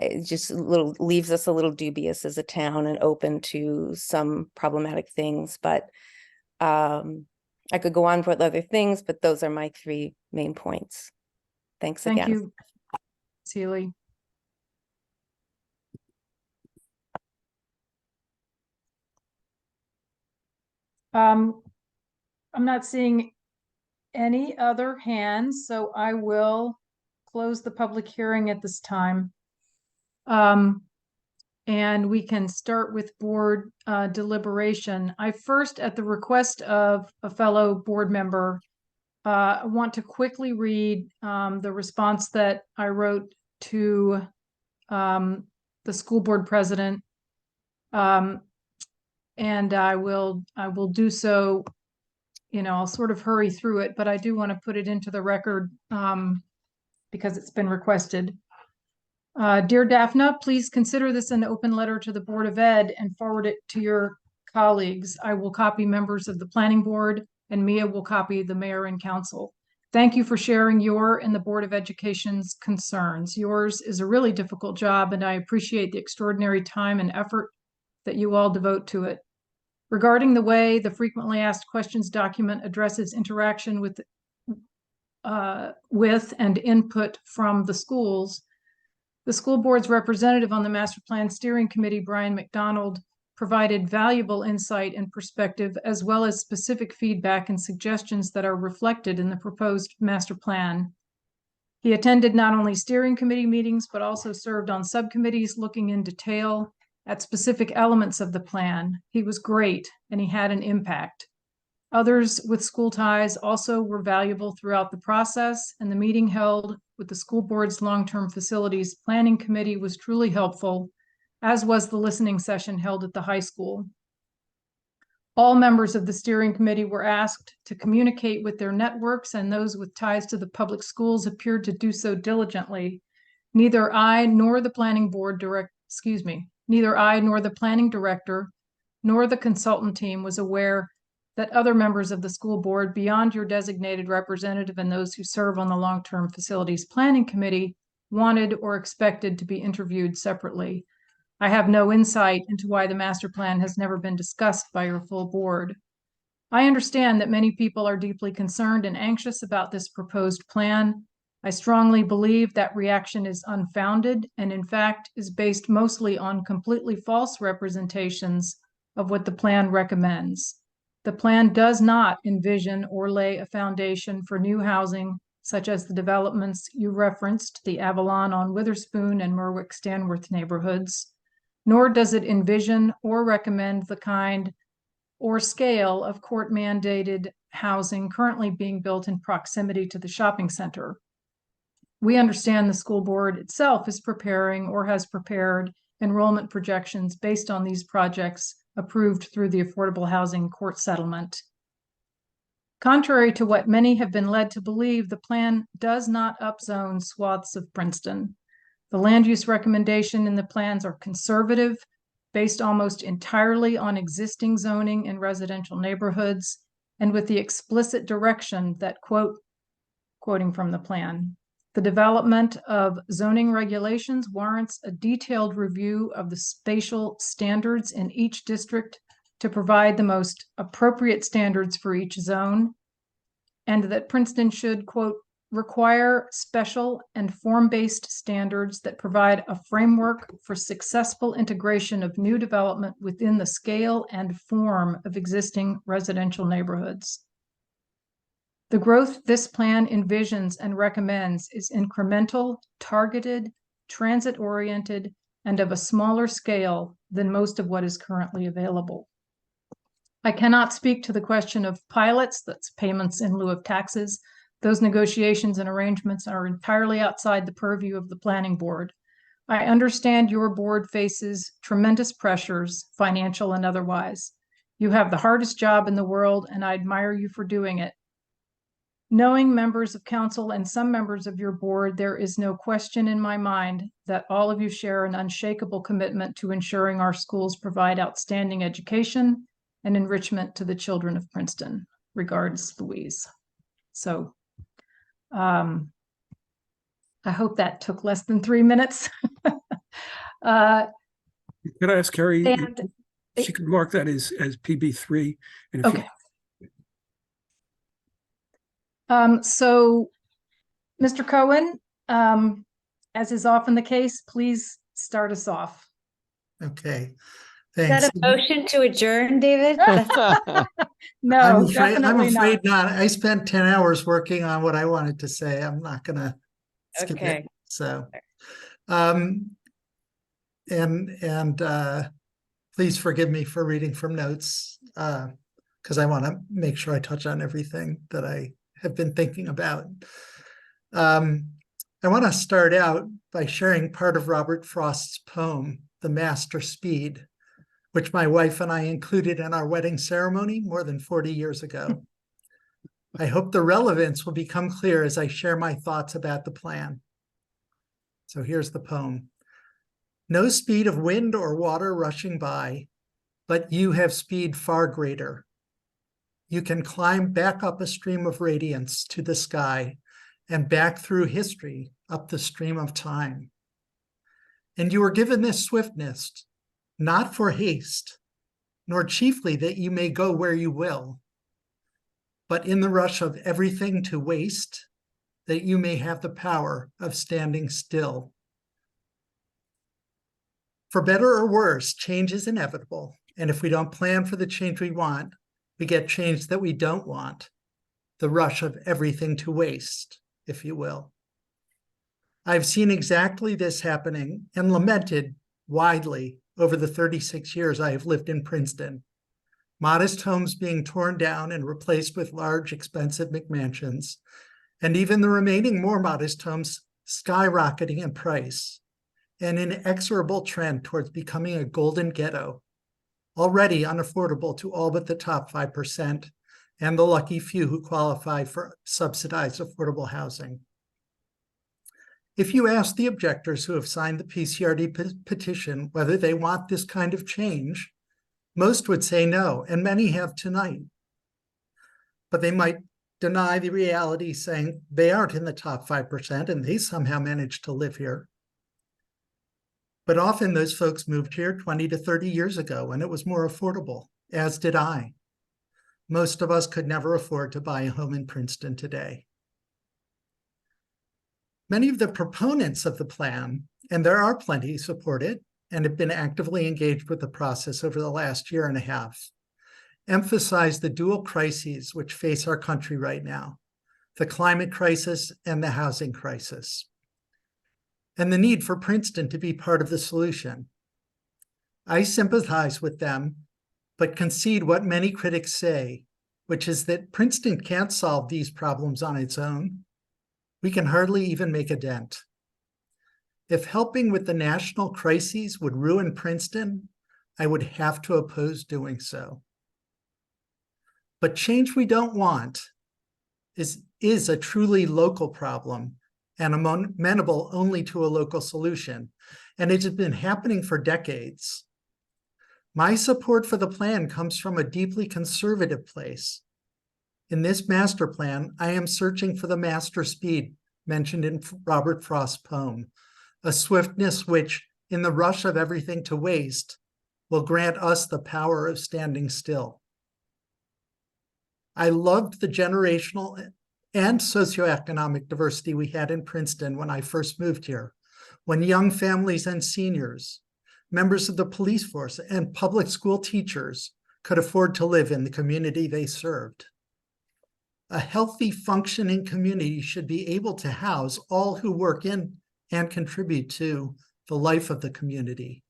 It just leaves us a little dubious as a town and open to some problematic things. But I could go on with other things, but those are my 3 main points. Thanks again. Thank you, Healy. I'm not seeing any other hands, so I will close the public hearing at this time. And we can start with board deliberation. I first, at the request of a fellow board member, want to quickly read the response that I wrote to the school board president And I will do so, I'll sort of hurry through it, but I do want to put it into the record because it's been requested. Dear Daphne, please consider this an open letter to the Board of Ed and forward it to your colleagues. I will copy members of the planning board and Mia will copy the mayor and council. Thank you for sharing your and the Board of Education's concerns. Yours is a really difficult job and I appreciate the extraordinary time and effort that you all devote to it. Regarding the way the frequently asked questions document addresses interaction with and input from the schools, the school board's representative on the Master Plan Steering Committee, Brian McDonald, provided valuable insight and perspective, as well as specific feedback and suggestions that are reflected in the proposed master plan. He attended not only steering committee meetings, but also served on subcommittees looking in detail at specific elements of the plan. He was great and he had an impact. Others with school ties also were valuable throughout the process, and the meeting held with the school board's long-term facilities planning committee was truly helpful, as was the listening session held at the high school. All members of the steering committee were asked to communicate with their networks, and those with ties to the public schools appeared to do so diligently. Neither I nor the planning director, nor the consultant team was aware that other members of the school board beyond your designated representative and those who serve on the long-term facilities planning committee wanted or expected to be interviewed separately. I have no insight into why the master plan has never been discussed by your full board. I understand that many people are deeply concerned and anxious about this proposed plan. I strongly believe that reaction is unfounded and in fact is based mostly on completely false representations of what the plan recommends. The plan does not envision or lay a foundation for new housing, such as the developments you referenced, the Avalon on Witherspoon and Merwick-Stanworth neighborhoods, nor does it envision or recommend the kind or scale of court-mandated housing currently being built in proximity to the shopping center. We understand the school board itself is preparing or has prepared enrollment projections based on these projects approved through the Affordable Housing Court Settlement. Contrary to what many have been led to believe, the plan does not upzone swaths of Princeton. The land use recommendation in the plans are conservative, based almost entirely on existing zoning in residential neighborhoods, and with the explicit direction that, quoting from the plan, the development of zoning regulations warrants a detailed review of the spatial standards in each district to provide the most appropriate standards for each zone, and that Princeton should, require special and form-based standards that provide a framework for successful integration of new development within the scale and form of existing residential neighborhoods. The growth this plan envisions and recommends is incremental, targeted, transit-oriented, and of a smaller scale than most of what is currently available. I cannot speak to the question of pilots, that's payments in lieu of taxes. Those negotiations and arrangements are entirely outside the purview of the planning board. I understand your board faces tremendous pressures, financial and otherwise. You have the hardest job in the world, and I admire you for doing it. Knowing members of council and some members of your board, there is no question in my mind that all of you share an unshakable commitment to ensuring our schools provide outstanding education and enrichment to the children of Princeton. Regards, Louise. So I hope that took less than 3 minutes. Could I ask Carrie? And she could mark that as PB3. And if okay. So, Mr. Cohen, as is often the case, please start us off. Okay, Is thanks. that a motion to adjourn, David? No, I'm definitely afraid not. I spent 10 hours working on what I wanted to say. I'm not gonna skip Okay. it. So, please forgive me for reading from notes, because I want to make sure I touch on everything that I have been thinking about. I want to start out by sharing part of Robert Frost's poem, The Master Speed, which my wife and I included in our wedding ceremony more than 40 years ago. I hope the relevance will become clear as I share my thoughts about the plan. So here's the poem. No speed of wind or water rushing by, but you have speed far greater. You can climb back up a stream of radiance to the sky and back through history up the stream of time. And you were given this swiftness, not for haste, nor chiefly that you may go where you will, but in the rush of everything to waste, that you may have the power of standing still. For better or worse, change is inevitable. And if we don't plan for the change we want, we get change that we don't want, the rush of everything to waste, if you will. I've seen exactly this happening and lamented widely over the 36 years I have lived in Princeton. Modest homes being torn down and replaced with large, expensive McMansions, and even the remaining more modest homes skyrocketing in price, an inexorable trend towards becoming a golden ghetto, already unaffordable to all but the top 5% and the lucky few who qualify for subsidized affordable housing. If you ask the objectors who have signed the PCRD petition whether they want this kind of change, most would say no, and many have tonight. But they might deny the reality, saying they aren't in the top 5% and they somehow managed to live here. But often those folks moved here 20 to 30 years ago when it was more affordable, as did I. Most of us could never afford to buy a home in Princeton today. Many of the proponents of the plan, and there are plenty, support it and have been actively engaged with the process over the last year and a half, emphasize the dual crises which face our country right now, the climate crisis and the housing crisis, and the need for Princeton to be part of the solution. I sympathize with them, but concede what many critics say, which is that Princeton can't solve these problems on its own. We can hardly even make a dent. If helping with the national crises would ruin Princeton, I would have to oppose doing so. But change we don't want is a truly local problem and amenable only to a local solution, and it has been happening for decades. My support for the plan comes from a deeply conservative place. In this master plan, I am searching for the master speed mentioned in Robert Frost's poem, a swiftness which, in the rush of everything to waste, will grant us the power of standing still. I loved the generational and socioeconomic diversity we had in Princeton when I first moved here, when young families and seniors, members of the police force, and public school teachers could afford to live in the community they served. A healthy, functioning community should be able to house all who work in and contribute to the life of the community.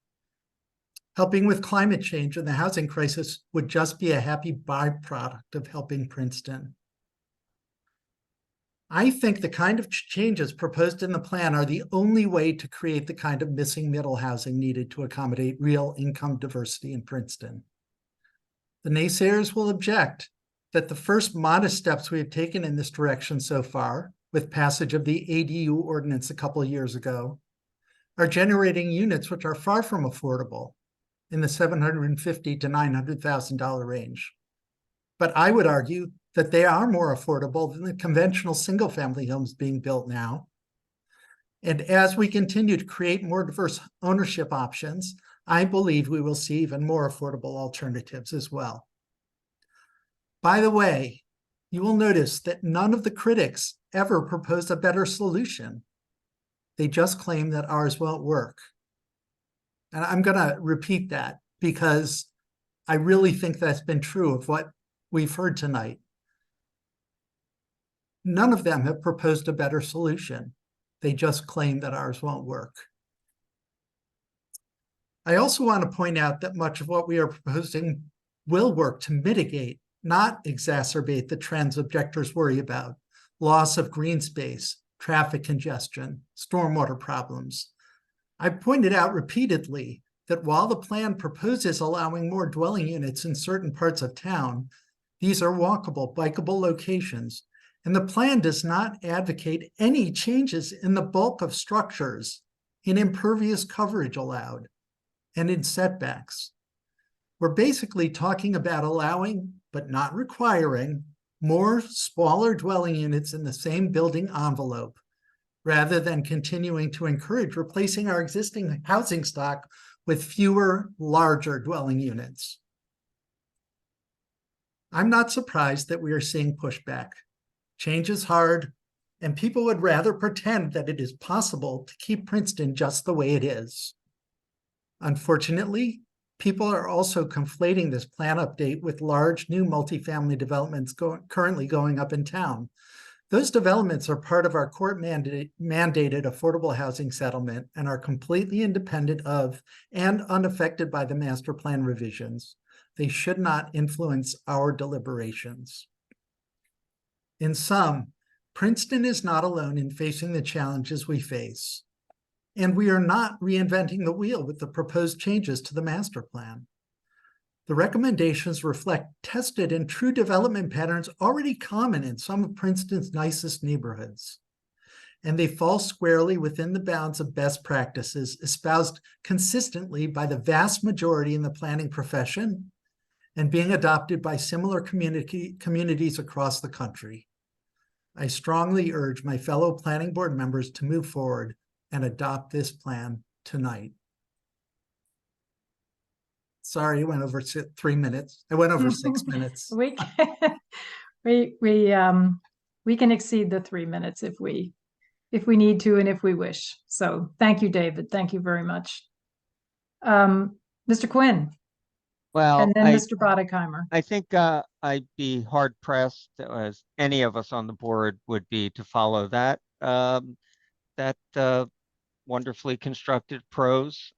Helping with climate change and the housing crisis would just be a happy byproduct of helping Princeton. I think the kind of changes proposed in the plan are the only way to create the kind of missing middle housing needed to accommodate real income diversity in Princeton. The naysayers will object that the first modest steps we have taken in this direction so far, with passage of the ADU ordinance a couple of years ago, are generating units which are far from affordable, in the $750,000 to $900,000 range. But I would argue that they are more affordable than the conventional single-family homes being built now. And as we continue to create more diverse ownership options, I believe we will see even more affordable alternatives as well. By the way, you will notice that none of the critics ever proposed a better solution. They just claim that ours won't work. And I'm going to repeat that because I really think that's been true of what we've heard tonight. None of them have proposed a better solution. They just claim that ours won't work. I also want to point out that much of what we are proposing will work to mitigate, not exacerbate, the trends objectors worry about: loss of green space, traffic congestion, stormwater problems. I pointed out repeatedly that while the plan proposes allowing more dwelling units in certain parts of town, these are walkable, bikeable locations, and the plan does not advocate any changes in the bulk of structures, in impervious coverage allowed, and in setbacks. We're basically talking about allowing, but not requiring, more smaller dwelling units in the same building envelope, rather than continuing to encourage replacing our existing housing stock with fewer, larger dwelling units. I'm not surprised that we are seeing pushback. Change is hard, and people would rather pretend that it is possible to keep Princeton just the way it is. Unfortunately, people are also conflating this plan update with large new multifamily developments currently going up in town. Those developments are part of our court-mandated affordable housing settlement and are completely independent of and unaffected by the master plan revisions. They should not influence our deliberations. In sum, Princeton is not alone in facing the challenges we face, and we are not reinventing the wheel with the proposed changes to the master plan. The recommendations reflect tested and true development patterns already common in some of Princeton's nicest neighborhoods, and they fall squarely within the bounds of best practices espoused consistently by the vast majority in the planning profession and being adopted by similar communities across the country. I strongly urge my fellow planning board members to move forward and adopt this plan tonight. Sorry, I went over 3 minutes. I went over 6 minutes. We can, we can exceed the 3 minutes if we need to and if we wish. So thank you, David. Thank you very much. Mr. Quinn. Well, and then Mr. Bodekheimer. I think I'd be hard pressed, as any of us on the board would be, to follow that wonderfully constructed prose.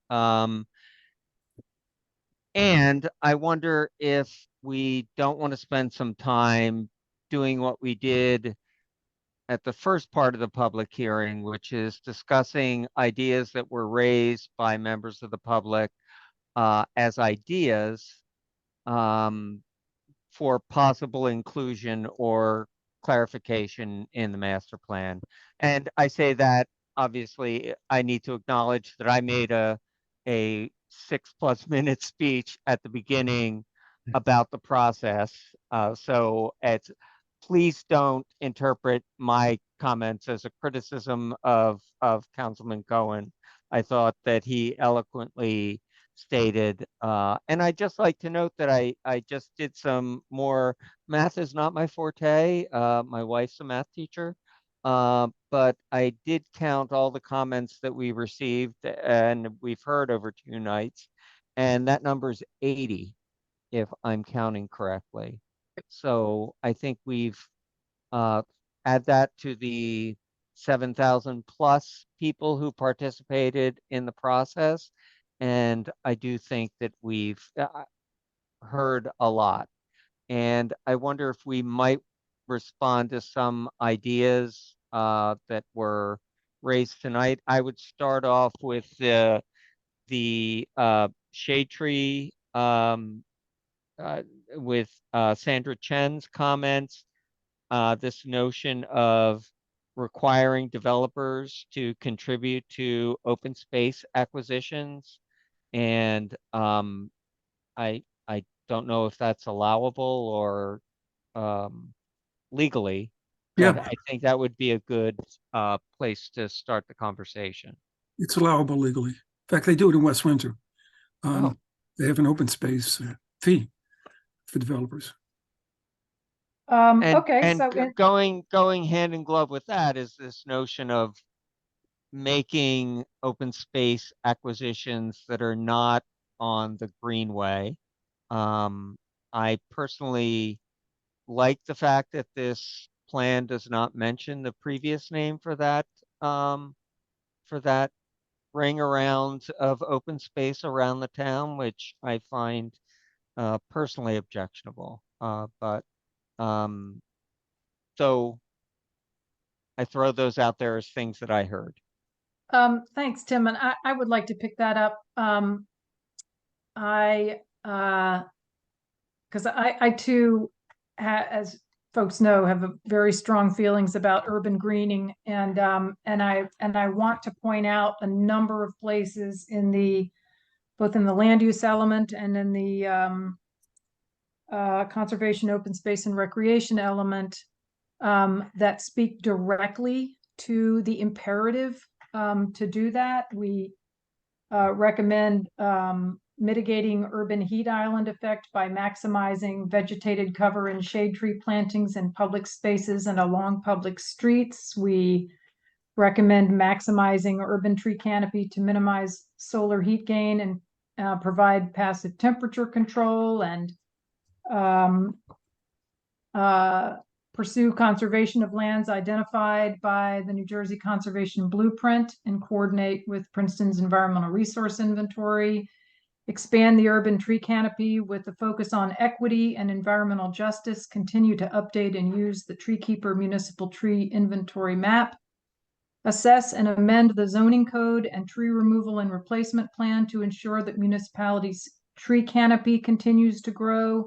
And I wonder if we don't want to spend some time doing what we did at the first part of the public hearing, which is discussing ideas that were raised by members of the public as ideas for possible inclusion or clarification in the master plan. And I say that, obviously, I need to acknowledge that I made a 6+ minute speech at the beginning about the process. So please don't interpret my comments as a criticism of Councilman Cohen. I thought that he eloquently stated, and I'd just like to note that I just did some more, math is not my forte. My wife's a math teacher. But I did count all the comments that we received and we've heard over 2 nights, and that number is 80, if I'm counting correctly. So I think we've add that to the 7,000 plus people who participated in the process, and I do think that we've heard a lot. And I wonder if we might respond to some ideas that were raised tonight. I would start off with the shade tree with Sandra Chen's comments, this notion of requiring developers to contribute to open space acquisitions. And I don't know if that's allowable or legally. Yeah, I think that would be a good place to start the conversation. it's allowable legally. In fact, they do it in West Windsor. They have an open space fee for developers. Okay, and so going hand in glove with that is this notion of making open space acquisitions that are not on the greenway. I personally like the fact that this plan does not mention the previous name for that ring around of open space around the town, which I find personally objectionable. So I throw those out there as things that I heard. Thanks, Tim. And I would like to pick that up. because I too, as folks know, have a very strong feelings about urban greening, and I want to point out a number of places in both in the land use element and in the conservation, open space, and recreation element that speak directly to the imperative to do that. We recommend mitigating urban heat island effect by maximizing vegetated cover and shade tree plantings in public spaces and along public streets. We recommend maximizing urban tree canopy to minimize solar heat gain and provide passive temperature control, and pursue conservation of lands identified by the New Jersey Conservation Blueprint and coordinate with Princeton's environmental resource inventory. Expand the urban tree canopy with a focus on equity and environmental justice. Continue to update and use the Tree Keeper Municipal Tree Inventory Map. Assess and amend the zoning code and tree removal and replacement plan to ensure that municipalities' tree canopy continues to grow.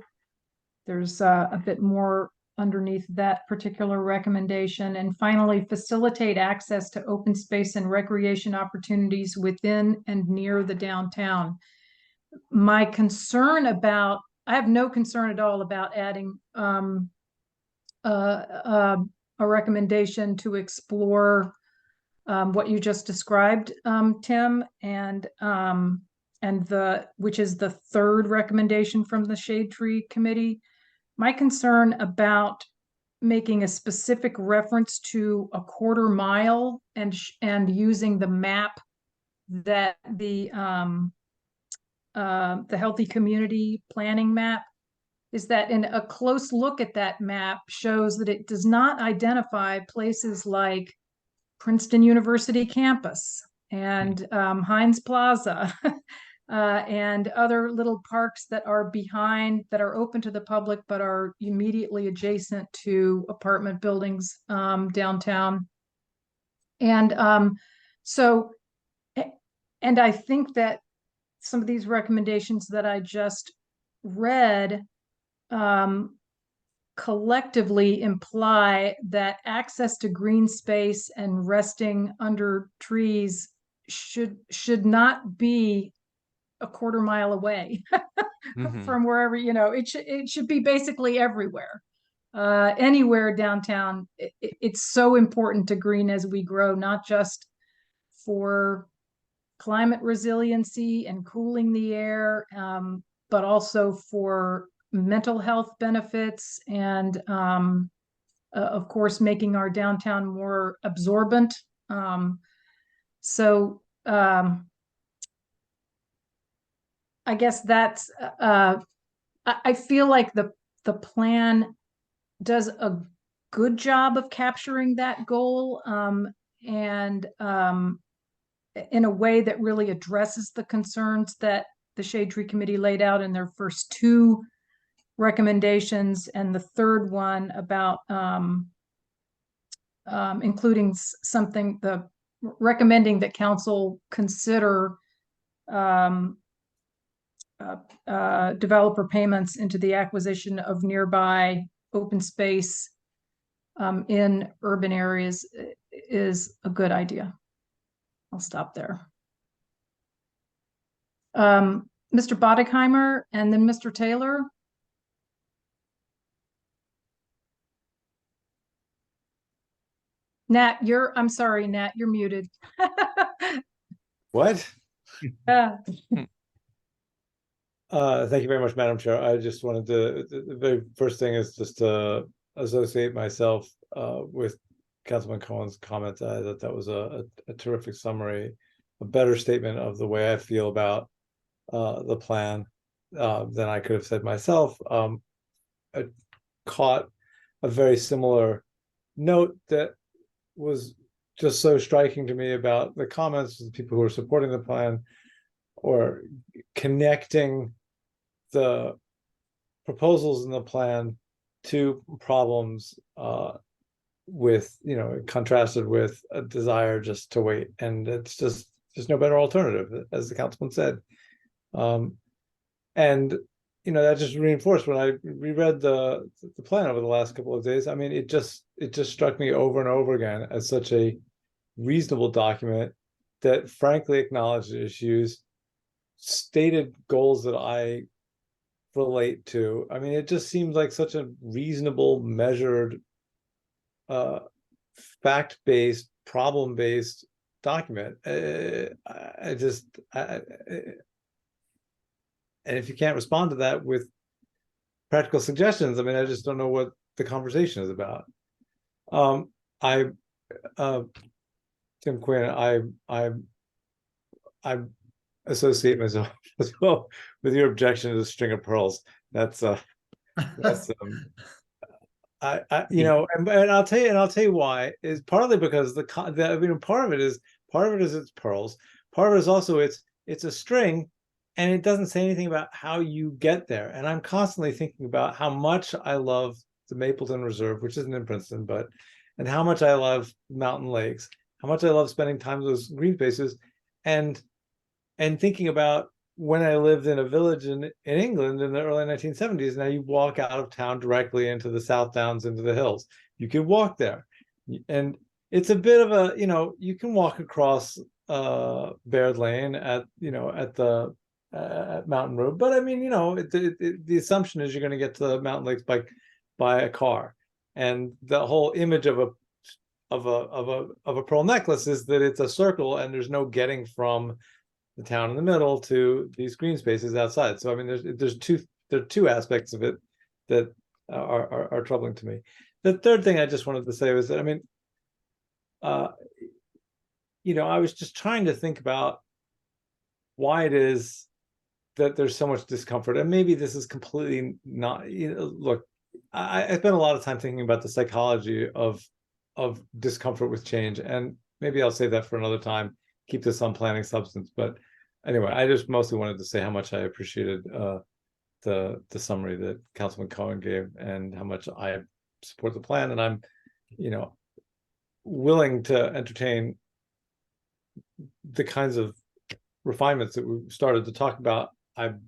There's a bit more underneath that particular recommendation. And finally, facilitate access to open space and recreation opportunities within and near the downtown. My concern about, I have no concern at all about adding a recommendation to explore what you just described, Tim, and which is the third recommendation from the Shade Tree Committee. My concern about making a specific reference to a quarter mile and using the map that the Healthy Community Planning map is that in a close look at that map shows that it does not identify places like Princeton University campus and Heinz Plaza and other little parks that are behind, that are open to the public, but are immediately adjacent to apartment buildings downtown. And and I think that some of these recommendations that I just read collectively imply that access to green space and resting under trees should not be a quarter mile away from wherever, it should be basically everywhere, anywhere downtown. It's so important to green as we grow, not just for climate resiliency and cooling the air, but also for mental health benefits and of course making our downtown more absorbent. I guess that's I feel like the plan does a good job of capturing that goal and in a way that really addresses the concerns that the Shade Tree Committee laid out in their first two recommendations, and the third one about including something, recommending that council consider developer payments into the acquisition of nearby open space in urban areas is a good idea. I'll stop there. Mr. Bodekheimer and then Mr. Taylor. Nat, I'm sorry, Nat, you're muted. What? Yeah. Thank you very much, Madam Chair. I just wanted to, the very first thing is just to associate myself with Councilman Cohen's comment. I thought that was a terrific summary, a better statement of the way I feel about the plan than I could have said myself. I caught a very similar note that was just so striking to me about the comments of the people who are supporting the plan, or connecting the proposals in the plan to problems with, contrasted with a desire just to wait. And it's just, there's no better alternative, as the councilman said. And that just reinforced when I reread the plan over the last couple of days. I mean, it just struck me over and over again as such a reasonable document that frankly acknowledged issues, stated goals that I relate to. I mean, it just seems like such a reasonable, measured, fact-based, problem-based document. And if you can't respond to that with practical suggestions, I mean, I just don't know what the conversation is about. Tim Quinn, I associate myself as well with your objection to the string of pearls. That's and I'll tell you why is partly because part of it is it's pearls. Part of it is also it's a string, and it doesn't say anything about how you get there. And I'm constantly thinking about how much I love the Mapleton Reserve, which isn't in Princeton, and how much I love Mountain Lakes, how much I love spending time with those green spaces, and thinking about when I lived in a village in England in the early 1970s. Now you walk out of town directly into the South Downs, into the hills. You can walk there, and it's a bit of a, you can walk across Baird Lane at Mountain Road, but I mean, the assumption is you're going to get to the Mountain Lakes by a car, and the whole image of a pearl necklace is that it's a circle and there's no getting from the town in the middle to these green spaces outside. So I mean, there are two aspects of it that are troubling to me. The third thing I just wanted to say was that, I mean, I was just trying to think about why it is that there's so much discomfort, and maybe this is completely not. Look, I spent a lot of time thinking about the psychology of discomfort with change, and maybe I'll save that for another time. Keep this on planning substance, but anyway, I just mostly wanted to say how much I appreciated the summary that Councilman Cohen gave, and how much I support the plan, and I'm, willing to entertain the kinds of refinements that we started to talk about. I'm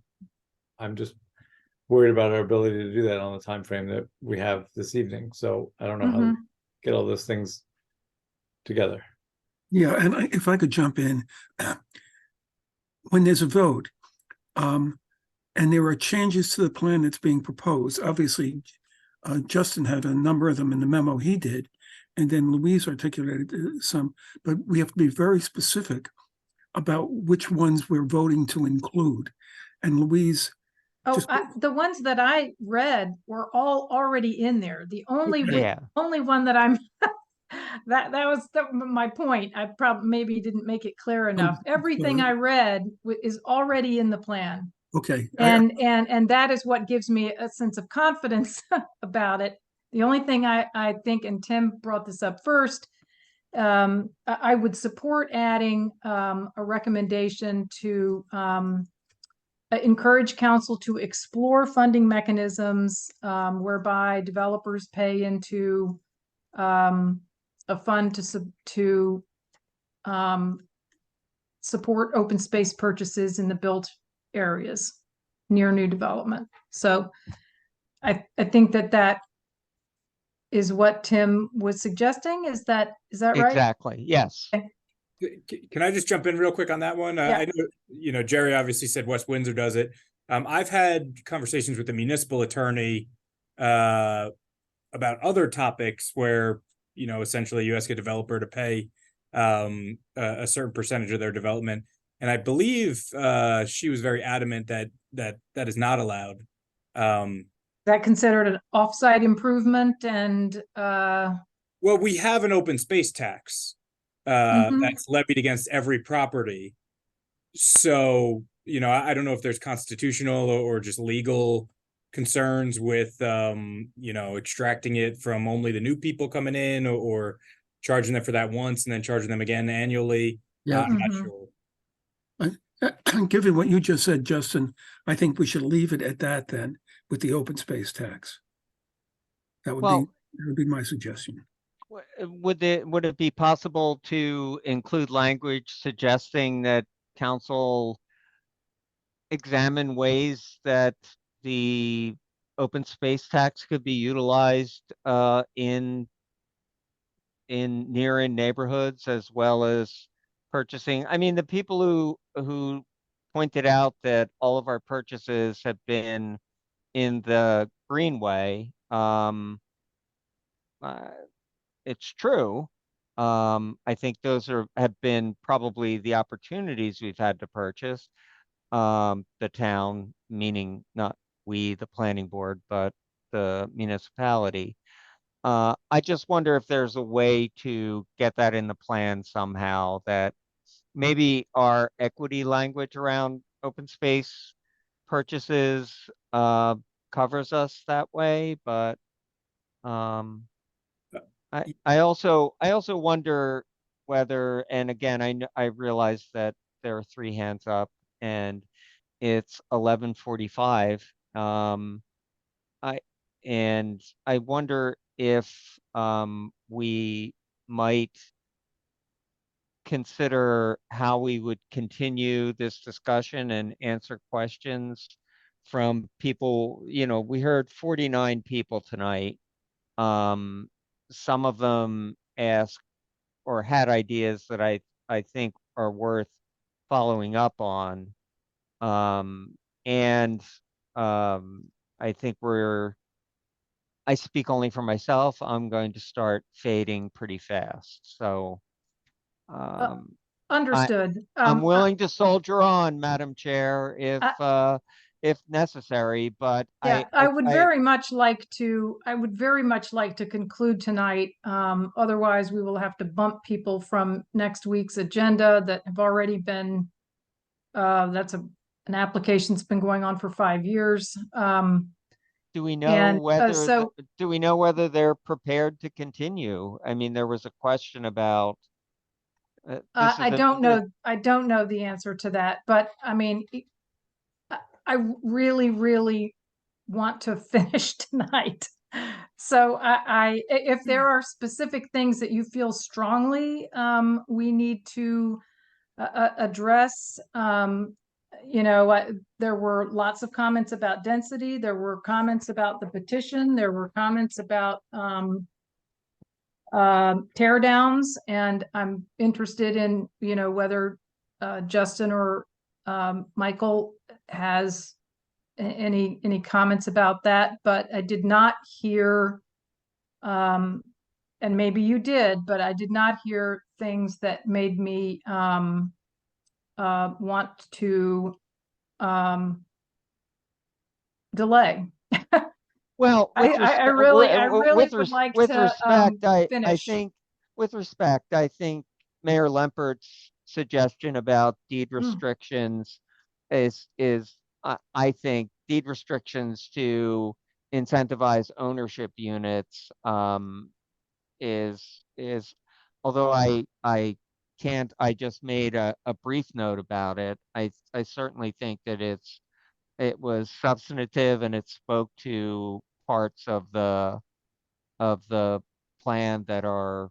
just worried about our ability to do that on the time frame that we have this evening. So I don't know how to get all those things together. Yeah, and if I could jump in, when there's a vote, and there are changes to the plan that's being proposed, obviously, Justin had a number of them in the memo he did, and then Louise articulated some, but we have to be very specific about which ones we're voting to include. And Louise, the ones that I read were all already in there. The only only one that I'm that was my point. I probably maybe didn't make it clear enough. Everything I read is already in the plan. Okay. And that is what gives me a sense of confidence about it. The only thing I think, and Tim brought this up first, I would support adding a recommendation to encourage council to explore funding mechanisms whereby developers pay into a fund to support open space purchases in the built areas near new development. So I think that is what Tim was suggesting. Is that right? Exactly. Yes. Okay. Can I just jump in real quick on that one? Yeah. I know, Jerry obviously said West Windsor does it. I've had conversations with the municipal attorney about other topics where, essentially you ask a developer to pay a certain percentage of their development. And I believe she was very adamant that is not allowed. Is that considered an offsite improvement? And well, we have an open space tax that's levied against every property. So, I don't know if there's constitutional or just legal concerns with, extracting it from only the new people coming in, or charging them for that once and then charging them again annually. Yeah. I'm not sure. Given what you just said, Justin, I think we should leave it at that then, with the open space tax. That would be my suggestion. Would it be possible to include language suggesting that council examine ways that the open space tax could be utilized in near-in neighborhoods as well as purchasing. I mean, the people who pointed out that all of our purchases have been in the Greenway, it's true. I think those have been probably the opportunities we've had to purchase. The town, meaning not we, the planning board, but the municipality. I just wonder if there's a way to get that in the plan somehow, that maybe our equity language around open space purchases covers us that way, but I also wonder whether, and again, I realize that there are 3 hands up and it's 11:45. I wonder if we might consider how we would continue this discussion and answer questions from people. You know, we heard 49 people tonight. Some of them asked or had ideas that I think are worth following up on. I think I speak only for myself. I'm going to start fading pretty fast. So Understood. I'm willing to soldier on, Madam Chair, if necessary, but yeah, I would very much like to conclude tonight. Otherwise we will have to bump people from next week's agenda that have already been, that's an application that's been going on for 5 years. Do we know whether they're prepared to continue? I mean, there was a question about. I don't know the answer to that, but I mean, I really, really want to finish tonight. So if there are specific things that you feel strongly we need to address, you know, there were lots of comments about density. There were comments about the petition. There were comments about tear downs, and I'm interested in, you know, whether Justin or Michael has any comments about that. But I did not hear, and maybe you did, but I did not hear things that made me want to delay. Well, I really would like to finish. With respect, I think Mayor Lempert's suggestion about deed restrictions is I think deed restrictions to incentivize ownership units is although I just made a brief note about it. I certainly think that it was substantive and it spoke to parts of the plan that are.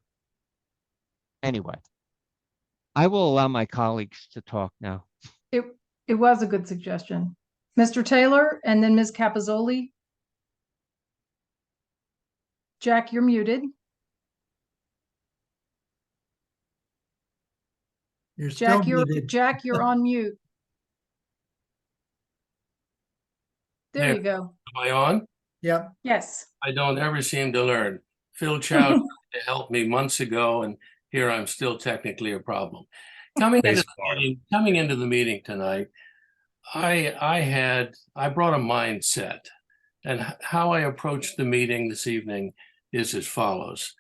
Anyway, I will allow my colleagues to talk now. It was a good suggestion. Mr. Taylor and then Ms. Capizoli. Jack, you're muted. Jack, you're on mute. There you go. Am I on? Yeah. Yes. I don't ever seem to learn. Phil Chow helped me months ago, and here I'm still technically a problem. Coming into the meeting tonight, I brought a mindset, and how I approached the meeting this evening is as follows.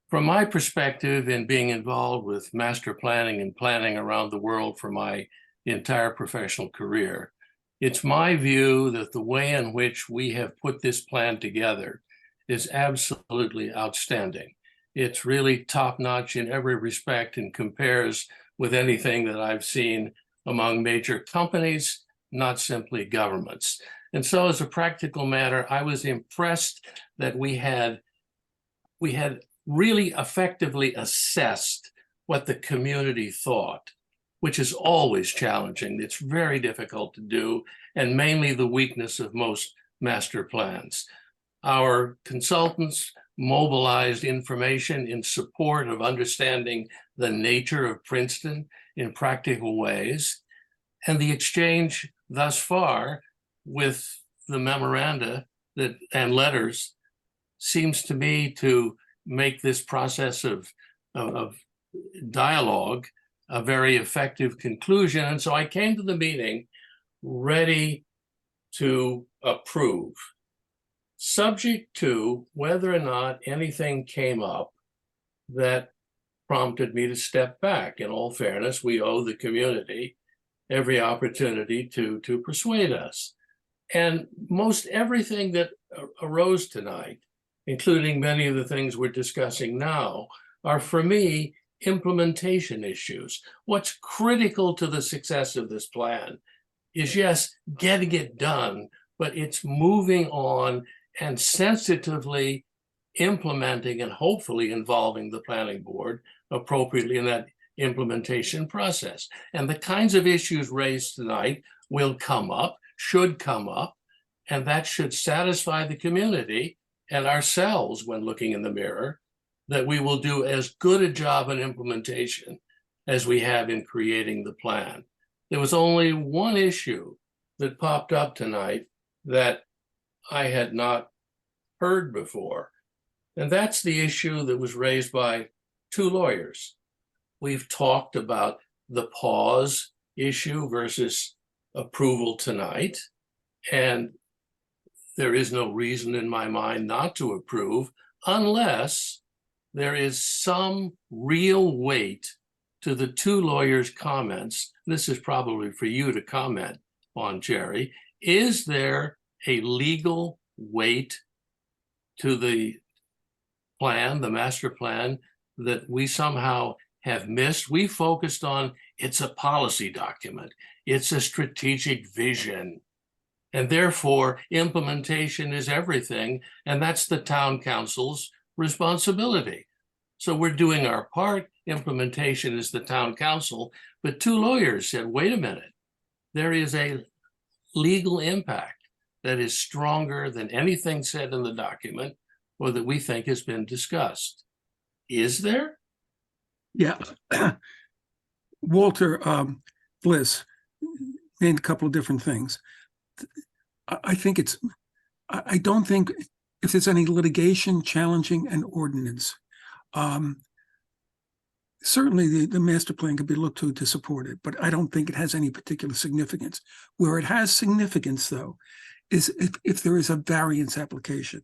From my perspective, in being involved with master planning and planning around the world for my entire professional career, it's my view that the way in which we have put this plan together is absolutely outstanding. It's really top-notch in every respect and compares with anything that I've seen among major companies, not simply governments. And so as a practical matter, I was impressed that we had really effectively assessed what the community thought which is always challenging. It's very difficult to do, and mainly the weakness of most master plans. Our consultants mobilized information in support of understanding the nature of Princeton in practical ways. And the exchange thus far with the memoranda and letters seems to me to make this process of dialogue a very effective conclusion. And so I came to the meeting ready to approve, subject to whether or not anything came up that prompted me to step back. In all fairness, we owe the community every opportunity to persuade us. And most everything that arose tonight, including many of the things we're discussing now, are for me implementation issues. What's critical to the success of this plan is, yes, getting it done, but it's moving on and sensitively implementing and hopefully involving the planning board appropriately in that implementation process. And the kinds of issues raised tonight will come up, should come up, and that should satisfy the community and ourselves when looking in the mirror that we will do as good a job in implementation as we have in creating the plan. There was only one issue that popped up tonight that I had not heard before, and that's the issue that was raised by two lawyers. We've talked about the pause issue versus approval tonight, and there is no reason in my mind not to approve unless there is some real weight to the two lawyers' comments. This is probably for you to comment on, Jerry. Is there a legal weight to the plan, the master plan, that we somehow have missed? We focused on it's a policy document, it's a strategic vision, and therefore implementation is everything, and that's the town council's responsibility. So we're doing our part, implementation is the town council, but two lawyers said, wait a minute, there is a legal impact that is stronger than anything said in the document or that we think has been discussed. Is there? Yeah. Walter Bliss named a couple of different things. I think I don't think if there's any litigation challenging an ordinance, certainly the master plan could be looked to support it, but I don't think it has any particular significance. Where it has significance, though, is if there is a variance application,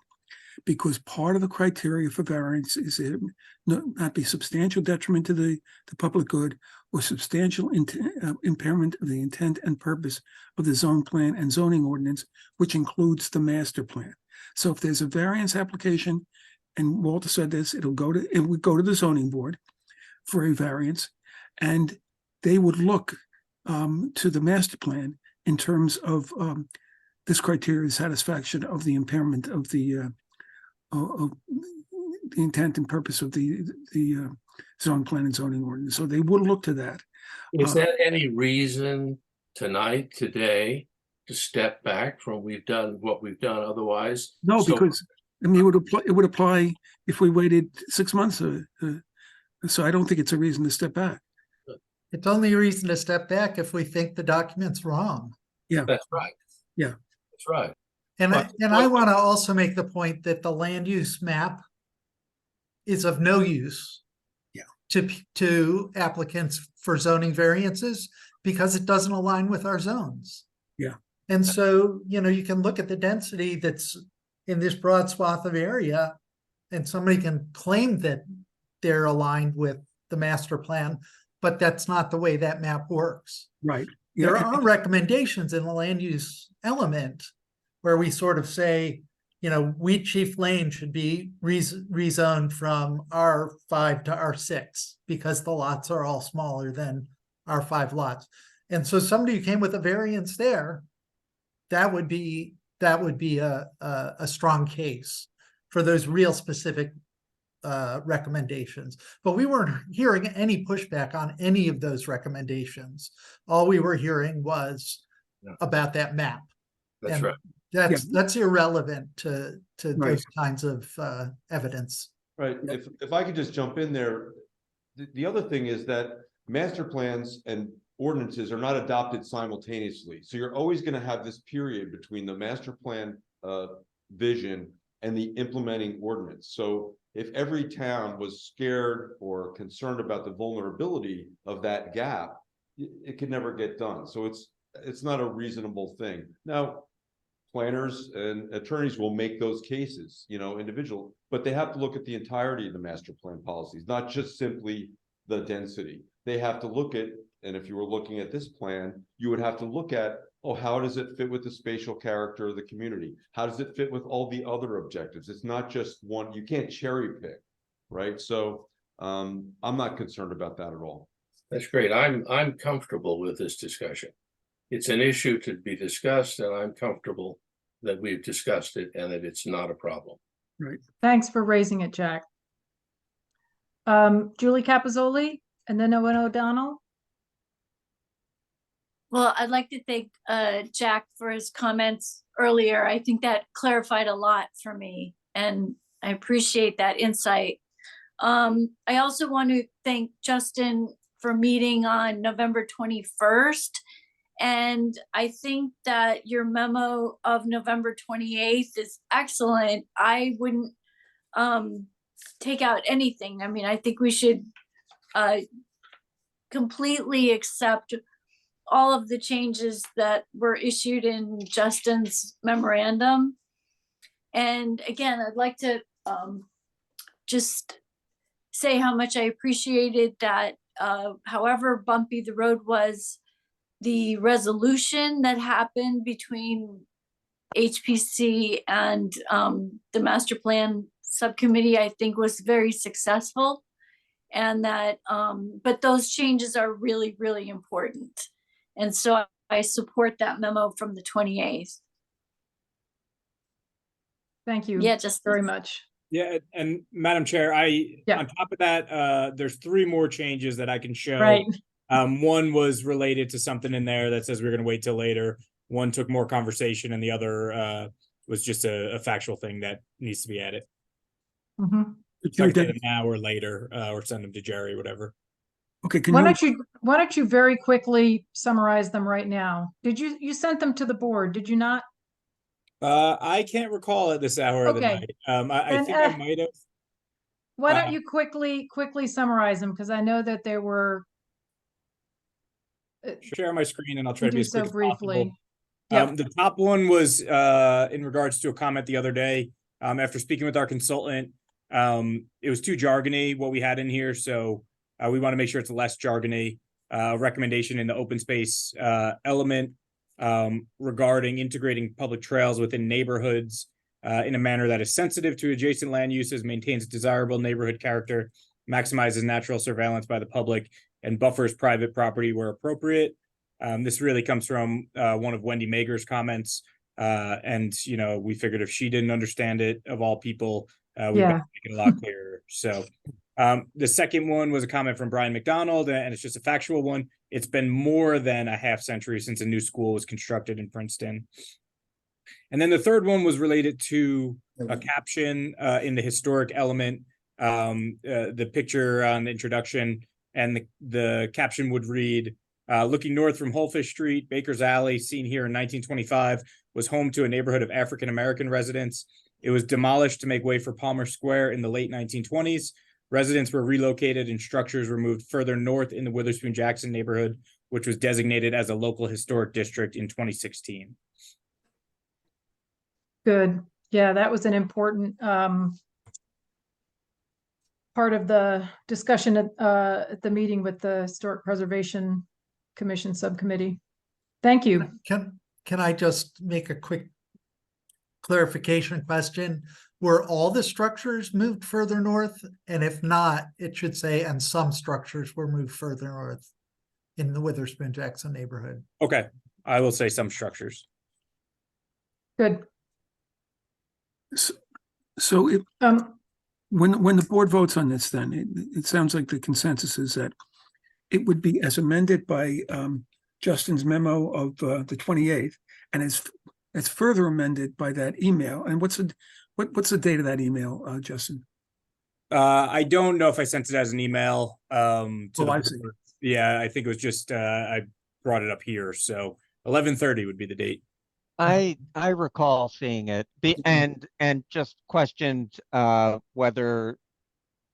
because part of the criteria for variance is it not be substantial detriment to the public good or substantial impairment of the intent and purpose of the zone plan and zoning ordinance, which includes the master plan. So if there's a variance application, and Walter said this, it would go to the zoning board for a variance, and they would look to the master plan in terms of this criteria satisfaction of the impairment of the intent and purpose of the zone plan and zoning ordinance. So they would look to that. Is there any reason tonight, today, to step back from what we've done otherwise? No, because I mean it would apply if we waited 6 months. So I don't think it's a reason to step back. It's only a reason to step back if we think the document's wrong. Yeah, that's right. Yeah, that's right. And I want to also make the point that the land use map is of no use to applicants for zoning variances because it doesn't align with our zones. Yeah. And so, you can look at the density that's in this broad swath of area, and somebody can claim that they're aligned with the master plan, but that's not the way that map works. Right. There are recommendations in the land use element where we sort of say, Wheat Chief Lane should be rezoned from R5 to R6 because the lots are all smaller than R5 lots. And so somebody who came with a variance there, that would be a strong case for those real specific recommendations, but we weren't hearing any pushback on any of those recommendations. All we were hearing was about that map. That's And right. That's irrelevant to Right. those kinds of evidence. Right, if I could just jump in there, the other thing is that master plans and ordinances are not adopted simultaneously. So you're always gonna have this period between the master plan vision and the implementing ordinance. So if every town was scared or concerned about the vulnerability of that gap, it could never get done. So it's not a reasonable thing. Now, planners and attorneys will make those cases, individual, but they have to look at the entirety of the master plan policies, not just simply the density. They have to look at, and if you were looking at this plan, you would have to look at, how does it fit with the spatial character of the community? How does it fit with all the other objectives? It's not just one, you can't cherry pick, right? So I'm not concerned about that at all. That's great. I'm comfortable with this discussion. It's an issue to be discussed, and I'm comfortable that we've discussed it and that it's not a problem. Right. Thanks for raising it, Jack. Julie Capizzoli and then Owen O'Donnell. Well, I'd like to thank Jack for his comments earlier. I think that clarified a lot for me, and I appreciate that insight. I also want to thank Justin for meeting on November 21st. And I think that your memo of November 28th is excellent. I wouldn't take out anything. I mean, I think we should completely accept all of the changes that were issued in Justin's memorandum. And again, I'd like to just say how much I appreciated that, however bumpy the road was, the resolution that happened between HPC and the master plan subcommittee, I think was very successful. And that, but those changes are really, really important. And so I support that memo from the 28th. Thank you. Yeah, just very much. Yeah, and Madam Chair, on top of that, there's 3 more changes that I can show. Right. One was related to something in there that says we're going to wait till later. One took more conversation, and the other was just a factual thing that needs to be added. Mm-hmm. So I can get them now or later, or send them to Jerry, whatever. Okay, Why don't you very quickly summarize them right now? Did you sent them to the board? Did you not? I can't recall at this hour of the night. I think I might have. Why don't you quickly summarize them? Because I know that there were. Share my screen and I'll try to be as quick as briefly. possible. The top one was in regards to a comment the other day. After speaking with our consultant, it was too jargony what we had in here, so we want to make sure it's less jargony. Recommendation in the open space element regarding integrating public trails within neighborhoods in a manner that is sensitive to adjacent land uses, maintains desirable neighborhood character, maximizes natural surveillance by the public, and buffers private property where appropriate. This really comes from one of Wendy Mager's comments. And, we figured if she didn't understand it, of all people, we better make it a lot clearer. So the second one was a comment from Brian McDonald, and it's just a factual one. It's been more than a half century since a new school was constructed in Princeton. And then the third one was related to a caption in the historic element, the picture on the introduction, and the caption would read, looking north from Holfish Street, Baker's Alley, seen here in 1925, was home to a neighborhood of African-American residents. It was demolished to make way for Palmer Square in the late 1920s. Residents were relocated and structures were moved further north in the Witherspoon-Jackson neighborhood, which was designated as a local historic district in 2016. Good. Yeah, that was an important part of the discussion at the meeting with the Historic Preservation Commission subcommittee. Thank you. Can I just make a quick clarification question? Were all the structures moved further north? And if not, it should say, and some structures were moved further north in the Witherspoon-Jackson neighborhood. Okay, I will say some structures. Good. So if, when the board votes on this, then it sounds like the consensus is that it would be as amended by Justin's memo of the 28th, and as further amended by that email. And what's the date of that email, Justin? I don't know if I sent it as an email. To the I see. board. Yeah, I think it was just I brought it up here. So 11:30 would be the date. I recall seeing it and just questioned whether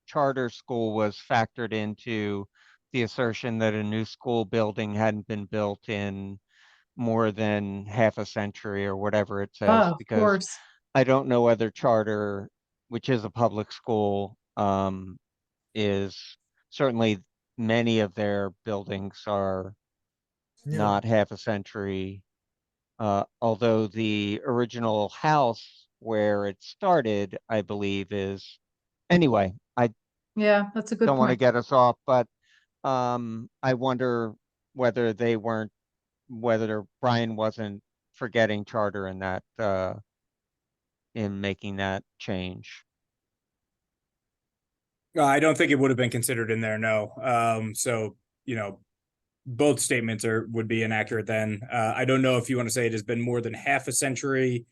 charter school was factored into the assertion that a new school building hadn't been built in more than half a century or whatever it says, Of because course. I don't know whether charter, which is a public school, is certainly many of their buildings are not half a century. Although the original house where it started, I believe, is anyway. I Yeah, that's a good don't want to point. get us off, but I wonder whether Brian wasn't forgetting charter in that in making that change. I don't think it would have been considered in there. No. So both statements would be inaccurate then. I don't know if you want to say it has been more than half a century,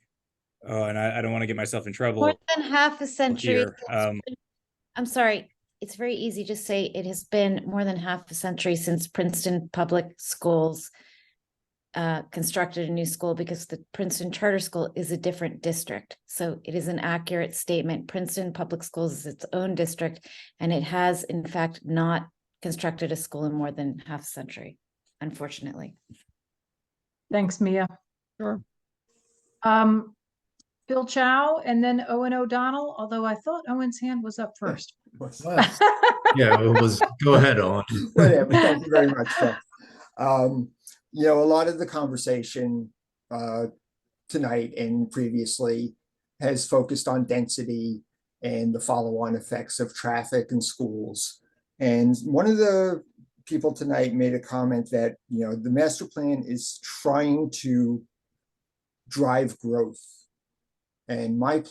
and I don't want to get myself in trouble. More than half a century. Here. I'm sorry. It's very easy to say it has been more than half a century since Princeton Public Schools constructed a new school, because the Princeton Charter School is a different district. So it is an accurate statement. Princeton Public Schools is its own district, and it has in fact not constructed a school in more than half a century, unfortunately. Thanks, Mia. Sure. Phil Chow and then Owen O'Donnell, although I thought Owen's hand was up first. Yeah, it was. Go ahead, Owen. Whatever. Thank you very much, Phil. A lot of the conversation tonight and previously has focused on density and the follow-on effects of traffic in schools. And one of the people tonight made a comment that, the master plan is trying to drive growth. And my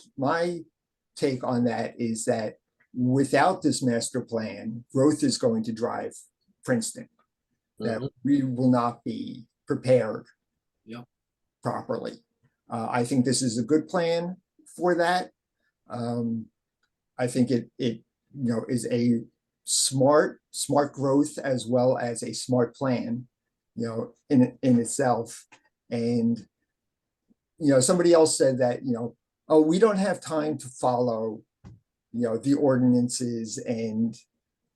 take on that is that without this master plan, growth is going to drive Princeton. That we will not be prepared properly. I think this is a good plan for that. I think it is a smart growth as well as a smart plan, in itself. And somebody else said that we don't have time to follow the ordinances and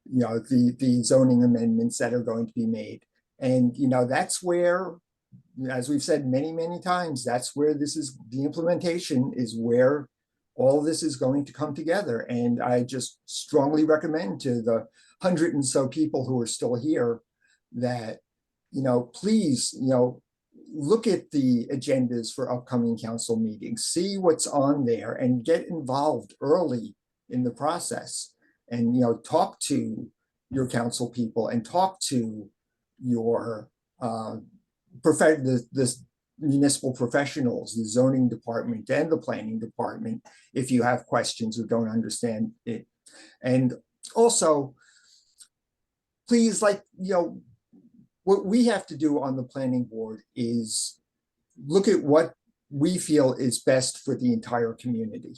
the zoning amendments that are going to be made. And that's where, as we've said many times, that's where the implementation is where all this is going to come together. And I just strongly recommend to the 100 and so people who are still here that please look at the agendas for upcoming council meetings, see what's on there, and get involved early in the process. And talk to your council people and talk to your this municipal professionals, the zoning department and the planning department, if you have questions or don't understand it. And also, please, what we have to do on the planning board is look at what we feel is best for the entire community.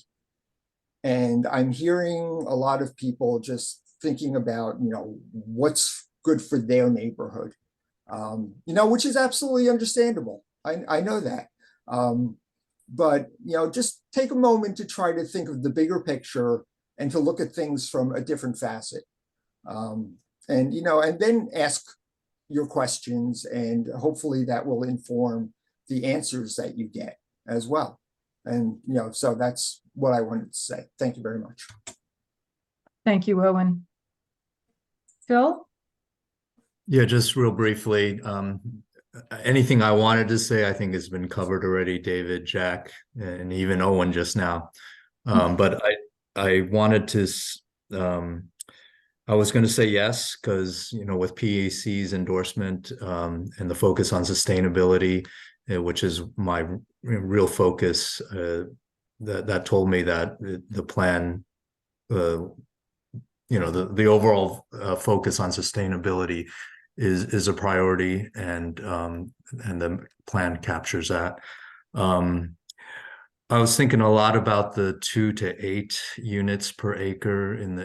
And I'm hearing a lot of people just thinking about, what's good for their neighborhood, which is absolutely understandable. I know that. But, just take a moment to try to think of the bigger picture and to look at things from a different facet. And then ask your questions, and hopefully that will inform the answers that you get as well. And, so that's what I wanted to say. Thank you very much. Thank you, Owen. Phil? Yeah, just real briefly, anything I wanted to say, I think has been covered already, David, Jack, and even Owen just now. But I wanted to, I was going to say yes, because, with PAC's endorsement and the focus on sustainability, which is my real focus, that told me that the plan the overall focus on sustainability is a priority, and the plan captures that. I was thinking a lot about the 2 to 8 units per acre in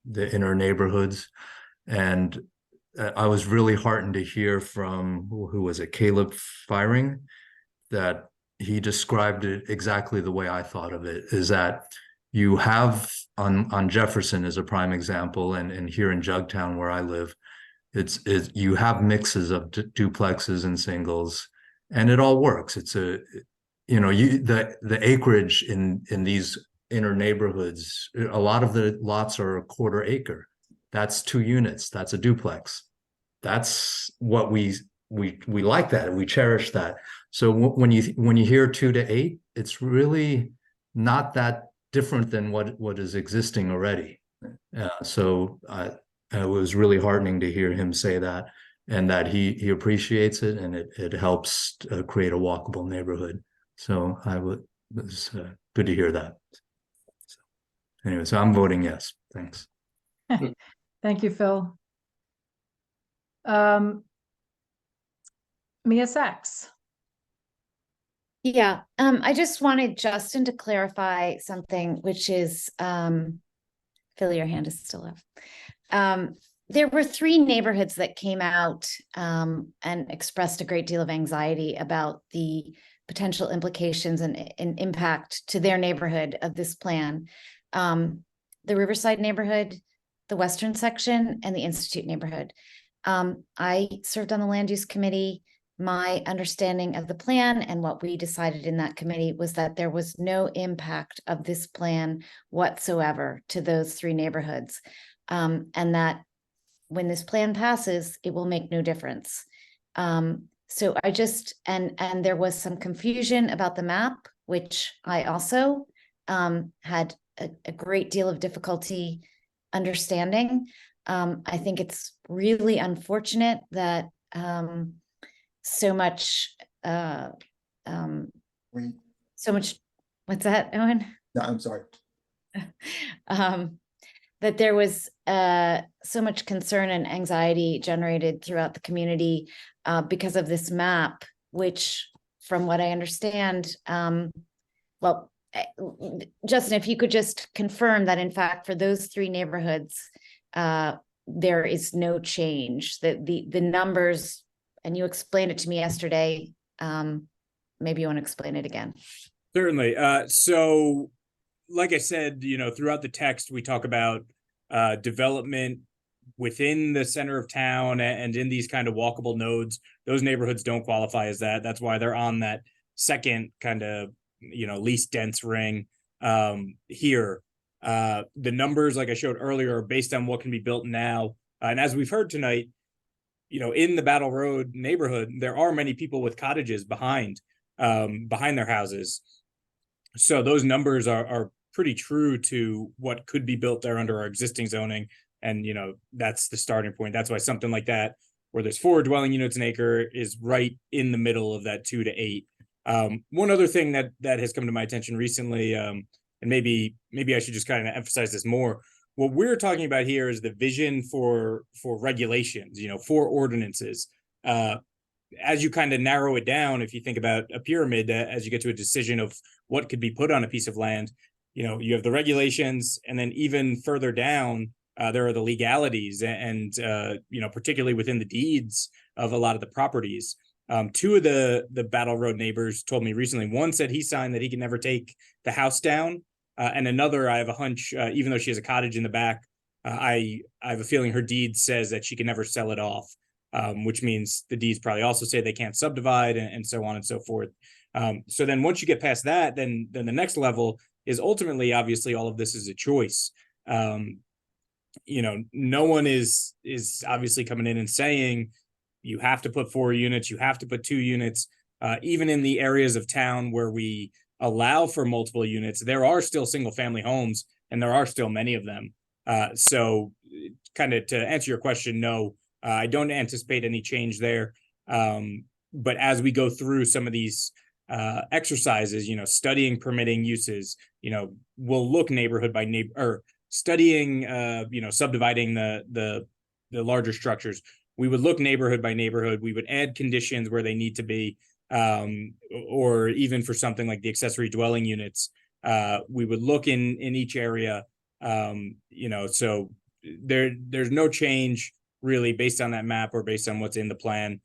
the inner neighborhoods, and I was really heartened to hear from, who was it, Caleb Firing, that he described it exactly the way I thought of it, is that you have on Jefferson as a prime example, and here in Jugtown where I live, you have mixes of duplexes and singles, and it all works. It's the acreage in these inner neighborhoods, a lot of the lots are 1/4 acre. That's 2 units. That's a duplex. That's what we like, that we cherish that. So when you hear 2 to 8, it's really not that different than what is existing already. So it was really heartening to hear him say that, and that he appreciates it, and it helps create a walkable neighborhood. So it's good to hear that. So anyway, so I'm voting yes. Thanks. Thank you, Phil. Mia Sachs. Yeah, I just wanted Justin to clarify something, which is, Phil, your hand is still up. There were 3 neighborhoods that came out and expressed a great deal of anxiety about the potential implications and impact to their neighborhood of this plan. The Riverside neighborhood, the Western section, and the Institute neighborhood. I served on the land use committee. My understanding of the plan and what we decided in that committee was that there was no impact of this plan whatsoever to those 3 neighborhoods. And that when this plan passes, it will make no difference. So I just, and there was some confusion about the map, which I also had a great deal of difficulty understanding. I think it's really unfortunate that so much, what's that, Owen? No, I'm sorry. That there was so much concern and anxiety generated throughout the community because of this map, which, from what I understand, well, Justin, if you could just confirm that, in fact, for those 3 neighborhoods, there is no change, that the numbers, and you explained it to me yesterday. Maybe you want to explain it again. Certainly. So like I said, throughout the text, we talk about development within the center of town and in these kind of walkable nodes. Those neighborhoods don't qualify as that. That's why they're on that second kind of, least dense ring here. The numbers, like I showed earlier, are based on what can be built now. And as we've heard tonight, in the Battle Road neighborhood, there are many people with cottages behind their houses. So those numbers are pretty true to what could be built there under our existing zoning. And, that's the starting point. That's why something like that, where there's 4 dwelling units an acre, is right in the middle of that 2 to 8. One other thing that has come to my attention recently, and maybe I should just kind of emphasize this more. What we're talking about here is the vision for regulations, for ordinances. As you kind of narrow it down, if you think about a pyramid, as you get to a decision of what could be put on a piece of land, you have the regulations, and then even further down, there are the legalities, and particularly within the deeds of a lot of the properties. 2 of the Battle Road neighbors told me recently. One said he signed that he could never take the house down. And another, I have a hunch, even though she has a cottage in the back, I have a feeling her deed says that she can never sell it off, which means the deeds probably also say they can't subdivide, and so on and so forth. So then once you get past that, then the next level is ultimately, obviously, all of this is a choice. No one is obviously coming in and saying you have to put 4 units, you have to put 2 units. Even in the areas of town where we allow for multiple units, there are still single family homes, and there are still many of them. So kind of to answer your question, no, I don't anticipate any change there. But as we go through some of these exercises, studying permitting uses, we'll look neighborhood by studying, subdividing the larger structures, we would look neighborhood by neighborhood. We would add conditions where they need to be, or even for something like the accessory dwelling units, we would look in each area. So there's no change really based on that map or based on what's in the plan,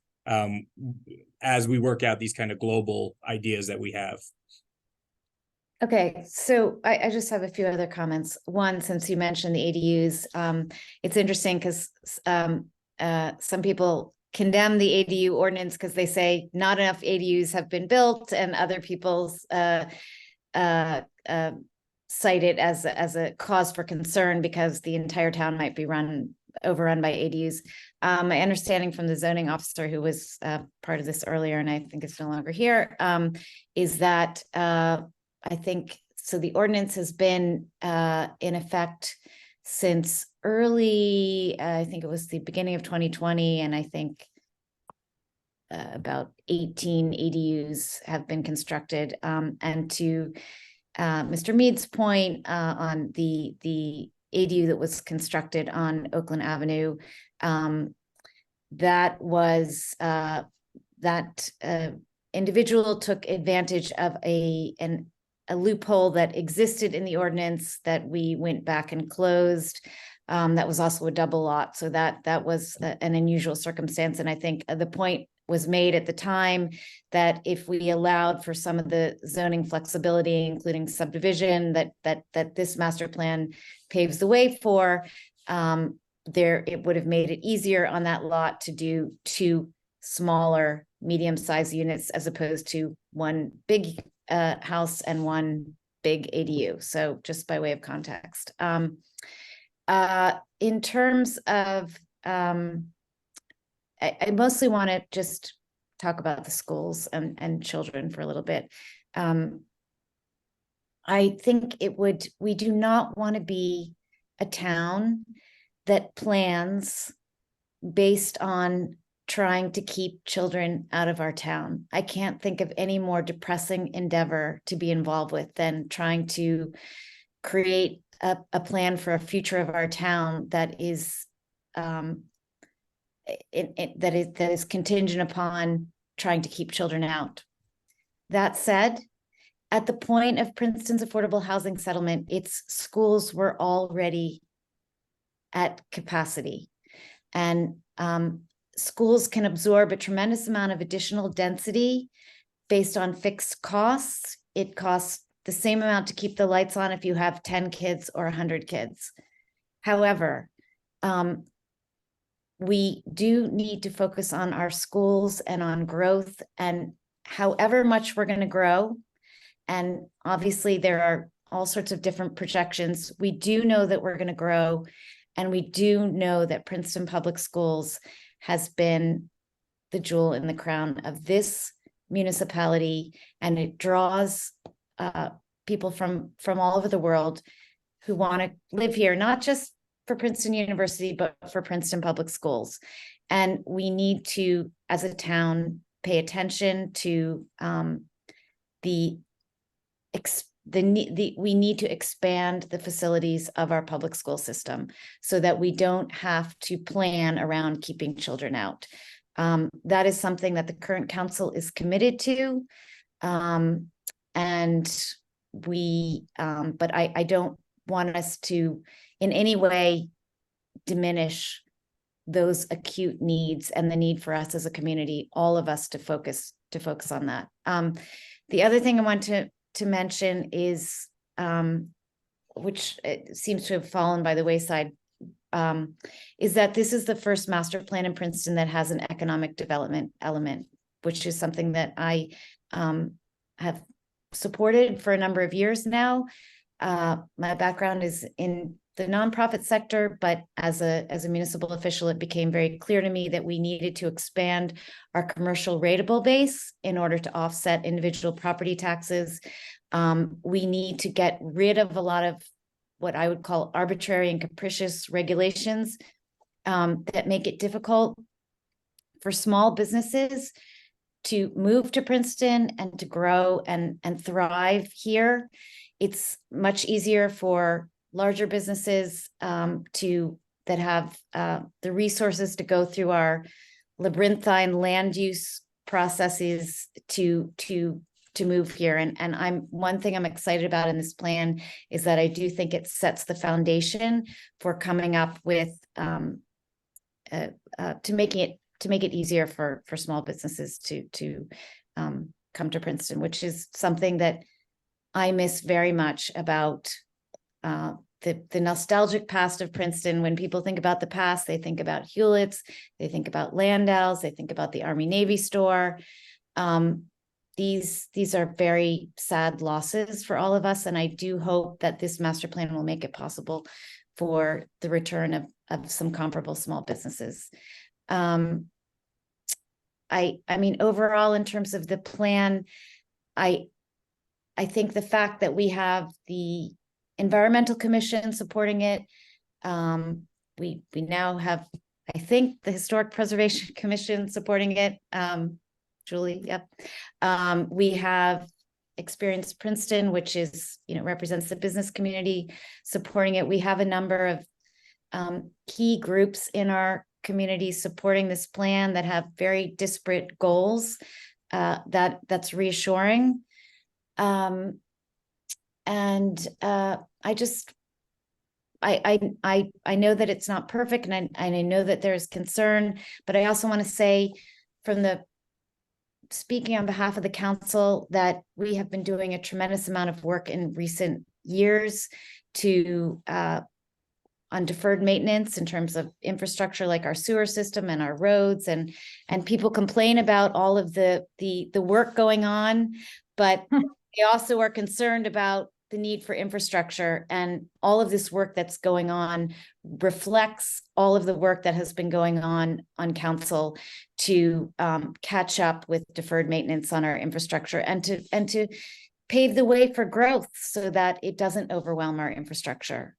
as we work out these kind of global ideas that we have. Okay, so I just have a few other comments. One, since you mentioned the ADUs, it's interesting because some people condemn the ADU ordinance because they say not enough ADUs have been built, and other people's cite it as a cause for concern because the entire town might be overrun by ADUs. My understanding from the zoning officer who was part of this earlier, and I think it's no longer here, is that I think so. The ordinance has been in effect since early, I think it was the beginning of 2020, and I think about 18 ADUs have been constructed. And to Mr. Mead's point on the ADU that was constructed on Oakland Avenue, that was that individual took advantage of a loophole that existed in the ordinance that we went back and closed. That was also a double lot. So that was an unusual circumstance. And I think the point was made at the time that if we allowed for some of the zoning flexibility, including subdivision, that this master plan paves the way for, it would have made it easier on that lot to do 2 smaller medium-sized units as opposed to 1 big house and 1 big ADU. So just by way of context. In terms of, I mostly want to just talk about the schools and children for a little bit. I think we do not want to be a town that plans based on trying to keep children out of our town. I can't think of any more depressing endeavor to be involved with than trying to create a plan for a future of our town that is that is contingent upon trying to keep children out. That said, at the point of Princeton's affordable housing settlement, its schools were already at capacity, and schools can absorb a tremendous amount of additional density based on fixed costs. It costs the same amount to keep the lights on if you have 10 kids or 100 kids. However, we do need to focus on our schools and on growth, and however much we're going to grow, and obviously there are all sorts of different projections, we do know that we're going to grow, and we do know that Princeton Public Schools has been the jewel in the crown of this municipality, and it draws people from all over the world who want to live here, not just for Princeton University, but for Princeton Public Schools. And we need to, as a town, pay attention to we need to expand the facilities of our public school system so that we don't have to plan around keeping children out. That is something that the current council is committed to. And but I don't want us to in any way diminish those acute needs and the need for us as a community, all of us to focus on that. The other thing I want to mention is, which it seems to have fallen by the wayside, is that this is the first master plan in Princeton that has an economic development element, which is something that I have supported for a number of years now. My background is in the nonprofit sector, but as a municipal official, it became very clear to me that we needed to expand our commercial rateable base in order to offset individual property taxes. We need to get rid of a lot of what I would call arbitrary and capricious regulations that make it difficult for small businesses to move to Princeton and to grow and thrive here. It's much easier for larger businesses that have the resources to go through our labyrinthine land use processes to move here. And one thing I'm excited about in this plan is that I do think it sets the foundation for coming up with to make it easier for small businesses to come to Princeton, which is something that I miss very much about the nostalgic past of Princeton. When people think about the past, they think about Hewlett's, they think about Landau's, they think about the Army Navy store. These are very sad losses for all of us, and I do hope that this master plan will make it possible for the return of some comparable small businesses. I mean, overall, in terms of the plan, I think the fact that we have the Environmental Commission supporting it, we now have, I think, the Historic Preservation Commission supporting it. Julie, yep. We have Experience Princeton, which is, represents the business community, supporting it. We have a number of key groups in our community supporting this plan that have very disparate goals. That's reassuring. I know that it's not perfect, and I know that there's concern, but I also want to say, speaking on behalf of the council, that we have been doing a tremendous amount of work in recent years on deferred maintenance in terms of infrastructure, like our sewer system and our roads, and people complain about all of the work going on, but they also are concerned about the need for infrastructure, and all of this work that's going on reflects all of the work that has been going on council to catch up with deferred maintenance on our infrastructure, and to pave the way for growth so that it doesn't overwhelm our infrastructure.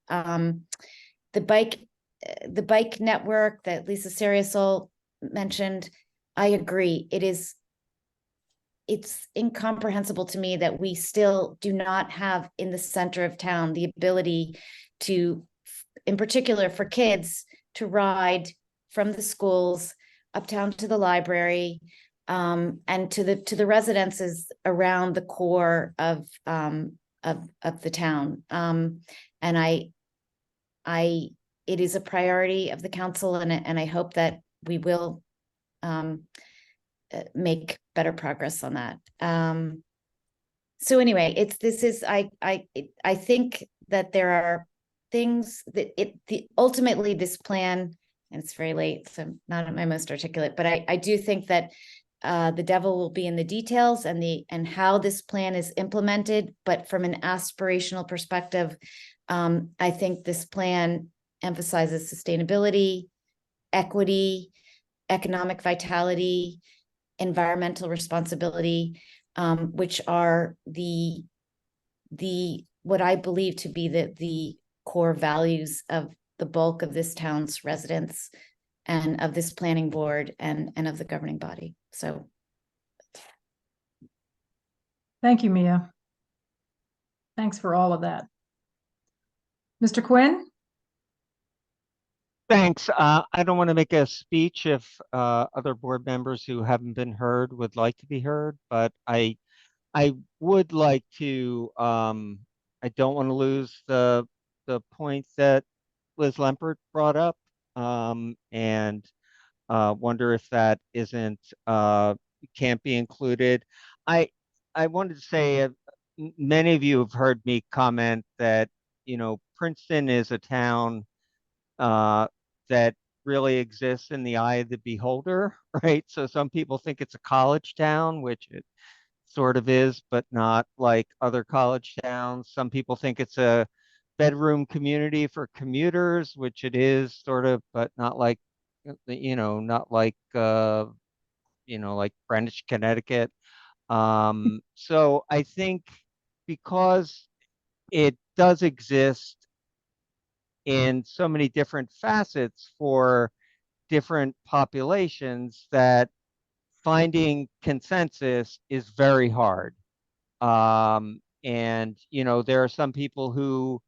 The bike network that Lisa Sariasol mentioned, I agree. It's incomprehensible to me that we still do not have in the center of town the ability to, in particular for kids, to ride from the schools uptown to the library, and to the residences around the core of the town. And it is a priority of the council, and I hope that we will make better progress on that. So anyway, I think that there are things that ultimately this plan, and it's very late, so I'm not at my most articulate, but I do think that the devil will be in the details and how this plan is implemented. But from an aspirational perspective, I think this plan emphasizes sustainability, equity, economic vitality, environmental responsibility, which are what I believe to be the core values of the bulk of this town's residents and of this planning board and of the governing body. So Thank you, Mia. Thanks for all of that. Mr. Quinn? Thanks. I don't want to make a speech if other board members who haven't been heard would like to be heard, but I would like to, I don't want to lose the point that Liz Lempert brought up, and wonder if that can't be included. I wanted to say, many of you have heard me comment that, Princeton is a town that really exists in the eye of the beholder, right? So some people think it's a college town, which it sort of is, but not like other college towns. Some people think it's a bedroom community for commuters, which it is sort of, but not like, not like, like Greenwich, Connecticut. So I think because it does exist in so many different facets for different populations, that finding consensus is very hard. And, there are some people who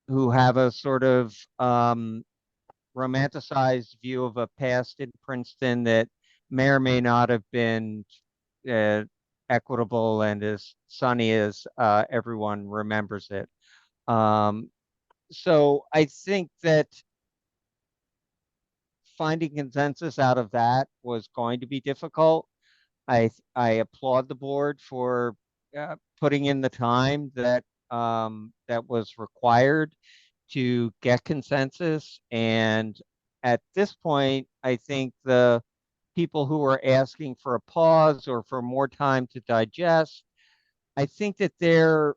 who have a sort of romanticized view of a past in Princeton that may or may not have been equitable and as sunny as everyone remembers it. So I think that finding consensus out of that was going to be difficult. I applaud the board for putting in the time that that was required to get consensus. And at this point, I think the people who are asking for a pause or for more time to digest, I think that they're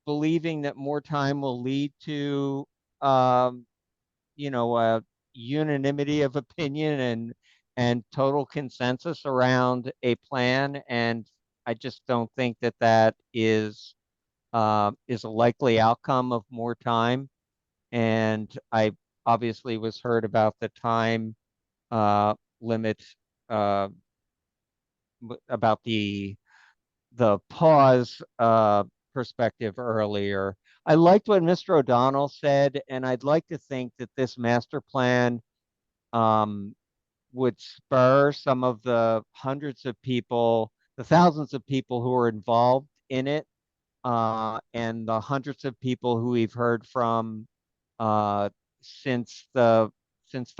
believing that more time will lead to, you know, a unanimity of opinion and total consensus around a plan. And I just don't think that that is a likely outcome of more time. And I obviously was heard about the time limit, about the pause perspective earlier. I liked what Mr. O'Donnell said, and I'd like to think that this master plan would spur some of the hundreds of people, the thousands of people who are involved in it, and the hundreds of people who we've heard from since the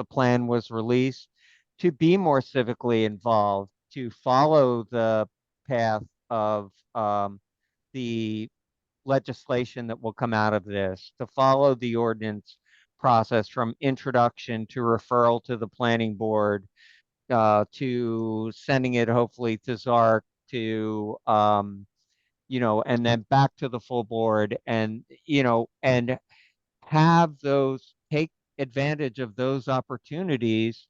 plan was released, to be more civically involved, to follow the path of the legislation that will come out of this, to follow the ordinance process from introduction to referral to the planning board, to sending it hopefully to Zark, to you know, and then back to the full board, and you know, and have those, take advantage of those opportunities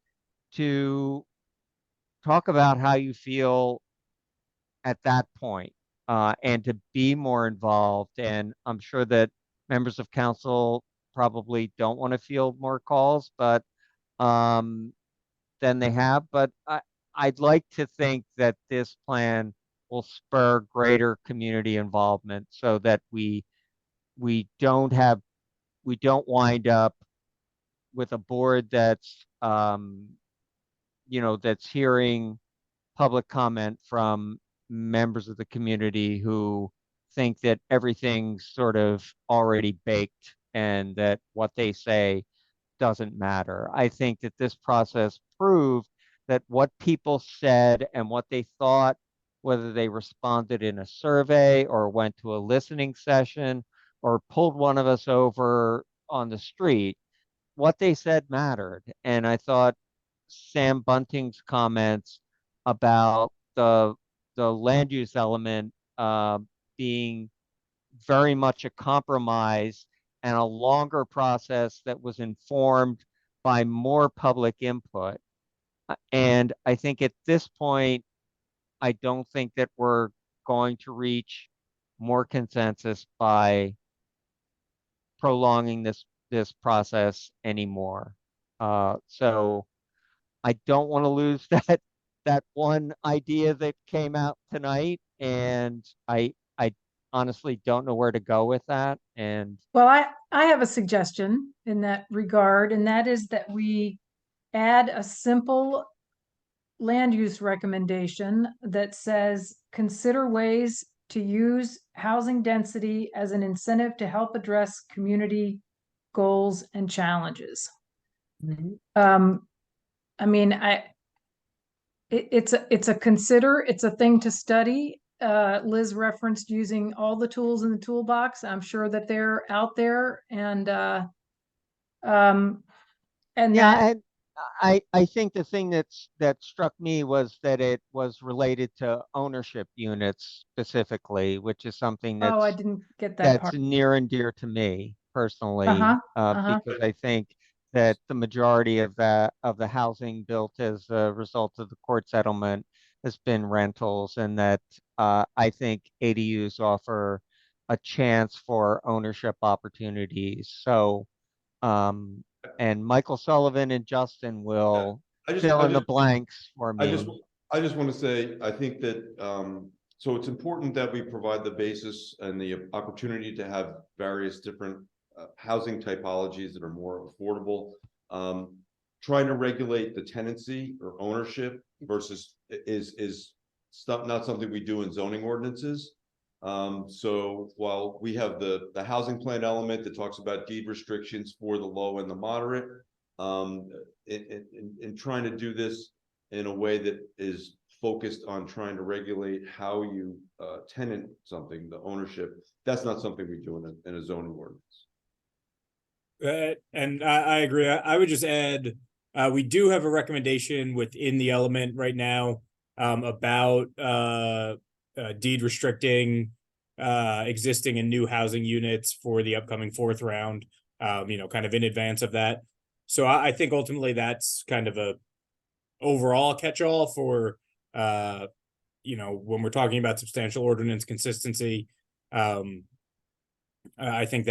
to talk about how you feel at that point, and to be more involved. And I'm sure that members of council probably don't want to field more calls, but than they have. But I'd like to think that this plan will spur greater community involvement so that we don't wind up with a board that's you know, that's hearing public comment from members of the community who think that everything's sort of already baked and that what they say doesn't matter. I think that this process proved that what people said and what they thought, whether they responded in a survey or went to a listening session or pulled one of us over on the street, what they said mattered. And I thought Sam Bunting's comments about the land use element being very much a compromise and a longer process that was informed by more public input. And I think at this point, I don't think that we're going to reach more consensus by prolonging this process anymore. So I don't want to lose that one idea that came out tonight, and I honestly don't know where to go with that. And Well, I have a suggestion in that regard, and that is that we add a simple land use recommendation that says, consider ways to use housing density as an incentive to help address community goals and challenges. I mean, it's a thing to study. Liz referenced using all the tools in the toolbox. I'm sure that they're out there, and yeah, that, and I think the thing that struck me was that it was related to ownership units specifically, which is something oh, I that's didn't get that part. near and dear to me personally, Uh-huh. because I think that the majority of the housing built as a result of the court settlement has been rentals, and that I think ADUs offer a chance for ownership opportunities. So, and Michael Sullivan and Justin will fill in the blanks for me. I just want to say, I think that, so it's important that we provide the basis and the opportunity to have various different housing typologies that are more affordable. Trying to regulate the tenancy or ownership versus is stuff, not something we do in zoning ordinances. So while we have the housing plan element that talks about deed restrictions for the low and the moderate, in trying to do this in a way that is focused on trying to regulate how you tenant something, the ownership, that's not something we do in a zoning ordinance. And I agree. I would just add, we do have a recommendation within the element right now about deed restricting existing and new housing units for the upcoming 4th round, kind of in advance of that. So I think ultimately that's kind of a overall catch-all for, when we're talking about substantial ordinance consistency. I think that